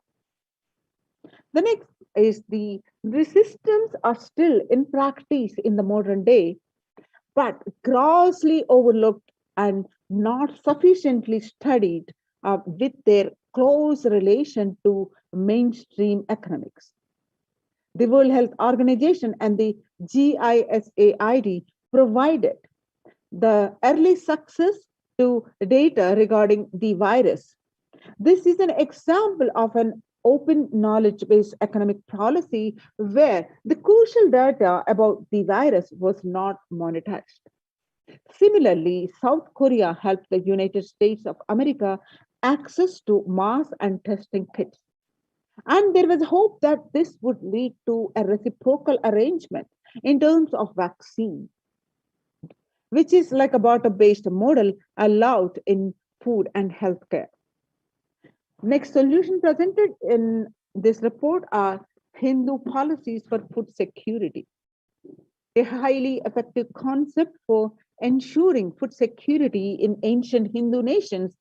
The next is the systems are still in practice in the modern day, but grossly overlooked and not sufficiently studied with their close relation to mainstream economics. The World Health Organization and the GISAID provided the early success to data regarding the virus. This is an example of an open knowledge-based economic policy where the crucial data about the virus was not monetized. Similarly, South Korea helped the United States of America access to mass and testing kits. And there was hope that this would lead to a reciprocal arrangement in terms of vaccine, which is like a barter-based model allowed in food and healthcare. Next solution presented in this report are Hindu policies for food security. A highly effective concept for ensuring food security in ancient Hindu nations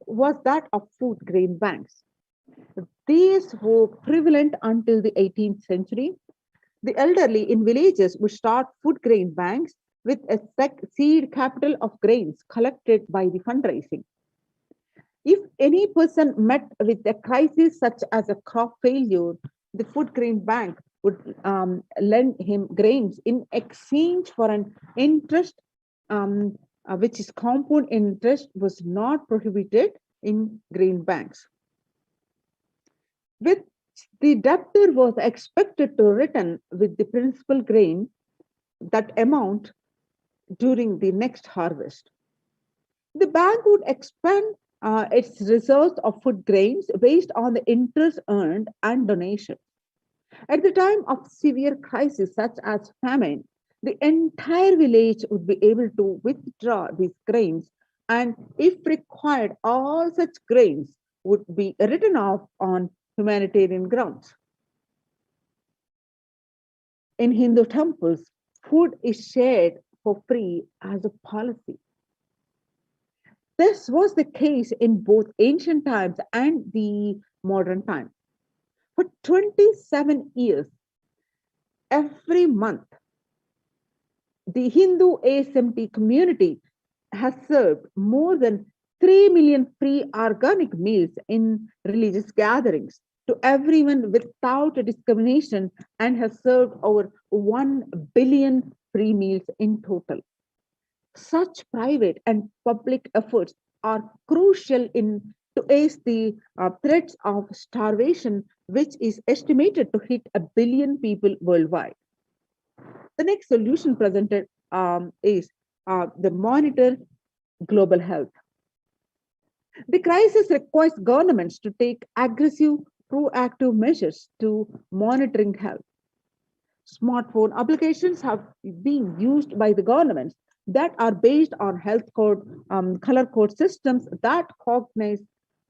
was that of food grain banks. These were prevalent until the 18th century. The elderly in villages would start food grain banks with a seed capital of grains collected by the fundraising. If any person met with a crisis such as a crop failure, the food grain bank would lend him grains in exchange for an interest, which is compound interest was not prohibited in grain banks, which the debtor was expected to return with the principal grain that amount during the next harvest. The bank would expand its reserves of food grains based on the interest earned and donation. At the time of severe crisis such as famine, the entire village would be able to withdraw these grains, and if required, all such grains would be written off on humanitarian grounds. In Hindu temples, food is shared for free as a policy. This was the case in both ancient times and the modern time. For 27 years, every month, the Hindu ASMT community has served more than 3 million free organic meals in religious gatherings to everyone without discrimination and has served over 1 billion free meals in total. Such private and public efforts are crucial in to ease the threats of starvation, which is estimated to hit 1 billion people worldwide. The next solution presented is the monitor global health. The crisis requires governments to take aggressive, proactive measures to monitoring health. Smartphone applications have been used by the governments that are based on health code, color code systems that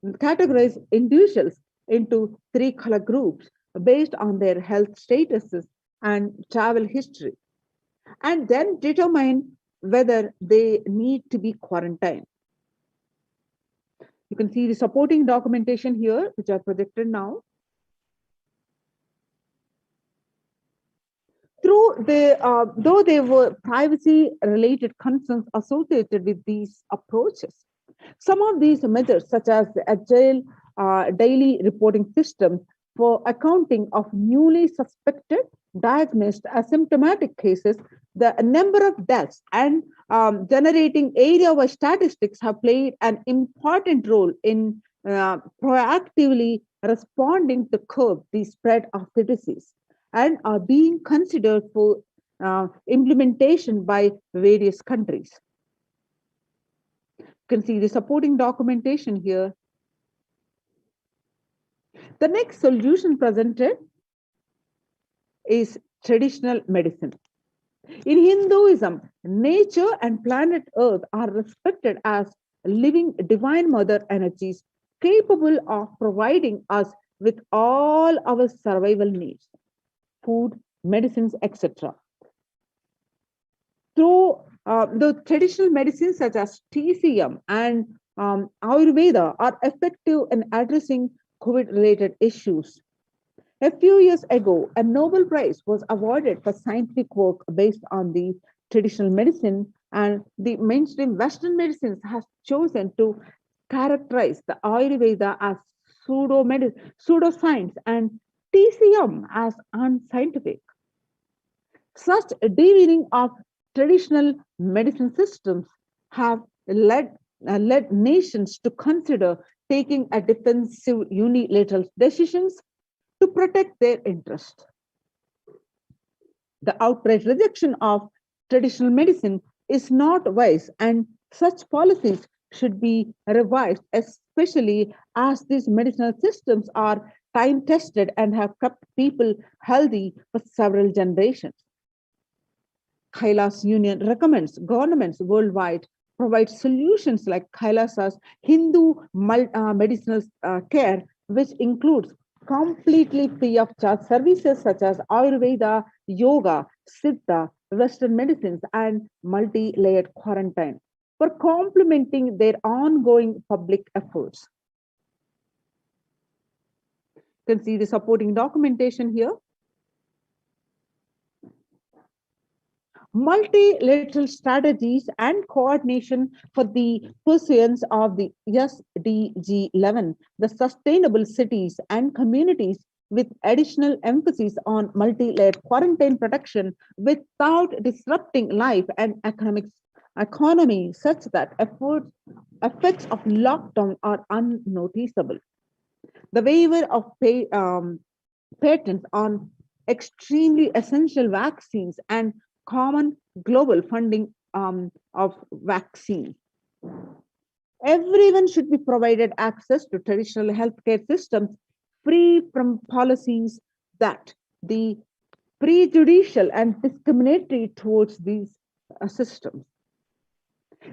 categorize individuals into 3 color groups based on their health statuses and travel history, and then determine whether they need to be quarantined. You can see the supporting documentation here, which are projected now. Though there were privacy-related concerns associated with these approaches, some of these methods, such as the agile daily reporting system for accounting of newly suspected, diagnosed asymptomatic cases, the number of deaths, and generating area-wide statistics have played an important role in proactively responding to curb the spread of the disease, and are being considered for implementation by various countries. You can see the supporting documentation here. The next solution presented is traditional medicine. In Hinduism, nature and planet Earth are respected as living divine mother energies capable of providing us with all our survival needs, food, medicines, etc. Through the traditional medicines such as TCM and Ayurveda are effective in addressing COVID-related issues. A few years ago, a Nobel Prize was awarded for scientific work based on the traditional medicine, and the mainstream Western medicines have chosen to characterize the Ayurveda as pseudoscience and TCM as unscientific. Such demeaning of traditional medicine systems have led nations to consider taking a defensive unilateral decisions to protect their interest. The outright rejection of traditional medicine is not wise, and such policies should be revised, especially as these medicinal systems are time tested and have kept people healthy for several generations. Kailasa Union recommends governments worldwide provide solutions like Kailasa's Hindu medicinal care, which includes completely free of charge services such as Ayurveda, yoga, Siddha, Western medicines, and multi-layered quarantine for complementing their ongoing public efforts. You can see the supporting documentation here. Multilateral strategies and coordination for the pursuance of the SDG 11, the sustainable cities and communities, with additional emphasis on multi-layered quarantine protection without disrupting life and economy such that effects of lockdown are unnoticeable. The waiver of patents on extremely essential vaccines and common global funding of vaccines. Everyone should be provided access to traditional healthcare systems free from policies that the prejudicial and discriminatory towards these systems.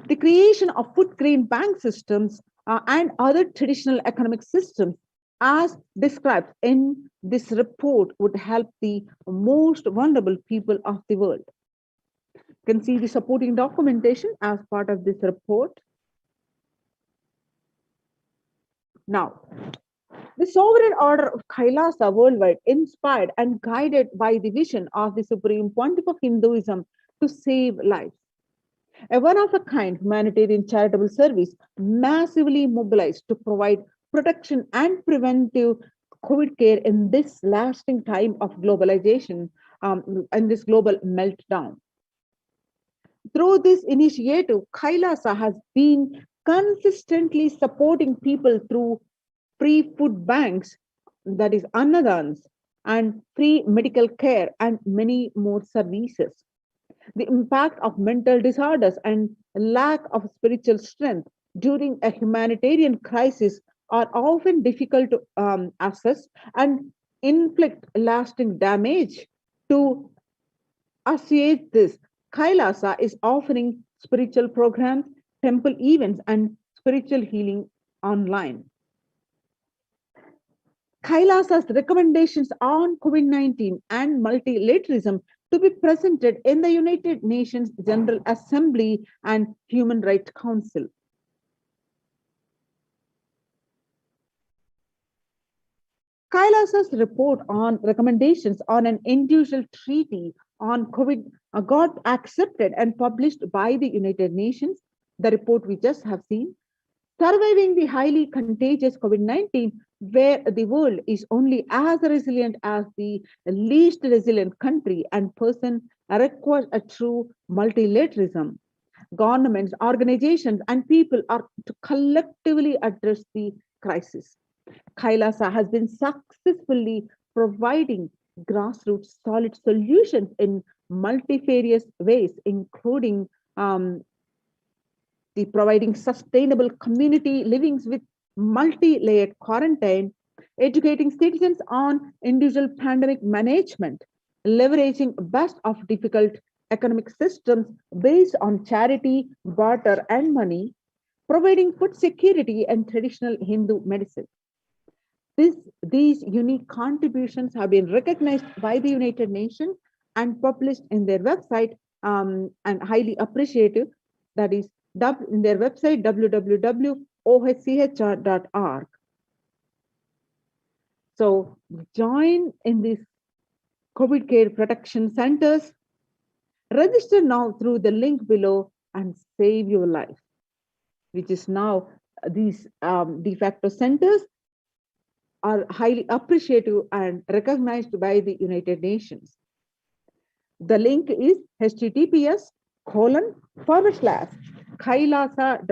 The creation of food grain bank systems and other traditional economic systems as described in this report would help the most vulnerable people of the world. You can see the supporting documentation as part of this report. Now, the sovereign order of Kailasa worldwide, inspired and guided by the vision of the Supreme Pontiff of Hinduism to save lives. A one-of-a-kind humanitarian charitable service massively mobilized to provide protection and preventive COVID care in this lasting time of globalization and this global meltdown. Through this initiative, Kailasa has been consistently supporting people through free food banks, that is annadans, and free medical care and many more services. The impact of mental disorders and lack of spiritual strength during a humanitarian crisis are often difficult to assess and inflict lasting damage. To associate this, Kailasa is offering spiritual programs, temple events, and spiritual healing online. Kailasa's recommendations on COVID-19 and multilateralism to be presented in the United Nations General Assembly and Human Rights Council. Kailasa's report on recommendations on an individual treaty on COVID got accepted and published by the United Nations. The report we just have seen, surviving the highly contagious COVID-19, where the world is only as resilient as the least resilient country and person, requires a true multilateralism. Governments, organizations, and people are to collectively address the crisis. Kailasa has been successfully providing grassroots solid solutions in multifarious ways, including the providing sustainable community livings with multi-layered quarantine, educating citizens on individual pandemic management, leveraging best of difficult economic systems based on charity, barter, and money, providing food security and traditional Hindu medicine. These unique contributions have been recognized by the United Nations and published in their website and highly appreciative. That is in their website www.ohchr.org. So join in these COVID care protection centers. Register now through the link below and save your life, which is now these de facto centers are highly appreciative and recognized by the United Nations. The link is https://kailasa.org, KAILAASA,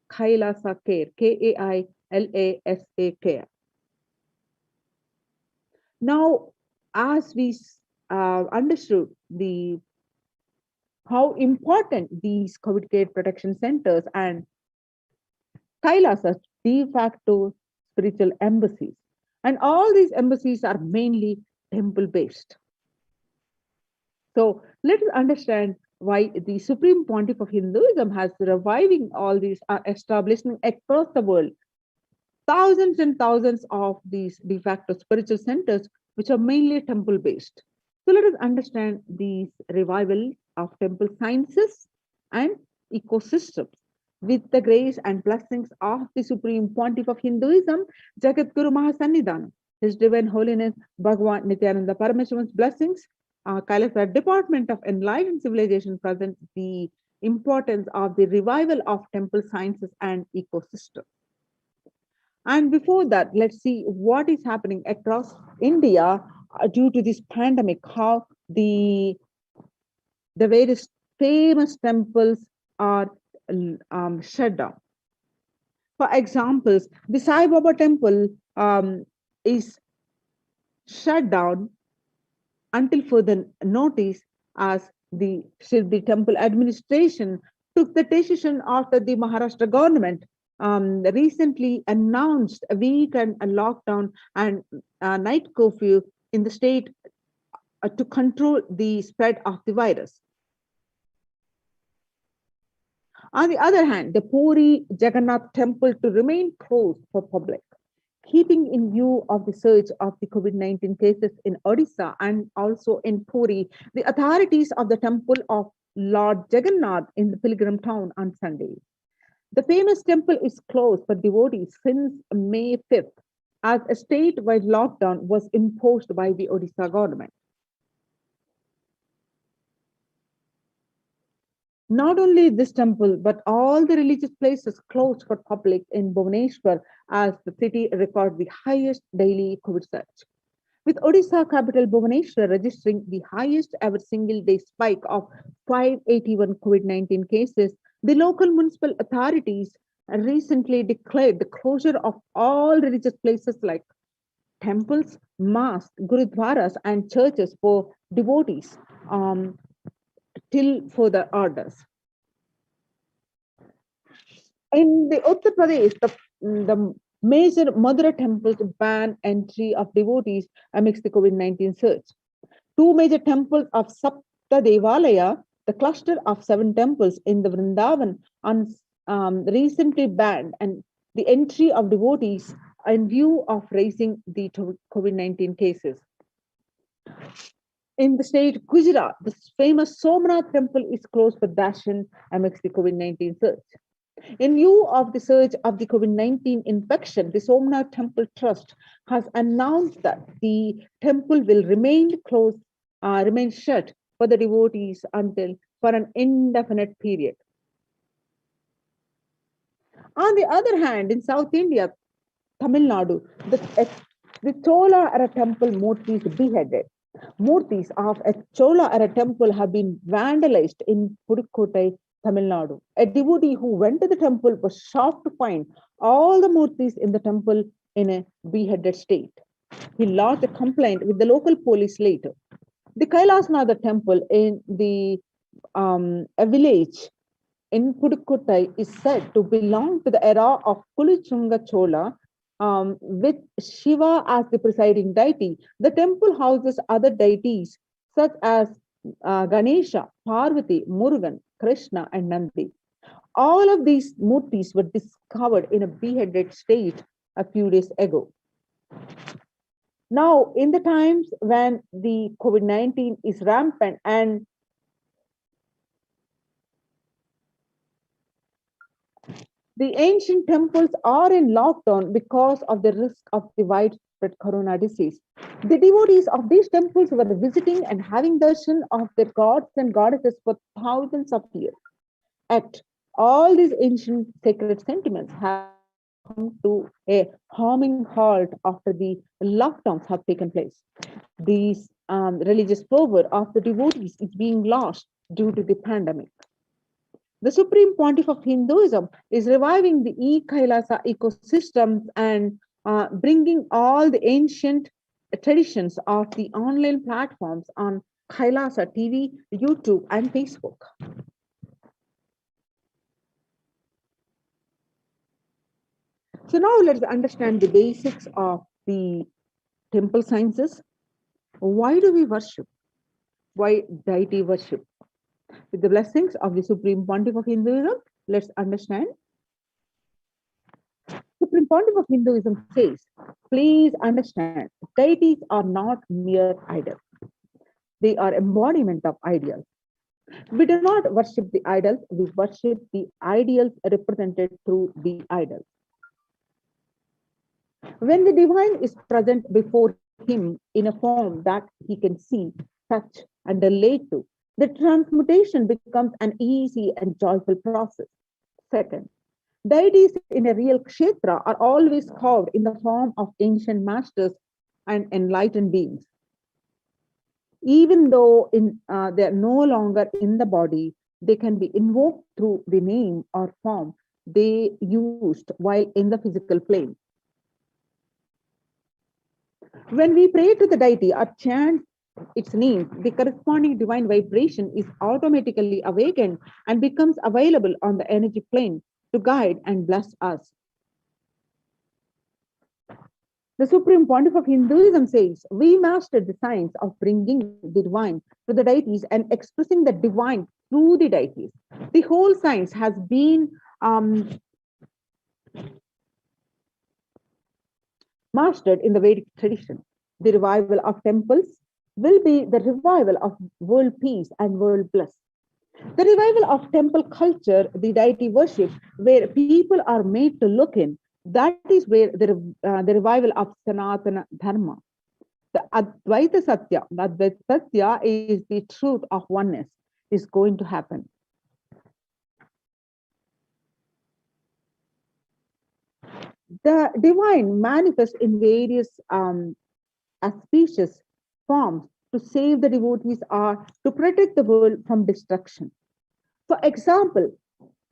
kailasa.org/Kailasa care, KAILASA care. Now, as we understood how important these COVID care protection centers and Kailasa de facto spiritual embassies, and all these embassies are mainly temple based. So let us understand why the Supreme Pontiff of Hinduism has reviving all these establishments across the world. Thousands and thousands of these de facto spiritual centers, which are mainly temple based. So let us understand these revival of temple sciences and ecosystems with the grace and blessings of the Supreme Pontiff of Hinduism, Jagat Guru Mahasannidhanam, His Divine Holiness Bhagavan Nithyananda Paramashivan's blessings. Kailasa Department of Enlightened Civilization presents the importance of the revival of temple sciences and ecosystems. And before that, let's see what is happening across India due to this pandemic, how the various famous temples are shut down. For examples, the Sai Baba temple is shut down until further notice, as The Shirdi temple administration took the decision after the Maharashtra government recently announced a weekend lockdown and night curfew in the state to control the spread of the virus. On the other hand, the Puri Jagannath temple to remain closed for public, keeping in view of the surge of the COVID-19 cases in Odisha and also in Puri, the authorities of the temple of Lord Jagannath in the pilgrim town on Sunday. The famous temple is closed for devotees since May 5th, as a statewide lockdown was imposed by the Odisha government. Not only this temple, but all the religious places closed for public in Bhubaneswar as the city recorded the highest daily COVID surge. With Odisha capital Bhubaneswar registering the highest ever single day spike of 581 COVID-19 cases, the local municipal authorities recently declared the closure of all religious places like temples, mosques, gurudwaras, and churches for devotees till further orders. In the Uttar Pradesh, the major Madura temples ban entry of devotees amidst the COVID-19 surge. Two major temples of Sapta Devalaya, the cluster of 7 temples in the Vrindavan, recently banned and the entry of devotees in view of raising the COVID-19 cases. In the state Gujarat, the famous Somnath temple is closed for darshan amidst the COVID-19 surge. In view of the surge of the COVID-19 infection, the Somnath Temple Trust has announced that the temple will remain closed, remain shut for the devotees for an indefinite period. On the other hand, in South India, Tamil Nadu, the Chola era temple murtis beheaded. Murtis of a Chola era temple have been vandalized in Pudukkottai, Tamil Nadu. A devotee who went to the temple was shocked to find all the murtis in the temple in a beheaded state. He lodged a complaint with the local police later. The Kailasa temple in a village in Pudukkottai is said to belong to the era of Kulichunga Chola, with Shiva as the presiding deity. The temple houses other deities such as Ganesha, Parvati, Murugan, Krishna, and Nandi. All of these murtis were discovered in a beheaded state a few days ago. Now, in the times when the COVID-19 is rampant and the ancient temples are in lockdown because of the risk of the widespread corona disease, the devotees of these temples were visiting and having darshan of their gods and goddesses for thousands of years. Yet, all these ancient sacred sentiments have come to a harming halt after the lockdowns have taken place. These religious fervor of the devotees is being lost due to the pandemic. The Supreme Pontiff of Hinduism is reviving the Kailasa ecosystems and bringing all the ancient traditions of the online platforms on Kailasa TV, YouTube, and Facebook. So now let's understand the basics of the temple sciences. Why do we worship? Why deity worship? With the blessings of the Supreme Pontiff of Hinduism, let's understand. Supreme Pontiff of Hinduism says, please understand, deities are not mere idols. They are embodiment of ideals. We do not worship the idols, we worship the ideals represented through the idols. When the divine is present before him in a form that he can see, touch, and relate to, the transmutation becomes an easy and joyful process. Second, deities in a real kshetra are always carved in the form of ancient masters and enlightened beings. Even though they are no longer in the body, they can be invoked through the name or form they used while in the physical plane. When we pray to the deity, our chants its needs, the corresponding divine vibration is automatically awakened and becomes available on the energy plane to guide and bless us. The Supreme Pontiff of Hinduism says, we mastered the science of bringing the divine to the deities and expressing the divine through the deities. The whole science has been mastered in the Vedic tradition. The revival of temples will be the revival of world peace and world bliss. The revival of temple culture, the deity worship, where people are made to look in, that is where the revival of Sanatana Dharma. The Advaita Satya, the Advaita Satya is the truth of oneness, is going to happen. The divine manifests in various auspicious forms to save the devotees or to protect the world from destruction. For example,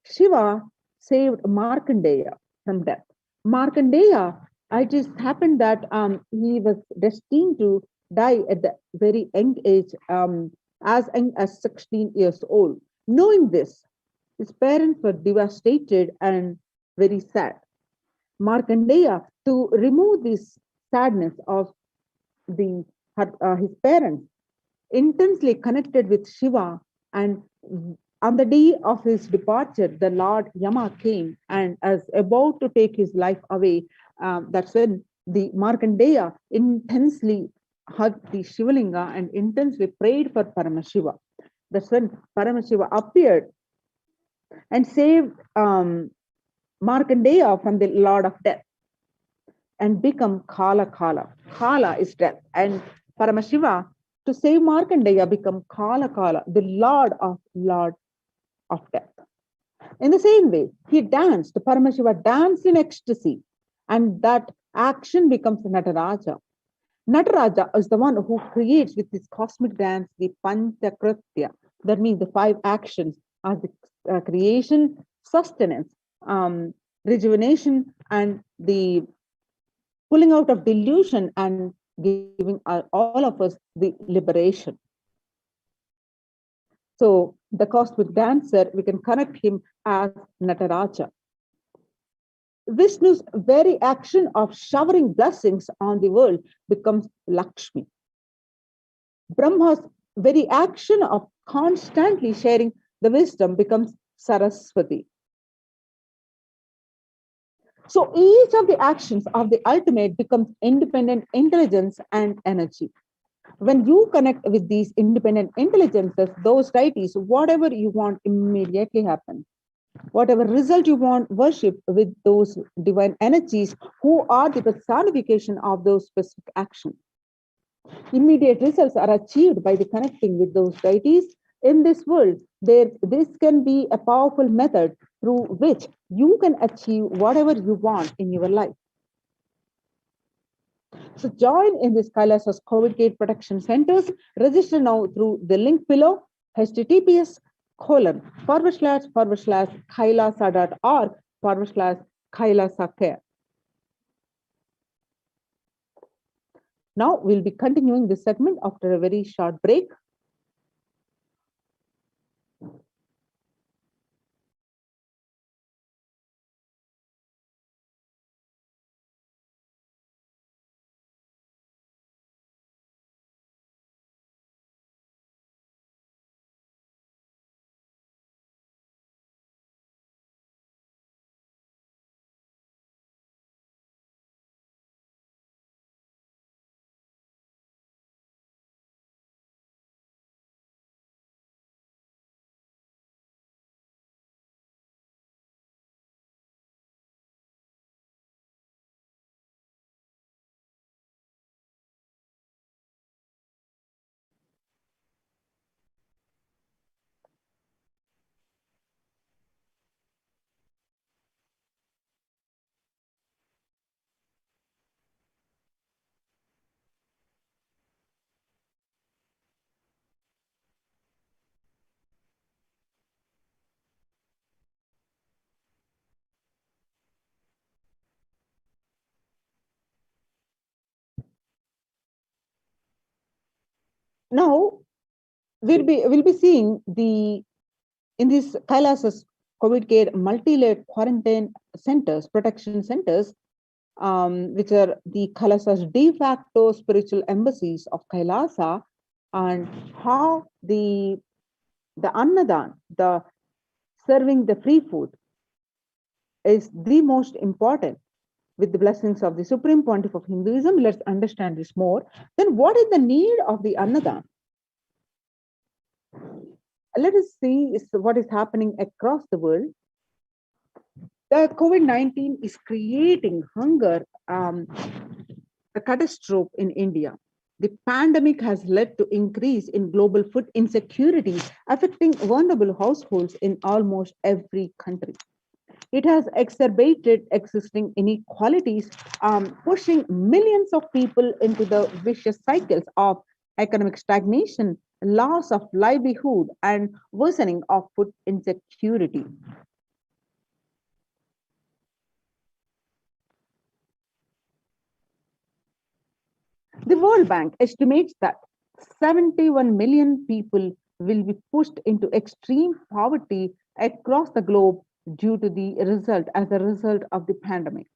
Shiva saved Markandeya from death. Markandeya, it just happened that he was destined to die at the very young age, as young as 16 years old. Knowing this, his parents were devastated and very sad. Markandeya, to remove this sadness of his parents, intensely connected with Shiva, and on the day of his departure, the Lord Yama came and as about to take his life away, that's when the Markandeya intensely hugged the Shivalinga and intensely prayed for Paramashiva. That's when Paramashiva appeared and saved Markandeya from the Lord of Death and become Kala Kala. Kala is death. And Paramashiva, to save Markandeya, become Kala Kala, the Lord of death. In the same way, he danced, Paramashiva danced in ecstasy, and that action becomes Nataraja. Nataraja is the one who creates with his cosmic dance the Panchakritya. That means the 5 actions are the creation, sustenance, rejuvenation, and the pulling out of delusion and giving all of us the liberation. So the cosmic dancer, we can connect him as Nataraja. Vishnu's very action of showering blessings on the world becomes Lakshmi. Brahma's very action of constantly sharing the wisdom becomes Saraswati. So each of the actions of the ultimate becomes independent intelligence and energy. When you connect with these independent intelligences, those deities, whatever you want immediately happens. Whatever result you want, worship with those divine energies who are the personification of those specific actions. Immediate results are achieved by the connecting with those deities. In this world, this can be a powerful method through which you can achieve whatever you want in your life. So join in this Kailasa's COVID Gate Protection Centers. Register now through the link below, https://kailasa.org/Kailasa care. Now we'll be continuing this segment after a very short break. Now we'll be seeing in these Kailasa's COVID care multi-layered quarantine centers, protection centers, which are the Kailasa's de facto spiritual embassies of Kailasa, and how the Annadan, the serving the free food, is the most important. With the blessings of the Supreme Pontiff of Hinduism, let's understand this more. Then what is the need of the Annadan? Let us see what is happening across the world. The COVID-19 is creating hunger, a catastrophe in India. The pandemic has led to increase in global food insecurity, affecting vulnerable households in almost every country. It has exacerbated existing inequalities, pushing millions of people into the vicious cycles of economic stagnation, loss of livelihood, and worsening of food insecurity. The World Bank estimates that 71 million people will be pushed into extreme poverty across the globe due to as a result of the pandemic.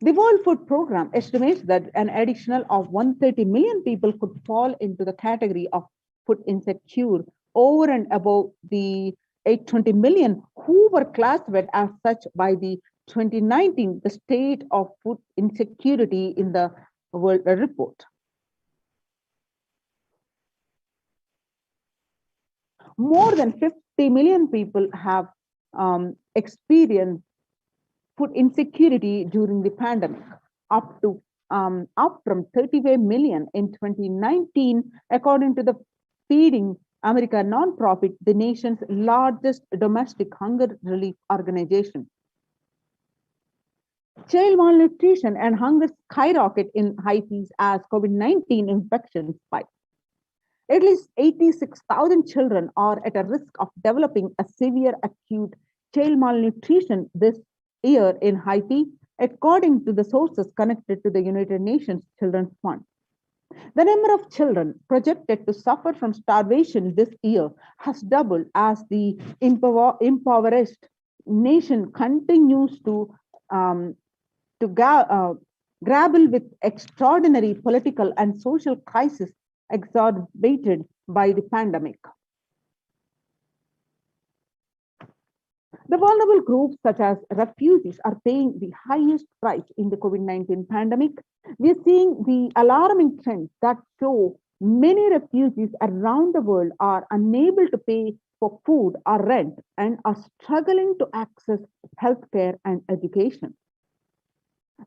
The World Food Program estimates that an additional of 130 million people could fall into the category of food insecure over and above the 820 million who were classified as such by the 2019 the state of food insecurity in the World Report. More than 50 million people have experienced food insecurity during the pandemic, up from 35 million in 2019, according to the Feeding America nonprofit, the nation's largest domestic hunger relief organization. Child malnutrition and hunger skyrocket in Haiti as COVID-19 infections spike. At least 86,000 children are at a risk of developing a severe acute child malnutrition this year in Haiti, according to the sources connected to the United Nations Children's Fund. The number of children projected to suffer from starvation this year has doubled as the impoverished nation continues to grapple with extraordinary political and social crisis exacerbated by the pandemic. The vulnerable groups, such as refugees, are paying the highest price in the COVID-19 pandemic. We are seeing the alarming trends that show many refugees around the world are unable to pay for food or rent and are struggling to access healthcare and education.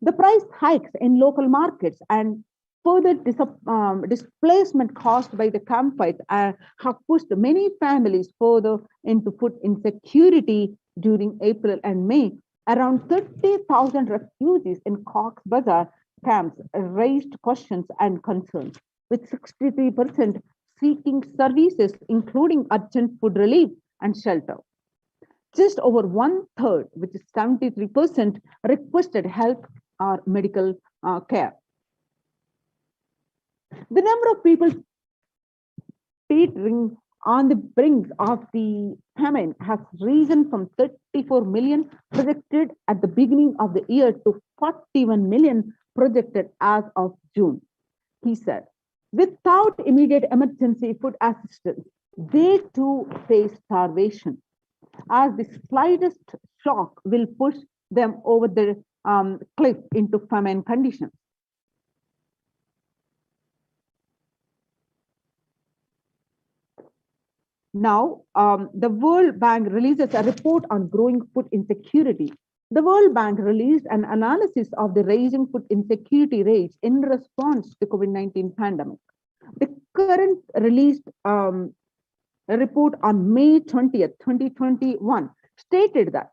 The price hikes in local markets and further displacement caused by the conflict have pushed many families further into food insecurity during April and May. Around 30,000 refugees in Cox's Bazar camps raised questions and concerns, with 63% seeking services, including urgent food relief and shelter. Just over 1/3, which is 73%, requested health or medical care. The number of people teetering on the brink of the famine has risen from 34 million projected at the beginning of the year to 41 million projected as of June. He said, without immediate emergency food assistance, they too face starvation, as the slightest shock will push them over the cliff into famine conditions. Now, the World Bank releases a report on growing food insecurity. The World Bank released an analysis of the rising food insecurity rates in response to the COVID-19 pandemic. The current released report on May 20th, 2021 stated that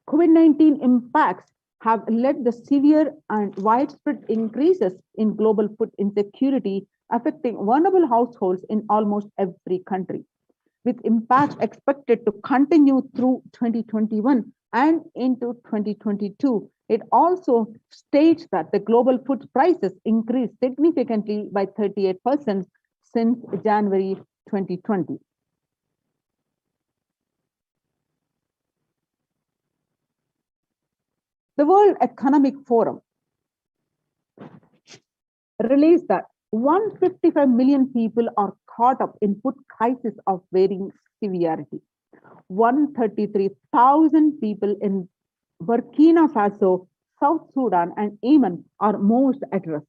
COVID-19 impacts have led to severe and widespread increases in global food insecurity, affecting vulnerable households in almost every country, with impacts expected to continue through 2021 and into 2022. It also states that the global food prices increased significantly by 38% since January 2020. The World Economic Forum released that 155 million people are caught up in food crisis of varying severity. 133,000 people in Burkina Faso, South Sudan, and Yemen are most at risk.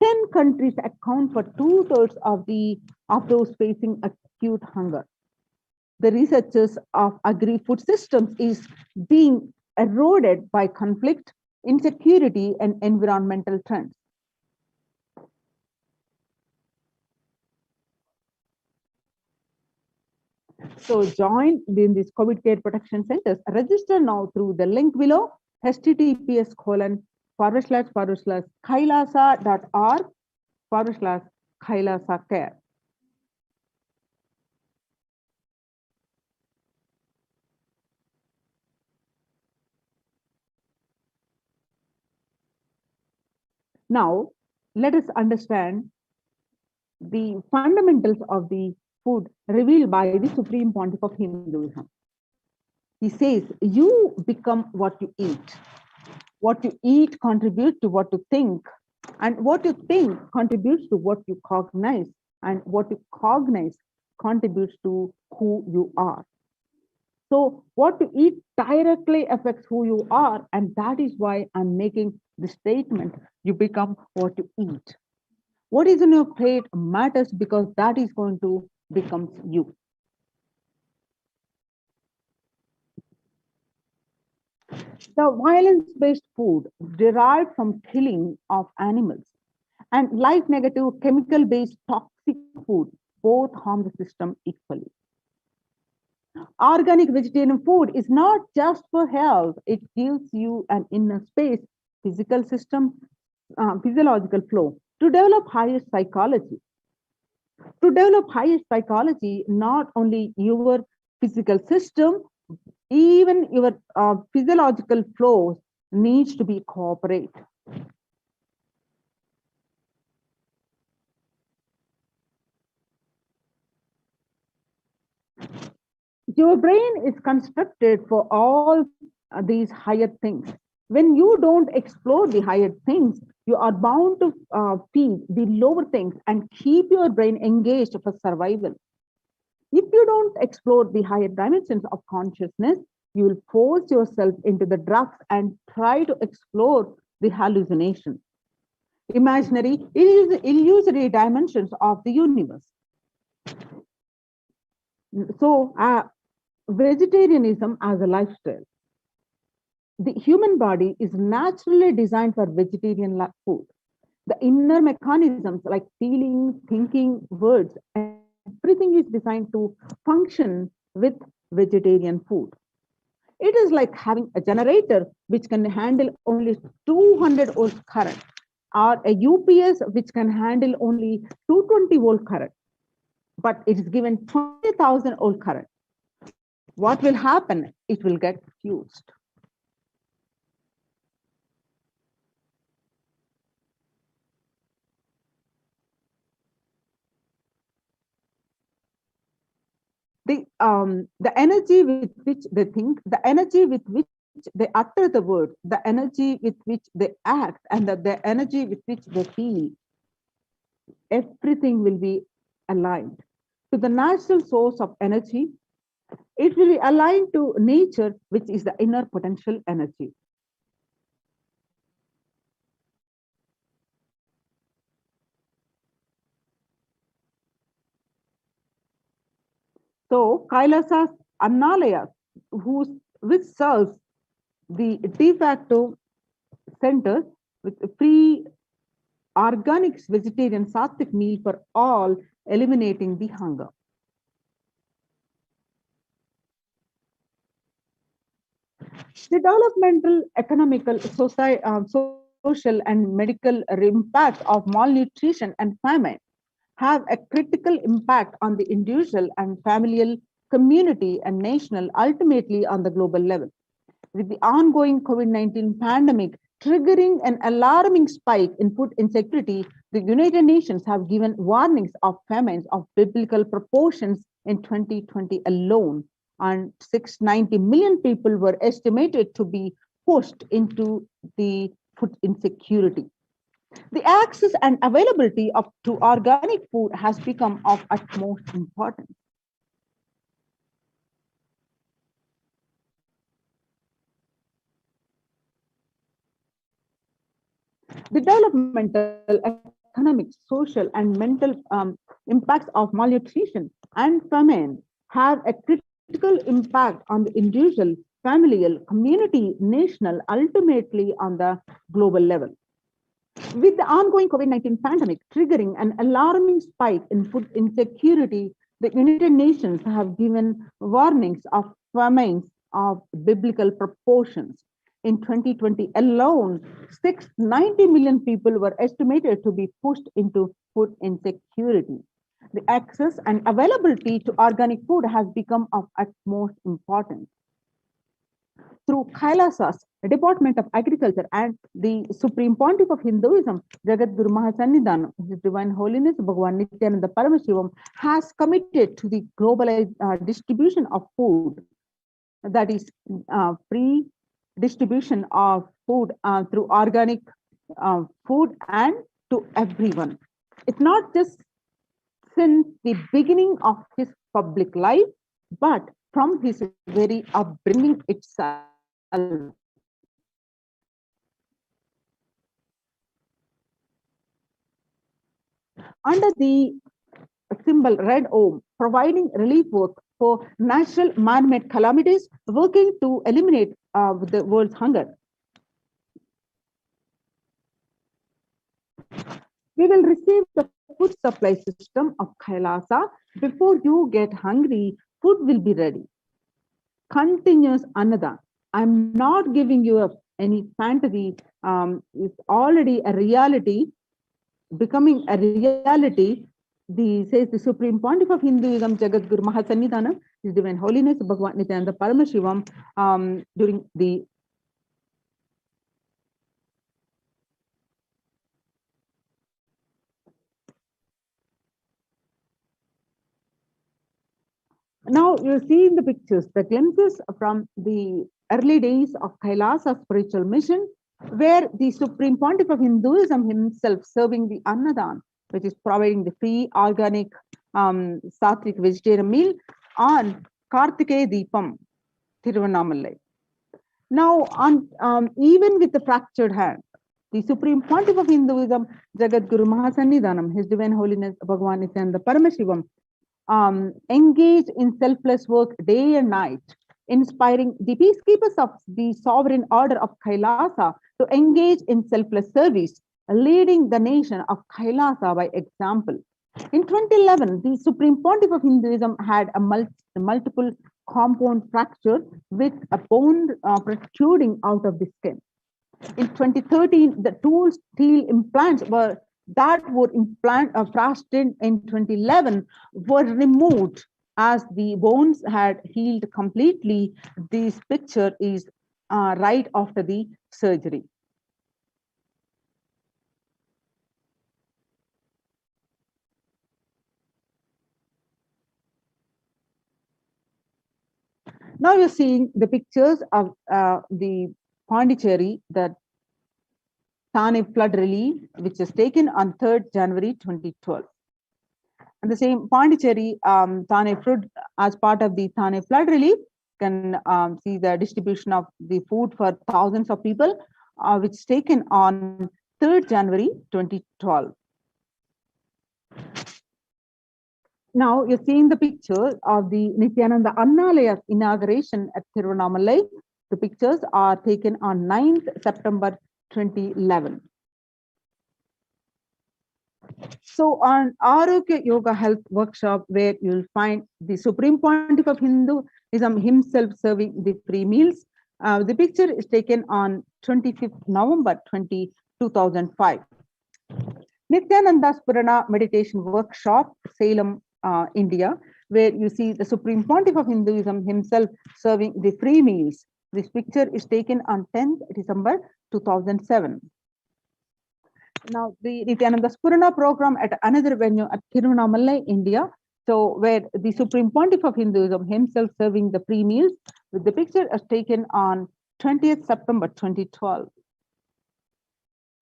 10 countries account for 2/3 of those facing acute hunger. The researchers of agri-food systems is being eroded by conflict, insecurity, and environmental trends. So join in these COVID care protection centers. Register now through the link below, https://kailasa.org/Kailasa care. Now, let us understand the fundamentals of the food revealed by the Supreme Pontiff of Hinduism. He says, you become what you eat. What you eat contributes to what you think, and what you think contributes to what you cognize, and what you cognize contributes to who you are. So what you eat directly affects who you are, and that is why I'm making the statement, you become what you eat. What is in your plate matters because that is going to become you. The violence-based food derived from killing of animals and life-negative chemical-based toxic food both harm the system equally. Organic vegetarian food is not just for health, it gives you an inner space, physical system, physiological flow to develop higher psychology. To develop higher psychology, not only your physical system, even your physiological flows needs to be cooperate. Your brain is constructed for all these higher things. When you don't explore the higher things, you are bound to feed the lower things and keep your brain engaged for survival. If you don't explore the higher dimensions of consciousness, you will force yourself into the drugs and try to explore the hallucination, imaginary, illusory dimensions of the universe. So, vegetarianism as a lifestyle. The human body is naturally designed for vegetarian food. The inner mechanisms like feeling, thinking, words, everything is designed to function with vegetarian food. It is like having a generator which can handle only 200 volt current, or a UPS which can handle only 220 volt current, but it is given 20,000 volt current. What will happen? It will get fused. The energy with which they think, the energy with which they utter the word, the energy with which they act, and the energy with which they feel, everything will be aligned to the natural source of energy. It will be aligned to nature, which is the inner potential energy. So Kailasa's Annalaya, which serves the de facto center with free organic vegetarian sattvic meal for all, eliminating the hunger. The developmental, economical, social, and medical impact of malnutrition and famine have a critical impact on the individual and familial, community, and national, ultimately on the global level. With the ongoing COVID-19 pandemic, triggering an alarming spike in food insecurity, the United Nations have given warnings of famines of biblical proportions in 2020 alone, and 690 million people were estimated to be pushed into the food insecurity. The access and availability to organic food has become of utmost importance. The developmental, economic, social, and mental impacts of malnutrition and famine have a critical impact on the individual, familial, community, national, ultimately on the global level. With the ongoing COVID-19 pandemic triggering an alarming spike in food insecurity, the United Nations have given warnings of famines of biblical proportions. In 2020 alone, 690 million people were estimated to be pushed into food insecurity. The access and availability to organic food has become of utmost importance. Through Kailasas, the Department of Agriculture, and the Supreme Pontiff of Hinduism, Jagadguru Mahasannidhanam, His Divine Holiness Bhagavan Nithyananda Paramashivam, has committed to the globalized distribution of food, that is free distribution of food through organic food and to everyone. It's not just since the beginning of his public life, but from his very upbringing itself. Under the symbol Red Om, providing relief work for natural man-made calamities, working to eliminate the world's hunger. We will receive the food supply system of Kailasa. Before you get hungry, food will be ready. Continuous Annadan. I'm not giving you any fantasy. It's already a reality, becoming a reality. Says the Supreme Pontiff of Hinduism, Jagadguru Mahasannidhanam, His Divine Holiness Bhagavan Nithyananda Paramashivam, during the now you see in the pictures the glimpses from the early days of Kailasa spiritual mission, where the Supreme Pontiff of Hinduism himself serving the Annadan, which is providing the free organic sattvic vegetarian meal on Kartikeya Deepam, Thiruvannamalai. Now, even with the fractured hand, the Supreme Pontiff of Hinduism, Jagadguru Mahasannidhanam, His Divine Holiness Bhagavan Nithyananda Paramashivam, engaged in selfless work day and night, inspiring the peacekeepers of the sovereign order of Kailasa to engage in selfless service, leading the nation of Kailasa by example. In 2011, the Supreme Pontiff of Hinduism had a multiple compound fracture with a bone protruding out of the skin. In 2013, the two steel implants that were fastened in 2011 were removed as the bones had healed completely. This picture is right after the surgery. Now you're seeing the pictures of the Pondicherry, the Thane flood relief, which is taken on 3rd January 2012. And the same Pondicherry, Thane flood, as part of the Thane flood relief, can see the distribution of the food for thousands of people, which is taken on 3rd January 2012. Now you're seeing the pictures of the Nithyananda Annalaya inauguration at Thiruvannamalai. The pictures are taken on 9th September 2011. So on Arogya Yoga Health Workshop, where you'll find the Supreme Pontiff of Hinduism himself serving the free meals. The picture is taken on 25th November 2005. Nithyananda Spurana Meditation Workshop, Salem, India, where you see the Supreme Pontiff of Hinduism himself serving the free meals. This picture is taken on 10th December 2007. Now, the Nithyananda Spurana program at another venue at Tiruvannamalai, India. So, where the Supreme Pontiff of Hinduism himself serving the pre-meals, with the picture is taken on 20th September 2012.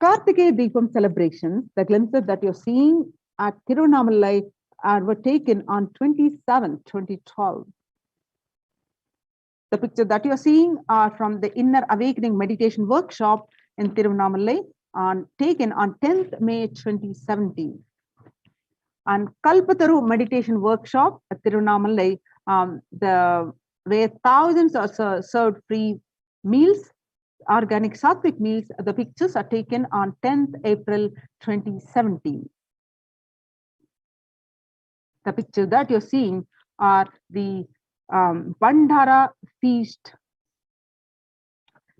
Kartikeya Deepam celebrations, the glimpses that you're seeing at Tiruvannamalai were taken on 27th, 2012. The picture that you're seeing are from the Inner Awakening Meditation Workshop in Tiruvannamalai, taken on 10th May 2017. And Kalpataru Meditation Workshop at Tiruvannamalai, where thousands are served free meals, organic sattvic meals. The pictures are taken on 10th April 2017. The picture that you're seeing are the Bandhara feast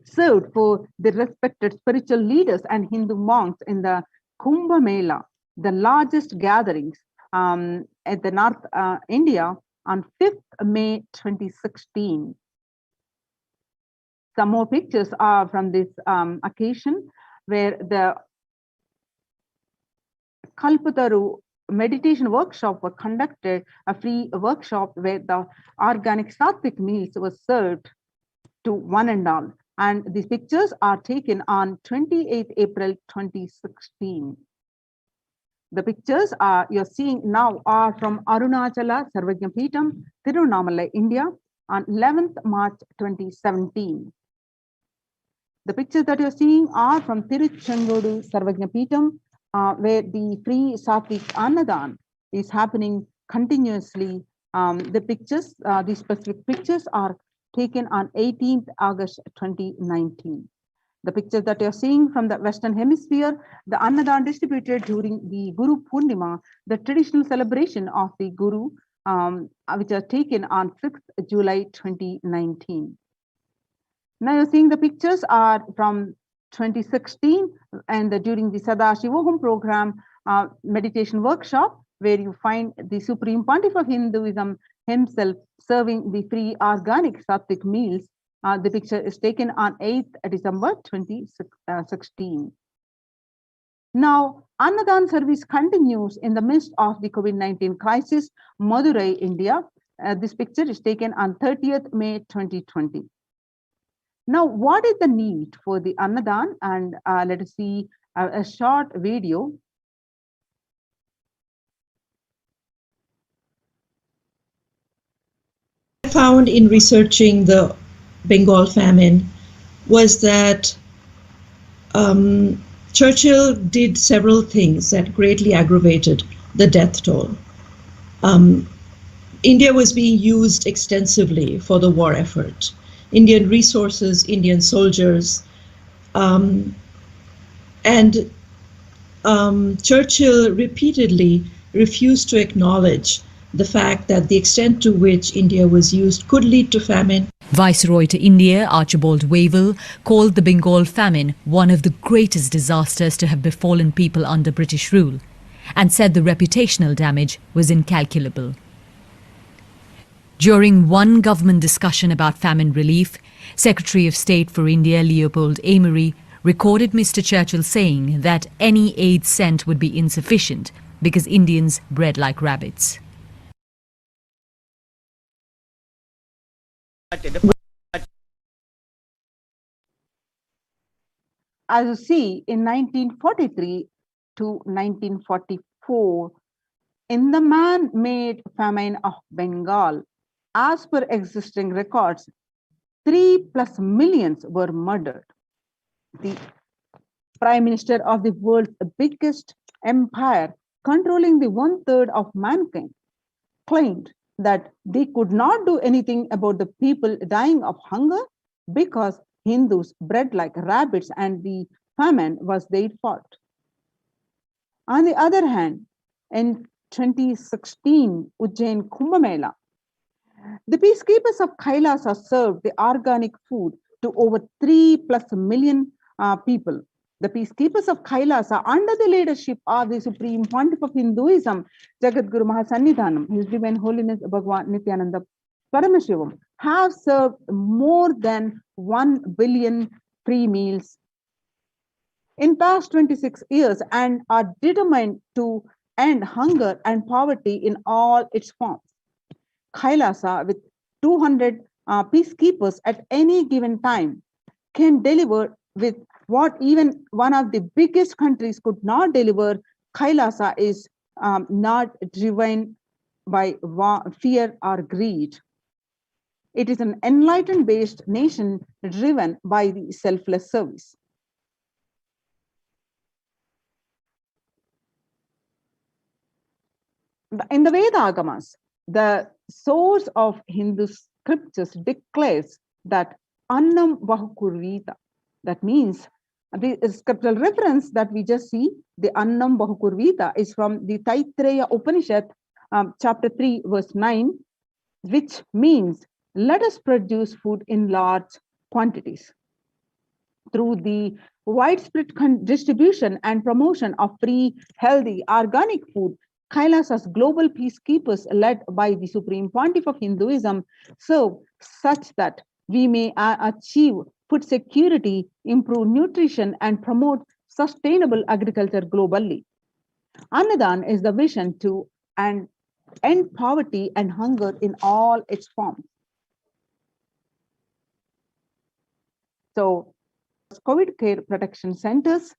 served for the respected spiritual leaders and Hindu monks in the Kumbh Mela, the largest gatherings at the North India on 5th May 2016. Some more pictures are from this occasion where the Kalpataru meditation workshop was conducted, a free workshop where the organic sattvic meals were served to one and all. And these pictures are taken on 28th April 2016. The pictures you're seeing now are from Arunachala Sarvajna Peetham, Tiruvannamalai, India on 11th March 2017. The pictures that you're seeing are from Tiruchengodu Sarvajna Peetham, where the free Sattvic Annadan is happening continuously. The pictures, these specific pictures are taken on 18th August 2019. The pictures that you're seeing from the Western Hemisphere, the Annadan distributed during the Guru Purnima, the traditional celebration of the Guru, which are taken on 6th July 2019. Now you're seeing the pictures are from 2016 and during the Sadashivoham program meditation workshop, where you find the Supreme Pontiff of Hinduism himself serving the free organic sattvic meals. The picture is taken on 8th December 2016. Now, Annadan service continues in the midst of the COVID-19 crisis, Madurai, India. This picture is taken on 30th May 2020. Now, what is the need for the Annadan? And let us see a short video. I found in researching the Bengal famine was that Churchill did several things that greatly aggravated the death toll. India was being used extensively for the war effort. Indian resources, Indian soldiers, and Churchill repeatedly refused to acknowledge the fact that the extent to which India was used could lead to famine. Viceroy to India, Archibald Wavell, called the Bengal famine one of the greatest disasters to have befallen people under British rule, and said the reputational damage was incalculable. During one government discussion about famine relief, Secretary of State for India Leopold Amery recorded Mr. Churchill saying that any aid sent would be insufficient because Indians bred like rabbits. As you see, in 1943 to 1944, in the man-made famine of Bengal, as per existing records, 3+ millions were murdered. The Prime Minister of the world's biggest empire, controlling the 1/3 of mankind, claimed that they could not do anything about the people dying of hunger because Hindus bred like rabbits and the famine was their fault. On the other hand, in 2016 Ujjain Kumbh Mela, the peacekeepers of Kailasa served the organic food to over 3+ million people. The peacekeepers of Kailasa, under the leadership of the Supreme Pontiff of Hinduism, Jagadguru Mahasannidhanam, His Divine Holiness Bhagwan Nithyananda Paramashivam, have served more than 1 billion free meals in past 26 years and are determined to end hunger and poverty in all its forms. Kailasa, with 200 peacekeepers at any given time, can deliver with what even one of the biggest countries could not deliver. Kailasa is not driven by fear or greed. It is an enlightened based nation driven by the selfless service. In the Veda Agamas, the source of Hindu scriptures declares that Annam Bahukurvita. That means the scriptural reference that we just see, the Annam Bahukurvita, is from the Taittiriya Upanishad, chapter 3, verse 9, which means, let us produce food in large quantities. Through the widespread distribution and promotion of free, healthy, organic food, Kailasa's global peacekeepers, led by the Supreme Pontiff of Hinduism, serve such that we may achieve food security, improve nutrition, and promote sustainable agriculture globally. Annadan is the vision to end poverty and hunger in all its forms. So, COVID care protection centers,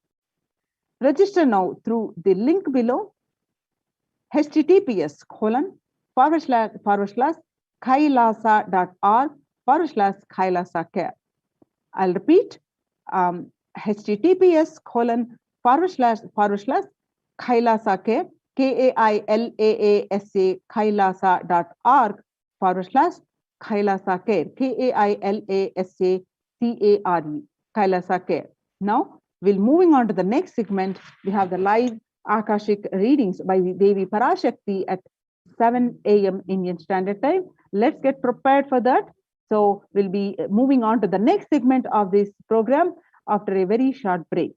register now through the link below, https://kailasa.org/Kailasa care. I'll repeat, https://Kailasa care, KAILAASA, kailasa.org/Kailasa care, KAILASA CARE, Kailasa care. Now, we'll moving on to the next segment. We have the live Akashic readings by Devi Parashakti at 7 a.m. Indian Standard Time. Let's get prepared for that. So we'll be moving on to the next segment of this program after a very short break.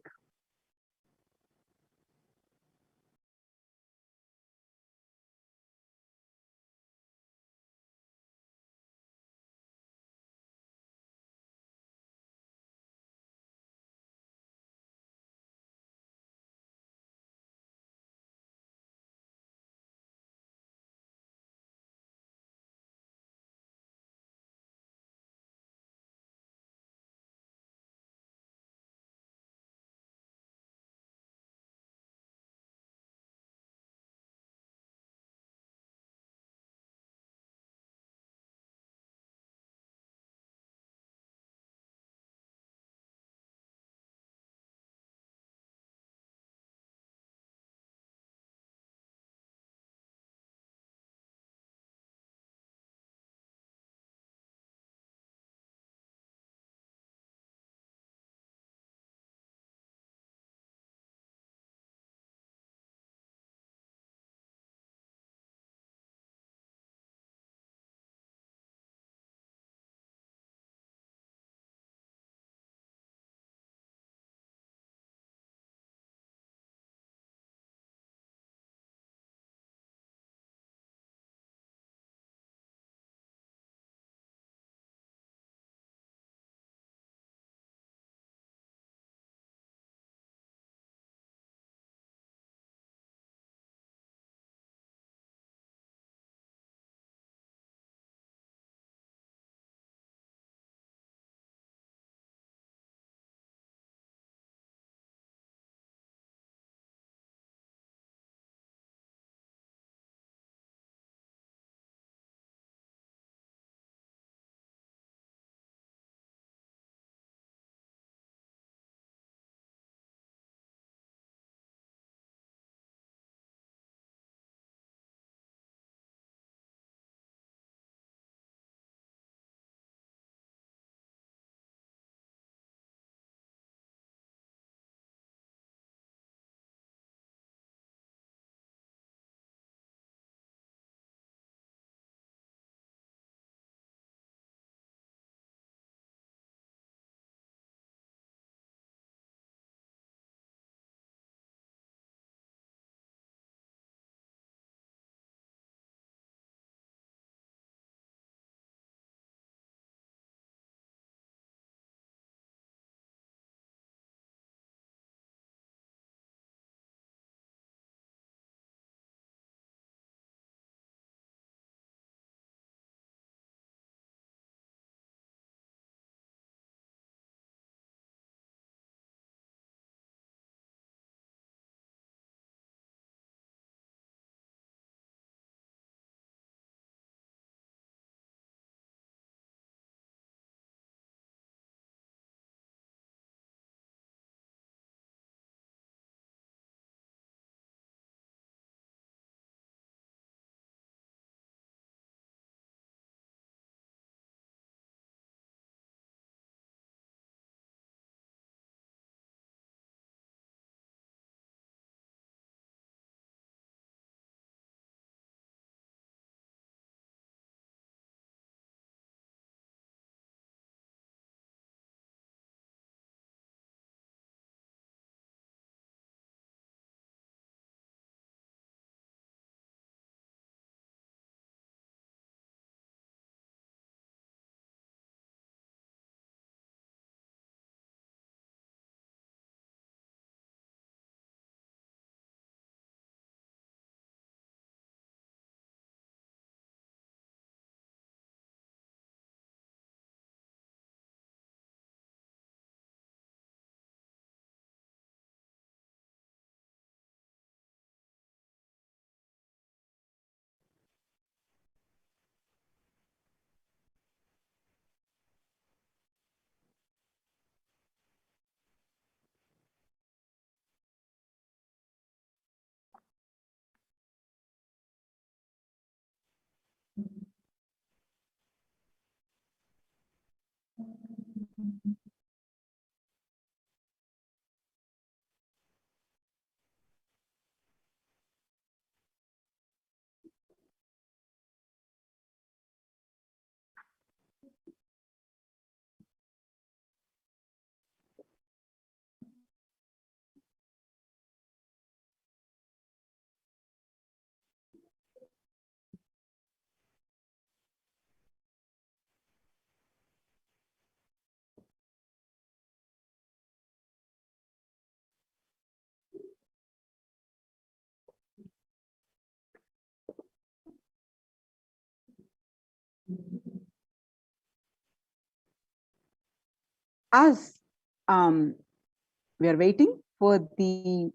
As we are waiting for the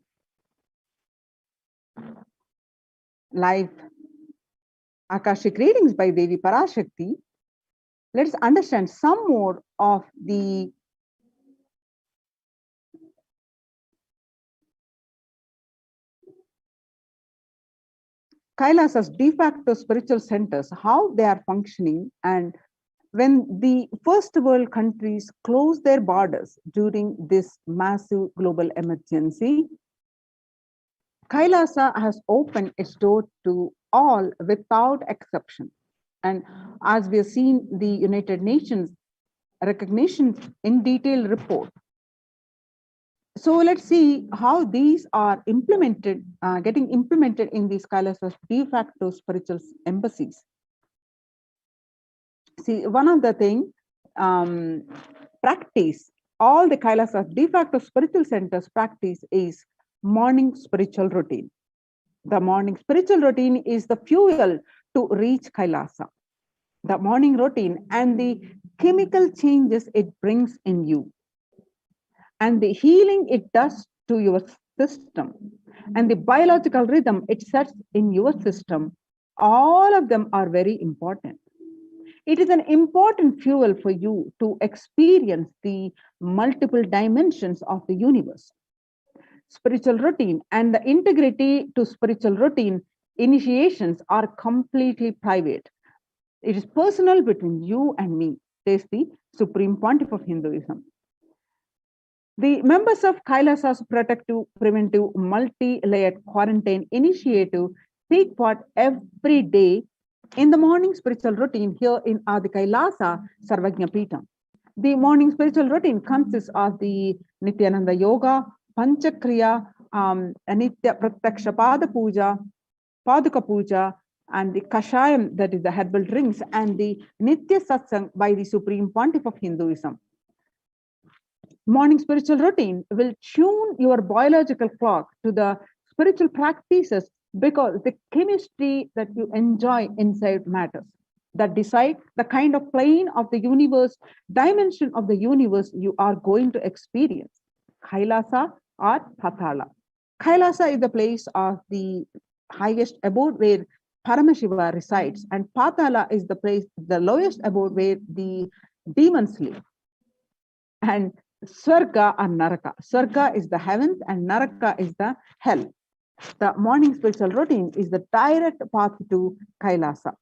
live Akashic readings by Devi Parashakti, let's understand some more of the Kailasa's de facto spiritual centers, how they are functioning, and when the first world countries closed their borders during this massive global emergency, Kailasa has opened its door to all without exception. And as we have seen the United Nations recognition in detail report. So let's see how these are implemented, getting implemented in these Kailasa's de facto spiritual embassies. See, one of the thing, practice, all the Kailasa de facto spiritual centers practice is morning spiritual routine. The morning spiritual routine is the fuel to reach Kailasa. The morning routine and the chemical changes it brings in you, and the healing it does to your system, and the biological rhythm it sets in your system, all of them are very important. It is an important fuel for you to experience the multiple dimensions of the universe. Spiritual routine and the integrity to spiritual routine initiations are completely private. It is personal between you and me, says the Supreme Pontiff of Hinduism. The members of Kailasa's protective, preventive, multi-layered quarantine initiative take part every day in the morning spiritual routine here in Adi Kailasa Sarvajna Peetham. The morning spiritual routine consists of the Nithyananda Yoga, Panchakriya, Nitya Pratyaksha Pada Puja, Paduka Puja, and the Kashayam, that is the herbal drinks, and the Nitya Satsang by the Supreme Pontiff of Hinduism. Morning spiritual routine will tune your biological clock to the spiritual practices, because the chemistry that you enjoy inside matters, that decide the kind of plane of the universe, dimension of the universe you are going to experience, Kailasa or Pathala. Kailasa is the place of the highest abode where Paramashiva resides, and Pathala is the place, the lowest abode where the demons live. And Swarga and Naraka. Swarga is the heavens and Naraka is the hell. The morning spiritual routine is the direct path to Kailasa.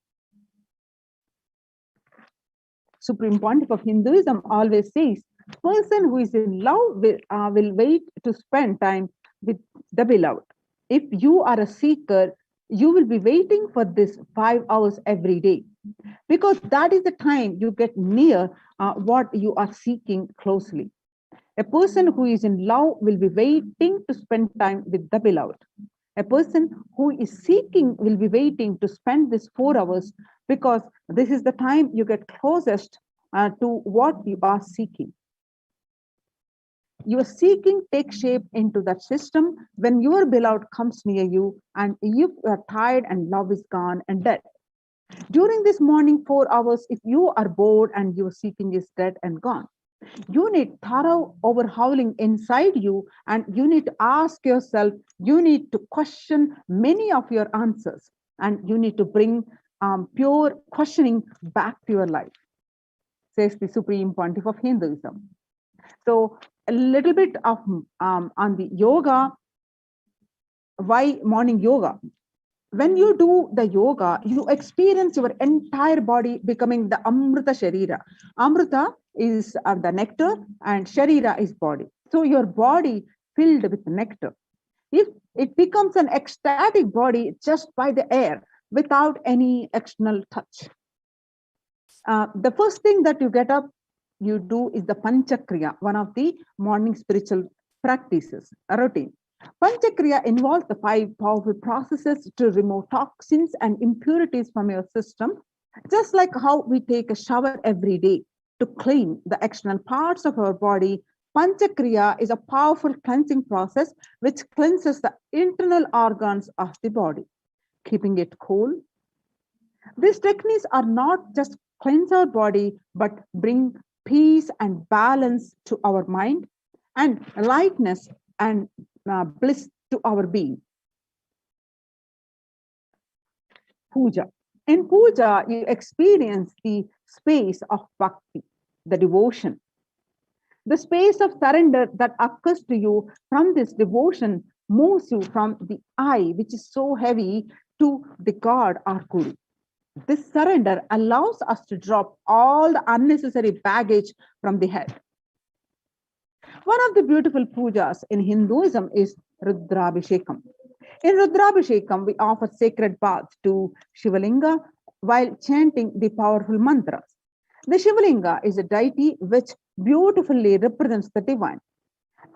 Supreme Pontiff of Hinduism always says, person who is in love will wait to spend time with the beloved. If you are a seeker, you will be waiting for this 5 hours every day, because that is the time you get near what you are seeking closely. A person who is in love will be waiting to spend time with the beloved. A person who is seeking will be waiting to spend this 4 hours, because this is the time you get closest to what you are seeking. Your seeking takes shape into that system when your beloved comes near you, and you are tired and love is gone and dead. During this morning 4 hours, if you are bored and your seeking is dead and gone, you need thorough overhauling inside you, and you need to ask yourself, you need to question many of your answers, and you need to bring pure questioning back to your life, says the Supreme Pontiff of Hinduism. So a little bit of on the yoga, why morning yoga? When you do the yoga, you experience your entire body becoming the Amrita Sharira. Amrita is the nectar and Sharira is body. So your body filled with nectar. If it becomes an ecstatic body just by the air without any external touch. The first thing that you get up, you do is the Panchakriya, one of the morning spiritual practices, a routine. Panchakriya involves the 5 powerful processes to remove toxins and impurities from your system, just like how we take a shower every day to clean the external parts of our body. Panchakriya is a powerful cleansing process which cleanses the internal organs of the body, keeping it cool. These techniques are not just cleanse our body, but bring peace and balance to our mind and lightness and bliss to our being. Puja. In puja, you experience the space of bhakti, the devotion. The space of surrender that occurs to you from this devotion moves you from the I, which is so heavy, to the God or Guru. This surrender allows us to drop all the unnecessary baggage from the head. One of the beautiful pujas in Hinduism is Rudrabhishekam. In Rudrabhishekam, we offer sacred baths to Shivalinga while chanting the powerful mantras. The Shivalinga is a deity which beautifully represents the divine.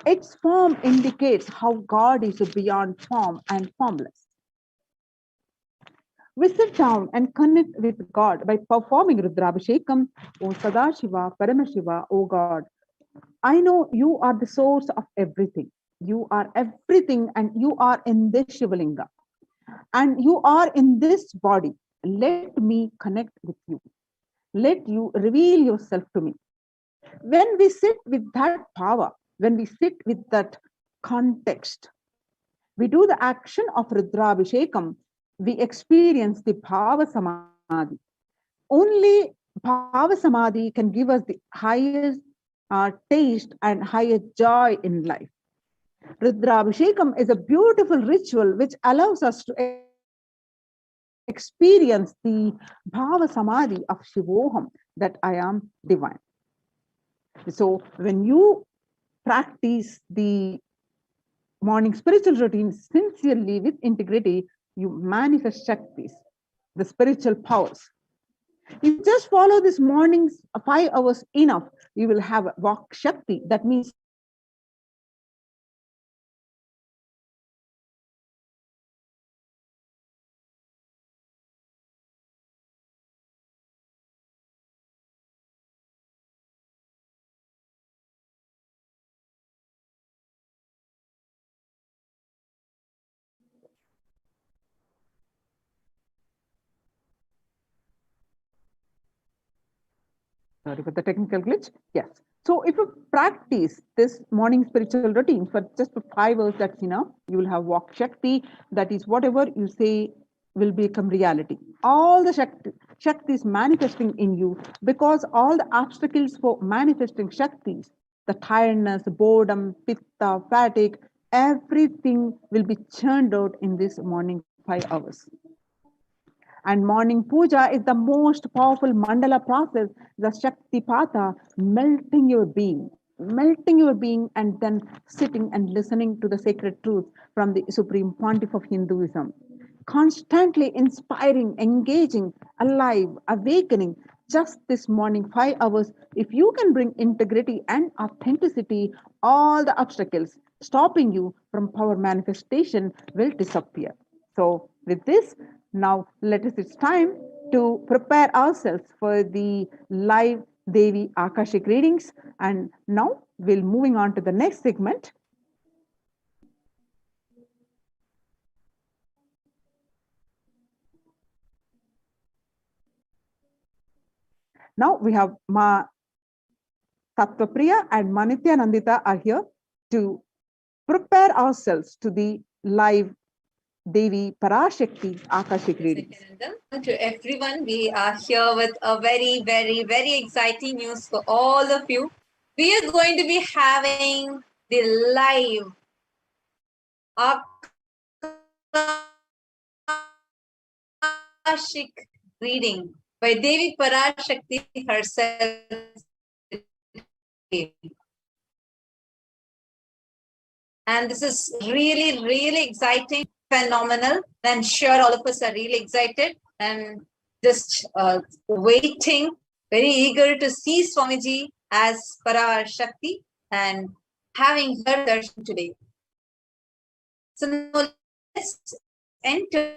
Its form indicates how God is beyond form and formless. We sit down and connect with God by performing Rudrabhishekam. O Sadashiva, Paramashiva, O God, I know you are the source of everything. You are everything and you are in this Shivalinga. And you are in this body. Let me connect with you. Let you reveal yourself to me. When we sit with that power, when we sit with that context, we do the action of Rudrabhishekam, we experience the Bhava Samadhi. Only Bhava Samadhi can give us the highest taste and highest joy in life. Rudrabhishekam is a beautiful ritual which allows us to experience the Bhava Samadhi of Shivoham, that I am divine. So when you practice the morning spiritual routine sincerely with integrity, you manifest Shaktis, the spiritual powers. If you just follow this morning's 5 hours enough, you will have Vak Shakti. That means sorry for the technical glitch. Yes. So if you practice this morning spiritual routine for just for 5 hours, that's enough. You will have Vak Shakti. That is whatever you say will become reality. All the Shakti is manifesting in you, because all the obstacles for manifesting Shaktis, the tiredness, boredom, pitta, fatigue, everything will be churned out in this morning 5 hours. And morning puja is the most powerful mandala process, the Shakti Pata, melting your being, and then sitting and listening to the sacred truth from the Supreme Pontiff of Hinduism. Constantly inspiring, engaging, alive, awakening. Just this morning, 5 hours, if you can bring integrity and authenticity, all the obstacles stopping you from power manifestation will disappear. So, with this, now it's time to prepare ourselves for the live Devi Akashic readings. And now we'll moving on to the next segment. Now we have Ma Tattvapriya and Ma Nithyanandita are here to prepare ourselves to the live Devi Parashakti Akashic readings. To everyone, we are here with a very, very, very exciting news for all of you. We are going to be having the live Akashik reading by Devi Parashakti herself. And this is really, really exciting, phenomenal. I'm sure all of us are really excited and just waiting, very eager to see Swamiji as Parashakti and having her darshan today. So now let's enter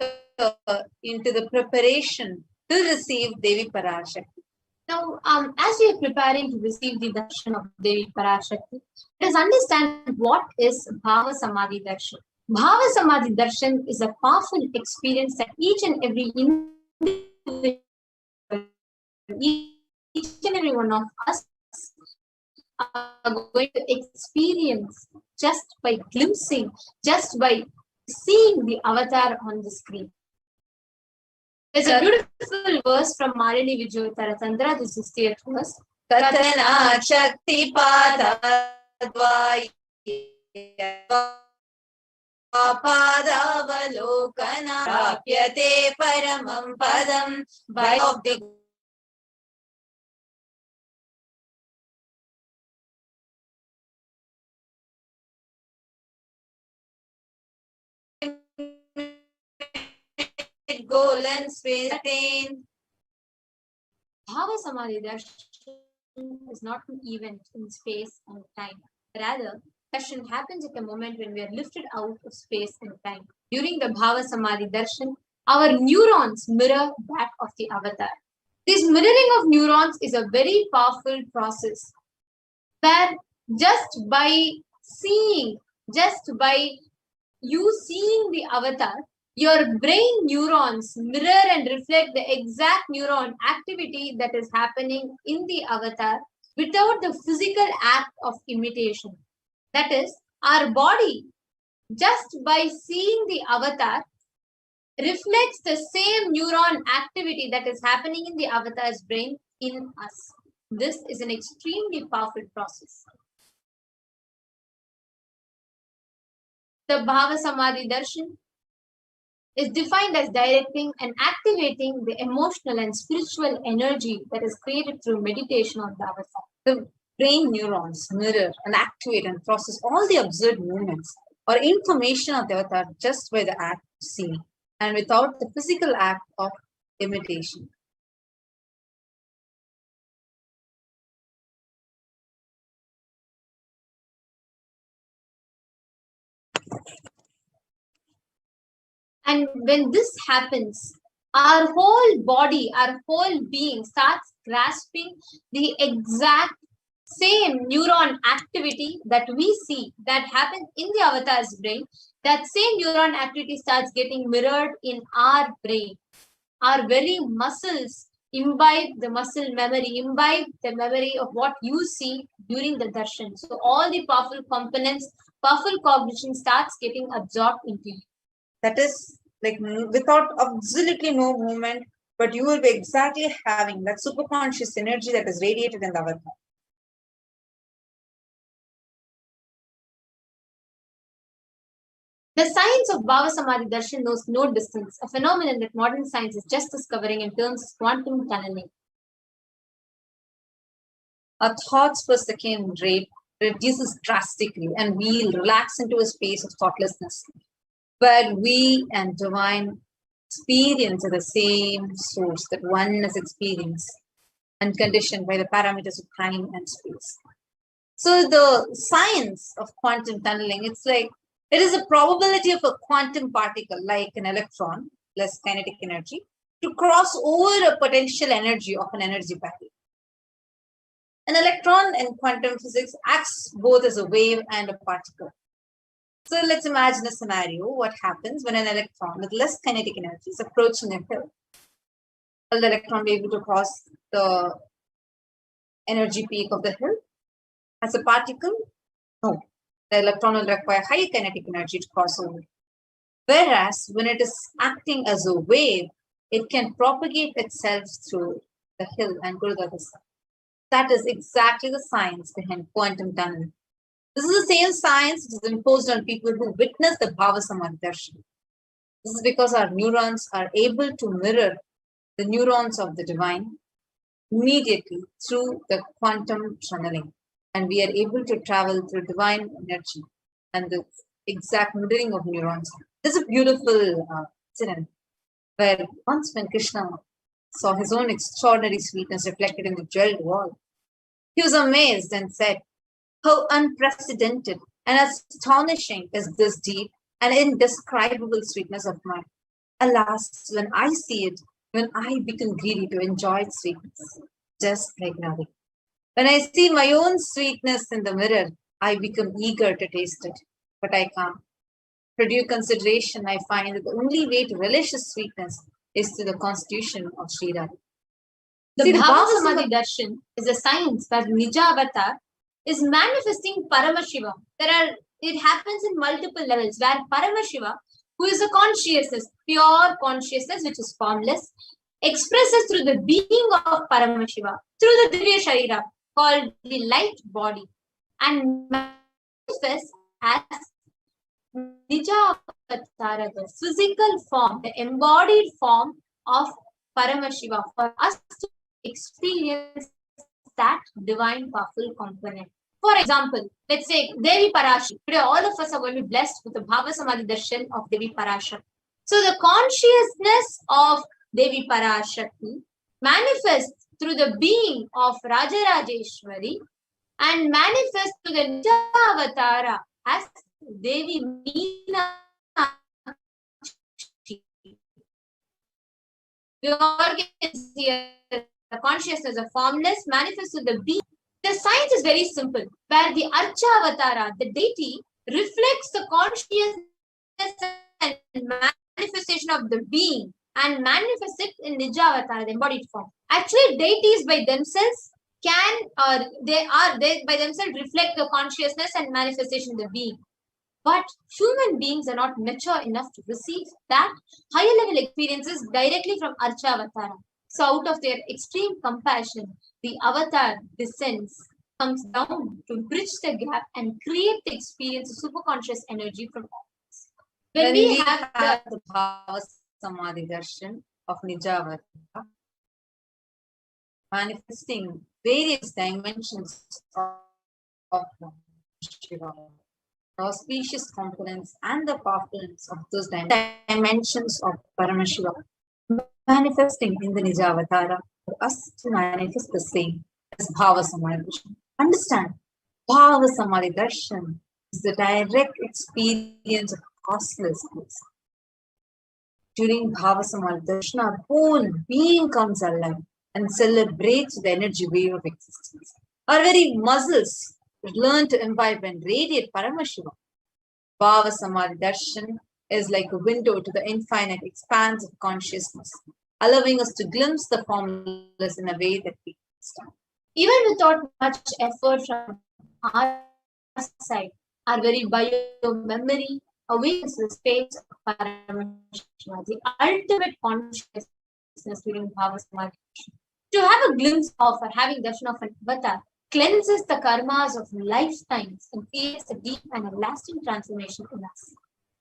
into the preparation to receive Devi Parashakti. Now, as we are preparing to receive the darshan of Devi Parashakti, let us understand what is Bhava Samadhi Darshan. Bhava Samadhi Darshan is a powerful experience that each and every one of us are going to experience just by glimpsing, just by seeing the avatar on the screen. There's a beautiful verse from Marini Vijay Taratandra, the 60th verse. Katana Shakti Padadvaya Padavalokana Rapyate Paramam Padam by of the goal and space attained. Bhava Samadhi Darshan is not an event in space and time. Rather, darshan happens at a moment when we are lifted out of space and time. During the Bhava Samadhi Darshan, our neurons mirror that of the avatar. This mirroring of neurons is a very powerful process where just by seeing, just by you seeing the avatar, your brain neurons mirror and reflect the exact neuron activity that is happening in the avatar without the physical act of imitation. That is, our body, just by seeing the avatar, reflects the same neuron activity that is happening in the avatar's brain in us. This is an extremely powerful process. The Bhava Samadhi Darshan is defined as directing and activating the emotional and spiritual energy that is created through meditation on the avatar. The brain neurons mirror and activate and process all the observed movements or information of the avatar just by the act of seeing and without the physical act of imitation. And when this happens, our whole body, our whole being starts grasping the exact same neuron activity that we see that happens in the avatar's brain. That same neuron activity starts getting mirrored in our brain. Our very muscles imbibe the muscle memory, imbibe the memory of what you see during the darshan. So all the powerful components, powerful cognition starts getting absorbed into you. That is like without absolutely no movement, but you will be exactly having that superconscious energy that is radiated in the avatar. The science of Bhava Samadhi Darshan knows no distance, a phenomenon that modern science is just discovering in terms of quantum tunneling. Our thoughts per second rate reduces drastically and we relax into a space of thoughtlessness, where we and divine experience are the same source, that oneness experience, unconditioned by the parameters of time and space. So the science of quantum tunneling, it's like it is a probability of a quantum particle like an electron, less kinetic energy, to cross over a potential energy of an energy barrier. An electron in quantum physics acts both as a wave and a particle. So let's imagine a scenario. What happens when an electron with less kinetic energy is approaching a hill? Will the electron be able to cross the energy peak of the hill as a particle? No. The electron will require high kinetic energy to cross over. Whereas when it is acting as a wave, it can propagate itself through the hill and go to the other side. That is exactly the science behind quantum tunneling. This is the same science that is imposed on people who witness the Bhava Samadhi Darshan. This is because our neurons are able to mirror the neurons of the divine immediately through the quantum tunneling. And we are able to travel through divine energy and the exact mirroring of neurons. This is a beautiful incident where once when Krishna saw his own extraordinary sweetness reflected in the jeweled wall, he was amazed and said, "How unprecedented and astonishing is this deep and indescribable sweetness of mine. Alas, when I see it, when I become greedy to enjoy its sweetness, just like Radhika. When I see my own sweetness in the mirror, I become eager to taste it, but I can't. For due consideration, I find that the only way to relish its sweetness is through the constitution of Sri Radha. The See, Bhava Samadhi Darshan is a science where Nija Avatar is manifesting Paramashivam. It happens in multiple levels where Paramashiva, who is a consciousness, pure consciousness which is formless, expresses through the being of Paramashiva, through the Divya Sharira called the light body, and manifests as Nija Avatara, the physical form, the embodied form of Paramashiva, for us to experience that divine powerful component. For example, let's say Devi Parashakti. Today, all of us are going to be blessed with the Bhava Samadhi Darshan of Devi Parashakti. So, the consciousness of Devi Parashakti manifests through the being of Rajarajeshwari and manifests through the Nija Avatara as Devi Meena. We all can see the consciousness of formless manifests through the being. The science is very simple, where the Archa Avatara, the deity, reflects the consciousness and manifestation of the being and manifests it in Nija Avatara, the embodied form. Actually, deities by themselves they by themselves reflect the consciousness and manifestation of the being. But human beings are not mature enough to receive that higher level experiences directly from Archa Avatara. So out of their extreme compassion, the avatar descends, comes down to bridge the gap and create the experience of superconscious energy from all. When we have the Bhava Samadhi Darshan of Nija Avatara, manifesting various dimensions of Shiva, auspicious components and the powerfulness of those dimensions of Paramashiva, manifesting in the Nija Avatara, for us to manifest the same as Bhava Samadhi Darshan. Understand, Bhava Samadhi Darshan is the direct experience of costlessness. During Bhava Samadhi Darshan, our whole being comes alive and celebrates the energy wave of existence. Our very muscles learn to imbibe and radiate Paramashiva. Bhava Samadhi Darshan is like a window to the infinite expanse of consciousness, allowing us to glimpse the formless in a way that we understand. Even without much effort from our side, our very bio-memory awakens the space of Paramashiva, the ultimate consciousness during Bhava Samadhi. To have a glimpse of or having darshan of an avatar cleanses the karmas of lifetimes and creates a deep and a lasting transformation in us.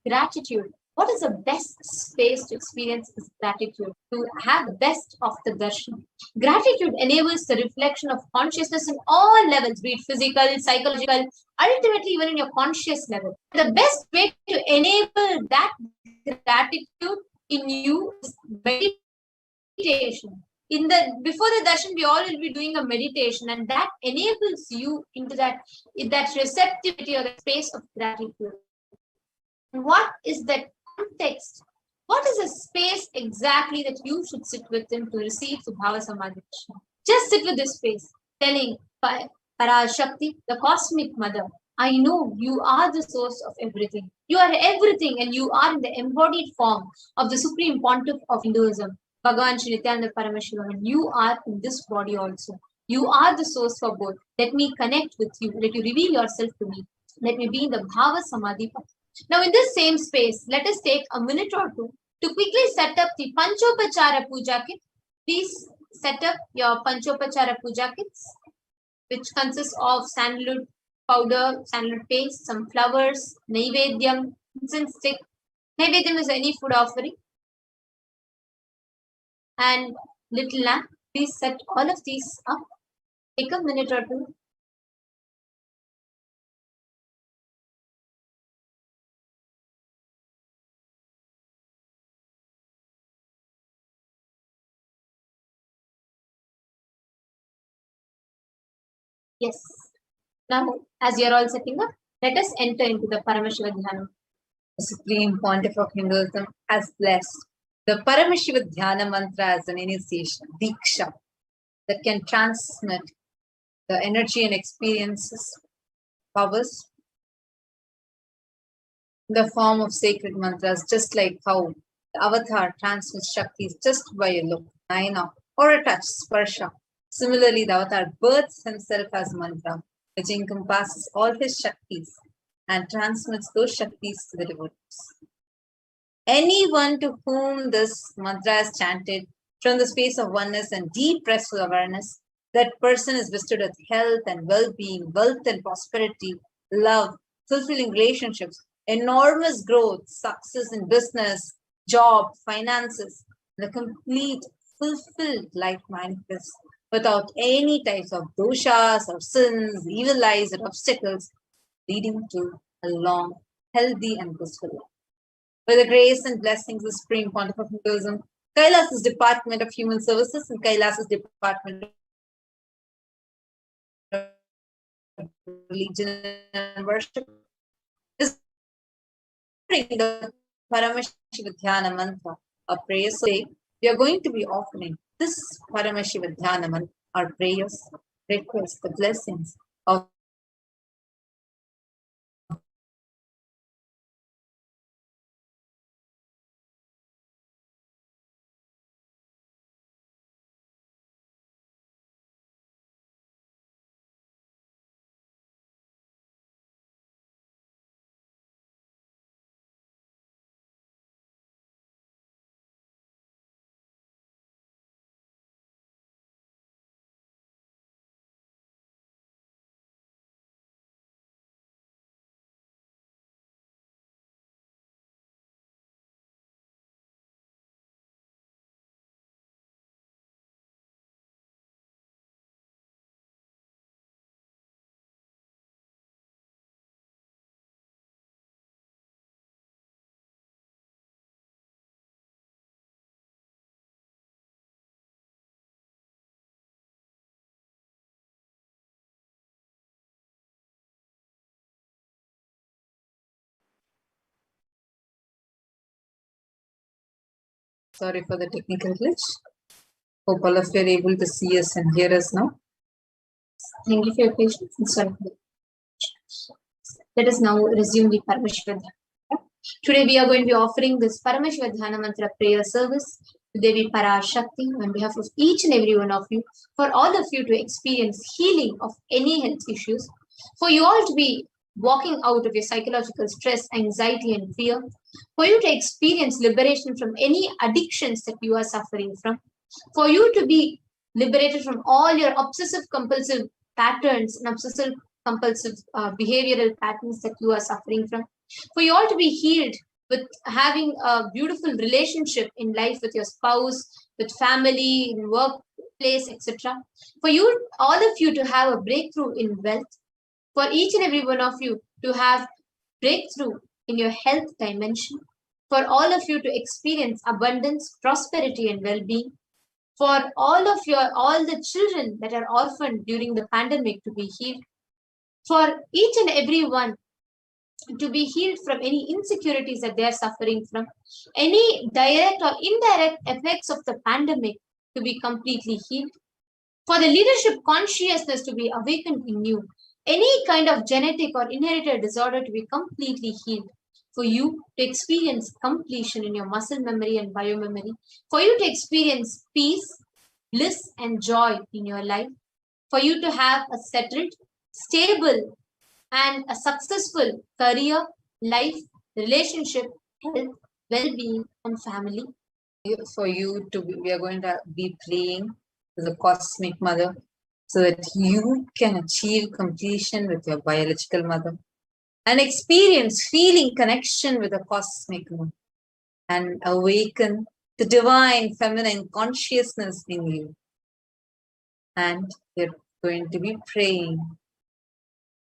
Gratitude. What is the best space to experience is gratitude, to have the best of the darshan. Gratitude enables the reflection of consciousness in all levels, be it physical, psychological, ultimately even in your conscious level. The best way to enable that gratitude in you is meditation. Before the darshan, we all will be doing a meditation, and that enables you into that receptivity or the space of gratitude. What is that context? What is the space exactly that you should sit within to receive the Bhava Samadhi Darshan? Just sit with this space, telling Parashakti, the cosmic mother, I know you are the source of everything. You are everything, and you are in the embodied form of the supreme pontiff of Hinduism, Bhagavan Shri Nithyananda Paramashivam, and you are in this body also. You are the source for both. Let me connect with you. Let you reveal yourself to me. Let me be in the Bhava Samadhi path. Now, in this same space, let us take a minute or two to quickly set up the Panchopachara Puja kit. Please set up your Panchopachara Puja kits, which consists of sandalwood powder, sandalwood paste, some flowers, Naivedyam, incense stick, Naivedyam is any food offering. And little lamp, please set all of these up. Take a minute or two. Yes. Now, as you are all setting up, let us enter into the Paramashivoham. The Supreme Pontiff of Hinduism has blessed the Paramashivoham mantra as an initiation, Diksha, that can transmit the energy and experiences, powers, in the form of sacred mantras, just like how the avatar transmits Shaktis just by a look, Nayana, or a touch, Sparsha. Similarly, the avatar births himself as mantra, which encompasses all his Shaktis and transmits those Shaktis to the devotees. Anyone to whom this mantra is chanted from the space of oneness and deep restful awareness, that person is bestowed with health and well-being, wealth and prosperity, love, fulfilling relationships, enormous growth, success in business, job, finances, the complete fulfilled life manifest without any types of doshas or sins, evil eyes or obstacles, leading to a long, healthy and blissful life. By the grace and blessings of the Supreme Pontiff of Hinduism, Kailasa's Department of Human Services and Kailasa's Department of Religion and Worship is the Paramashivoham mantra, our prayers. Today, we are going to be offering this Paramashivoham mantra, our prayers, requests, the blessings of sorry for the technical glitch. Hope all of you are able to see us and hear us now. Thank you for your patience and sorry for the Let us now resume the Paramashivoham. Today we are going to be offering this Paramashivoham mantra prayer service to Devi Parashakti on behalf of each and every one of you, for all of you to experience healing of any health issues, for you all to be walking out of your psychological stress, anxiety and fear, for you to experience liberation from any addictions that you are suffering from, for you to be liberated from all your obsessive compulsive patterns and obsessive compulsive behavioral patterns that you are suffering from, for you all to be healed with having a beautiful relationship in life with your spouse, with family, in workplace, etc. For you, all of you to have a breakthrough in wealth, for each and every one of you to have breakthrough in your health dimension, for all of you to experience abundance, prosperity and well-being, for all the children that are orphaned during the pandemic to be healed, for each and every one to be healed from any insecurities that they are suffering from, any direct or indirect effects of the pandemic to be completely healed, for the leadership consciousness to be awakened in you, any kind of genetic or inherited disorder to be completely healed, for you to experience completion in your muscle memory and biomemory, for you to experience peace, bliss and joy in your life, for you to have a settled, stable and a successful career, life, relationship, health, well-being and family. For you to be, we are going to be praying to the cosmic mother so that you can achieve completion with your biological mother and experience feeling connection with the cosmic moon. and awaken the divine feminine consciousness in you. And you're going to be praying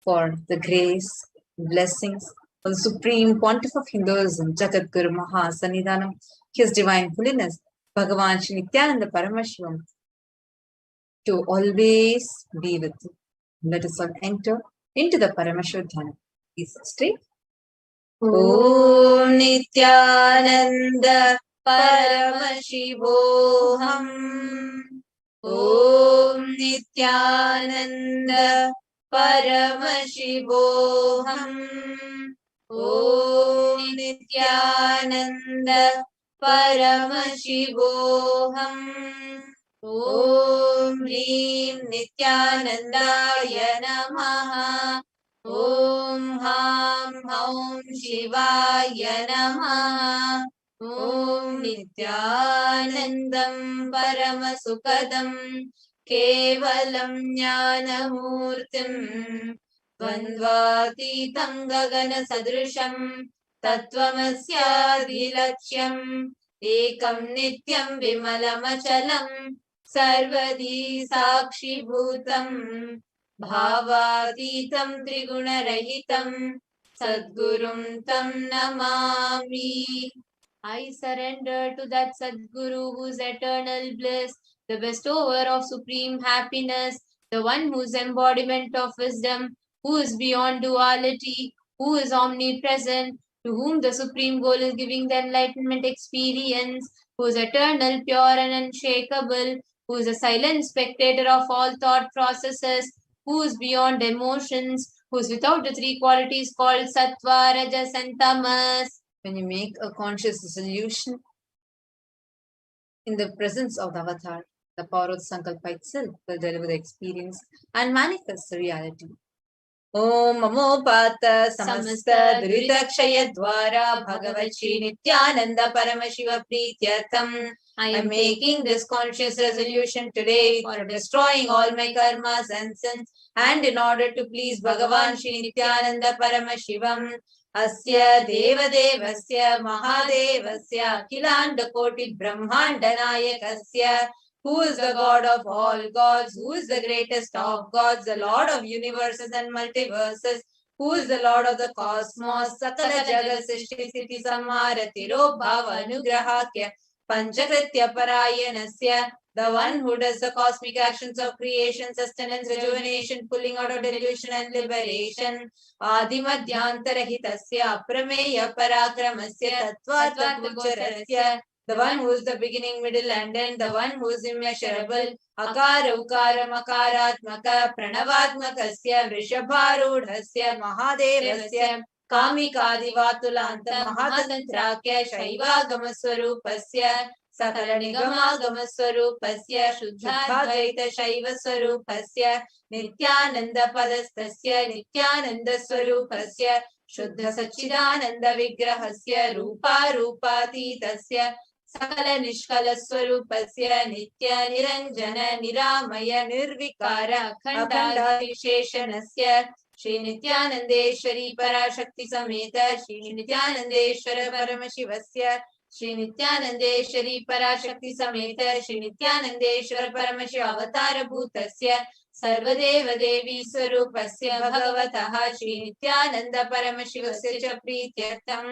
for the grace, blessings of the Supreme Pontiff of Hinduism, Jagat Guru Maha Sannidhanam, His Divine Holiness, Bhagavan Shri Nithyananda Paramashivam, to always be with you. Let us all enter into the Paramashivoham. Please stay. Om Nithyananda Paramashivoham. Om Nithyananda Paramashivoham. Om Nithyananda Paramashivoham. Om Hrim Nithyanandaya Namaha. Om Ham Haum Shivaya Namaha. Om Nithyanandam Paramasukadam Kevalam Jnanamurtim Dvandvatitam Gagana Sadrisham Tattvamasyaadilakhyam Ekam Nityam Vimalamachalam Sarvadi Sakshi Bhutam Bhavatitam Triguna-rahitam Sadgurum Tam Namami. I surrender to that Sadguru whose eternal bliss, the bestower of supreme happiness, the one whose embodiment of wisdom, who is beyond duality, who is omnipresent, to whom the supreme goal is giving the enlightenment experience, who is eternal, pure and unshakable, who is a silent spectator of all thought processes, who is beyond emotions, who is without the three qualities called Sattva, Rajas and Tamas. When you make a conscious resolution in the presence of the avatar, the power of Sankalpa itself will deliver the experience and manifest the reality. Om Mamo Pata Samasta Duridakshaya Dwara Bhagavat Shri Nithyananda Paramashiva Prityartham. I am making this conscious resolution today for destroying all my karmas and sins, and in order to please Bhagavan Shri Nithyananda Paramashivam. Asya Devadevasya Mahadevasya Kilanda Koti Brahmanda Nayakasya, who is the God of all gods, who is the greatest of gods, the Lord of universes and multiverses, who is the Lord of the cosmos, Sakala Jagat Srishti Sthiti Samhara Tiro Bhava Anugrahakya Panchakritya Parayanasya, the one who does the cosmic actions of creation, sustenance, rejuvenation, pulling out of delusion and liberation. Adimadhyantarahitasya Aprameya Parakramasya Tattva the one who is the beginning, middle and end, the one who is immeasurable. Akara Ukara Makaratmaka Pranavatmakasya Vrishabharudhasya Mahadevasya Kamikadivatulanta Mahadantrakya Shaivagamaswarupasya Sakala Nigamagamaswarupasya Shuddhadvaita Shaivaswarupasya Nithyananda Padastasya Nithyananda Swarupasya Shuddha Sachidananda Vigrahasya Rupa Rupatitasya Sakala Nishkala Swarupasya Nitya Niranjana Niramaya Nirvikara Akhanda Visheshanasya Shri Nithyanandeshwari Parashakti Sameta Shri Nithyanandeshwara Paramashivasya Shri Nithyanandeshwari Parashakti Sameta Shri Nithyanandeshwara Paramashiva Avatara Bhutasya Sarvadeva Devi Swarupasya Bhagavataha Shri Nithyananda Paramashivasya cha Prityartham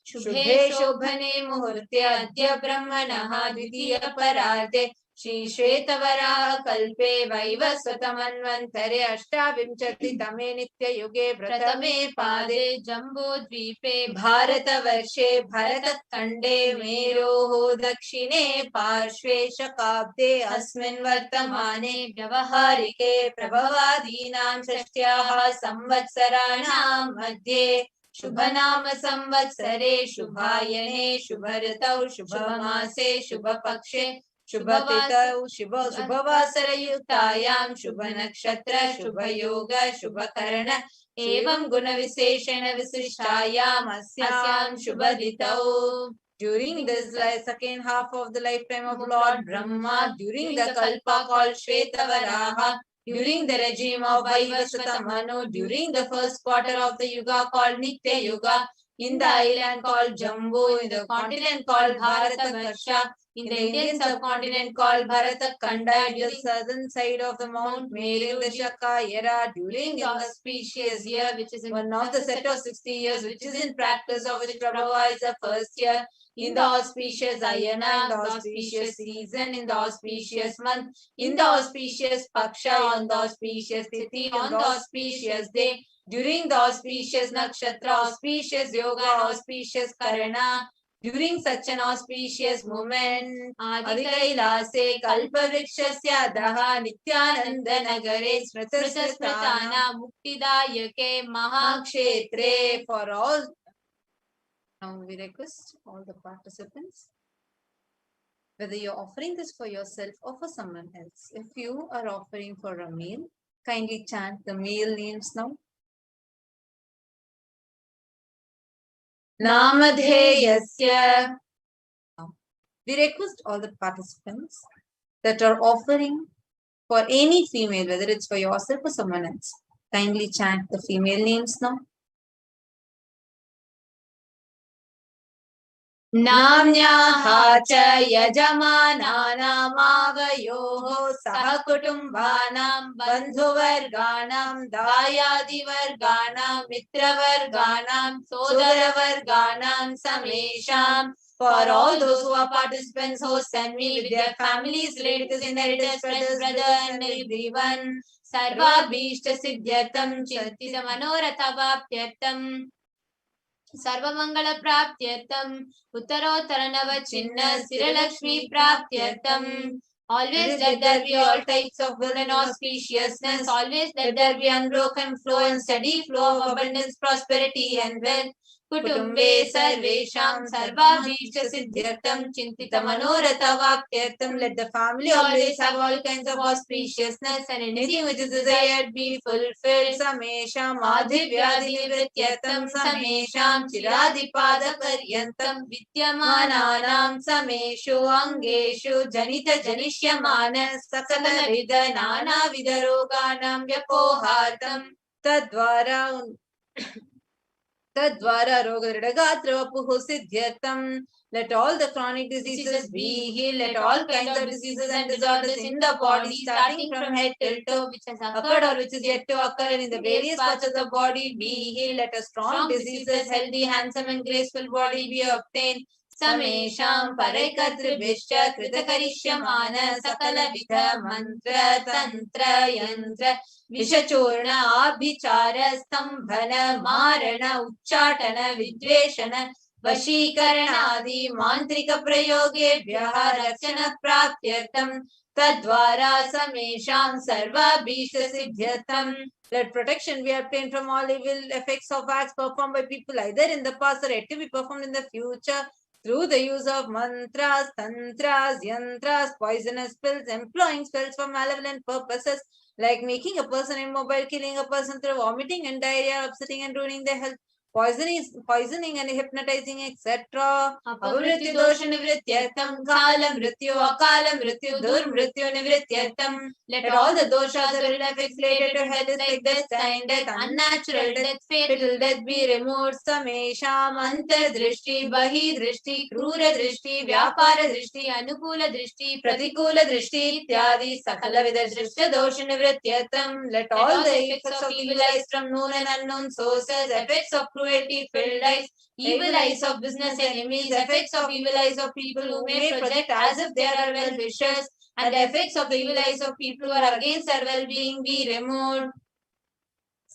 Shubhe Shobhane Muhurte Adya Brahmanaha Dvitiya Parade Shri Shvetavaraha Kalpe Vaivasvatamanvantare Ashtavimchati Tame Nitya Yuge Pratame Pade Jambu Dvipe Bharata Varshe Bharata Khande Meroho Dakshine Parshve Shakabde Asmin Vartamane Vyavaharike Prabhavadinam Sashtyaha Samvatsaranam Madhye Shubhanama Samvatsare Shubhayane Shubharatau Shubhamase Shubhapakshe Shubhatitau Shubhavasarayutayam Shubhanakshatra Shubhayoga Shubhakarana Evam Guna Viseshana Visishtayam Asyam Shubhaditau. During this second half of the lifetime of Lord Brahma, during the Kalpa called Shvetavaraha, during the regime of Vaivasvata Manu, during the first quarter of the Yuga called Nitya Yuga, in the island called Jambu, in the continent called Bharatabarsha, in the Indian subcontinent called Bharatakanda, during the southern side of the Mount Meru, the Shaka era, during the auspicious year, which is one of the set of 60 years, which is in practice, of which Prabhava is the first year, in the auspicious Ayana, in the auspicious season, in the auspicious month, in the auspicious Paksha, on the auspicious Tithi, on the auspicious day, during the auspicious Nakshatra, auspicious Yoga, auspicious Karana, during such an auspicious moment, Adi Kailase Kalpavrikshasya Daha Nithyananda Nagare Smritasmritana Muktidayake Mahakshetre. For all, now we request all the participants, whether you're offering this for yourself or for someone else. If you are offering for a meal, kindly chant the meal names now. Namadheyasya. We request all the participants that are offering for any female, whether it's for yourself or someone else, kindly chant the female names now. Namnyaha cha yajamananam avayoho sahakutumbanam bandhuvarganam dayadivarganam mitravarganam sodaravarganam samesham. For all those who are participants, hosts and me with their families, relatives, inheritors, brothers, and everyone. Sarva bhishta siddhyatam chintita manoratha vapyatam. Sarvamangala praptyartam uttarottara navachinna Siralakshmi praptyartam. Always let there be all types of good and auspiciousness. Always let there be unbroken flow and steady flow of abundance, prosperity and wealth. Kutumbe sarvesham sarvabhishta siddhyartam chintita manoratha vaptyartam. Let the family always have all kinds of auspiciousness and anything which is desired be fulfilled. Samesham adhivyadi nivrityartam samesham chiradipada paryantam vidyamananam sameshu angeshu janita janishyamana sakala vida nana vidaroganam vyapohartam tadvara Tadvara rogadagatrapuhu siddhyatam. Let all the chronic diseases be healed. Let all kinds of diseases and disorders in the body, starting from head till toe, which has occurred or which is yet to occur in the various parts of the body, be healed. Let a strong, diseaseless, healthy, handsome and graceful body be obtained. Samesham paraikatribhishya kritakarishyamana sakala vidha mantra tantra yantra Vishachurna abhichara stambhana marana uchchatana vidveshana vashīkarana adi mantrika prayogebhyaha rakshana praptyartam tadvara samesham sarva bhishta siddhyatam. Let protection be obtained from all evil effects of acts performed by people either in the past or yet to be performed in the future, through the use of mantras, tantras, yantras, poisonous pills, employing spells for malevolent purposes, like making a person immobile, killing a person through vomiting and diarrhea, upsetting and ruining their health, poisoning and hypnotizing, etc. Apamrityu dosha nivrityartam kala mrityu akala mrityu dur mrityu nivrityartam. Let all the doshas or ill effects related to health like death, sign death, unnatural death, fatal death be removed. Samesham antar drishti, bahi drishti, krura drishti, vyapara drishti, anukula drishti, pratikula drishti, ityadi sakala vida drishta dosha nivrityartam. Let all the effects of evil eyes from known and unknown sources, effects of cruelty filled eyes, evil eyes of business enemies, effects of evil eyes of people who may project as if they are well wishers, and the effects of evil eyes of people who are against our well-being be removed.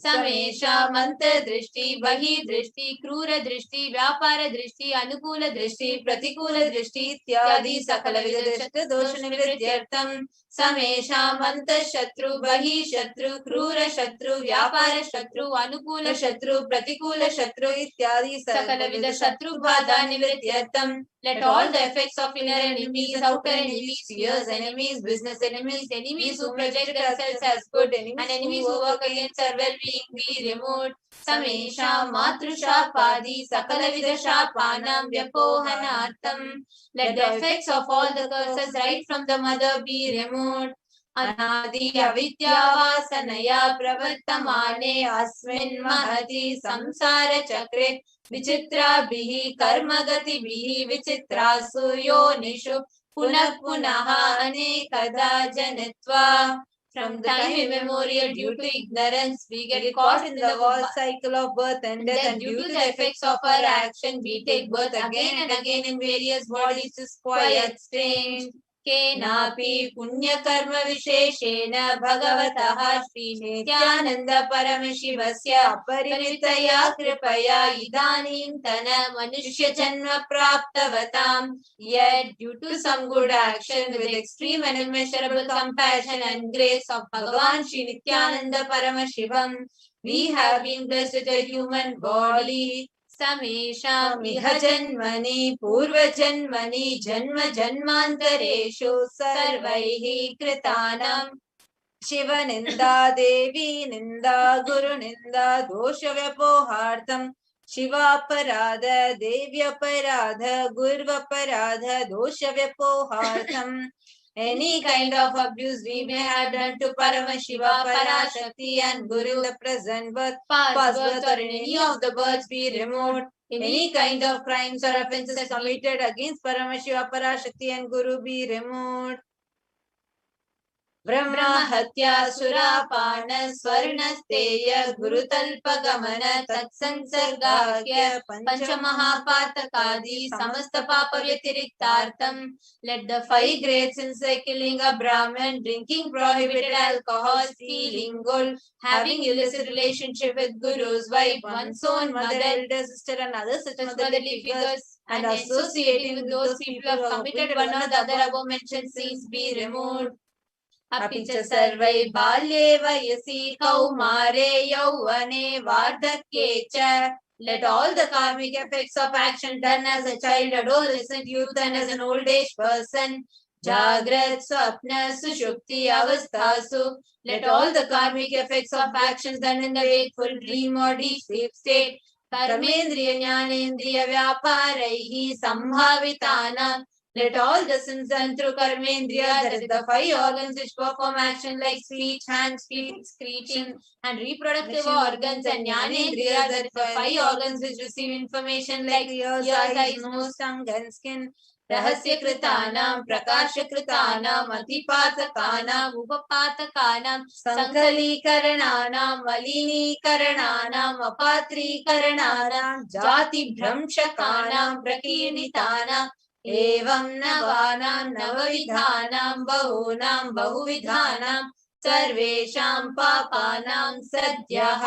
Samesha mantra drishti, bahi drishti, krura drishti, vyapara drishti, anukula drishti, pratikula drishti, ityadi sakala vida drishta dosha nivrityartam. Samesha mantra shatru, bahi shatru, krura shatru, vyapara shatru, anukula shatru, pratikula shatru, ityadi sakala vida shatru bada nivrityartam. Let all the effects of inner enemies, outer enemies, fears, enemies, business enemies, enemies who project themselves as good, and enemies who work against our well-being be removed. Samesha matrusha-padi sakala-vida-shapanam vyapohanartam. Let the effects of all the curses right from the mother be removed. Anadi avidya-vasanaya pravartamane asmin mahati samsara chakre विचित्राभिः कर्मगतिभिः विचित्रासु योनिषु पुनः पुनः अनेकदा जनित्वा. From time immemorial, due to ignorance, we get caught in the vast cycle of birth and death, and due to the effects of our action, we take birth again and again in various bodies. Is quite strange. केनापि पुण्यकर्म विशेषेण भगवतः श्री नित्यानन्द परमशिवस्य अपरिमितया कृपया इदानीन्तन मनुष्य जन्म प्राप्तवताम्. Yet due to some good action with extreme and immeasurable compassion and grace of Bhagavan Shri Nithyananda Paramashivam, we have been blessed with a human body. समेषाम् इह जन्मनि पूर्वजन्मनि जन्म जन्मान्तरेषु सर्वैः कृतानां शिवनिन्दा देवी निन्दा गुरुनिन्दा दोषव्यपोहार्थं शिवापराध देव्यपराध गुर्वपराध दोषव्यपोहार्थम्. Any kind of abuse we may have done to Paramashiva, Parashakti and Guru in the present birth, past birth or in any of the births be removed. Any kind of crimes or offences committed against Paramashiva, Parashakti and Guru be removed. ब्रह्महत्या सुरापान स्वर्णस्तेय गुरुतल्पगमन तत्संसर्गाख्य पंचमहापातकादि समस्त पाप व्यतिरिक्तार्थम. Let the 5 great sins like killing a Brahmin, drinking prohibited alcohol, stealing gold, having illicit relationship with Guru's wife, one's own mother, elder sister and other such motherly figures, and associating with those people who have committed one or the other above mentioned sins be removed. अपि च सर्वै बाल्ये वयसि कौमारे यौवने वार्धक्ये च. Let all the karmic effects of action done as a child, adolescent, youth and as an old age person, Jagrat, Swapna, Sushupti, Avasthasu. Let all the karmic effects of actions done in the wakeful dream or deep sleep state, Karmendriya Jnanendriya Vyaparaihi Sambhavitanam. Let all the sins done through Karmendriya, that is the 5 organs which perform action like speech, hands, feet, excretion, and reproductive organs, and Jnanendriya, that is the 5 organs which receive information like ears, eyes, nose, tongue, and skin. Rahasya Kritanam, Prakasha Kritanam, Atipathakanam, Upapathakanam, Sankali Karananam, Malini Karananam, Apatri Karananam, Jati Bhramshakanam, Prakirnitanam. एवं नवानां नवविधानां बहूनां बहुविधानां सर्वेषां पापानां सद्यः.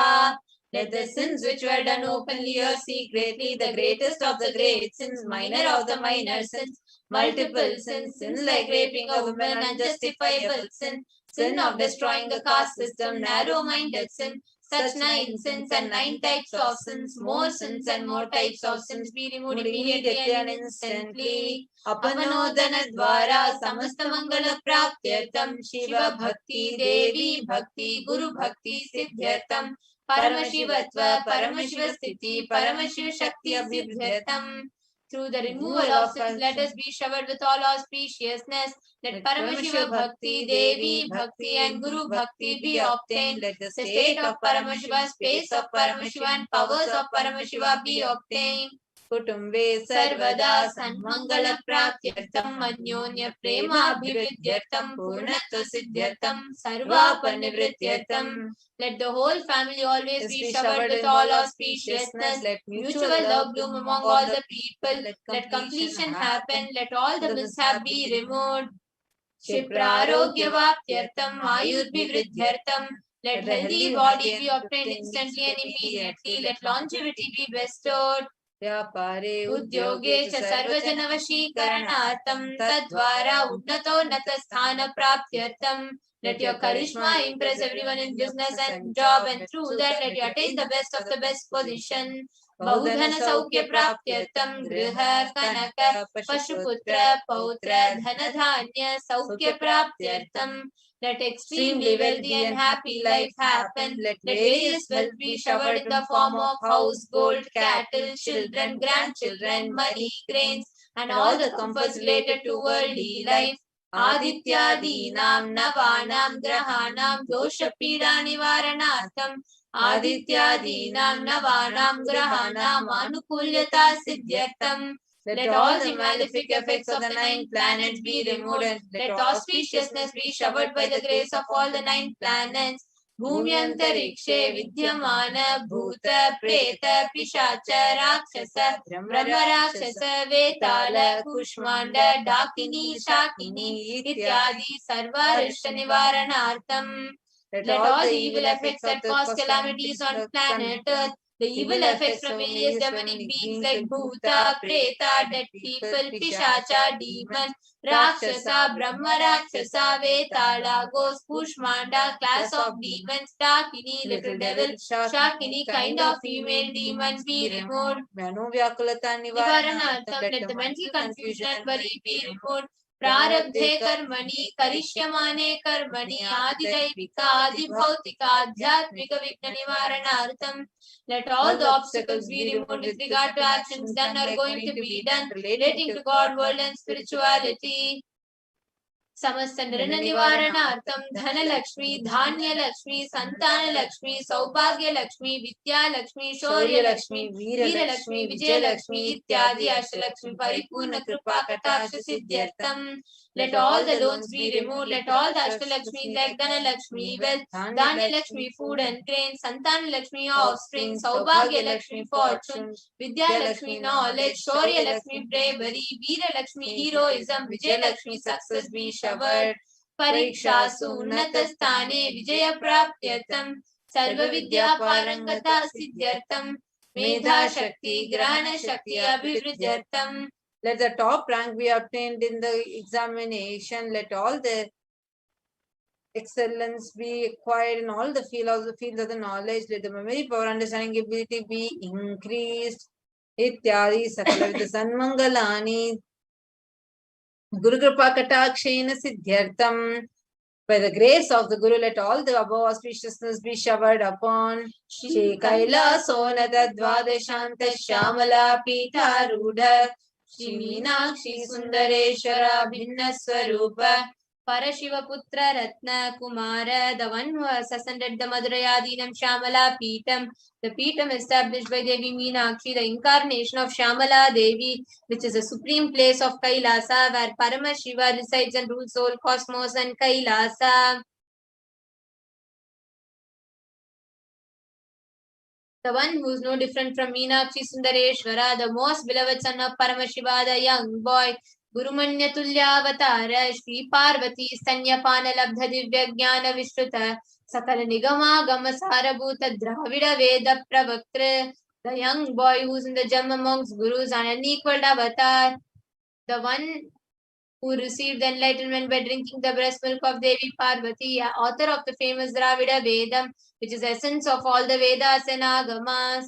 Let the sins which were done openly or secretly, the greatest of the great sins, minor of the minor sins, multiple sins, sins like raping a woman, unjustifiable sin, sin of destroying the caste system, narrow-minded sin, such 9 sins and 9 types of sins, more sins and more types of sins be removed immediately and instantly. Apanodana dvara samasta mangala praptyartam Shiva bhakti, Devi bhakti, Guru bhakti siddhyartam Paramashivatva, Paramashiva sthiti, Paramashiva shakti abhibhyartam. Through the removal of sins, let us be showered with all auspiciousness. Let Paramashiva Bhakti, Devi Bhakti and Guru Bhakti be obtained. Let the state of Paramashiva, space of Paramashiva and powers of Paramashiva be obtained. Kutumbe Sarvada Sanmangala Praptyartam Anyonya Prema Abhividyartam Purnatva Siddhyartam Sarvapanivrityartam. Let the whole family always be showered with all auspiciousness. Let mutual love bloom among all the people. Let completion happen. Let all the mishap be removed. Shiprarogya-vaptyartam Ayurbhivridyartam. Let healthy body be obtained instantly and immediately. Let longevity be bestowed. Vyapare udyoge cha sarvajanavashikaranartam tadvara unnatonnata sthana praptyartam. Let your charisma impress everyone in business and job, and through that let you attain the best of the best position. Bahudhana saukya praptyartam griha kanaka pashuputra pautra dhanadhanya saukya praptyartam. Let extremely wealthy and happy life happen. Let various wealth be showered in the form of house, gold, cattle, children, grandchildren, money, grains, and all the comforts related to worldly life. Adityadinam navanam grahanam dosha pida nivaranartham आदित्यादीनां नवानां ग्रहाणाम् आनुकूल्यता सिद्ध्यर्थम्. Let all the malefic effects of the 9 planets be removed, and let auspiciousness be showered by the grace of all the 9 planets. भूम्यन्तरिक्षे विद्यमान भूत प्रेत पिशाच राक्षस ब्रह्मराक्षस वेताल कुष्माण्ड डाकिनी शाकिनी इत्यादि सर्वारिष्ट निवारणार्थम्. Let all the evil effects that cause calamities on planet Earth, the evil effects from various demonic beings like Bhuta, Preta, dead people, Pishacha, demons, Rakshasa, Brahma Rakshasa, Vetala, ghost, Kushmanda, class of demons, Dakini, little devil, Shakini, kind of female demons be removed. Nivaranartham, let the mental confusion and worry be removed. प्रारब्धे कर्मणि करिष्यमाणे कर्मणि आदिदैविक आदिभौतिक आध्यात्मिक विघ्न निवारणार्थम. Let all the obstacles be removed with regard to actions done or going to be done relating to God, world and spirituality. समस्त निर्ण निवारणार्थम धन लक्ष्मी धान्य लक्ष्मी संतान लक्ष्मी सौभाग्य लक्ष्मी विद्या लक्ष्मी शौर्य लक्ष्मी वीर लक्ष्मी विजय लक्ष्मी इत्यादि अष्टलक्ष्मी परिपूर्ण कृपा कटाक्ष सिद्ध्यर्थम. Let all the loans be removed. Let all the Ashtalakshmi like Dhana Lakshmi, wealth, Dhanya Lakshmi, food and grain, Santan Lakshmi, offspring, Saubhagya Lakshmi, fortune, Vidya Lakshmi, knowledge, Shaurya Lakshmi, bravery, Veera Lakshmi, heroism, Vijay Lakshmi, success be showered. Parikshasu Unnatastane Vijaya Praptyatam Sarva Vidya Parangata Siddhyartam Medha Shakti Grahana Shakti Abhivridyartam. Let the top rank be obtained in the examination. Let all the excellence be acquired in all the fields of the knowledge. Let the memory power, understanding ability be increased. Ityadi Sakalavidya Sanmangalani Guru Kripa Katakshena Siddhyartam. By the grace of the Guru, let all the above auspiciousness be showered upon Shri Kailasa Dvadeshanta Shyamala Pita Rudha Shri Meenakshi Sundareshwara Bhinna Swarupa Parashiva Putra Ratna Kumara, the one who has ascended the Madhurayadinam Shyamala Peetam, the Peetam established by Devi Meenakshi, the incarnation of Shyamala Devi, which is a supreme place of Kailasa, where Paramashiva resides and rules whole cosmos and Kailasa. The one who is no different from Meenakshi Sundareshwara, the most beloved son of Paramashiva, the young boy, Gurumanya Tulyavatara, Shri Parvati, Stanyapana Labdha Divya Jnana Vishruta, Sakala Nigama Gama Sarabhuta Dravida Veda Pravaktra, the young boy who is in the gem amongst gurus and unequaled avatar, the one who received enlightenment by drinking the breast milk of Devi Parvati, author of the famous Dravida Vedam, which is the essence of all the Vedas and Agamas.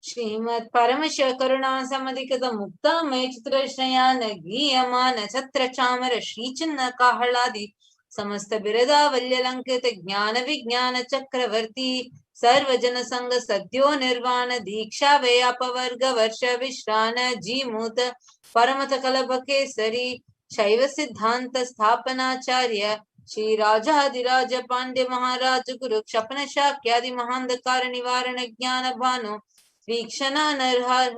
Srimad Paramashiva Karuna Samadhikata Mukta May Chitrashrayana Giyamana Chatra Chamara Shri Chinna Kahaladi Samasta Birada Valyalankita Jnana Vijnana Chakravarti Sarvajana Sangha Sadhyo Nirvana Diksha Veyapavarga Varsha Vishrana Jimuta Paramata Kalabake Sari Shaiva Siddhanta Sthapanacharya Shri Raja Adiraja Pandya Maharaj Guru Kshapana Shakyadi Mahandakara Nivarana Jnana Bhanu Vikshana Narhar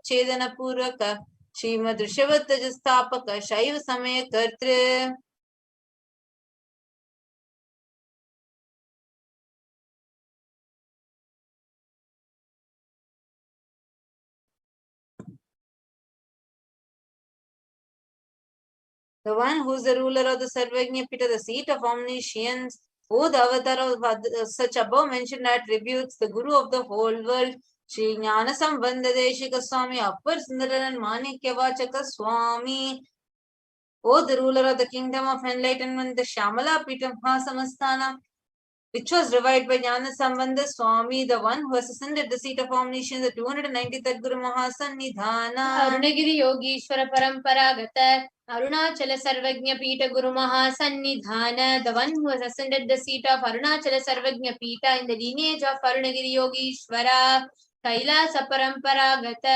Chedana Purvaka Srimad Rishavataja Sthapaka Shaiva Samaya Kartre. The one who is the ruler of the Sarvagnya Pita, the seat of omniscience, who the avatar of such above mentioned attributes, the Guru of the whole world, Shri Jnana Sambandha Deshika Swami, Appar Sundaran Manikyavachaka Swami, O the ruler of the kingdom of enlightenment, the Shyamala Pita Mahasamastana, which was revived by Jnana Sambandha Swami, the one who has ascended the seat of omniscience, the 293rd Guru Mahasannidhana. Arunagiri Yogishwara Paramparagata, Arunachala Sarvagnya Pita Guru Mahasannidhana, the one who has ascended the seat of Arunachala Sarvagnya Pita in the lineage of Arunagiri Yogishwara. Kailash परंपरागत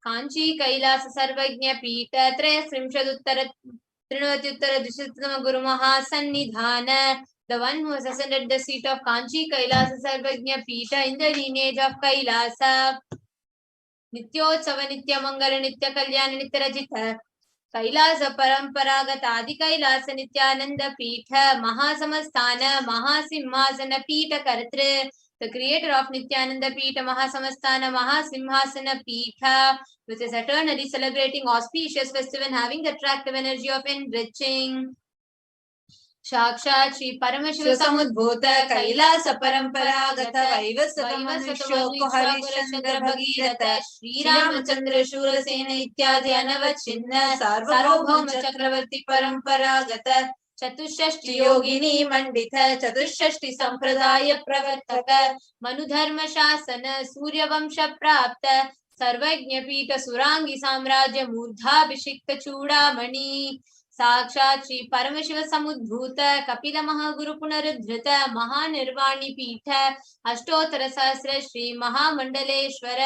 कांची कैलास सर्वज्ञ पीठ त्रयस्त्रिंशदुत्तर त्रिनवत्युत्तर द्विशततम गुरु महासन्निधान. The one who has ascended the seat of Kanchi Kailasa Sarvajna Pita in the lineage of Kailasa. Nityotsava Nitya Mangala Nitya Kalyana Nitya Rajita Kailasa Paramparagat Adi Kailasa Nithyananda Pita Mahasamastana Mahasimhasana Pita Karatre. The creator of Nithyananda Pita Mahasamastana Mahasimhasana Pita, which is eternally celebrating auspicious festival having the attractive energy of enriching. साक्षात् श्री परमशिव समुद्भूत कैलास परंपरागत वैवस्वत मनुष्यों हरिश्चंद्र भगीरथ श्री रामचंद्र शूरसेन इत्यादि अनवच्छिन्न सार्वभौम चक्रवर्ती परंपरागत चतुष्षष्टि योगिनी मंडित चतुष्षष्टि संप्रदाय प्रवर्तक मनुधर्म शासन सूर्यवंश प्राप्त सर्वज्ञ पीठ सुरांगी साम्राज्य मूर्धाभिषिक्त चूड़ामणि साक्षात् श्री परमशिव समुद्भूत कपिल महागुरु पुनरुद्धृत महानिर्वाणी पीठ अष्टोत्तर सहस्र श्री महामंडलेश्वर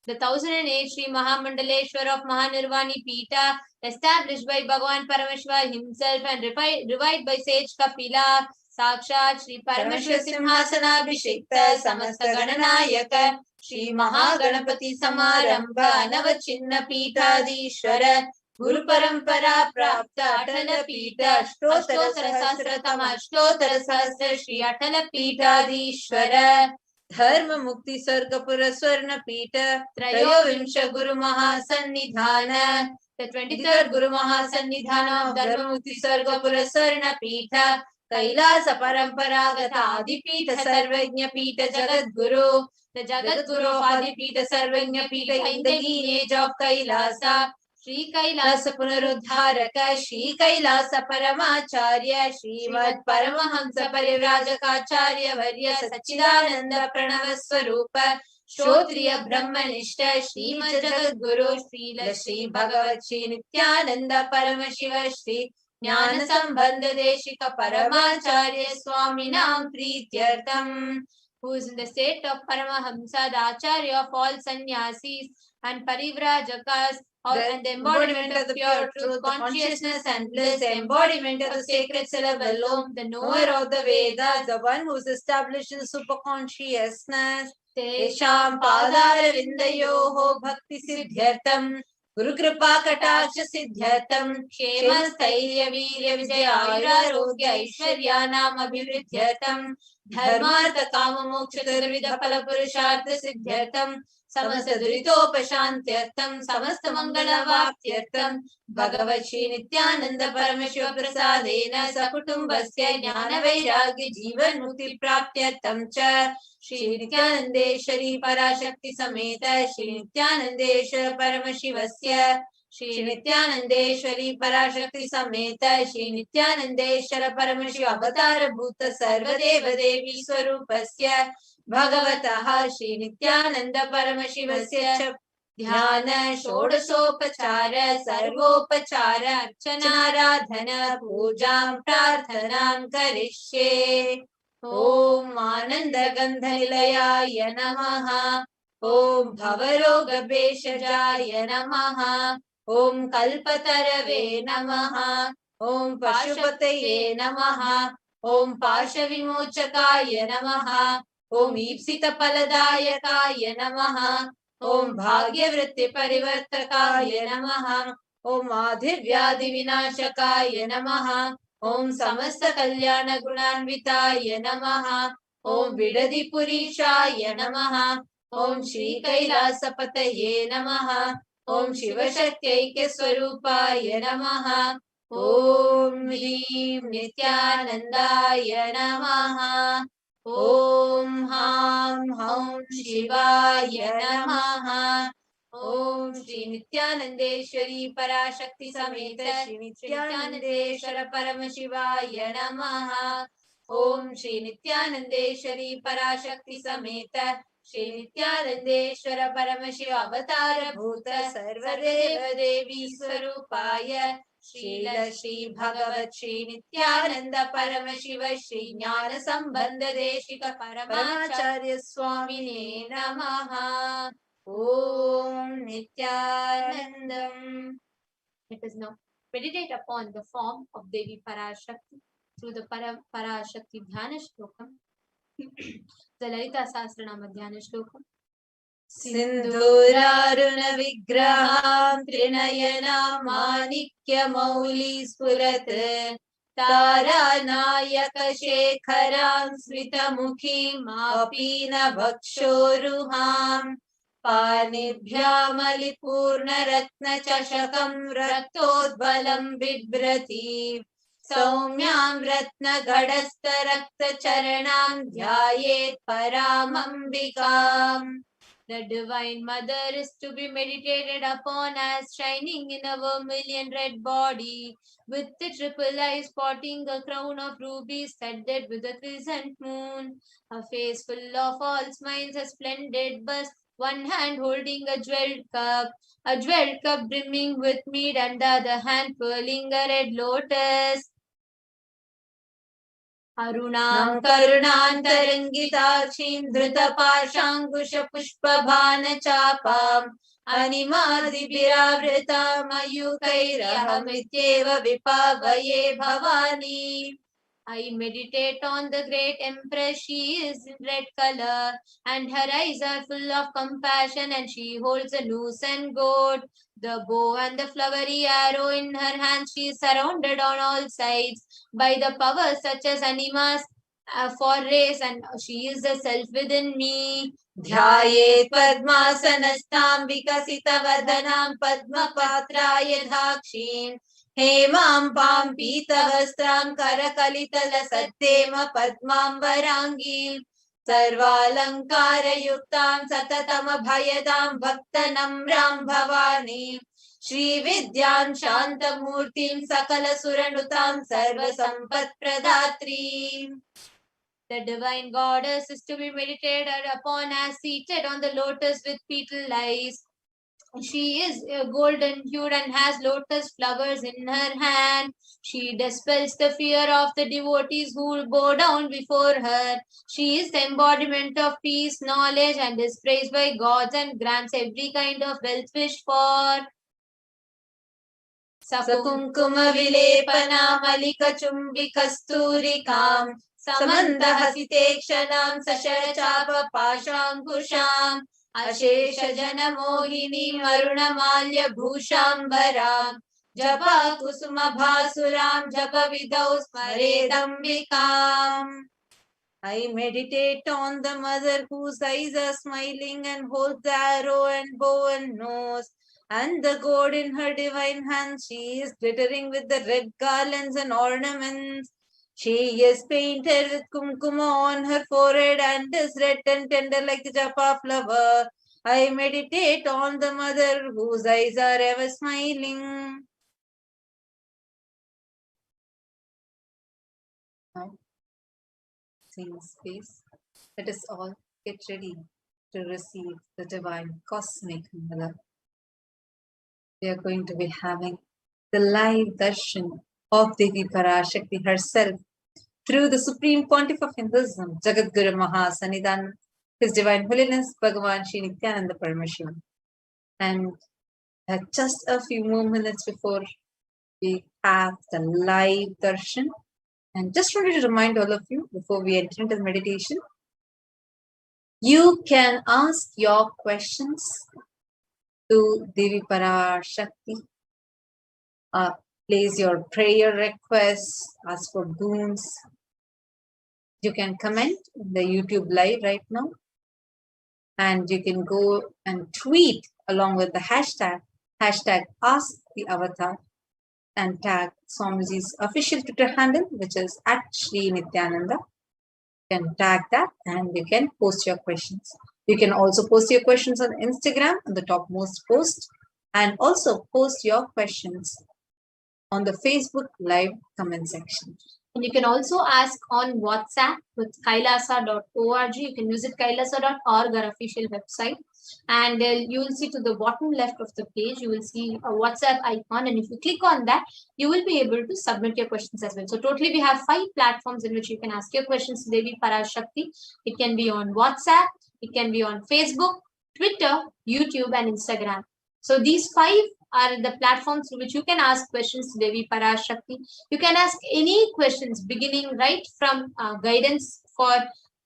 the 1008 Sri Mahamandaleshwar of Mahanirvani Pita established by Bhagavan Paramashiva himself and revived by sage Kapila. Sakshat Sri Paramashiva Simhasana Abhishekta Samasta Gananayaka Sri Mahaganapati Samarambha Navachinna Pitadishwara Guru Parampara Prapta Atala Pita Ashtotara Sahasratama Ashtotara Sahasra Shri Atala Pitadishwara Dharma Mukti Sargapura Swarna Pita Trayovinsha Guru Mahasannidhana. The 23rd Guru Mahasannidhana of Dharma Mukti Sargapura Swarna Pita Kailasa Paramparagata Adipita Sarvajna Pita Jagat Guru. The Jagat Guru of Adipita Sarvajna Pita in the lineage of Kailasa. Shri Kailasa Punaruddharaka Shri Kailasa Paramacharya Shrivad Paramahamsa Parivrajakaacharya Varya Sachidananda Pranavaswarupa Shrotriya Brahmanishta Shrimad Jagadguru Srila Shri Bhagavat Shri Nithyananda Paramashiva Shri Jnana Sambandha Deshika Paramacharya Swaminam Prityartham, who is in the state of Paramahamsa, the Acharya of all sannyasis and Parivrajakas, and the embodiment of the pure truth, consciousness and bliss, the embodiment of the sacred syllable Om, the knower of the Vedas, the one who is established in superconsciousness. Tesham Padara Vindayoho Bhakti Siddhyartham Guru Kripa Kataksha Siddhyartham Shema Stairya Virya Vijaya Ayurarogya Aishwaryanam Abhivriddhyartham Dharmartha Kama Moksha Tirvida Phala Purushartha Siddhyartham Samasta Duritopashantyartham Samasta Mangala Vaptyartham Bhagavat Shri Nithyananda Paramashiva Prasadena Sakutumbasya Jnana Vairagya Jivan Mukti Praptyartham Cha Shri Nithyanandeshwari Parashakti Sameta Shri Nithyanandeshwara Paramashivasya Shri Nithyanandeshwari Parashakti Sameta Shri Nithyanandeshwara Paramashiva Avatara Bhuta Sarvadeva Devi Swarupasya Bhagavataha Shri Nithyananda Paramashivasya Dhyana Shodasopachara Sarvopachara Archanaradhana Pujam Prarthanam Karishye. Om Ananda Gandhalayaya Namaha. Om Bhavaroga Beshajaya Namaha. Om Kalpatarave Namaha. Om Pashupataye Namaha. Om Pashavimochakaya Namaha. Om Ipsita Paladayakaya Namaha. Om Bhagyavritti Parivartakaya Namaha. Om Adhivyadi Vinashakaya Namaha. Om Samasta Kalyana Gunanvitaya Namaha. Om Vidadi Purishaya Namaha. Om Shri Kailasa Pataye Namaha. Om Shiva Shakyaike Swarupaya Namaha. Om Hrim Nithyanandaya Namaha. Om Ham Hum Shivaya Namaha. Om Shri Nithyanandeshwari Parashakti Sameta Shri Nithyanandeshwara Paramashivaya Namaha. Om Shri Nithyanandeshwari Parashakti Sameta Shri Nithyanandeshwara Paramashiva Avatara Bhuta Sarvadeva Devi Swarupaya Srila Shri Bhagavat Shri Nithyananda Paramashiva Shri Jnana Sambandha Deshika Paramacharya Swamine Namaha. Om Nithyanandam. Let us now meditate upon the form of Devi Parashakti through the Parashakti Dhyana Shlokam, the Lalita Sahasranama Dhyana Shlokam. Sindhuraruna Vigraham Trinayana Manikya Mauli Spurat Tara Nayaka Shekharam Smritamukhi Mapina Bhakshoruham Panibhyamali Purna Ratna Chashakam Raktodbalam Bidbrati Saumyam Ratna Gadasta Rakta Charanam Dhyayet Paramambikam. The Divine Mother is to be meditated upon as shining in a vermilion red body, with the triple eyes sporting a crown of rubies studded with a crescent moon. Her face full of all smiles, a splendid bust, one hand holding a jeweled cup brimming with mead, and the other hand twirling a red lotus. Arunam Karunantarangitakshin Dhrutapashankusha Pushpabhana Chapam Animadibhiravritam Ayukairahamityeva Vipavaye Bhavani. I meditate on the great empress. She is in red color, and her eyes are full of compassion, and she holds a noose and goad, the bow and the flowery arrow in her hand. She is surrounded on all sides by the powers such as animas, for race, and she is the self within me. Dhyayet Padmasanastam Vikasita Vadanam Padma Patraya Dhakshin Hemam Pampita Vastram Karakalitala Satyema Padmambarangi Sarvalankara Yuktam Satatama Bhayadam Bhaktanamram Bhavani Shri Vidyam Shantamurtim Sakala Suranutam Sarva Sampat Pradatri. The divine goddess is to be meditated upon as seated on the lotus with petal eyes. She is golden hued and has lotus flowers in her hand. She dispels the fear of the devotees who bow down before her. She is the embodiment of peace, knowledge, and is praised by gods and grants every kind of wealth wished for. Sakunkuma Vilepana Malika Chumbi Kasturikam Samandahasitekshanam Sasharachapa Pashankusham Ashesha Jana Mohini Marunamalya Bhushambaram Japa Kusuma Bhasuram Japa Vidau Smaredambikam. I meditate on the mother whose eyes are smiling and holds the arrow and bow and nose and the gourd in her divine hand. She is glittering with the red garlands and ornaments. She is painted with kumkuma on her forehead and is red and tender like the japa flower. I meditate on the mother whose eyes are ever smiling. Now, same space. Let us all get ready to receive the divine cosmic mother. We are going to be having the live darshan of Devi Parashakti herself through the Supreme Pontiff of Hinduism, Jagadguru Mahasanidhan, His Divine Holiness Bhagavan Shri Nithyananda Paramashivam. And just a few more minutes before we have the live darshan, and just wanted to remind all of you before we enter into the meditation, you can ask your questions to Devi Parashakti, place your prayer requests, ask for boons. You can comment in the YouTube live right now, and you can go and tweet along with the hashtag Ask the Avatar, and tag Swamiji's official Twitter handle, which is @Shri Nithyananda. You can tag that and you can post your questions. You can also post your questions on Instagram on the topmost post, and also post your questions on the Facebook live comment section. And you can also ask on WhatsApp with kailasa.org. You can visit kailasa.org, our official website. And you will see to the bottom left of the page, you will see a WhatsApp icon. And if you click on that, you will be able to submit your questions as well. So totally we have 5 platforms in which you can ask your questions to Devi Parashakti. It can be on WhatsApp, it can be on Facebook, Twitter, YouTube, and Instagram. So these 5 are the platforms through which you can ask questions to Devi Parashakti. You can ask any questions beginning right from guidance for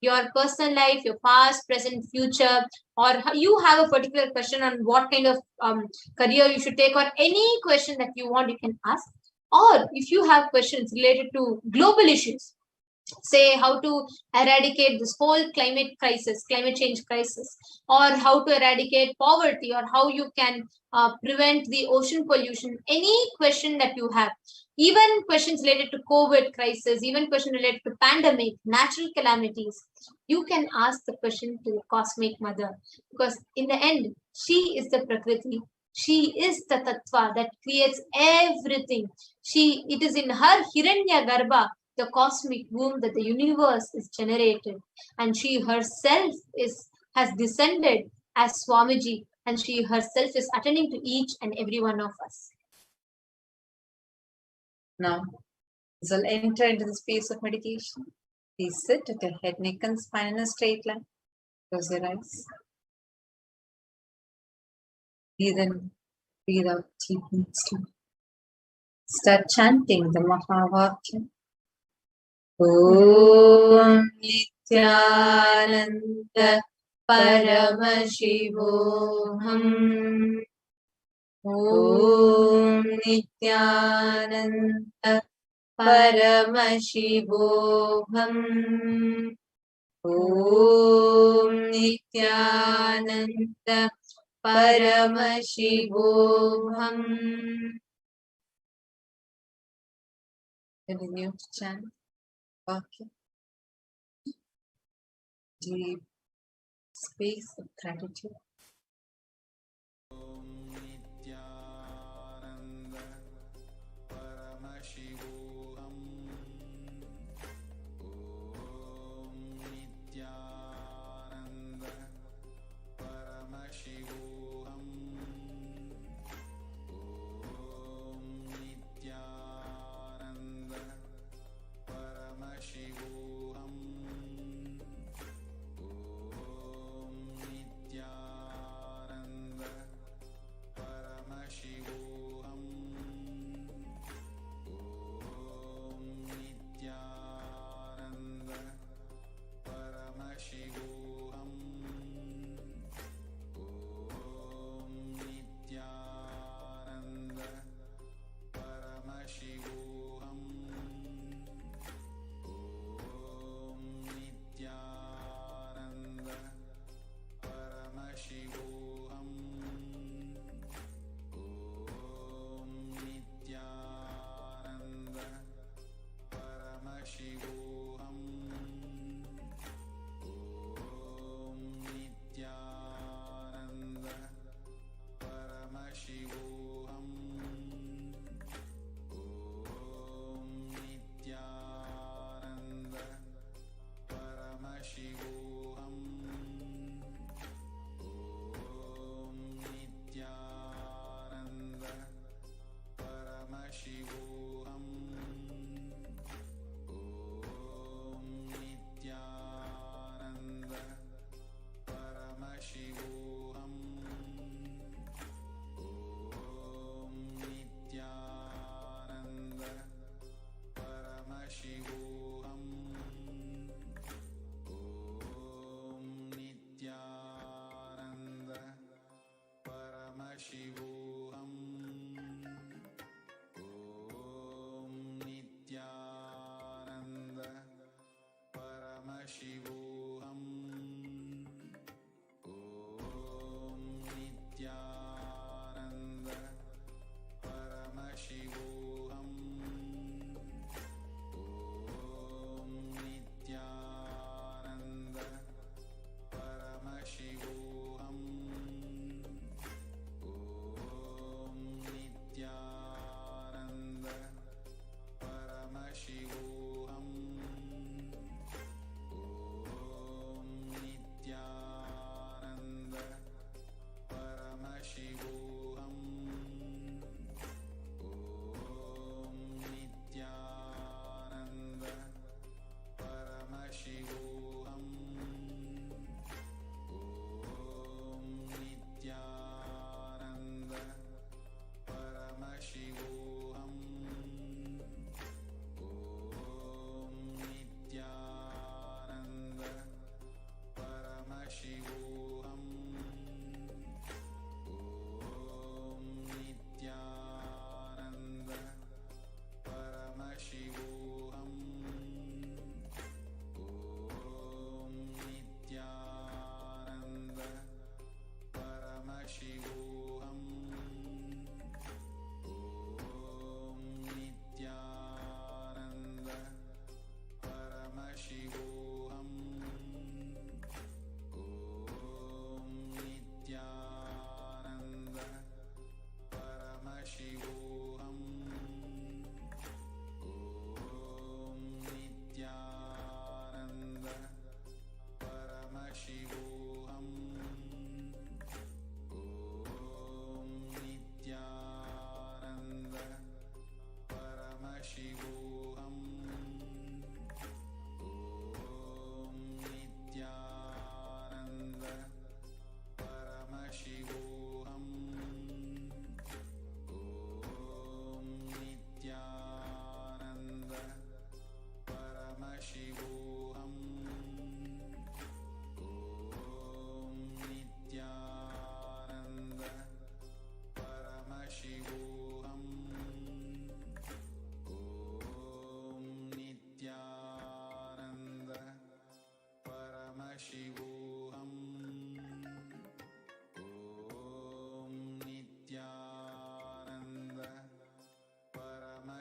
your personal life, your past, present, future, or you have a particular question on what kind of career you should take, or any question that you want, you can ask. Or if you have questions related to global issues, say how to eradicate this whole climate change crisis, or how to eradicate poverty, or how you can prevent the ocean pollution, any question that you have, even questions related to COVID crisis, even question related to pandemic, natural calamities, you can ask the question to the cosmic mother, because in the end, she is the Prakriti. She is the Tattva that creates everything. It is in her Hiranya Garbha, the cosmic womb, that the universe is generated, and she herself has descended as Swamiji, and she herself is attending to each and every one of us. Now, we shall enter into the space of meditation. Please sit with your head, neck, and spine in a straight line. Close your eyes. Breathe in, breathe out deep and slow. Start chanting the Mahavakya. Om Nithyananda Paramashivoham. Om Nithyananda Paramashivoham. Om Nithyananda Paramashivoham. Continue to chant. Okay. Deep space of gratitude. Om Nithyananda Paramashivoham. Om Nithyananda Paramashivoham. Om Nithyananda Paramashivoham. Om Nithyananda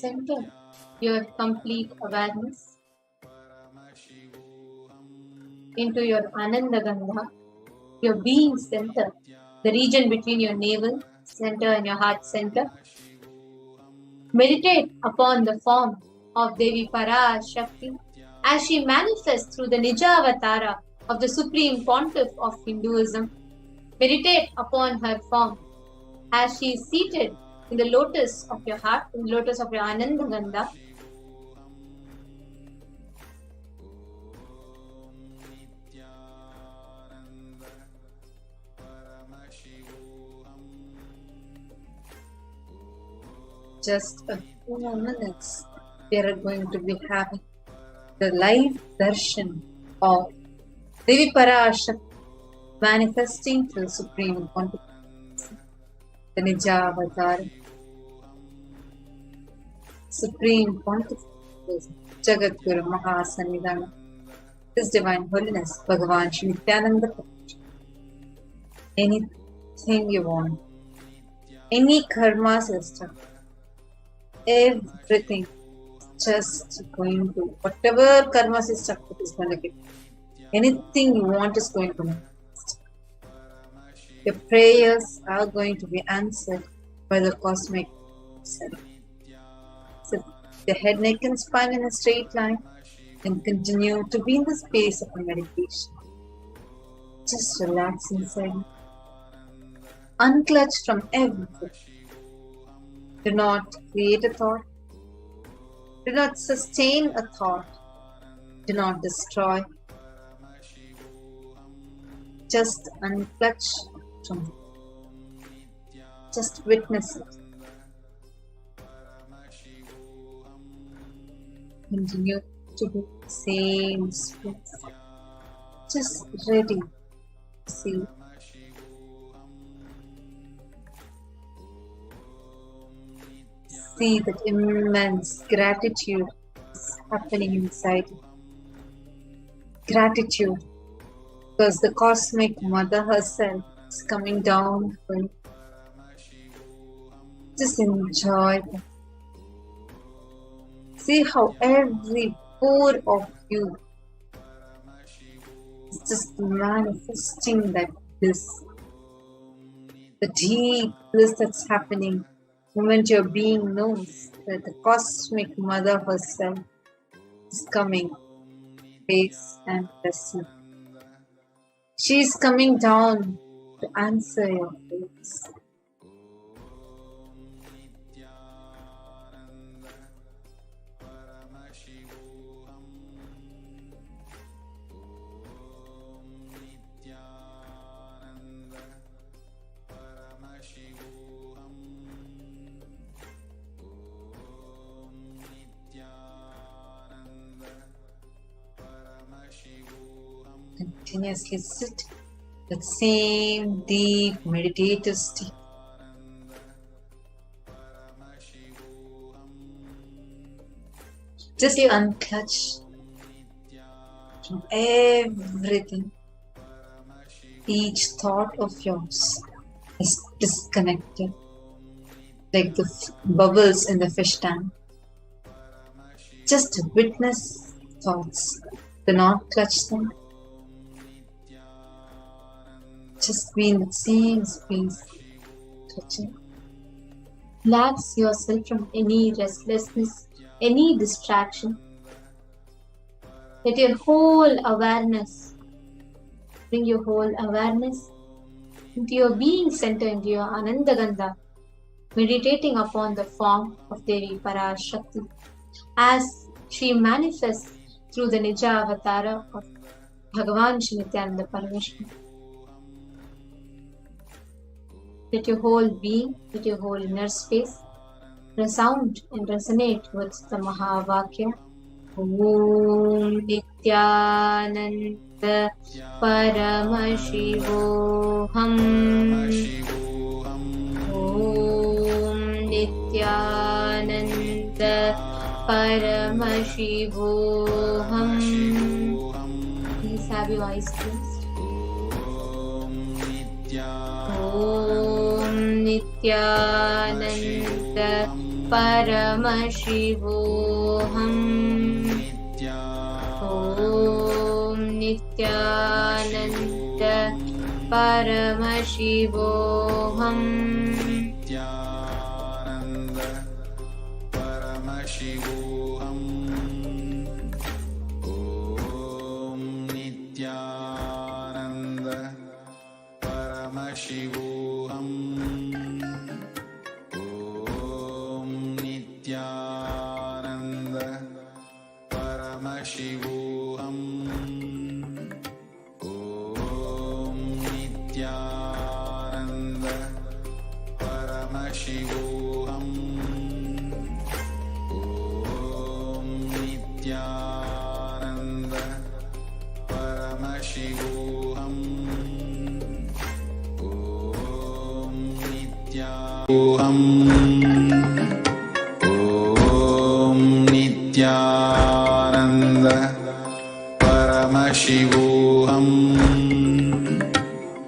center, your complete awareness into your Ananda Gandha, your being center, the region between your navel center and your heart center. Meditate upon the form of Devi Parashakti as she manifests through the Nija Avatara of the Supreme Pontiff of Hinduism. Meditate upon her form as she is seated in the lotus of your heart, in the lotus of your Ananda Gandha. Just a few more minutes, we are going to be having the live darshan of Devi Parashakti manifesting through the Supreme Pontiff, the Nija Avatar, Supreme Pontiff, Jagat Guru Mahasannidhana, His Divine Holiness, Bhagavan Shri Nithyananda Paramashivam. Anything you want, any karma system, everything just going to, whatever karma system is going to get, anything you want is going to manifest. Your prayers are going to be answered by the cosmic self. So the head, neck and spine in a straight line and continue to be in the space of a meditation. Just relax inside. Unclutch from everything. Do not create a thought. Do not sustain a thought. Do not destroy. Just unclutch from it. Just witness it. Continue to do the same space. Just ready to see. See that immense gratitude is happening inside you. Gratitude because the cosmic mother herself is coming down for you. Just enjoy that. See how every pore of you is just manifesting that bliss. The deep bliss that's happening the moment your being knows that the cosmic mother herself is coming face and bless you. She is coming down to answer your prayers. Continuously sit that same deep meditative state. Just unclutch from everything. Each thought of yours is disconnected, like the bubbles in the fish tank. Just witness thoughts. Do not clutch them. Just be in the same space, touching. Relax yourself from any restlessness, any distraction. Let your whole awareness, bring your whole awareness into your being center, into your Ananda Gandha, meditating upon the form of Devi Parashakti as she manifests through the Nija Avatara of Bhagavan Shri Nithyananda Paramashivam. Let your whole being, let your whole inner space resound and resonate with the Mahavakya. Om Nithyananda Paramashivoham. Om Nithyananda Paramashivoham. Please have your eyes closed. Om Nithyananda Paramashivoham. Om Nithyananda Paramashivoham. Paramashivoham. Om Nithyananda Paramashivoham. Om Nithyananda Paramashivoham. Om Nithyananda Paramashivoham. Om Nithyananda Paramashivoham. Om Nithyananda. Om Nithyananda Paramashivoham.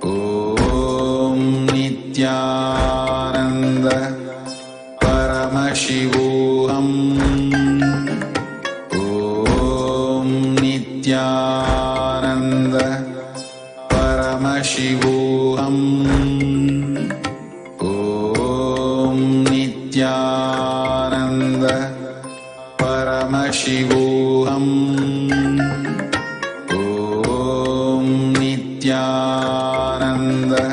Om Nithyananda Paramashivoham. Om Nithyananda Paramashivoham. Om Nithyananda Paramashivoham. Om Nithyananda